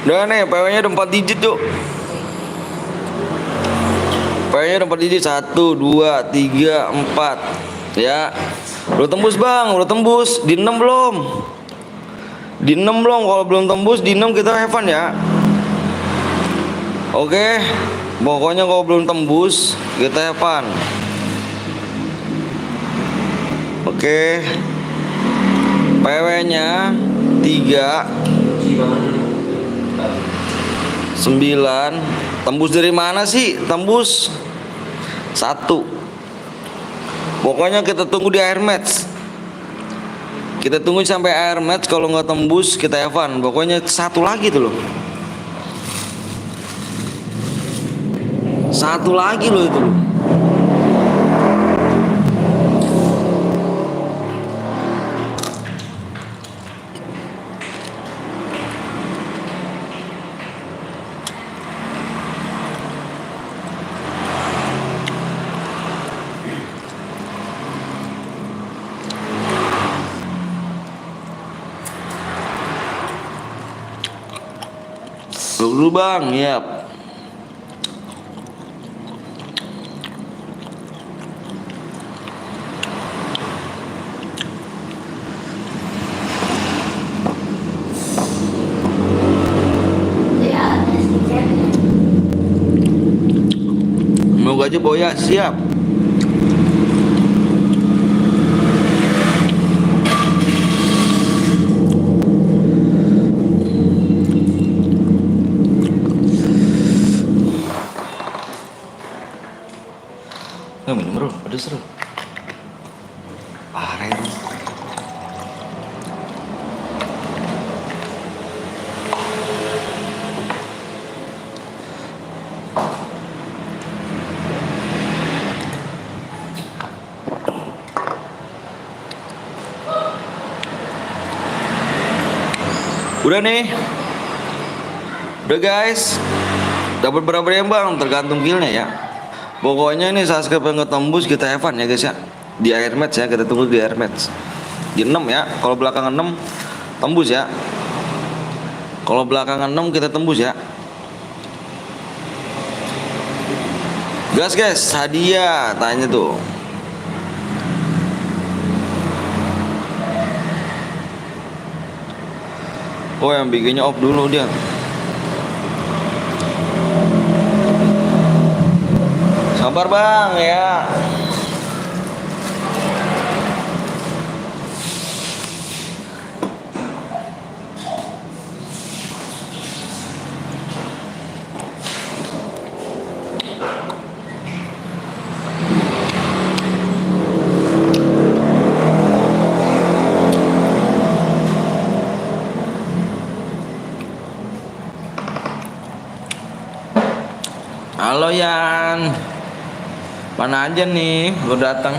Udah nih, PW-nya udah 4 digit yuk. PW-nya udah 4 digit. 1, 2, 3, 4. Ya. Udah tembus bang, udah tembus. Di 6 belum? Di 6 belum? Kalau belum tembus di 6 kita have fun ya. Oke. Pokoknya kalau belum tembus kita have fun. Oke. PW-nya 3 9. Tembus dari mana sih? Tembus 1. Pokoknya kita tunggu di air match. Kita tunggu sampai air match. Kalau nggak tembus kita have fun. Pokoknya 1 lagi tuh loh. 1 lagi loh itu loh. Dulu bang, yap. Ya, ada stiker. Mau aja boya, siap. Minum bro, pedes bro. Parah ini. Udah nih. Udah guys. Dapat berapa ya bang? Tergantung killnya ya. Pokoknya ini subscribe yang ketembus kita have fun ya guys ya. Di air match ya, kita tunggu di air match. Di 6 ya. Kalau belakangan 6 tembus ya. Kalau belakangan 6 kita tembus ya. Gas guys, hadiah tanya tuh. Oh yang bikinnya off dulu dia. Sabar bang ya. Halo Yan. Mana aja nih, baru datang.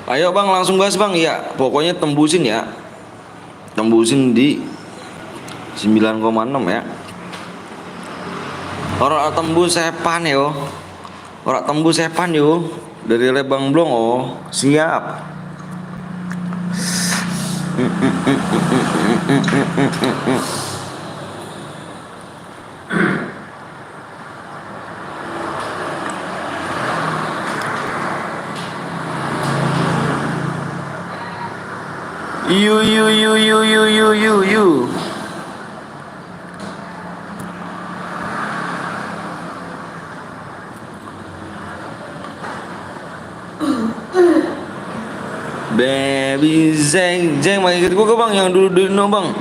Ayo bang, langsung gas bang. Ya, pokoknya tembusin ya. Tembusin di 9,6 ya. Orang tembus sepan yo. Orang tembus sepan yo. Dari Lebang Blong oh. Siap. You. Baby Zeng main ikut gua ke bang yang dulu Dino bang.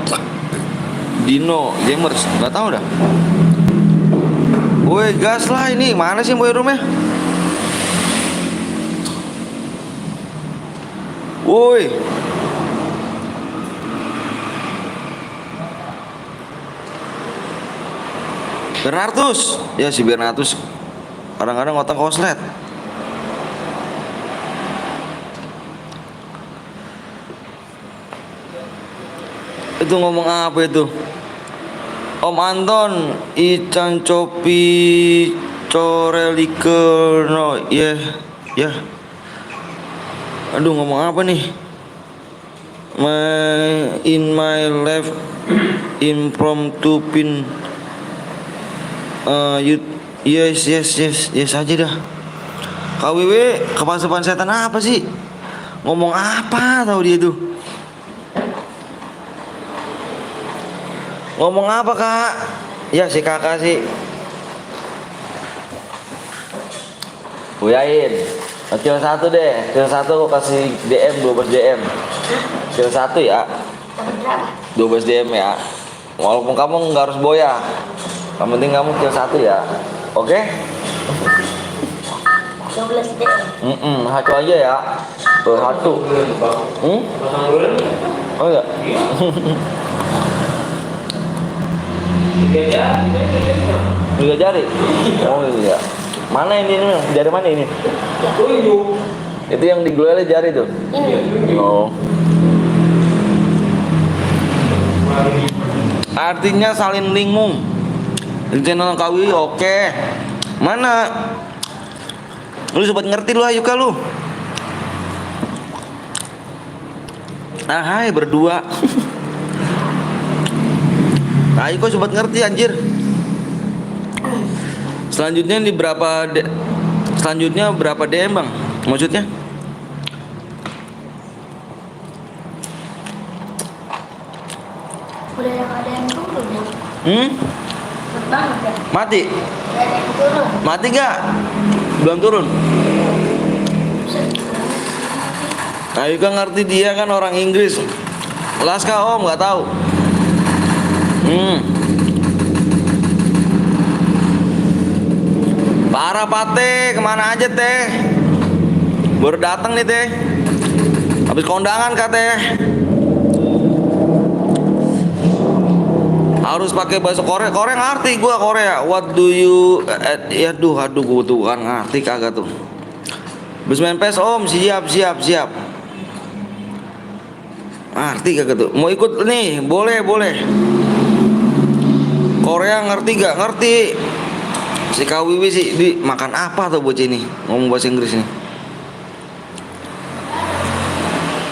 Dino Gamers nggak tahu dah. Woi gas lah ini mana sih boy roomnya? Woi. Bernardus ya si Bernardus kadang-kadang otak koslet. Itu ngomong apa itu? Om Anton Ican Copi Corelike no ya Aduh, ngomong apa nih? In my life impromptu pin you, yes aja dah. KWW kepasukan setan apa sih? Ngomong apa tahu dia tuh? Ngomong apa kak? Ya si kakak sih. Uyain, kecil satu deh, kecil satu aku kasih DM 12 DM. Kecil satu ya, 12 DM ya. Walaupun kamu nggak harus boya, yang penting kamu kecil satu ya. Oke? 12 deh. Satu aja ya. Tuh satu. Pasang dulu. Oh ya. Tiga jari. Oh iya. Mana ini nih? Jari mana ini? Tunjuk. Itu yang digeleleh jari tuh. Ini. Oh. Artinya saling lingung. Di channel KWI oke. Mana? Lu sobat ngerti lu ayo lu. Hai berdua. Ayo kok sobat ngerti anjir. Selanjutnya berapa DM bang? Maksudnya? Udah yang ada yang turun ya. Cepet banget ya. Mati? Udah ada yang turun. Mati gak? Belum turun? Ayo kan ngerti dia kan orang Inggris. Laska om nggak tahu. Parah Pate, kemana aja teh? Baru datang nih teh. Habis kondangan kak teh. Harus pakai bahasa Korea. Korea ngerti gua Korea. What do you aduh gua tuh kan ngerti kagak tuh. Habis main PES om, siap. Ngerti kagak tuh? Mau ikut nih, boleh. Korea ngerti gak? Ngerti. Si KWW sih di makan apa tuh bocah ini? Ngomong bahasa Inggris nih.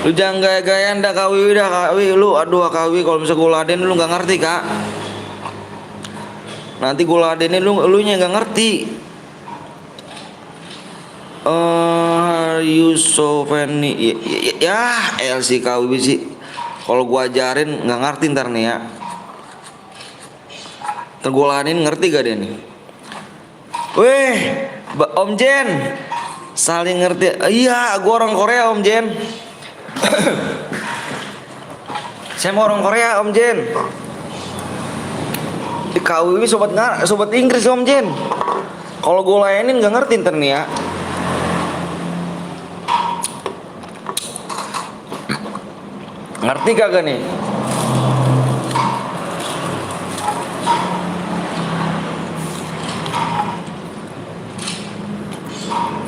Lu jangan gaya-gayaan dah KWW dah KWW lu. Aduh KWW kalau misalnya gue ladenin lu nggak ngerti kak. Nanti gue ladenin lu nya nggak ngerti. You so funny. Ya LC KWW sih. Kalau gue ajarin nggak ngerti ntar nih ya. Ntar gue ladenin ngerti gak dia nih? Weh, Om Jen, saling ngerti. Iya, gua orang Korea Om Jen. Saya mau orang Korea Om Jen. Di KWW sobat Inggris Om Jen. Kalau gua layanin nggak ngerti ntar nih ya. Ngerti kagak nih?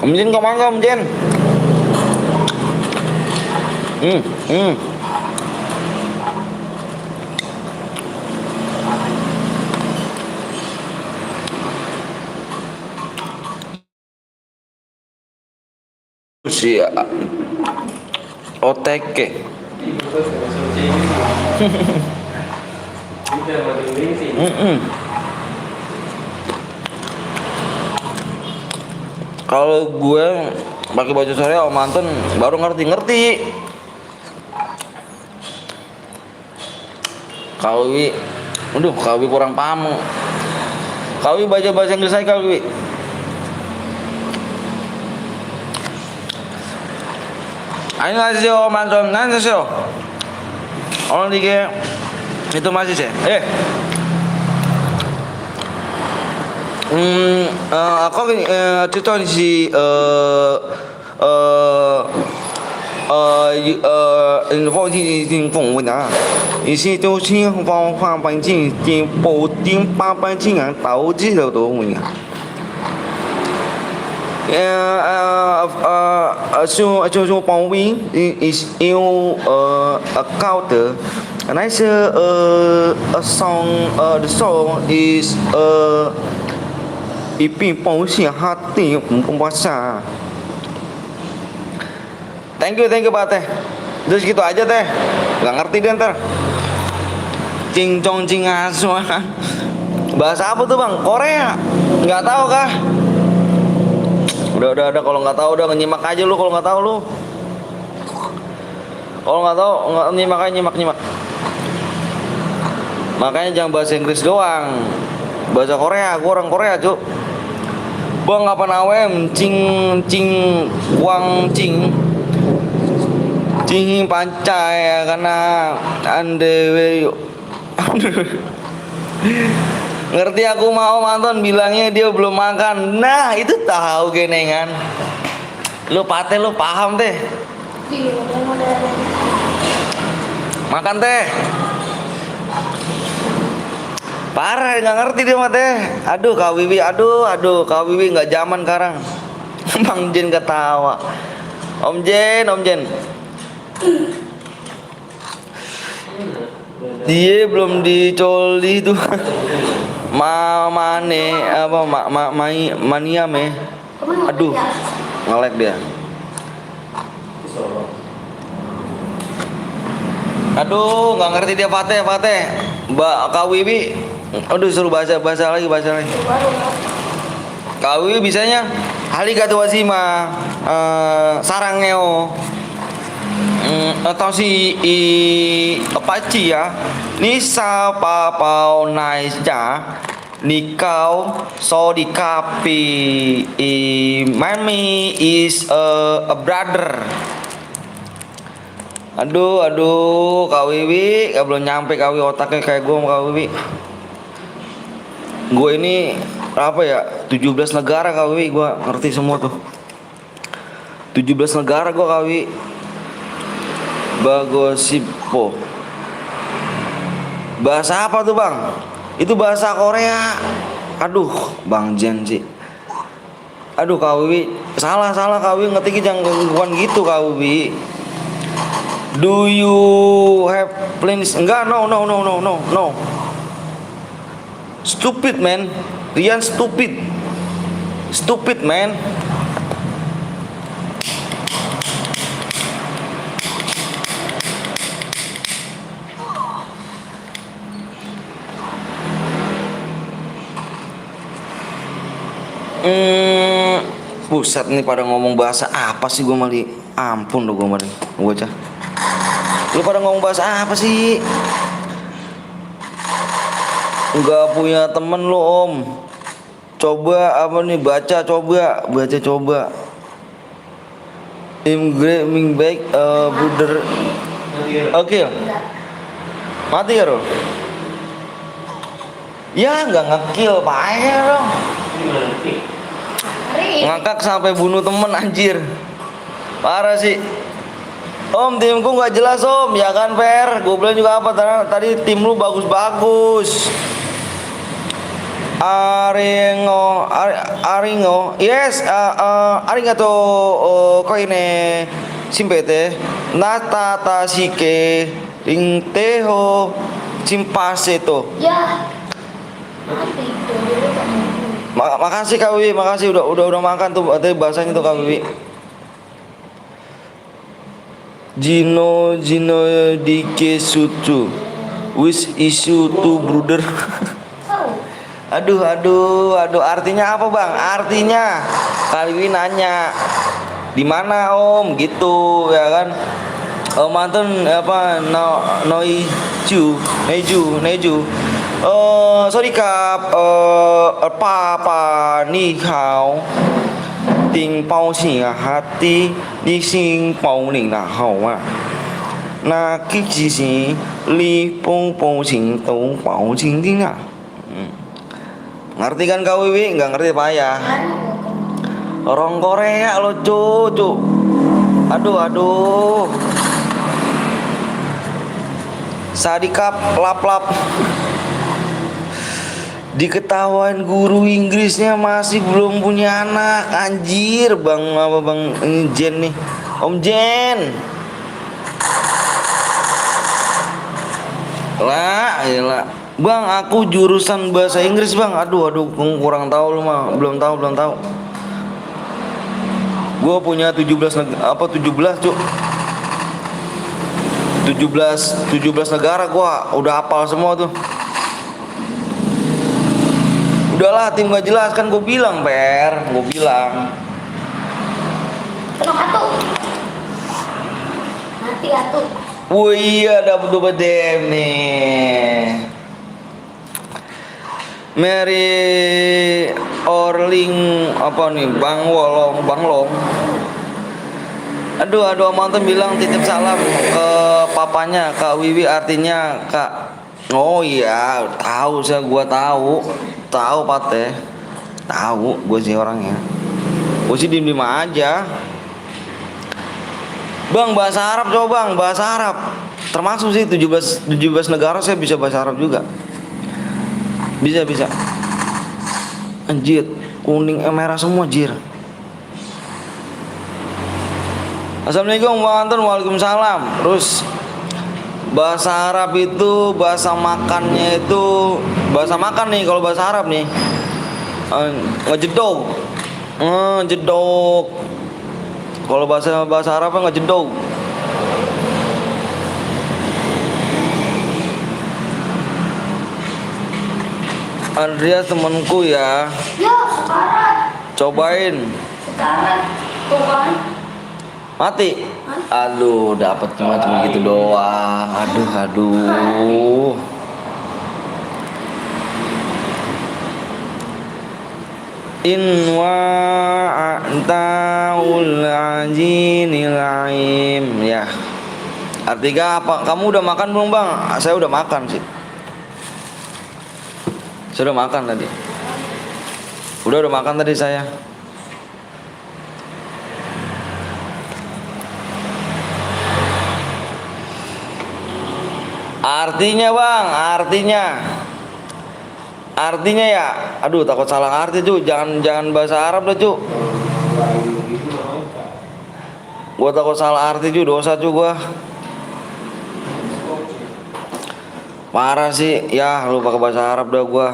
Om Jen kok mangga Om Jen? Si OTK. Kalau gue pakai baju sore Om Anton baru ngerti. Kawi, Kawi kurang paham. Kawi baca bahasa Inggris aja Kawi. 안녕하세요, Om Anton. 안녕하세요. 오늘 이게 itu masih sih. Ako cerita si phong tin phong vấn à, ý si tiêu chi phong hoa ban jing tin bộ tin ba ban jing à, đầu chi đầu đồ vấn à. Cho phong vinh is yêu cao tử. Nice a song the song is Ipin phong si hati pembaca. Thank you Pak Teh. Terus gitu aja Teh. Gak ngerti dia ntar. Cincong cingaswa. Bahasa apa tuh Bang? Korea. Nggak tahu kah? Udah kalau nggak tahu udah nyimak aja lu kalau nggak tahu lu. Kalau nggak tahu nggak nyimak. Makanya jangan bahasa Inggris doang. Bahasa Korea, gua orang Korea, Cuk. Gua nggak pernah awem cing wang cing pancai ya karena andewe ngerti aku mau mantan bilangnya dia belum makan. Nah itu tahu genengan. Lu Pate lu paham Teh. Makan Teh. Parah nggak ngerti dia mah Teh. Aduh Kak Wiwi, aduh Kak Wiwi nggak zaman sekarang. Bang Jen ketawa. Om Jen. Dia belum dicoli tuh. Mane apa mania me. Aduh, ngelek dia. Aduh, nggak ngerti dia Fateh. Mbak Kak Wiwi. Aduh, suruh bahasa lagi. Kak Wiwi bisanya Haligatu wasima sarangeo. Atau si Apache ya. Nisa papau naisja nikau so di kapi mami is a brother. Aduh Kak Wiwi belum nyampe Kak Wiwi otaknya kayak gue sama Kak Wiwi. Gue ini apa ya 17 negara Kak Wiwi, gue ngerti semua tuh 17 negara gue Kak Wiwi. Bagosipo. Bahasa apa tuh Bang? Itu bahasa Korea. Aduh Bang Jen sih. Aduh Kak Wiwi salah Kak Wiwi ngetik jangan gangguan gitu Kak Wiwi. Do you have plans? Enggak, no. Stupid man. Rian stupid man. Buset nih pada ngomong bahasa apa sih gue mali. Ampun lo gue mali. Gue aja. Lu pada ngomong bahasa apa sih? Enggak punya temen lu Om. Coba apa nih baca coba. Imgraming back brother. Oke. Mati ya Ro? Ya nggak ngekill payah dong. Ngakak sampai bunuh temen anjir. Parah sih. Om timku nggak jelas Om, ya kan Fer? Gue bilang juga apa tadi tim lu bagus. Aringo, yes, arigato koine simpete nata tasike ringteho cimpaseto. Ya. Mati itu dulu kamu. Makasih Kak Wiwi, makasih udah makan tuh tadi bahasanya tuh Kak Wiwi. Jino dike sutu wis isu tu brother. Aduh artinya apa Bang? Artinya Kak Wiwi nanya di mana Om gitu ya kan. Mantan apa neju sorry Kap papa ni hao ting pao xing hati ni xing pao ning na hao na ki ji xing li pong pong xing tong pao xing ding na. Ngerti kan Kak Wiwi? Nggak ngerti payah. Orang Korea lo cucu. Aduh. Sadikap lap. Diketawain guru Inggrisnya masih belum punya anak. Anjir Bang Jen nih. Om Jen. Lah. Bang, aku jurusan bahasa Inggris Bang. Aduh, kurang tahu lu mah. Belum tahu. Gue punya 17 apa 17 cuk. 17 negara gua udah hafal semua tuh. Udahlah tim gak jelas kan gue bilang gue bilang. Kenapa tuh? Nanti atuh. Wah iya dapet 2 DM nih. Mary Orling apa nih Bang Long. Aduh mantan bilang titip salam ke papanya Kak Wiwi, artinya Kak. Oh iya, tahu gua tahu Pate. Tahu gue sih orangnya. Gue sih diem aja. Bang, bahasa Arab coba Bang, bahasa Arab. Termasuk sih 17 negara saya bisa bahasa Arab juga. Bisa. Anjir, kuning merah semua jir. Assalamualaikum Bang Anton. Waalaikumsalam. Terus bahasa Arab itu bahasa makannya itu bahasa makan nih, kalau bahasa Arab nih ngejedok. Jedok. Kalau bahasa Arabnya ngejedok. Andrea temanku ya. Ya, sekarang. Cobain. Sekarang. Tuh kan. Mati. Aduh, dapat cuma gitu doang. Aduh. In wa'ataul ajinil aim. Ya. Artinya apa? Kamu udah makan belum Bang? Saya udah makan sih. Saya udah makan tadi. Udah makan tadi saya. Artinya Bang, artinya ya. Aduh, takut salah arti cu. Jangan bahasa Arab dah cu. Gua takut salah arti cu, dosa cu gua. Parah sih, ya lu pakai bahasa Arab dah gua.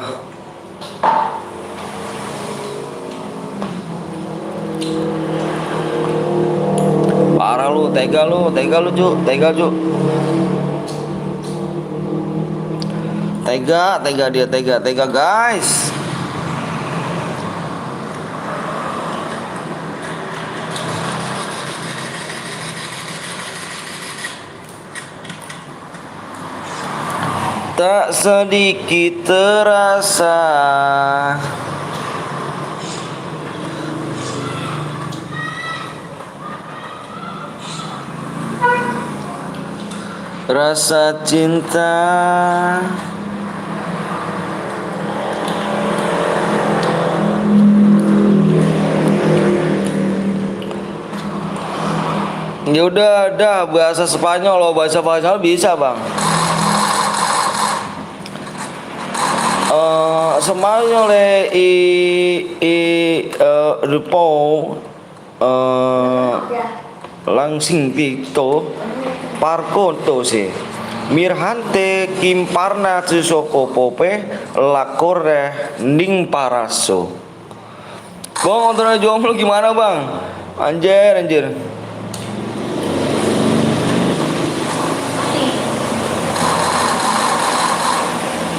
Parah lu, tega lu cu, tega cu. Tega guys. Tak sedikit terasa rasa cinta. Ya udah, bahasa Spanyol loh, bahasa Spanyol bisa Bang. Spanyol repo langsing dito parkonto sih. Mirhante kimparna susoko pope lakore ning paraso. Bang, kontrol jomblo gimana Bang? Anjir.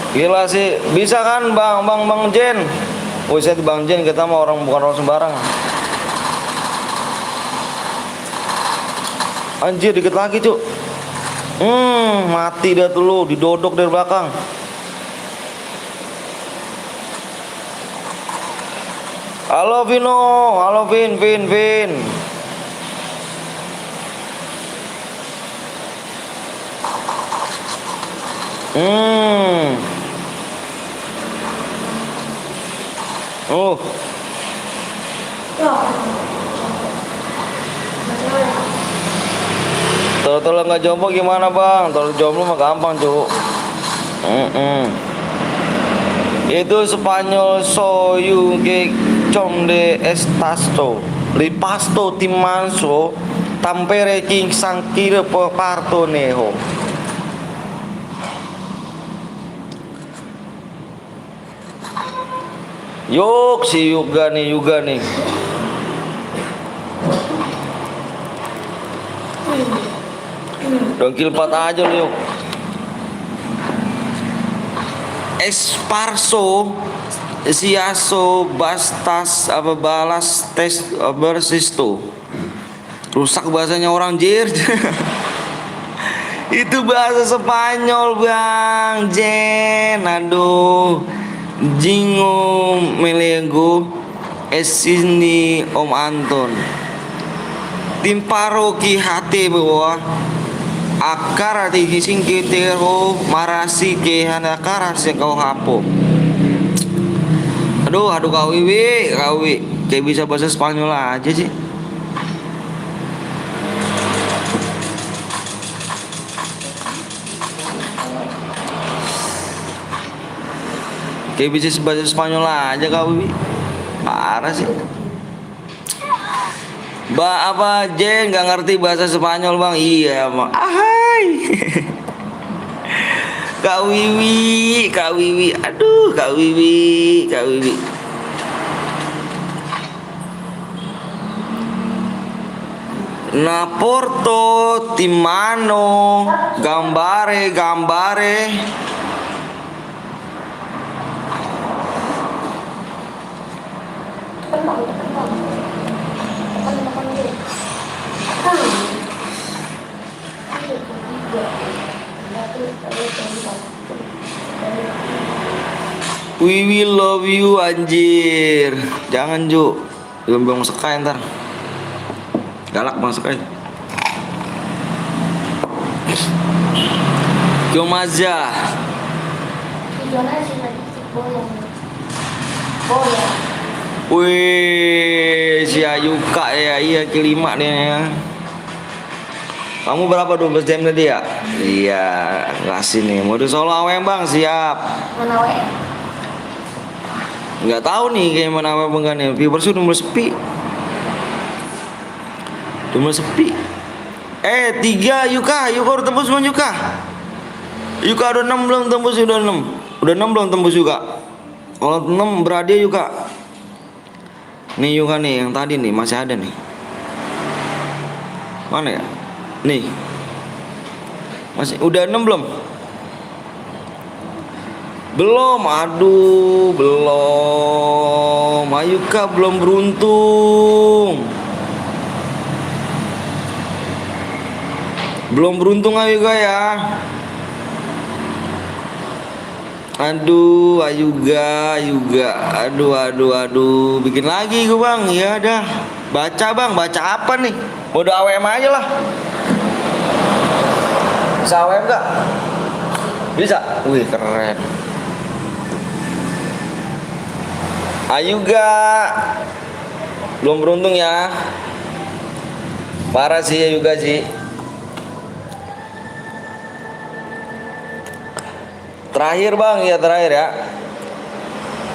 Gila sih, bisa kan Bang Jen? Saya Bang Jen, kita mah bukan orang sembarangan. Anjir, dikit lagi cuk. Mati dah tuh lu, didodok dari belakang. Halo Vino, halo Vin. Oh. Tolong nggak jomblo gimana Bang? Tolong jomblo mah gampang cuk. Itu Spanyol soyu que chonde estasto ripasto timanso tampere king sangkire parto neho. Yuk si Yuga nih. Dongkil 4 aja lu yuk. Esparso, siaso, bastas, apa balas, tes, bersisto. Rusak bahasanya orang jir. Itu bahasa Spanyol bang, Jen. Aduh, jingo melego, esini Om Anton. Timparo ki hati bawah. Akar ati hising kitero marasi ke hanakara se kau hapo. Aduh kau Wiwi, kayak bisa bahasa Spanyol aja sih. Kayak bisa bahasa Spanyol aja kau Wiwi. Parah sih. Apa Jen nggak ngerti bahasa Spanyol bang? Iya bang. Ahai. Kak Wiwi, aduh Kak Wiwi. Naporto, Timano, gambare. We will love you anjir. Jangan Ju. Bang Sekai ntar. Galak Bang Sekai. Kyomaza. Wih, si Ayuka ya, iya kelima nih ya. Kamu berapa 12 jam tadi ya? Iya, ngasih nih. Mode solo AWM bang, siap. Mana WM? Nggak tahu nih kayak mana AWM enggak nih. Viewers udah mulai sepi. Udah mulai sepi. 3 Yuka udah tembus belum Yuka? Yuka udah 6 belum tembus, udah 6. Udah 6 belum tembus juga. Kalau 6 berhadiah Yuka. Nih Yuka nih yang tadi nih masih ada nih. Mana ya? Nih. Masih udah 6 belum? Belum. Aduh, belum. Ayo Kak, belum beruntung. Belum beruntung ayo Kak ya. Aduh, Ayuga. Aduh. Bikin lagi gue bang. Ya dah. Baca bang, baca apa nih? Mode AWM aja lah. Bisa AWM gak? Bisa? Wih keren. Ayuga. Belum beruntung ya. Parah sih Ayuga sih. Terakhir bang, ya terakhir ya.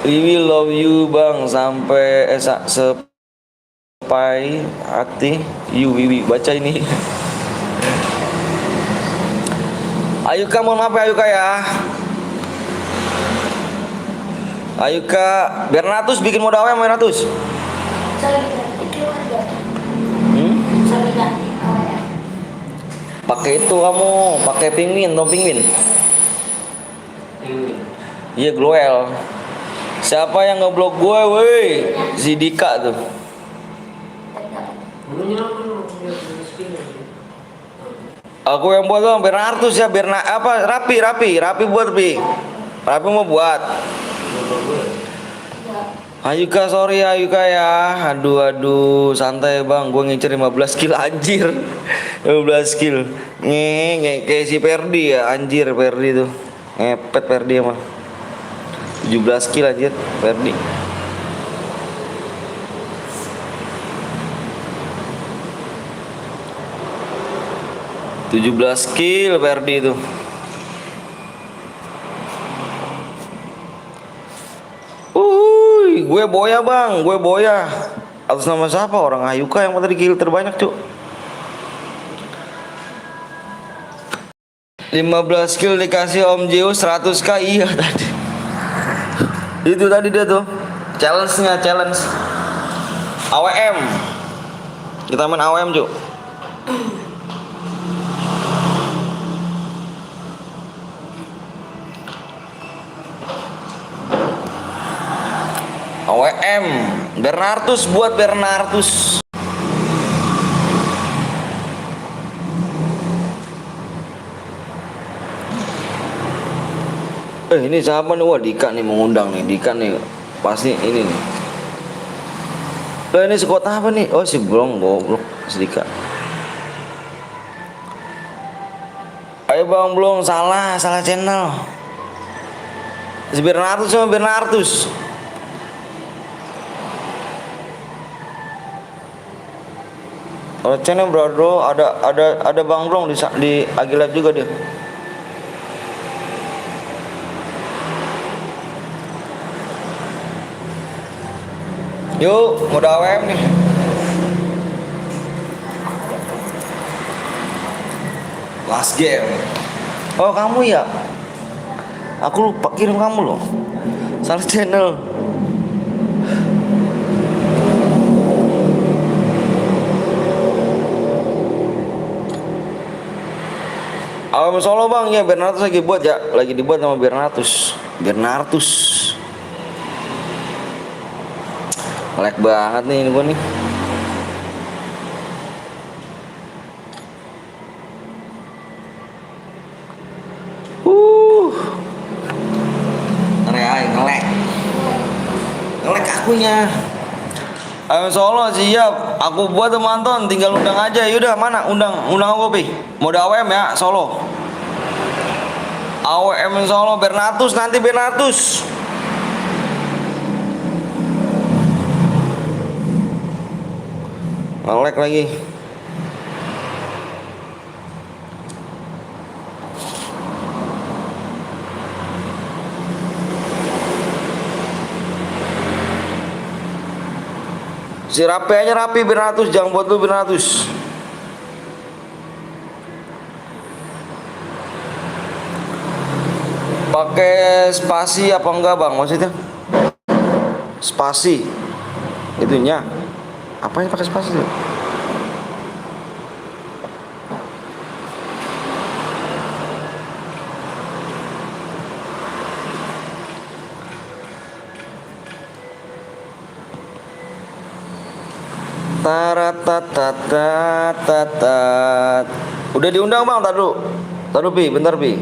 We will love you bang sampai sampai hati you Wiwi baca ini. Ayuka mohon maaf ya Ayuka ya. Ayuka Bernatus bikin mode AWM Bernatus. Pakai itu kamu, pakai penguin, tom penguin. Iya Glowel. Siapa yang ngeblok gue, woi? Si Dika tuh. Aku yang buat bang, Bernardus ya, Rapi buat Pi. Rapi mau buat. Ayuka sorry Ayuka ya. Aduh, santai bang, gue ngincer 15 kill anjir. 15 kill. Kayak si Perdi ya, anjir Perdi tuh. Ngepet Perdi emang. 17 kill anjir Perdi. kill Perdi itu. Gue boya bang, gue boya. Atas nama siapa? Orang Ayuka yang tadi kill terbanyak cuk. 15 kill dikasih Om Zeus 100k. Iya tadi. Itu tadi dia tuh. Challenge-nya, challenge. AWM. Kita main AWM cuk. AWM Bernardus, buat Bernardus. Ini siapa nih? Wah, Dika nih mengundang nih. Dika nih pasti ini nih. Ini sekota apa nih? Oh, si Blong, goblok, si Dika. Ayo Bang Blong, salah channel. Si Bernardus sama Bernardus. Oh, channel bro, ada Bang Blong di Agilab juga dia. Yuk, mode AWM nih. Last game. Oh, kamu ya? Aku lupa kirim kamu loh. Salah channel. AWM Solo Bang, ya Bernardus lagi buat ya. Lagi dibuat sama Bernardus. Lag banget nih ini gua nih. Ngelek akunya. Ayo Solo siap, aku buat teman-teman, tinggal undang aja. Yaudah, mana undang aku pi. Mode AWM ya Solo. AWM Solo Bernardus, nanti Bernardus. Ngelek lagi. Si rapi aja rapi Bernardus, jangan buat lu Bernardus. Pakai spasi apa enggak Bang maksudnya? Spasi itunya. Apanya pakai spasi tuh? Taratatatat. Udah diundang Bang, taruh Pi, bentar Pi.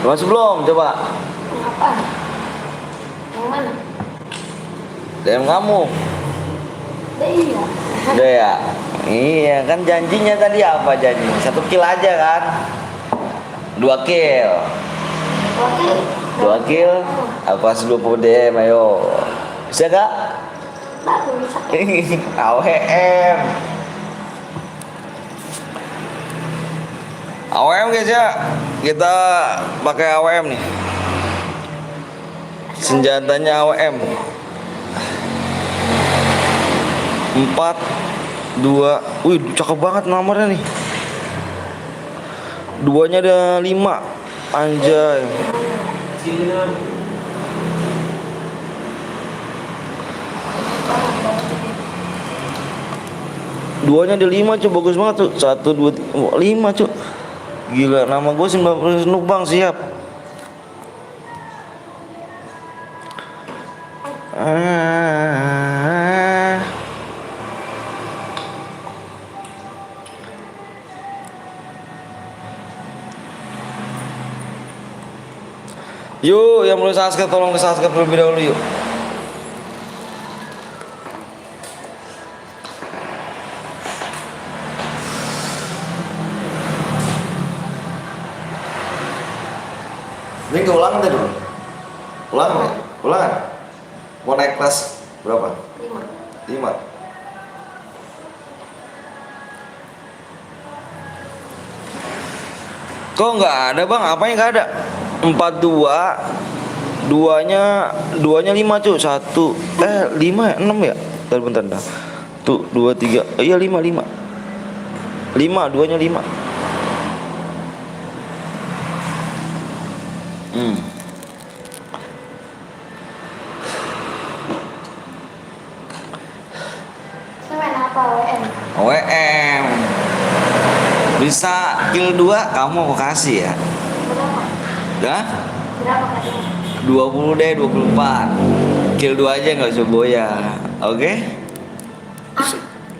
Masuk belum? Coba. Apa? Yang mana? DM kamu. Iya. Udah ya? Iya kan janjinya tadi apa janji? 1 kill aja kan? 2 kill. Oke. 2 kill. Apa 20 DM ayo. Bisa gak? Aku bisa. AWM. AWM guys ya. Kita pakai AWM nih. Senjatanya AWM. 4 2. Wih, cakep banget nomornya nih. 2-nya ada 5. Anjay. Duanya ada 5 cuy, bagus banget tuh. 1 2 5 cuy. Gila, nama gue 90 Nuk Bang, siap. Yuk, yang belum subscribe tolong ke subscribe terlebih dahulu yuk. Ini keulangan tadi dulu. Ulangan ya? Ulangan. Mau naik kelas berapa? 5. Kok nggak ada Bang? Apanya nggak ada? 42. Duanya 5 cuy. 1 5 ya? 6 ya? Bentar. Tuh 2 3. Iya 5. 5 duanya 5. Saya main apa WM? WM Bisa kill 2 kamu aku kasih ya. Berapa? Dah? Berapa katanya? 20 deh, 24. Kill 2 aja nggak usah boya. Oke?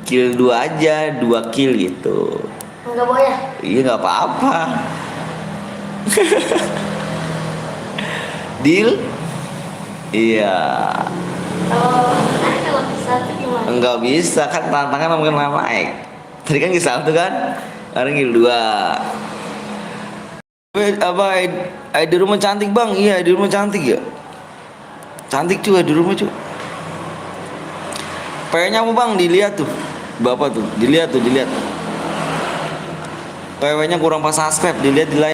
Kill 2 aja, 2 kill gitu. Enggak boleh. Iya nggak apa-apa. Deal? Iya. Kalau satu gimana? Enggak bisa kan tantangan mungkin naik. Tadi kan kisah satu kan? Sekarang kill 2. Apa di rumah cantik bang? Iya di rumah cantik ya. Cantik juga di rumah cuy. PW-nya apa bang? Dilihat tuh. Bapak tuh, dilihat. PW-nya kurang pas subscribe, dilihat di layar.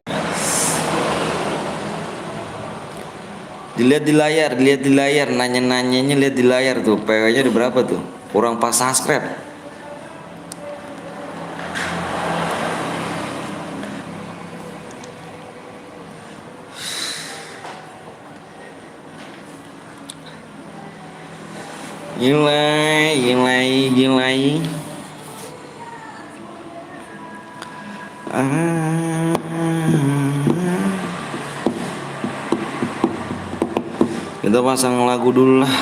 Dilihat di layar, nanya-nanyanya lihat di layar tuh. PW-nya di berapa tuh? Kurang pas subscribe. Gilai. Kita pasang lagu dulu lah.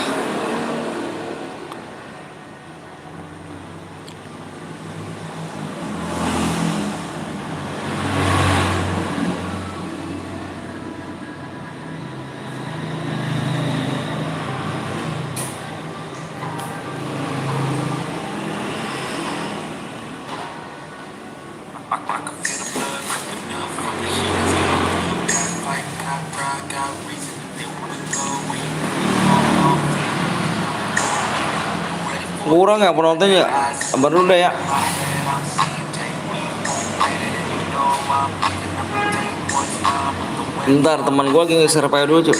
Kurang ya penontonnya, baru udah ya. Ntar teman gue lagi nge-share dulu cuy.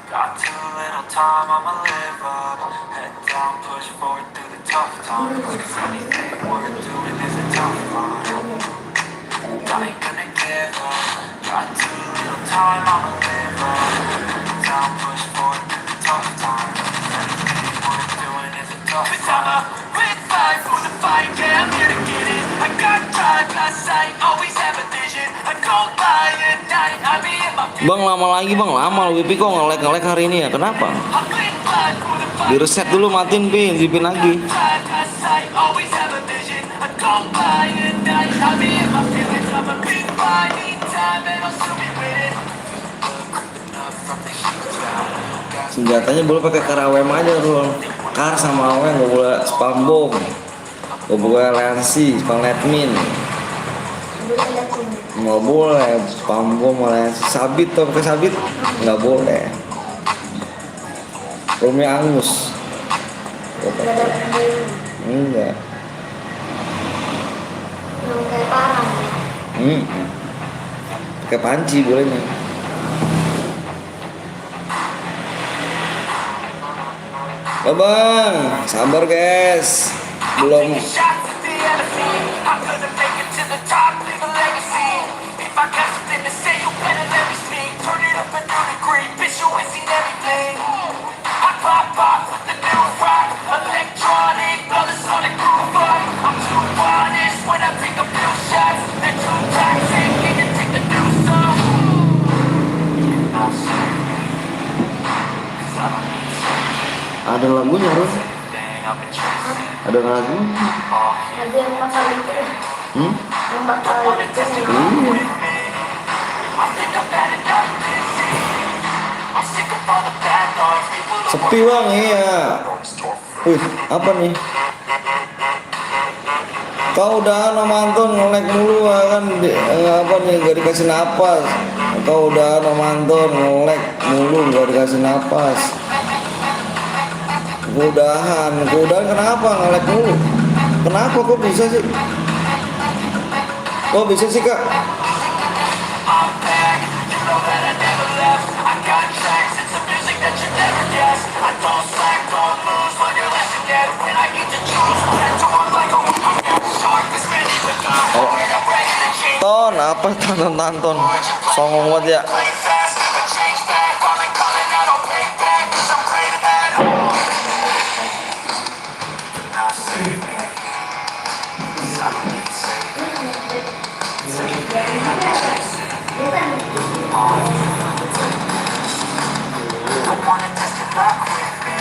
Got too little time, I'ma live up. Head down, push forward through the tough times. 'Cause anything worth doing is a tough one. I ain't gonna give up. Got too little time, I'ma live up. Head down, push forward through the tough times. Anything worth doing is a tough one. 'Cause I'm a red fight for the fight, yeah, I'm here to get it. I got drive, got sight, always have a vision. I don't lie at night, I be in my Bang lama lagi bang, lama Wipi kok nge-lag hari ini ya, kenapa? Di reset dulu, matiin pin, dipin lagi. Senjatanya boleh pakai kar AWM aja dulu. Kar sama AWM gak boleh spam bom. Gak boleh lensi, spam letmin. Nggak boleh spam bom malah sabit tuh, pakai sabit nggak boleh. Rumahnya angus. Enggak. Kayak parang. Pakai panci bolehnya. Bang, sabar guys. Belum. Ada lagunya bro. Ada lagu. Ada yang bakal itu. Yang bakal itu. Iya. Sepi bang, iya. Wih, apa nih? Kau udah nonton nge-lag mulu kan, apa nih, gak dikasih napas. Kau udah nonton nge-lag mulu, gak dikasih napas. Kudahan kenapa nge-lag mulu? Kenapa kok bisa sih? Kok bisa sih kak? my back. You know that I never left. I got tracks, it's the music that you never guess. I don't slack, don't lose, learn your lesson yet. When I get to choose, I do it like a shark that's ready with the heart. I'm ready to change. Ton, apa Tanton? Songong banget ya. Play fast, never change back. Calling, I don't pay back. 'Cause I'm great at that. Now save me. 'Cause I don't need saving. Take me. I wanna test your luck with me.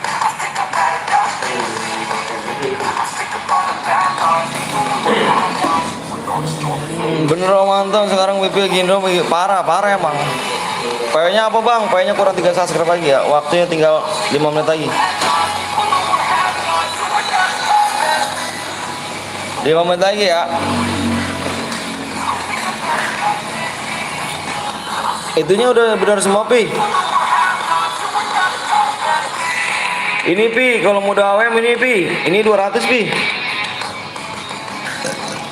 I think I've had enough, baby. I think I'm gonna back on Bener Om Anton, sekarang WP Gindo parah emang. PW-nya apa bang? PW-nya kurang 3 subscribe lagi ya. Waktunya tinggal 5 menit lagi. 5 menit lagi ya. Itunya udah benar semua Pi. Ini Pi, kalau mau AWM ini Pi. Ini 200 Pi.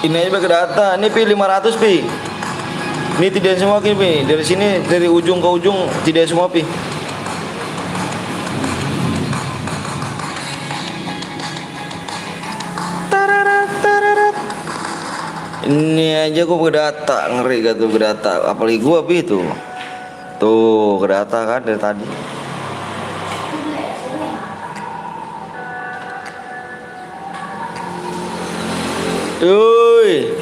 Ini aja pakai data. Ini Pi 500 Pi. Ini tidak semua Pi. Dari sini dari ujung ke ujung tidak semua Pi. Ini aja gua pakai data, ngeri gak tuh data. Apalagi gua Pi tuh. Tuh ke data kan dari tadi. Uy.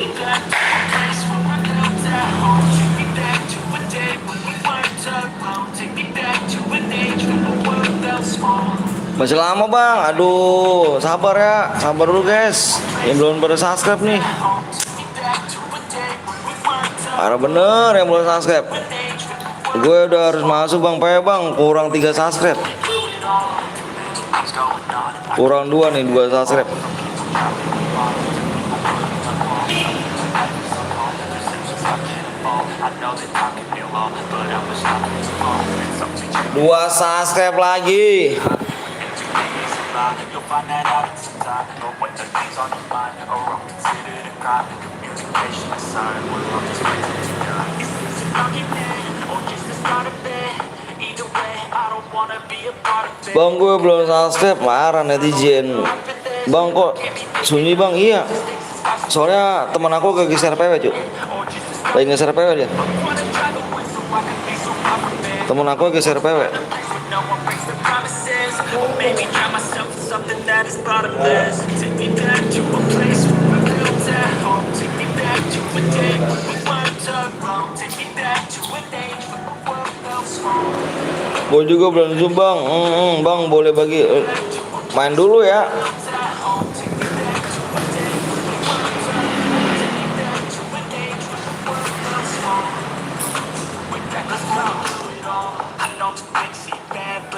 Masih lama bang, aduh sabar ya, sabar dulu guys. Yang belum pada subscribe nih. Parah bener yang belum subscribe. Gue udah harus masuk bang, bang kurang 3 subscribe. Kurang 2 nih, 2 subscribe. Dua subscribe lagi. Bang gue belum subscribe, marah netizen. Bang kok sunyi bang? Iya, soalnya teman aku kegeser PW cuy. Lagi ngeser PW dia. Temen aku geser PW. Gue juga belum zoom bang. Bang boleh bagi main dulu ya.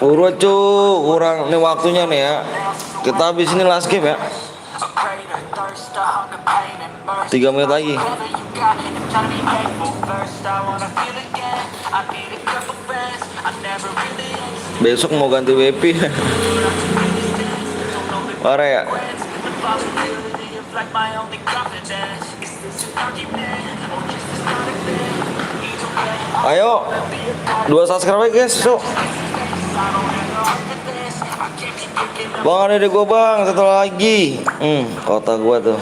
Urut cu, kurang nih waktunya nih ya. Kita habis ini last game ya. 3 menit lagi. Besok mau ganti WP. Parah ya. Ayo 2 subscribe guys, so. Bang ada di gua bang, satu lagi. Kota gua tuh.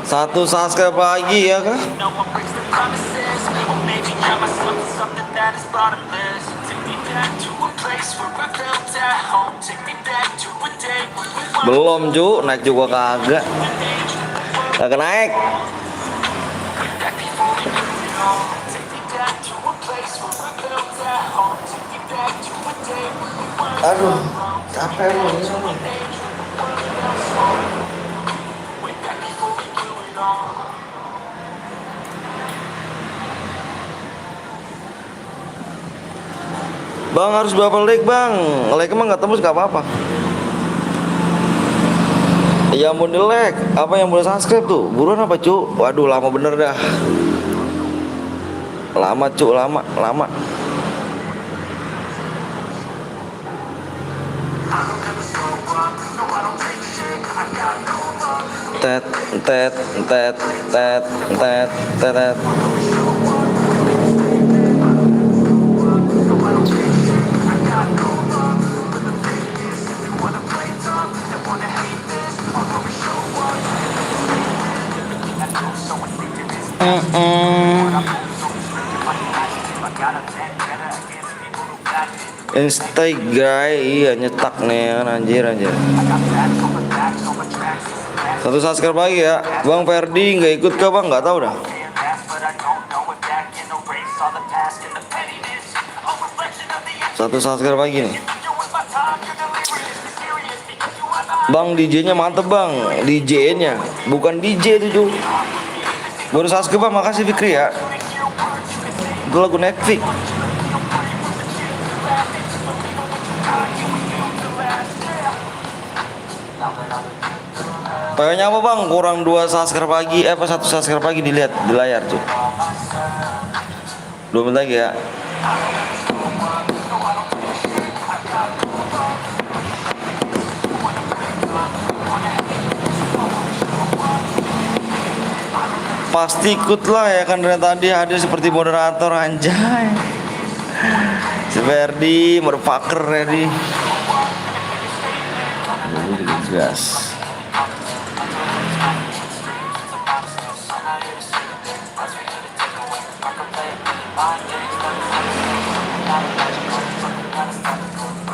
1 subscribe lagi ya kan? Belum cu, naik juga kagak. Kagak naik. Aduh, capek lu ini. Bang harus berapa like bang? Like emang nggak tembus nggak apa-apa. Ya mau di like, apa yang boleh subscribe tuh? Buruan apa cu? Waduh lama bener dah. Lama cu, lama. tet tet tet tet tet tet. Insta guy, iya nyetak nih kan anjir. Satu subscribe lagi ya, Bang Ferdi nggak ikut ke bang, nggak tahu dah. Satu subscribe lagi nih. Bang DJ-nya mantep bang, DJ-nya bukan DJ itu cuy. Baru subscribe bang, makasih Fikri ya. Itu lagu Netflix. Kayaknya apa bang? Kurang 2 subscribe lagi, apa 1 subscribe lagi dilihat di layar cuy. 2 menit lagi ya. Pasti ikut lah ya kan, dari tadi hadir seperti moderator anjay. Si Ferdi, motherfucker ready. Gas.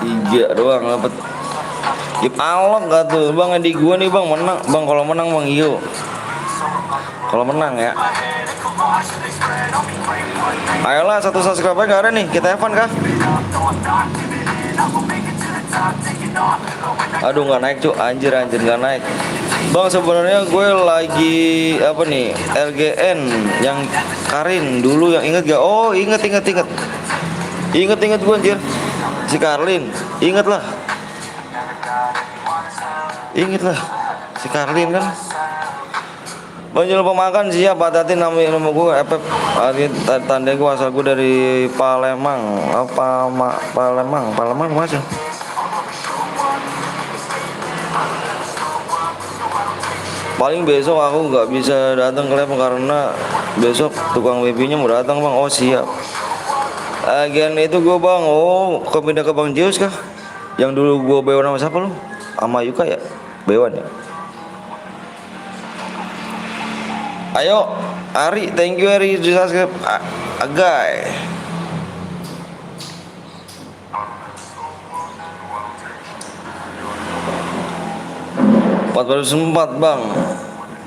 Tiga doang dapat. Gip alok gak tuh bang, di gua nih bang menang bang, kalau menang bang iyo. Kalau menang ya. Ayolah 1 subscribe gak ada nih, kita Evan kah? Aduh nggak naik cuy, anjir nggak naik. Bang sebenarnya gue lagi apa nih, LGN yang Karin dulu yang inget gak? Oh inget gue anjir. Si Karlin, inget lah si Karlin kan. Bang jangan lupa makan siap, hati-hati nama gue Epep. Tanda gue asal gue dari Palembang. Palembang masih. Paling besok aku nggak bisa datang ke Lembang karena besok tukang WP-nya mau datang bang. Oh siap. Agen itu gue bang. Oh pindah ke Bang Zeus kah? Yang dulu gue bewan sama siapa lu? Sama Yuka ya? Bewan ya? Ayo Ari, thank you Ari, subscribe. Agai 404 bang.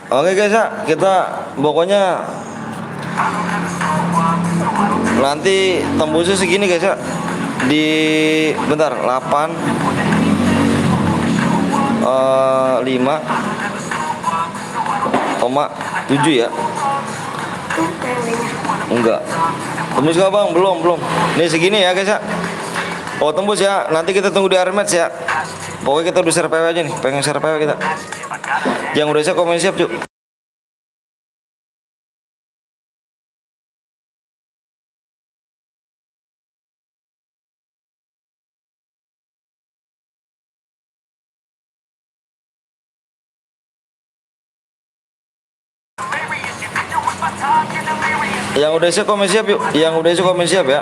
Oke guys ya, kita pokoknya nanti tembusnya segini guys ya. Di bentar 8 5,7 ya. Enggak. Tembus gak bang? Belum. Nih segini ya guys ya. Oh tembus ya. Nanti kita tunggu di Armatch ya. Pokoknya kita udah share PW aja nih. Pengen share PW kita. Yang udah siap komen siap cuy. Yang udah siap komen siap yuk. Yang udah siap komen siap ya.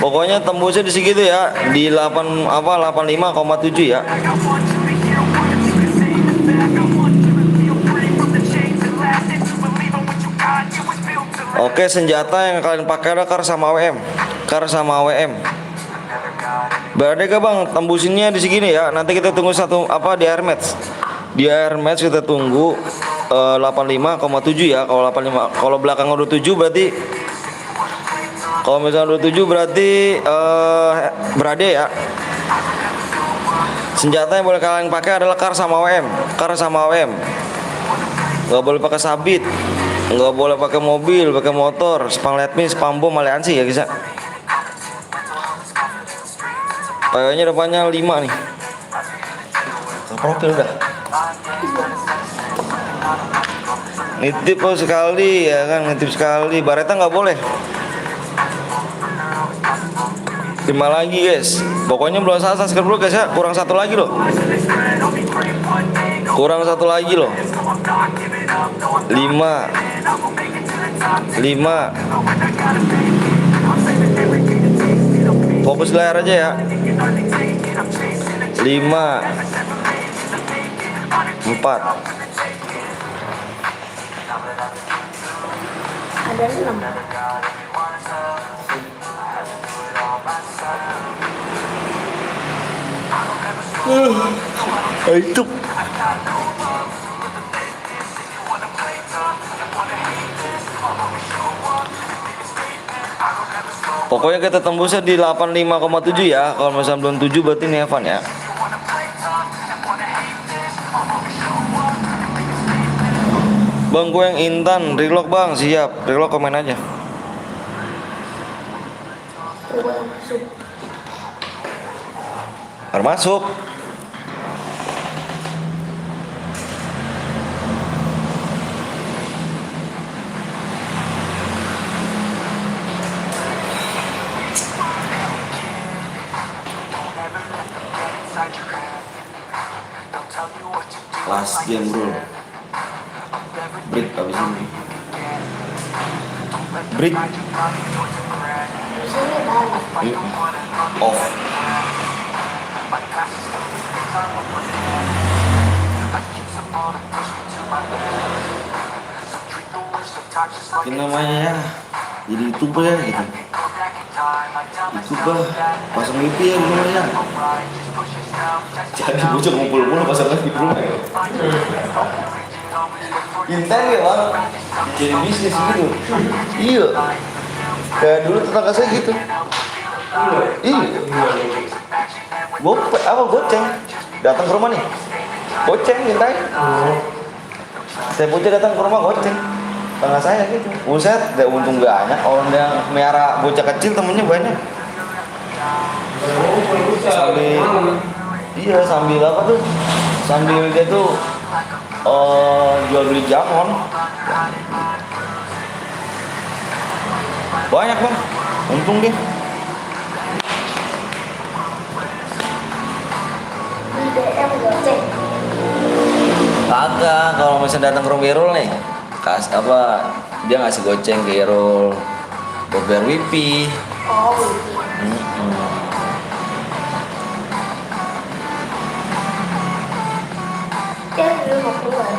Pokoknya tembusnya di segitu ya. Di 85,7 ya. Oke, senjata yang kalian pakai adalah Kar sama WM. Berarti ke bang, tembusinnya di segini ya. Nanti kita tunggu di Armatch. Di Armatch kita tunggu 85,7 ya. Kalau 85, kalau belakang udah 7 berarti, kalau misalnya udah 7 berarti berade ya. Senjata yang boleh kalian pakai adalah Kar sama WM. Nggak boleh pakai sabit, nggak boleh pakai mobil, pakai motor, spam letmin, spam bom, aliansi ya guys ya. Kayaknya depannya 5 nih. Profil udah. Nitip sekali ya kan, Bareta nggak boleh. 5 lagi guys. Pokoknya belum salah subscribe dulu guys ya. Kurang 1 lagi loh. Kurang satu lagi loh. 5. Fokus layar aja ya. 5 4. Ada 6. Itu pokoknya kita tembusnya di 85,7 ya. Kalau misalnya belum 7 berarti ini Evan ya. Bang, gue yang Intan, relock bang, siap. Relock komen aja. Coba masuk. Harus masuk. Last game bro. Break abis ini. Break. Di sini balik. Off. Mungkin namanya ya jadi YouTuber ya gitu. YouTuber pasang IP ya gimana ya. Jadi bocah ngumpul-ngumpul pasang lagi di rumah ya. Intan ya bang. Jadi bisnis gitu. Iya. Kayak dulu tetangga saya gitu. Iya. Goceng. Datang ke rumah nih. Goceng Intan. Saya bocah datang ke rumah goceng. Tetangga saya gitu. Buset, dia untung banyak. Orang yang melihara bocah kecil temennya banyak. Sambil apa tuh? Sambil dia tuh jual beli jamon. Banyak bang, untung dia. Di DM goceng. Kagak, kalau misalnya datang ke rumah Irul nih, dia ngasih goceng ke Irul buat bayar wifi. Oh, gitu. Ya, dulu mau keluar.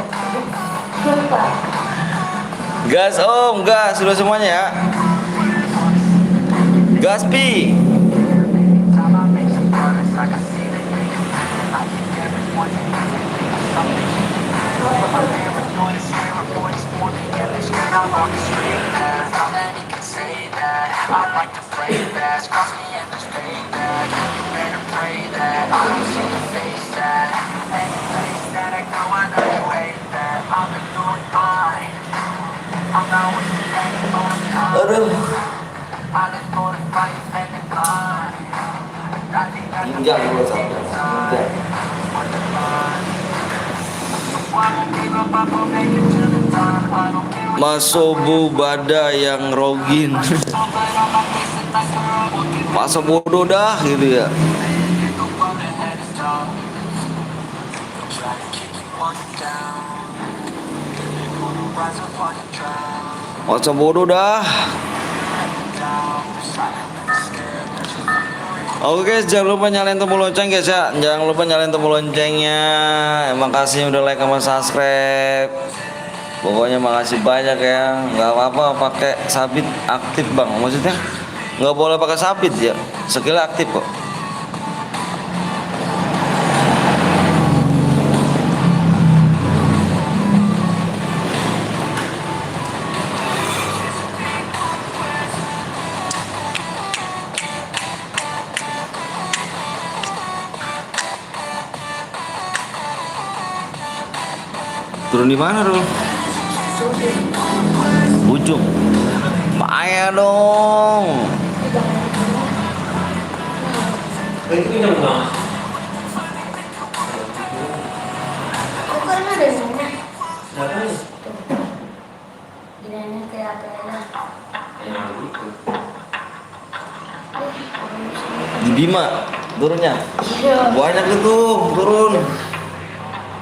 Lupa. Gas om, gas sudah semuanya ya. Gas pi. Aduh. Injak dulu sampai. Masobu bada yang rogin. Masa bodoh dah gitu ya. Masa bodoh dah. Oke guys, jangan lupa nyalain tombol lonceng guys ya. Jangan lupa nyalain tombol loncengnya. Makasih udah like sama subscribe. Pokoknya makasih banyak ya. Nggak apa-apa pakai sabit aktif bang. Maksudnya nggak boleh pakai sabit ya. Skill aktif kok. Turun di mana dong? Ujung. Payah dong. Itu jam berapa? Oh, kan ada di mana? Siapa nih? Gini kayak apa? Yang itu. Di Bima turunnya. Iya. Banyak itu turun.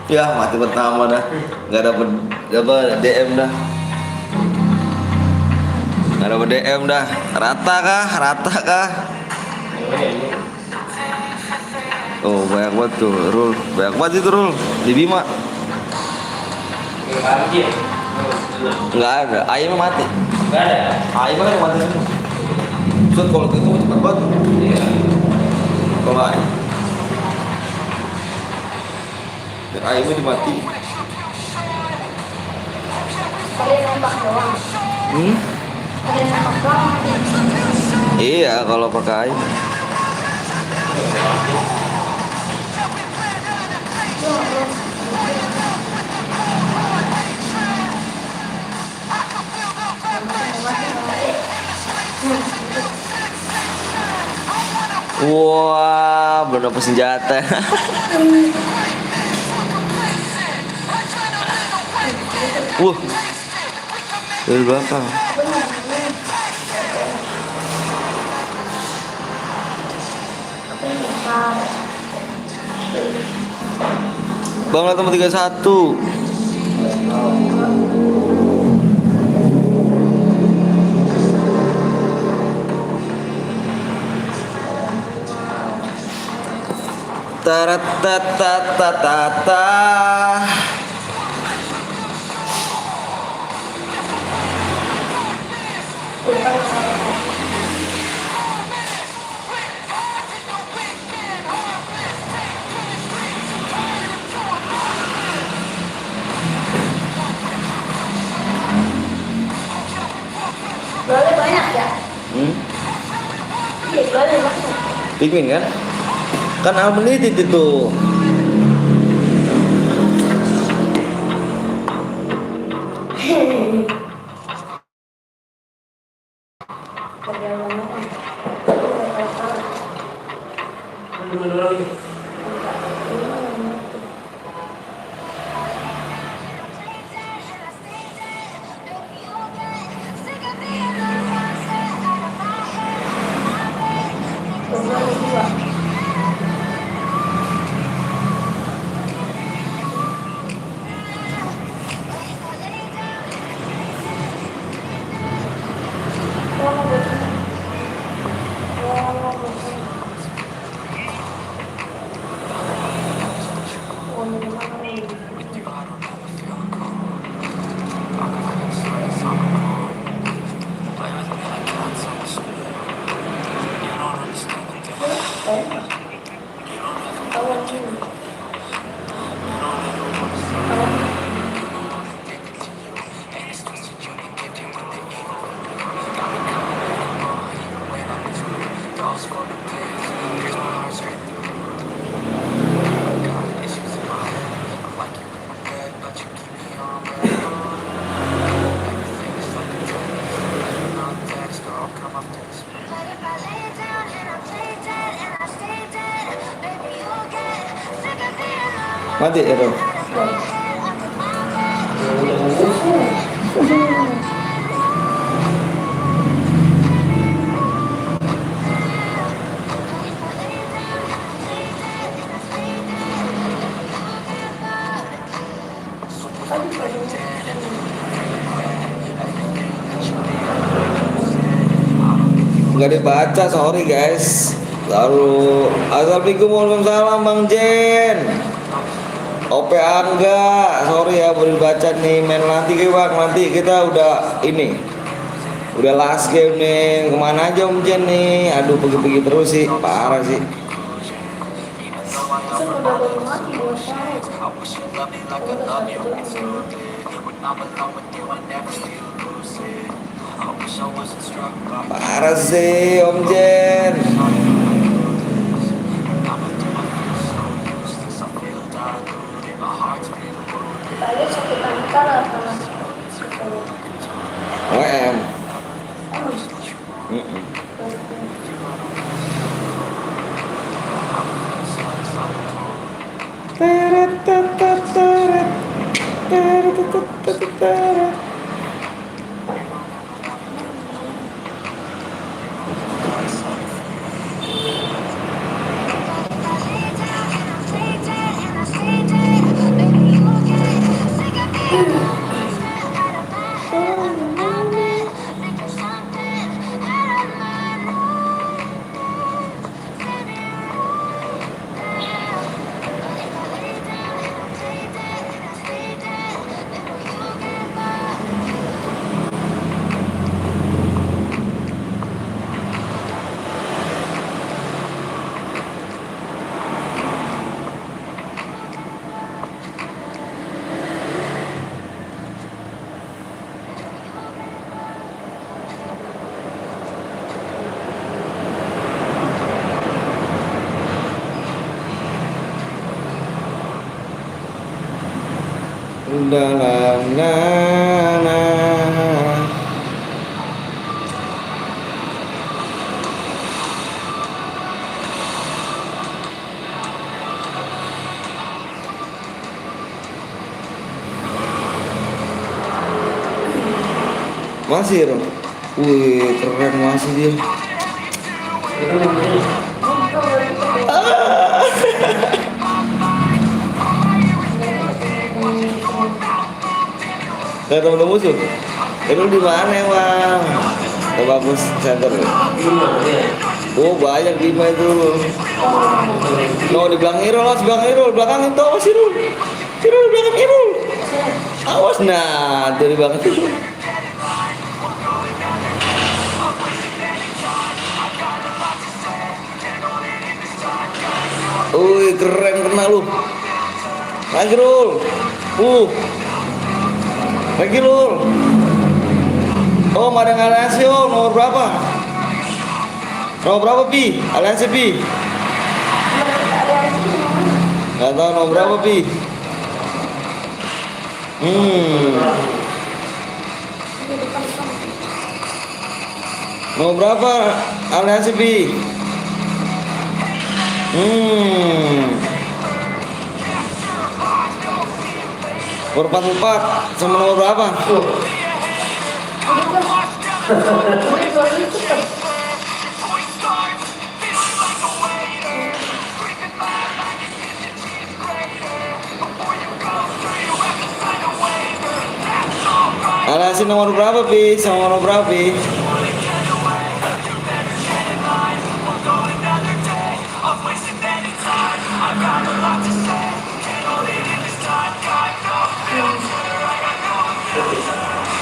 Ya mati pertama dah. Nggak dapet apa DM dah. Nggak dapet DM dah. Rata kah? Rata kah? Oh banyak banget tuh Rul. Banyak banget itu Rul. Di Bima. Nggak ada. Ayamnya mati. Nggak ada. Ayamnya kan mati semua. Maksud kalau gitu cepet banget. Iya. Kalau ayam. Dan ayamnya dimati. Kalian nembak doang. Hmm? Kalian nembak doang. Iya kalau pakai ayam. Wah, belum dapat senjata. Wah, dari belakang. Bang Latam 31. Taratatatatata. Jualnya banyak ya? Iya, jualnya banyak. Pikmin kan? Kan unlimited itu. Mati ya Bang? Nggak dibaca, sorry guys. Lalu assalamualaikum waalaikumsalam Bang Jen. OP Angga, sorry ya baru dibaca nih. Main nanti ke Bang, nanti kita udah ini, udah last game nih. Kemana aja Om Jen nih? Aduh pergi-pergi terus sih, parah sih. Parah sih Om Jen. Kalian sakit angkar apa? WM. dalam nana. Masih Rom. Wih keren masih dia. Gak ketemu musuh. Itu di mana emang? Gak bagus center. Oh banyak di mana itu. No di belakang Irul, di belakang Irul, belakang itu awas Irul. Irul di belakang Irul. Awas nah dari belakang Irul. Wih keren kena lu. Lagi Rul. Lagi Rul. Oh ada aliansi oh nomor berapa? Nomor berapa Pi? Aliansi Pi? Gak tau nomor berapa Pi? Nomor berapa aliansi Pi? Berempat sama nomor berapa? Alasin nomor berapa Pi? Sama nomor berapa Pi?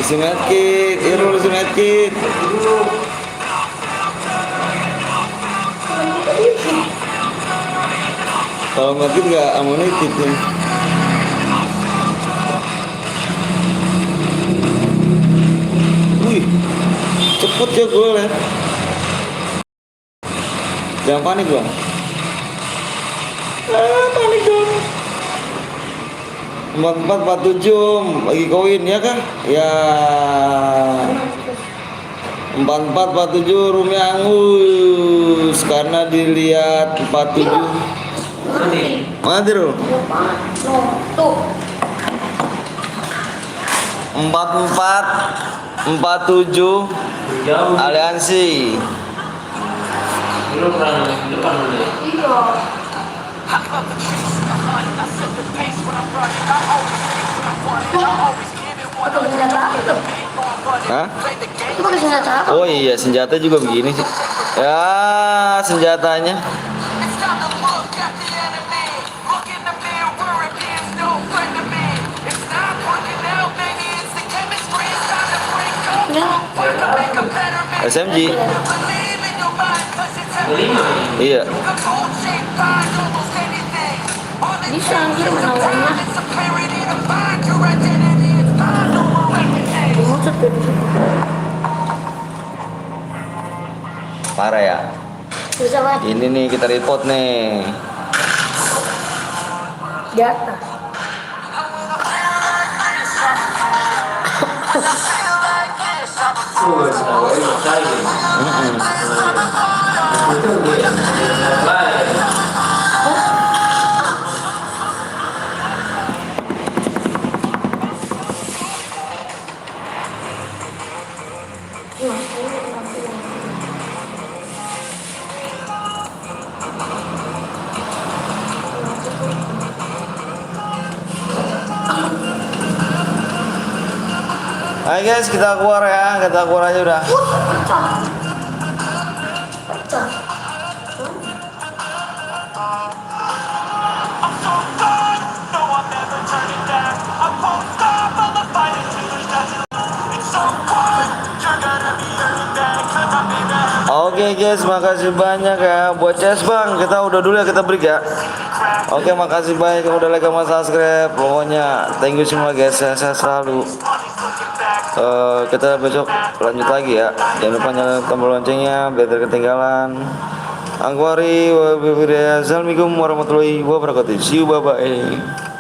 Isi medkit, Irul isi medkit. Kalau medkit nggak amunitif nih. Wih, cepet ya gue liat. Jangan panik bang. Panik dong. 4447 bagi koin ya kan? Ya 4447 Rumi angus karena dilihat 47 mati loh. Tuh 4447 aliansi. Lu pernah di depan dulu ya? iya. Pakai senjata apa? Hah? Itu pakai senjata apa? Oh iya senjata juga begini sih. Ya senjatanya. SMG. Iya. Bisa anjir menawarnya. Maksud tuh. Parah ya. Susah banget. Ini nih kita report nih. Jatah. Ayo guys kita keluar ya, kita keluar aja udah. Oke guys, makasih banyak ya buat CS bang. Kita udah dulu ya, kita break ya. Oke, makasih banyak yang udah like sama subscribe. Pokoknya thank you semua guys, saya selalu. Kita besok lanjut lagi ya. Jangan lupa nyalain tombol loncengnya biar tidak ketinggalan. Assalamualaikum warahmatullahi wabarakatuh. See you, bye bye.